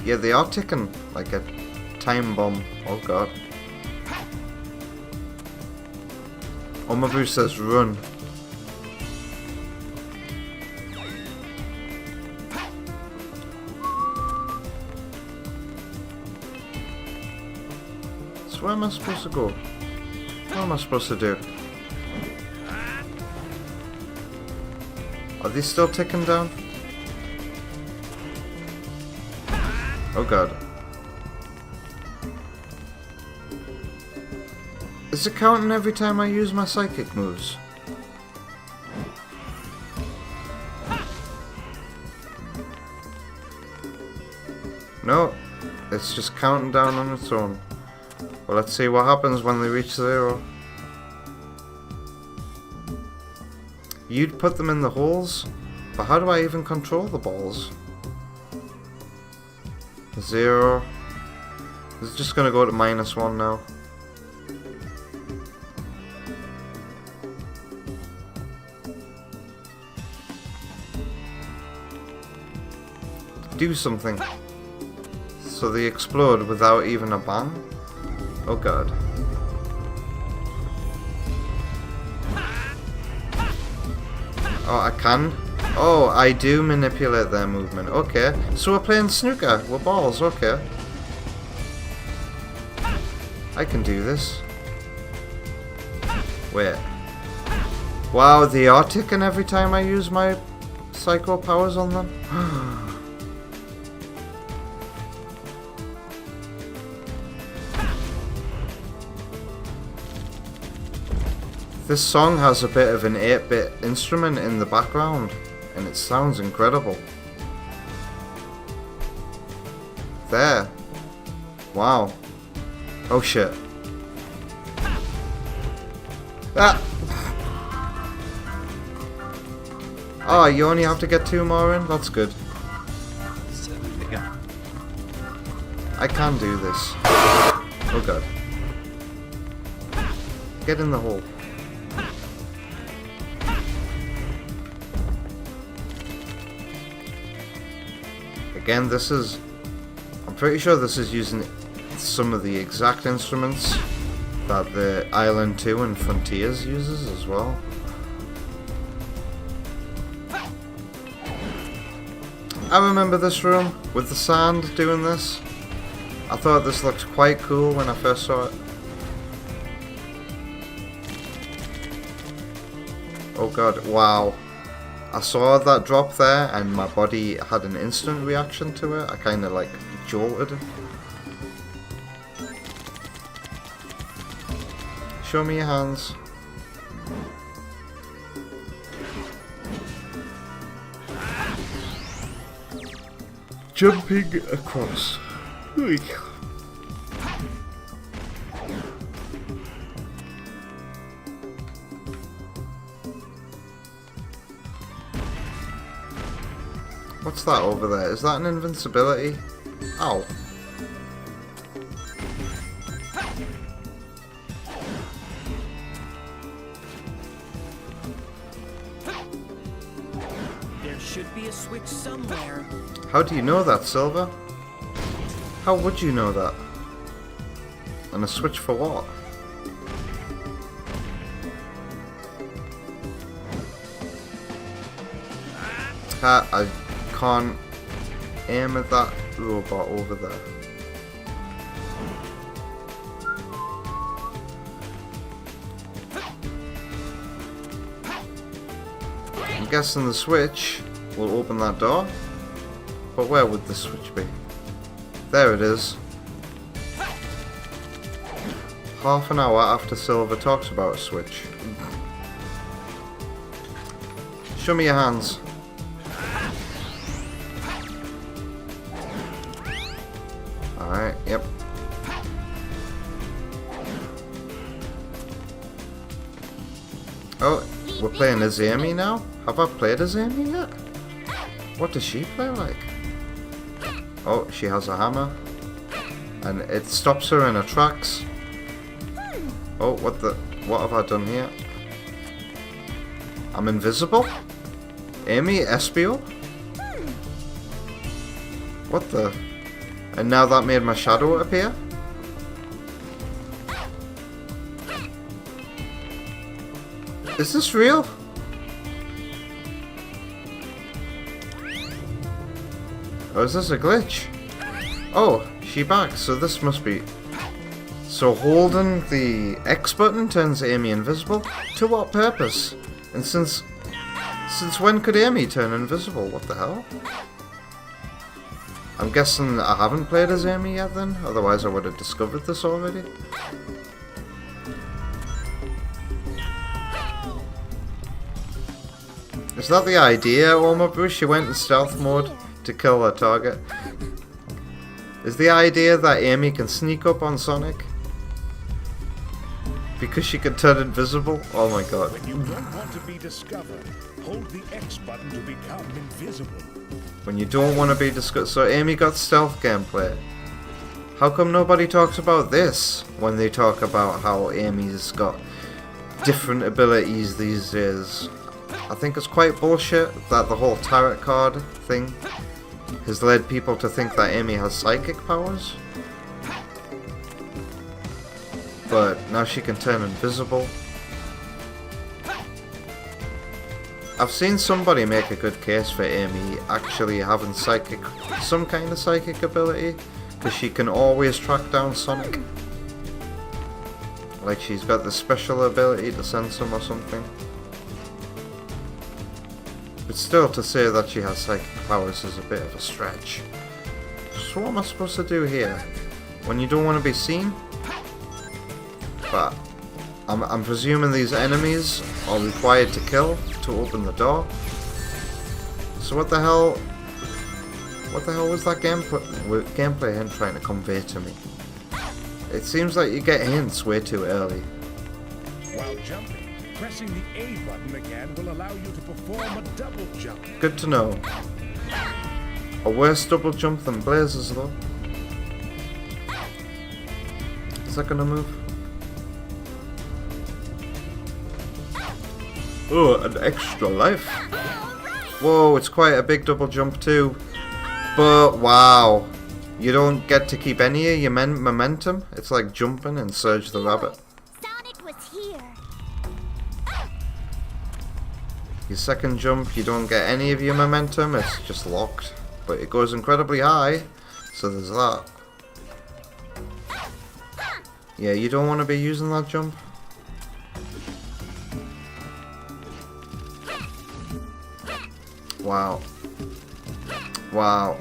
Yeah, they are ticking like a time bomb. Oh god. Omabu says run. So where am I supposed to go? What am I supposed to do? Are they still ticking down? Oh god. Is it counting every time I use my psychic moves? No, it's just counting down on its own. Well, let's see what happens when they reach 0. You'd put them in the holes, but how do I even control the balls? 0. It's just gonna go to -1 now. Do something. So they explode without even a bang? Oh god. Oh, I can? Oh, I do manipulate their movement. Okay. So we're playing snooker. We're balls. Okay. I can do this. Wait. Wow, they are ticking every time I use my psycho powers on them. This song has a bit of an 8-bit instrument in the background, and it sounds incredible. There. Wow. Oh shit. Ah! Oh, you only have to get 2 more in? That's good. I can do this. Oh god. Get in the hole. Again, this is... I'm pretty sure this is using some of the exact instruments that the Island 2 and Frontiers uses as well. I remember this room with the sand doing this. I thought this looked quite cool when I first saw it. Oh god, wow. I saw that drop there and my body had an instant reaction to it. I kind of like jolted. Show me your hands. Jumping across. Ooh. What's that over there? Is that an invincibility? Ow. There should be a switch somewhere. How do you know that, Silver? How would you know that? And a switch for what? I can't aim at that robot over there. I'm guessing the switch will open that door. But where would the switch be? There it is. Half an hour after Silver talks about a switch. Show me your hands. Alright, yep. Oh, we're playing as Amy now? Have I played as Amy yet? What does she play like? Oh, she has a hammer. And it stops her in her tracks. Oh, what have I done here? I'm invisible? Amy, Espio? What the? And now that made my shadow appear? Is this real? Or is this a glitch? Oh, she back, so this must be... So holding the X button turns Amy invisible? To what purpose? And since when could Amy turn invisible? What the hell? I'm guessing I haven't played as Amy yet then, otherwise I would have discovered this already. Is that the idea, Oma Bruce? She went in stealth mode to kill her target. Is the idea that Amy can sneak up on Sonic? Because she can turn invisible? Oh my god. When you don't want to be discovered, hold the X button to become invisible. When you don't want to be discussed. So Amy got stealth gameplay. How come nobody talks about this when they talk about how Amy's got different abilities these days? I think it's quite bullshit that the whole tarot card thing has led people to think that Amy has psychic powers. But now she can turn invisible. I've seen somebody make a good case for Amy actually having some kind of psychic ability, because she can always track down Sonic. Like she's got the special ability to sense him or something. But still, to say that she has psychic powers is a bit of a stretch. So what am I supposed to do here? When you don't want to be seen? But I'm presuming these enemies are required to kill to open the door. So what the hell was that gameplay hint trying to convey to me? It seems like you get hints way too early. While jumping, pressing the A button again will allow you to perform a double jump. Good to know. A worse double jump than Blazers though. Is that gonna move? Oh, an extra life. Whoa, it's quite a big double jump too. But wow, you don't get to keep any of your momentum. It's like jumping in Surge the Rabbit. Sonic was here. Your second jump, you don't get any of your momentum. It's just locked. But it goes incredibly high, so there's that. Yeah, you don't want to be using that jump. Wow. Wow.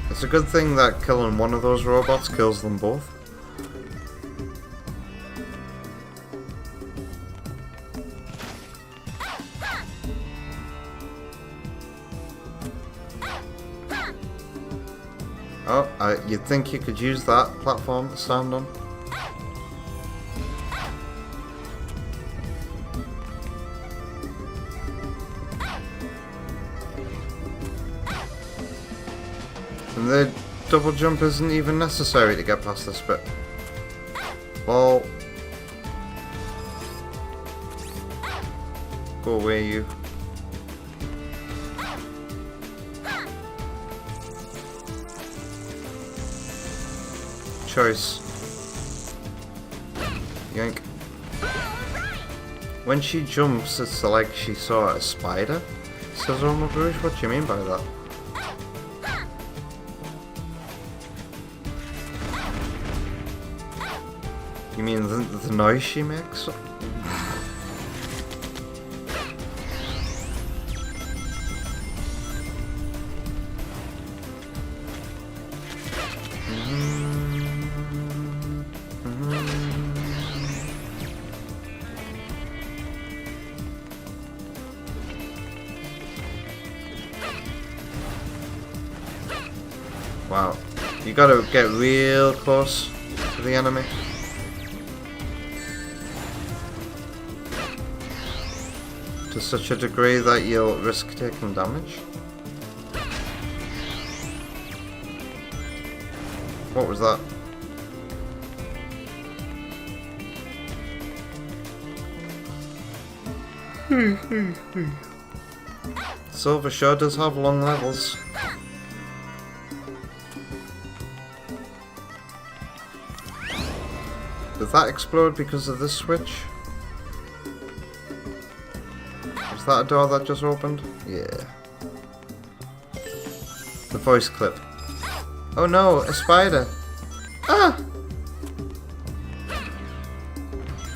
It's a good thing that killing one of those robots kills them both. Oh, you'd think you could use that platform to stand on. And the double jump isn't even necessary to get past this bit. Well, go away, you. Choice. Yank. When she jumps, it's like she saw a spider. Says Oma Bruce, what do you mean by that? You mean the noise she makes? Wow, you gotta get real close to the enemy. To such a degree that you'll risk taking damage. What was that? Silver sure does have long levels. Did that explode because of this switch? Is that a door that just opened? Yeah. The voice clip. Oh no, a spider! Ah!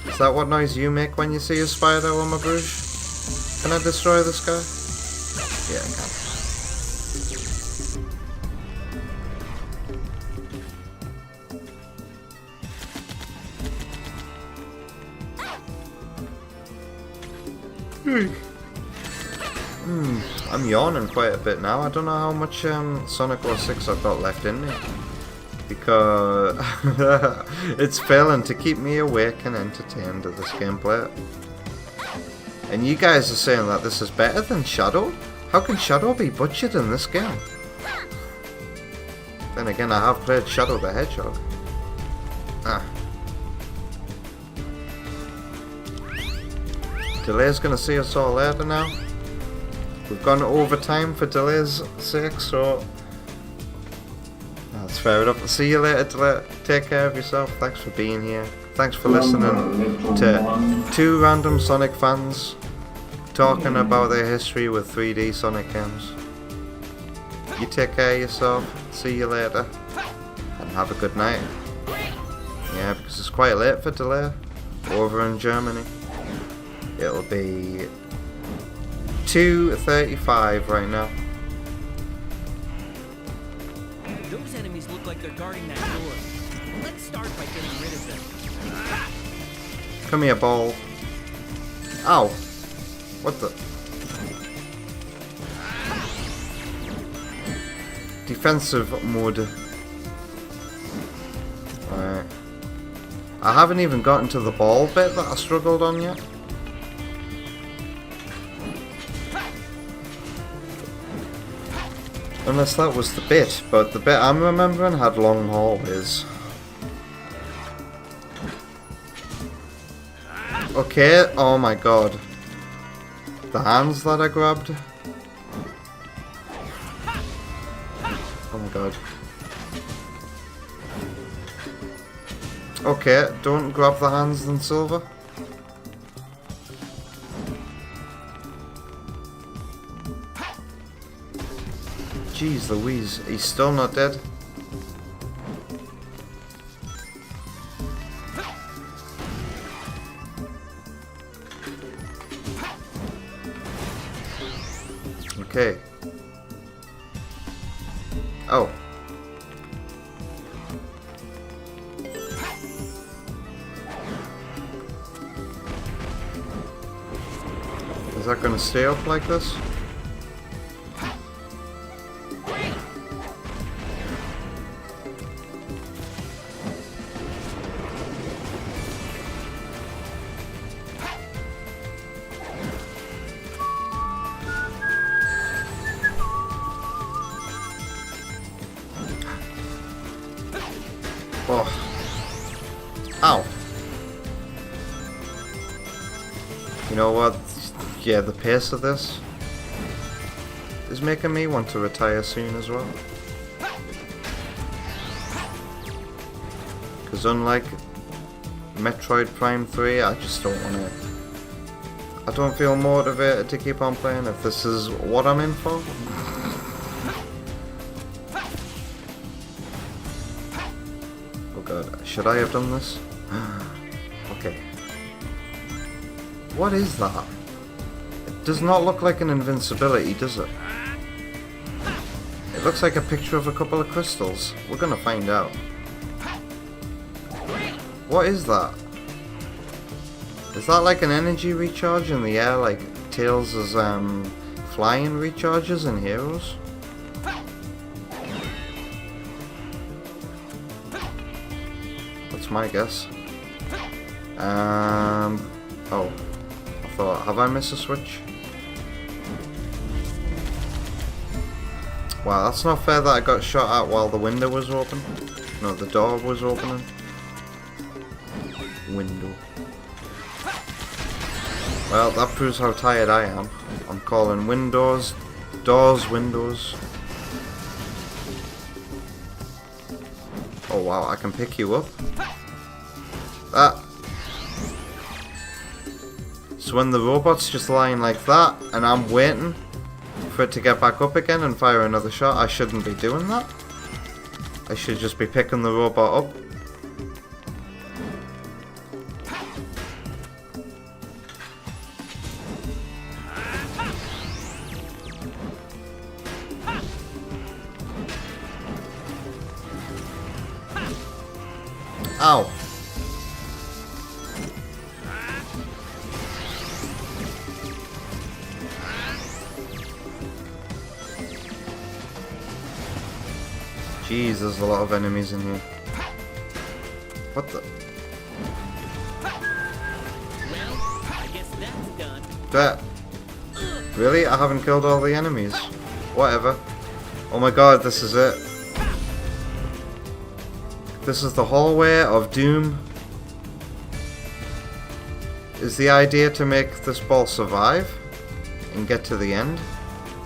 Is that what noise you make when you see a spider, Oma Bruce? Can I destroy this guy? Yeah, I can. I'm yawning quite a bit now. I don't know how much Sonic 06 I've got left in me, because it's failing to keep me awake and entertained at this gameplay. And you guys are saying that this is better than Shadow? How can Shadow be butchered in this game? Then again, I have played Shadow the Hedgehog. Ah. Delay's gonna see us all later now. We've gone overtime for Delay's sake, so that's fair enough. See you later, Delay. Take care of yourself. Thanks for being here. Thanks for listening to two random Sonic fans talking about their history with 3D Sonic games. You take care of yourself, see you later, and have a good night. Yeah, because it's quite late for delay over in Germany. It'll be 2:35 right now. Those enemies look like they're guarding that door. Let's start by getting rid of them. Come here, ball. Ow! What the? Defensive mode. Alright. I haven't even gotten to the ball bit that I struggled on yet. Unless that was the bit, but the bit I'm remembering had long hallways. Okay, oh my god. The hands that I grabbed. Oh my god. Okay, don't grab the hands then, Silver. Jeez Louise, he's still not dead. Okay. Oh. Is that gonna stay up like this? Oh. Ow. You know what? Yeah, the pace of this is making me want to retire soon as well. Because unlike Metroid Prime 3, I just don't want to... I don't feel motivated to keep on playing if this is what I'm in for. Should I have done this? Okay. What is that? It does not look like an invincibility, does it? It looks like a picture of a couple of crystals. We're gonna find out. What is that? Is that like an energy recharge in the air, like Tails' flying recharges in Heroes? My guess. Oh. I thought, have I missed a switch? Wow, that's not fair that I got shot at while the window was open. No, the door was opening. Window. Well, that proves how tired I am. I'm calling windows, doors, windows. Oh wow, I can pick you up. So when the robot's just lying like that, and I'm waiting for it to get back up again and fire another shot, I shouldn't be doing that. I should just be picking the robot up. Ow. Jeez, there's a lot of enemies in here. What the? Well, I guess that's done. That. Really? I haven't killed all the enemies. Whatever. Oh my god, this is it. This is the hallway of doom. Is the idea to make this ball survive and get to the end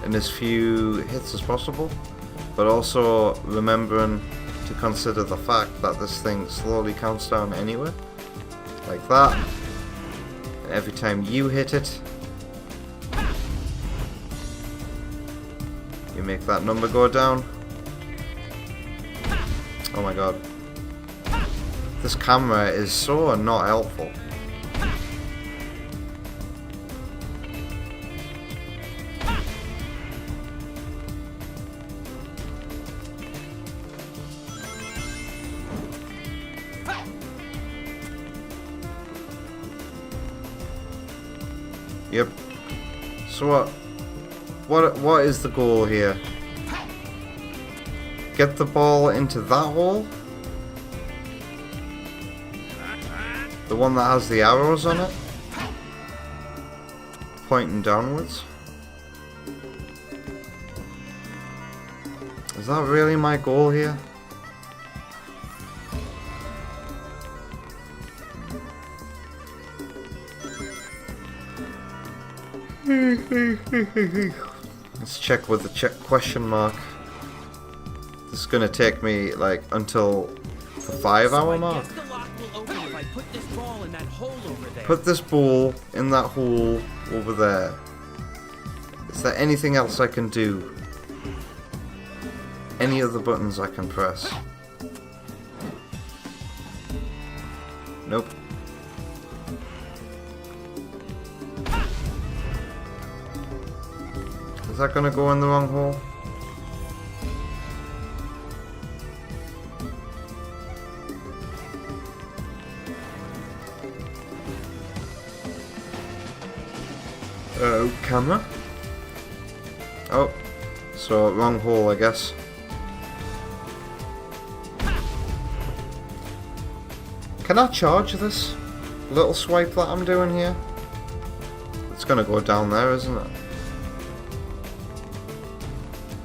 in as few hits as possible, but also remembering to consider the fact that this thing slowly counts down anyway. Like that. And every time you hit it, you make that number go down. Oh my god. This camera is so not helpful. Yep. So what is the goal here? Get the ball into that hole? The one that has the arrows on it? Pointing downwards? Is that really my goal here? Let's check with the question mark. This is gonna take me like until the 5-hour mark. The lock will open if I put this ball in that hole over there. Put this ball in that hole over there. Is there anything else I can do? Any other buttons I can press? Nope. Is that gonna go in the wrong hole? Camera? Oh, so wrong hole, I guess. Can I charge this little swipe that I'm doing here? It's gonna go down there, isn't it?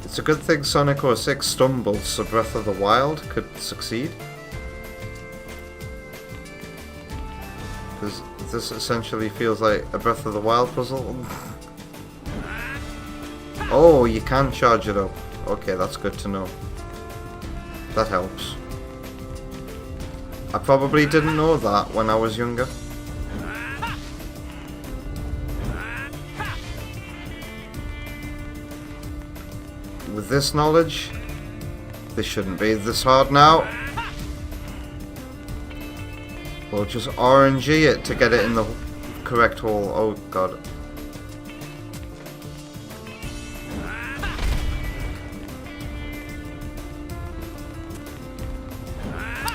It's a good thing Sonic 06 stumbled so Breath of the Wild could succeed. Because this essentially feels like a Breath of the Wild puzzle. Oh, you can charge it up. Okay, that's good to know. That helps. I probably didn't know that when I was younger. With this knowledge, this shouldn't be this hard now. We'll just RNG it to get it in the correct hole. Oh god.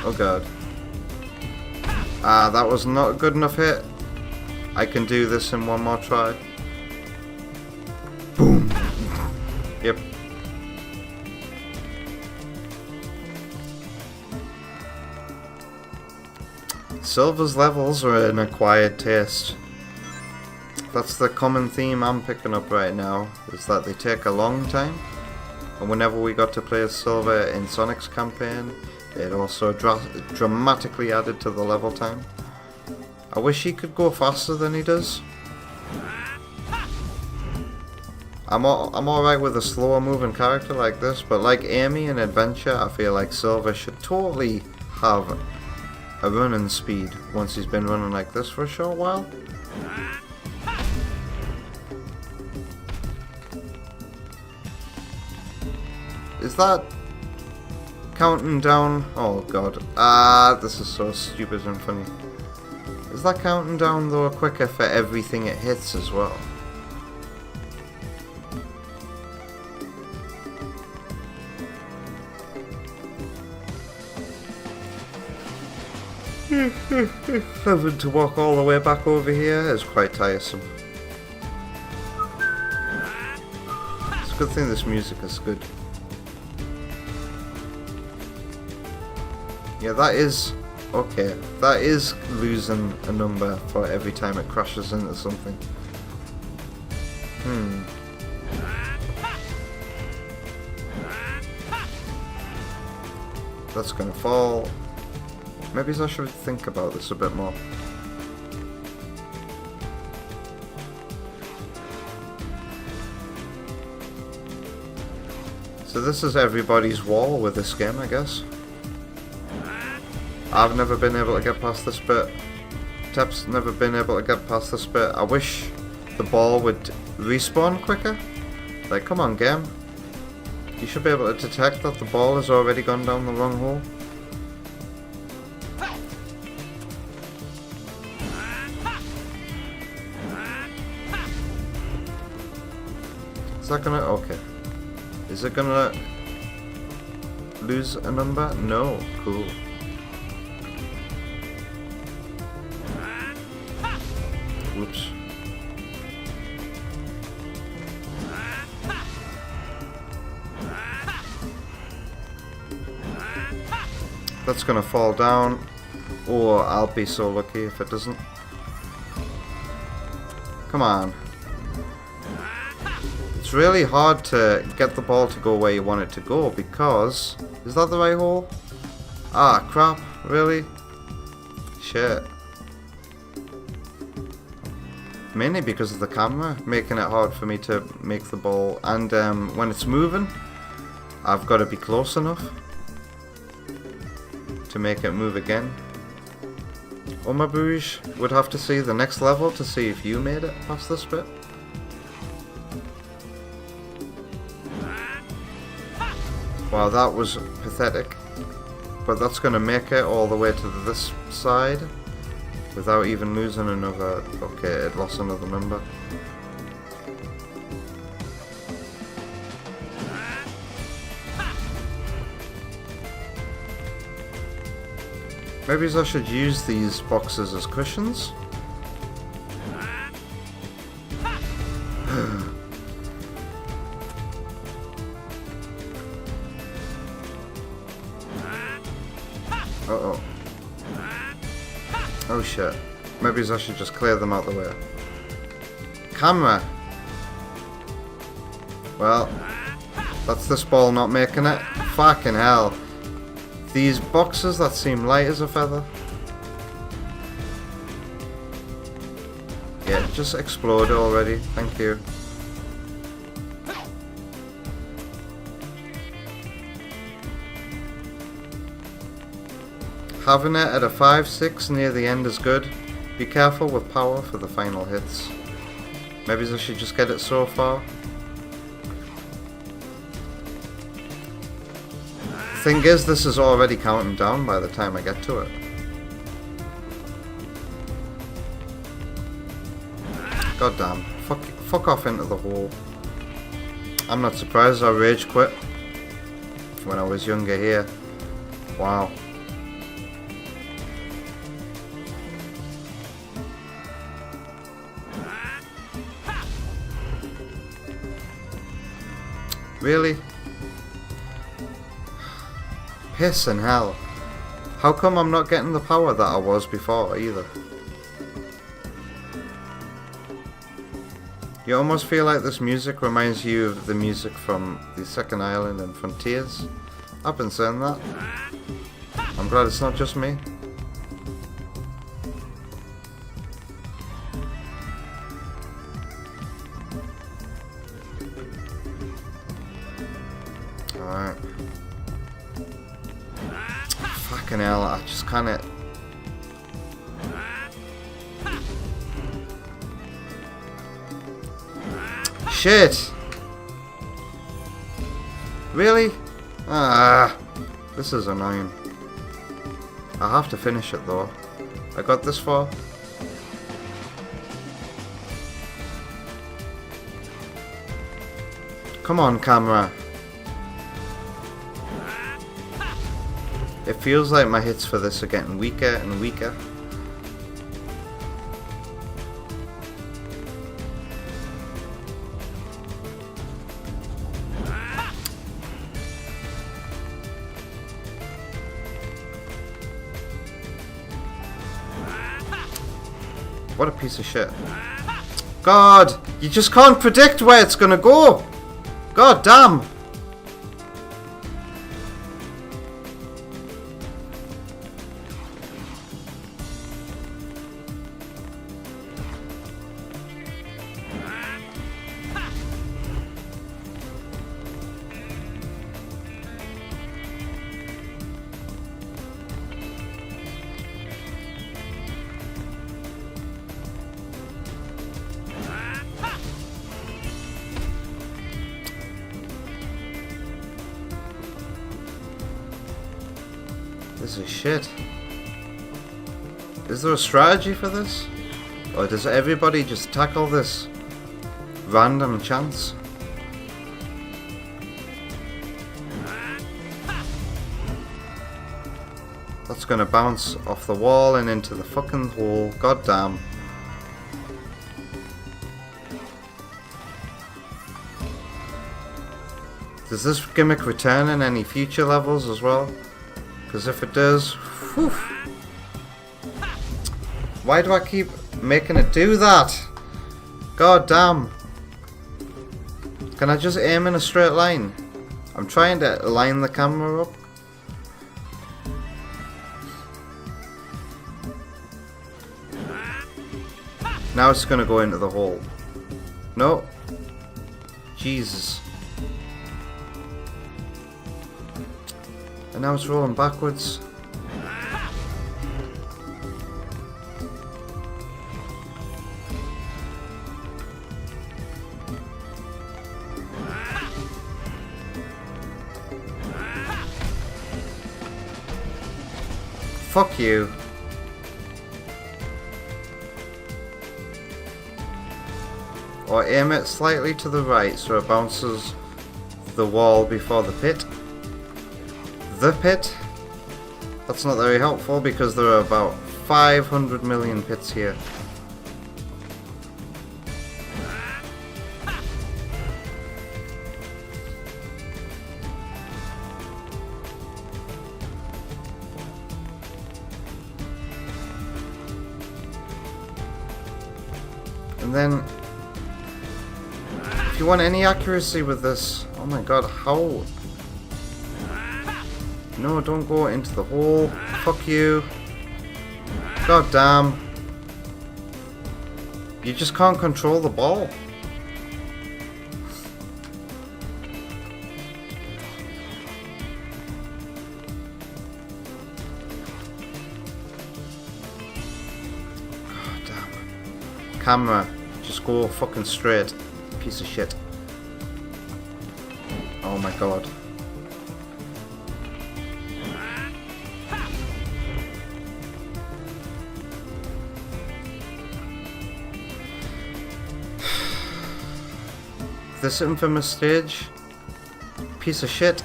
Oh god. Ah, that was not a good enough hit. I can do this in one more try. Boom. Yep. Silver's levels are an acquired taste. That's the common theme I'm picking up right now, is that they take a long time. And whenever we got to play as Silver in Sonic's campaign, it also dramatically added to the level time. I wish he could go faster than he does. I'm alright with a slower moving character like this, but like Amy in Adventure, I feel like Silver should totally have a running speed once he's been running like this for a short while. Is that counting down? Oh god. Ah, this is so stupid and funny. Is that counting down though quicker for everything it hits as well? Having to walk all the way back over here is quite tiresome. It's a good thing this music is good. Yeah, that is... okay, that is losing a number for every time it crashes into something. That's gonna fall. Maybe I should think about this a bit more. So this is everybody's wall with this game, I guess. I've never been able to get past this bit. Tep's never been able to get past this bit. I wish the ball would respawn quicker. Like, come on, game. You should be able to detect that the ball has already gone down the wrong hole. Is that gonna... okay. Is it gonna lose a number? No. Cool. Whoops. That's gonna fall down, or I'll be so lucky if it doesn't. Come on. It's really hard to get the ball to go where you want it to go because... is that the right hole? Ah, crap. Really? Shit. Mainly because of the camera, making it hard for me to make the ball. And when it's moving, I've got to be close enough to make it move again. Oma Bouge would have to see the next level to see if you made it past this bit. Wow, that was pathetic. But that's going to make it all the way to this side without even losing another... okay, it lost another number. Maybe I should use these boxes as cushions? Uh-oh. Oh shit. Maybe I should just clear them out the way. Camera! Well, that's this ball not making it. Fucking hell. These boxes that seem light as a feather. Yeah, just explode already. Thank you. Having it at a 5-6 near the end is good. Be careful with power for the final hits. Maybe I should just get it so far. Thing is, this is already counting down by the time I get to it. God damn. Fuck off into the hole. I'm not surprised I rage quit when I was younger here. Wow. Really? Piss and hell. How come I'm not getting the power that I was before either? You almost feel like this music reminds you of the music from the Second Island and Frontiers. I've been saying that. I'm glad it's not just me. Alright. Fucking hell, I just kinda... Shit! Really? Ah, this is annoying. I have to finish it though. I got this far. Come on, camera. It feels like my hits for this are getting weaker and weaker. What a piece of shit. God, you just can't predict where it's gonna go. God damn. This is shit. Is there a strategy for this? Or does everybody just tackle this random chance? That's gonna bounce off the wall and into the fucking hole. God damn. Does this gimmick return in any future levels as well? Because if it does, whew. Why do I keep making it do that? God damn. Can I just aim in a straight line? I'm trying to line the camera up. Now it's gonna go into the hole. No. Jesus. And now it's rolling backwards. Fuck you. Or aim it slightly to the right so it bounces the wall before the pit. The pit? That's not very helpful because there are about 500 million pits here. And then, if you want any accuracy with this, oh my god, how? No, don't go into the hole. Fuck you. God damn. You just can't control the ball. God damn. Camera, just go fucking straight. Piece of shit. Oh my god. This infamous stage, piece of shit.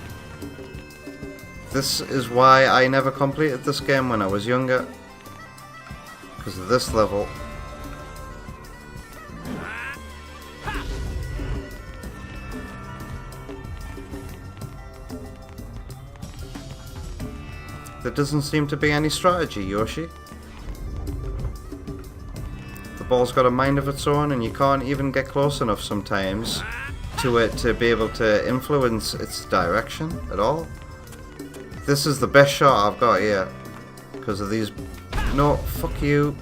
This is why I never completed this game when I was younger. Because of this level. There doesn't seem to be any strategy, Yoshi. The ball's got a mind of its own and you can't even get close enough sometimes to it to be able to influence its direction at all. This is the best shot I've got here because of these. No, fuck you.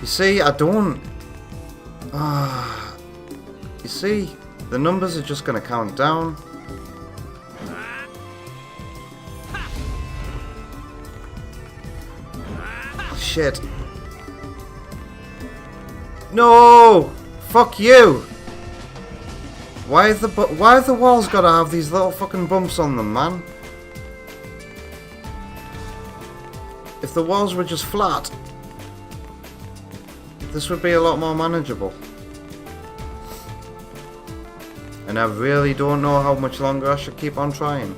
You see, I don't. You see, the numbers are just gonna count down. Shit. No! Fuck you! Why have the walls gotta have these little fucking bumps on them, man? If the walls were just flat, this would be a lot more manageable. And I really don't know how much longer I should keep on trying.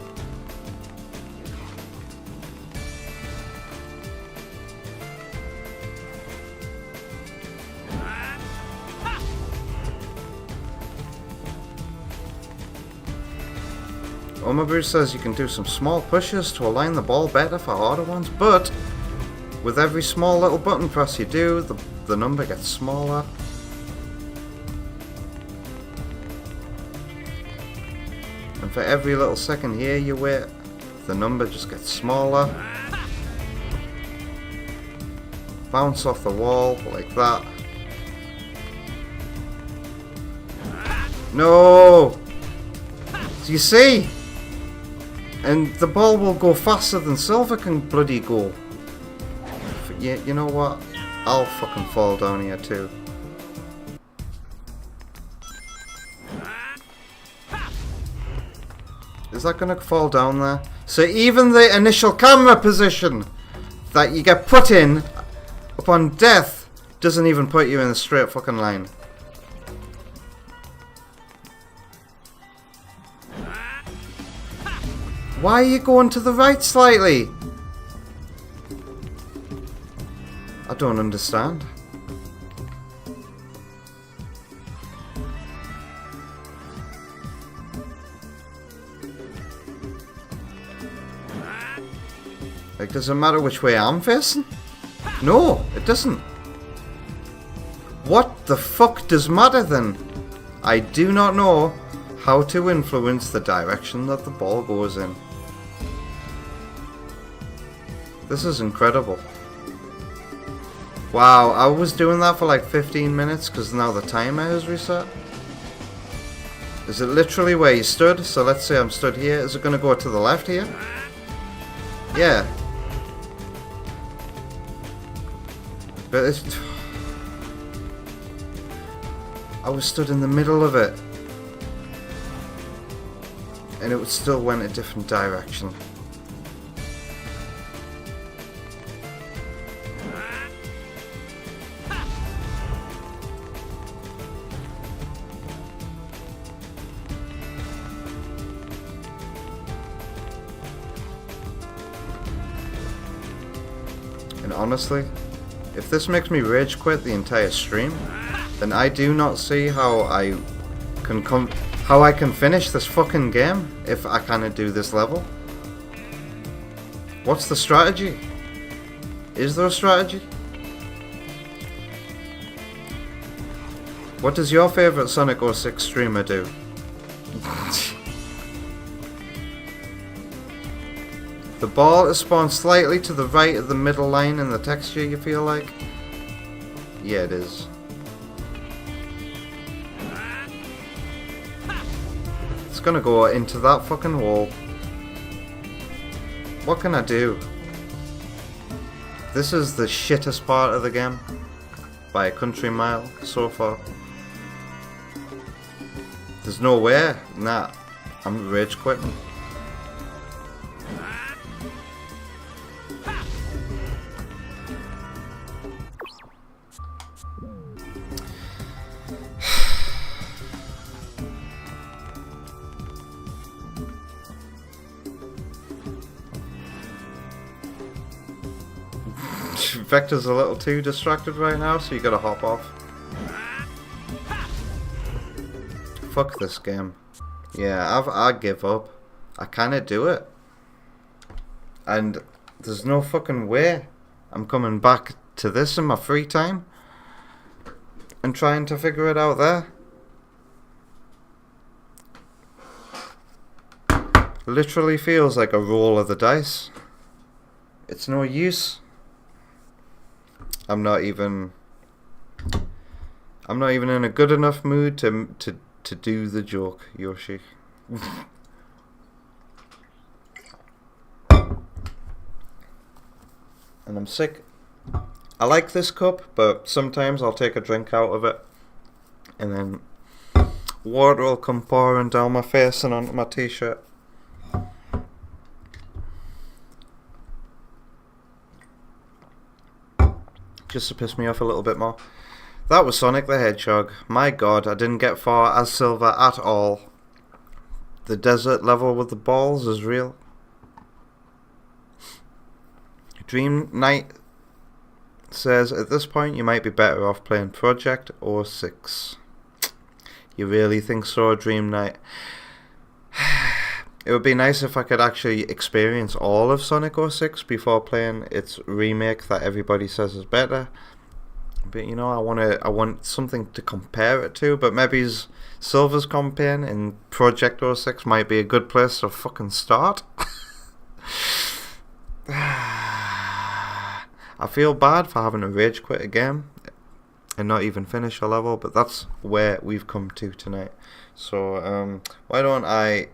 Omabu says you can do some small pushes to align the ball better for harder ones, but with every small little button press you do, the number gets smaller. And for every little second here you wait, the number just gets smaller. Bounce off the wall like that. No! Do you see? And the ball will go faster than Silver can bloody go. You know what? I'll fucking fall down here too. Is that gonna fall down there? So even the initial camera position that you get put in upon death doesn't even put you in a straight fucking line. Why are you going to the right slightly? I don't understand. Like, does it matter which way I'm facing? No, it doesn't. What the fuck does matter then? I do not know how to influence the direction that the ball goes in. This is incredible. Wow, I was doing that for like 15 minutes because now the timer is reset. Is it literally where you stood? So let's say I'm stood here. Is it going to go to the left here? Yeah. But it's... I was stood in the middle of it. And it still went a different direction. And honestly, if this makes me rage quit the entire stream, then I do not see how I can finish this fucking game if I cannot do this level. What's the strategy? Is there a strategy? What does your favourite Sonic 06 streamer do? The ball is spawned slightly to the right of the middle line in the texture, you feel like? Yeah, it is. It's gonna go into that fucking hole. What can I do? This is the shittest part of the game. By a country mile, so far. There's no way. Nah. I'm rage quitting. Vector's a little too distracted right now, so you gotta hop off. Fuck this game. Yeah, I give up. I cannot do it. And there's no fucking way I'm coming back to this in my free time and trying to figure it out there. Literally feels like a roll of the dice. It's no use. I'm not even in a good enough mood to do the joke, Yoshi. And I'm sick. I like this cup, but sometimes I'll take a drink out of it and then water will come pouring down my face and onto my t-shirt. Just to piss me off a little bit more. That was Sonic the Hedgehog. My god, I didn't get far as Silver at all. The desert level with the balls is real. Dream Knight says, at this point you might be better off playing Project 06. You really think so, Dream Knight? It would be nice if I could actually experience all of Sonic 06 before playing its remake that everybody says is better. But you know, I want something to compare it to. But maybe Silver's campaign in Project 06 might be a good place to fucking start. I feel bad for having to rage quit a game and not even finish a level, but that's where we've come to tonight. So why don't I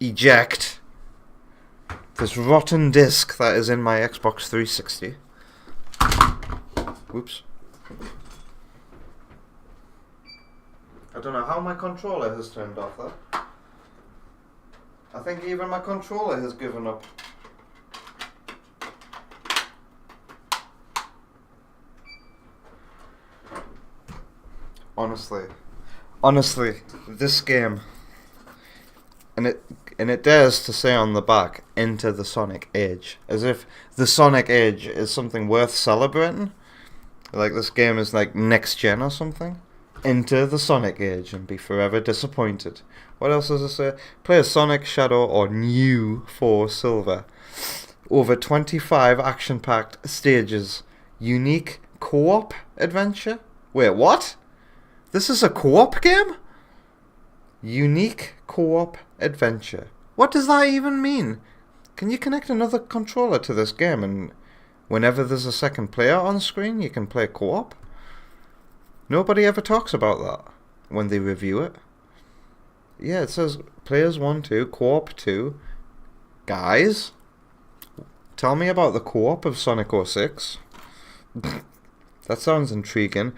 eject this rotten disc that is in my Xbox 360. Whoops. I don't know how my controller has turned off though. I think even my controller has given up. Honestly, this game, and it dares to say on the back, "Enter the Sonic Age," as if the Sonic Age is something worth celebrating. Like this game is like next gen or something. Enter the Sonic Age and be forever disappointed. What else does it say? Play as Sonic, Shadow, or New for Silver. Over 25 action-packed stages. Unique co-op adventure? Wait, what? This is a co-op game? Unique co-op adventure. What does that even mean? Can you connect another controller to this game and whenever there's a second player on screen you can play co-op? Nobody ever talks about that when they review it. Yeah, it says players 1, 2, co-op 2. Guys, tell me about the co-op of Sonic 06. That sounds intriguing.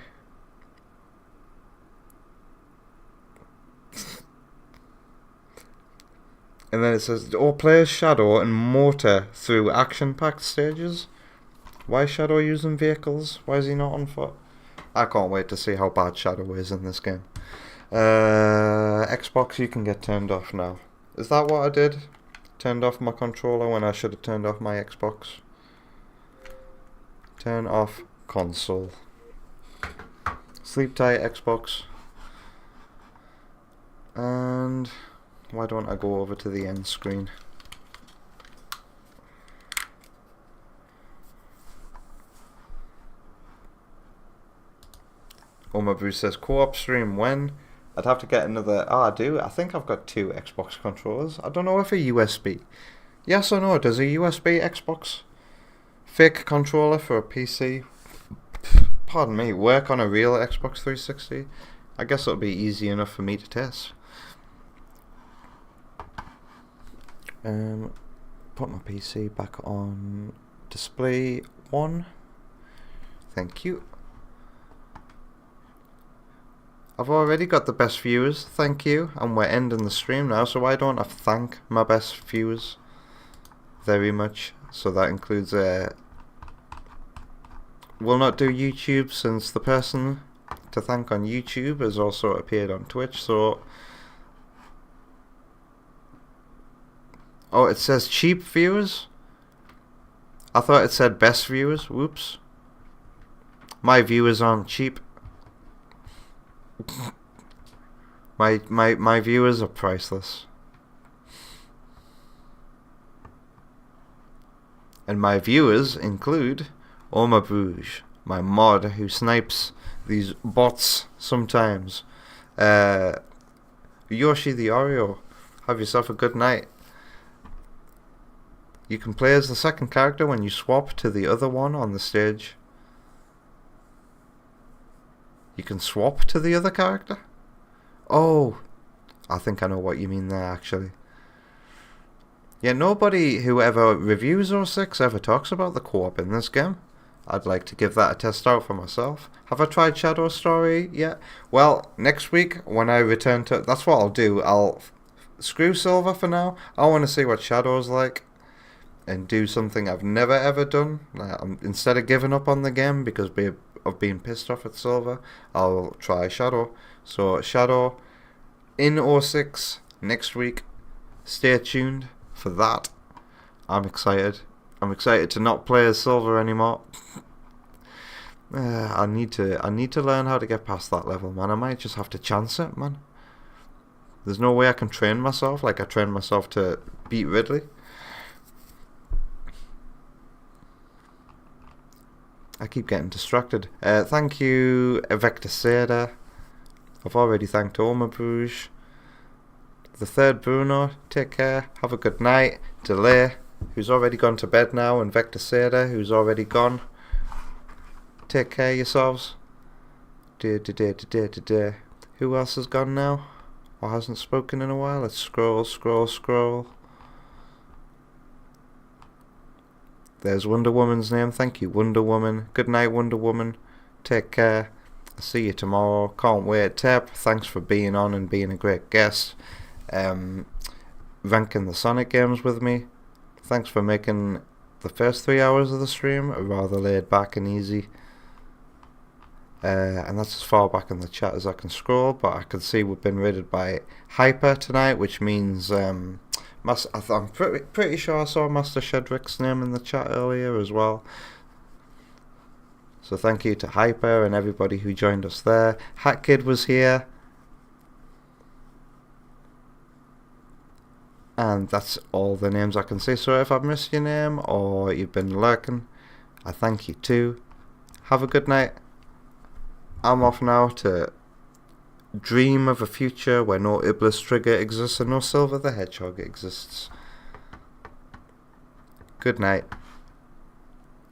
And then it says, or play Shadow and Motor through action-packed stages. Why is Shadow using vehicles? Why is he not on foot? I can't wait to see how bad Shadow is in this game. Xbox, you can get turned off now. Is that what I did? Turned off my controller when I should have turned off my Xbox. Turn off console. Sleep tight, Xbox. And why don't I go over to the end screen? Oma Bruce says, co-op stream when? I'd have to get another... I do. I think I've got 2 Xbox controllers. I don't know if a USB... Yes or no, does a USB Xbox fake controller for a PC, pardon me, work on a real Xbox 360? I guess it'll be easy enough for me to test. Put my PC back on display 1. Thank you. I've already got the best viewers, thank you, and we're ending the stream now, so why don't I thank my best viewers very much? So that includes we'll not do YouTube since the person to thank on YouTube has also appeared on Twitch, so... Oh, it says cheap viewers? I thought it said best viewers, whoops. My viewers aren't cheap. My viewers are priceless. And my viewers include Oma Bruges, my mod who snipes these bots sometimes. Yoshi the Oreo, have yourself a good night. You can play as the second character when you swap to the other one on the stage. You can swap to the other character? Oh, I think I know what you mean there, actually. Yeah, nobody who ever reviews 06 ever talks about the co-op in this game. I'd like to give that a test out for myself. Have I tried Shadow Story yet? Well, next week when I return to... That's what I'll do. I'll screw Silver for now. I want to see what Shadow's like. And do something I've never ever done. Instead of giving up on the game because of being pissed off at Silver, I'll try Shadow. So Shadow in 06 next week. Stay tuned for that. I'm excited. I'm excited to not play as Silver anymore. I need to learn how to get past that level, man. I might just have to chance it, man. There's no way I can train myself like I trained myself to beat Ridley. I keep getting distracted. Thank you, Vector Seda. I've already thanked Oma Bruges. The third Bruno, take care. Have a good night. Delay, who's already gone to bed now, and Vector Seda, who's already gone. Take care of yourselves. Who else has gone now? Or hasn't spoken in a while? Let's scroll. There's Wonder Woman's name. Thank you, Wonder Woman. Good night, Wonder Woman. Take care. I'll see you tomorrow. Can't wait. Tep, thanks for being on and being a great guest. ranking the Sonic games with me. Thanks for making the first 3 hours of the stream rather laid back and easy. And that's as far back in the chat as I can scroll, but I can see we've been raided by Hyper tonight, which means I'm pretty sure I saw Master Shedrick's name in the chat earlier as well. So thank you to Hyper and everybody who joined us there. Hat Kid was here. And that's all the names I can see. So if I've missed your name or you've been lurking, I thank you too. Have a good night. I'm off now to dream of a future where no Iblis Trigger exists and no Silver the Hedgehog exists. Good night.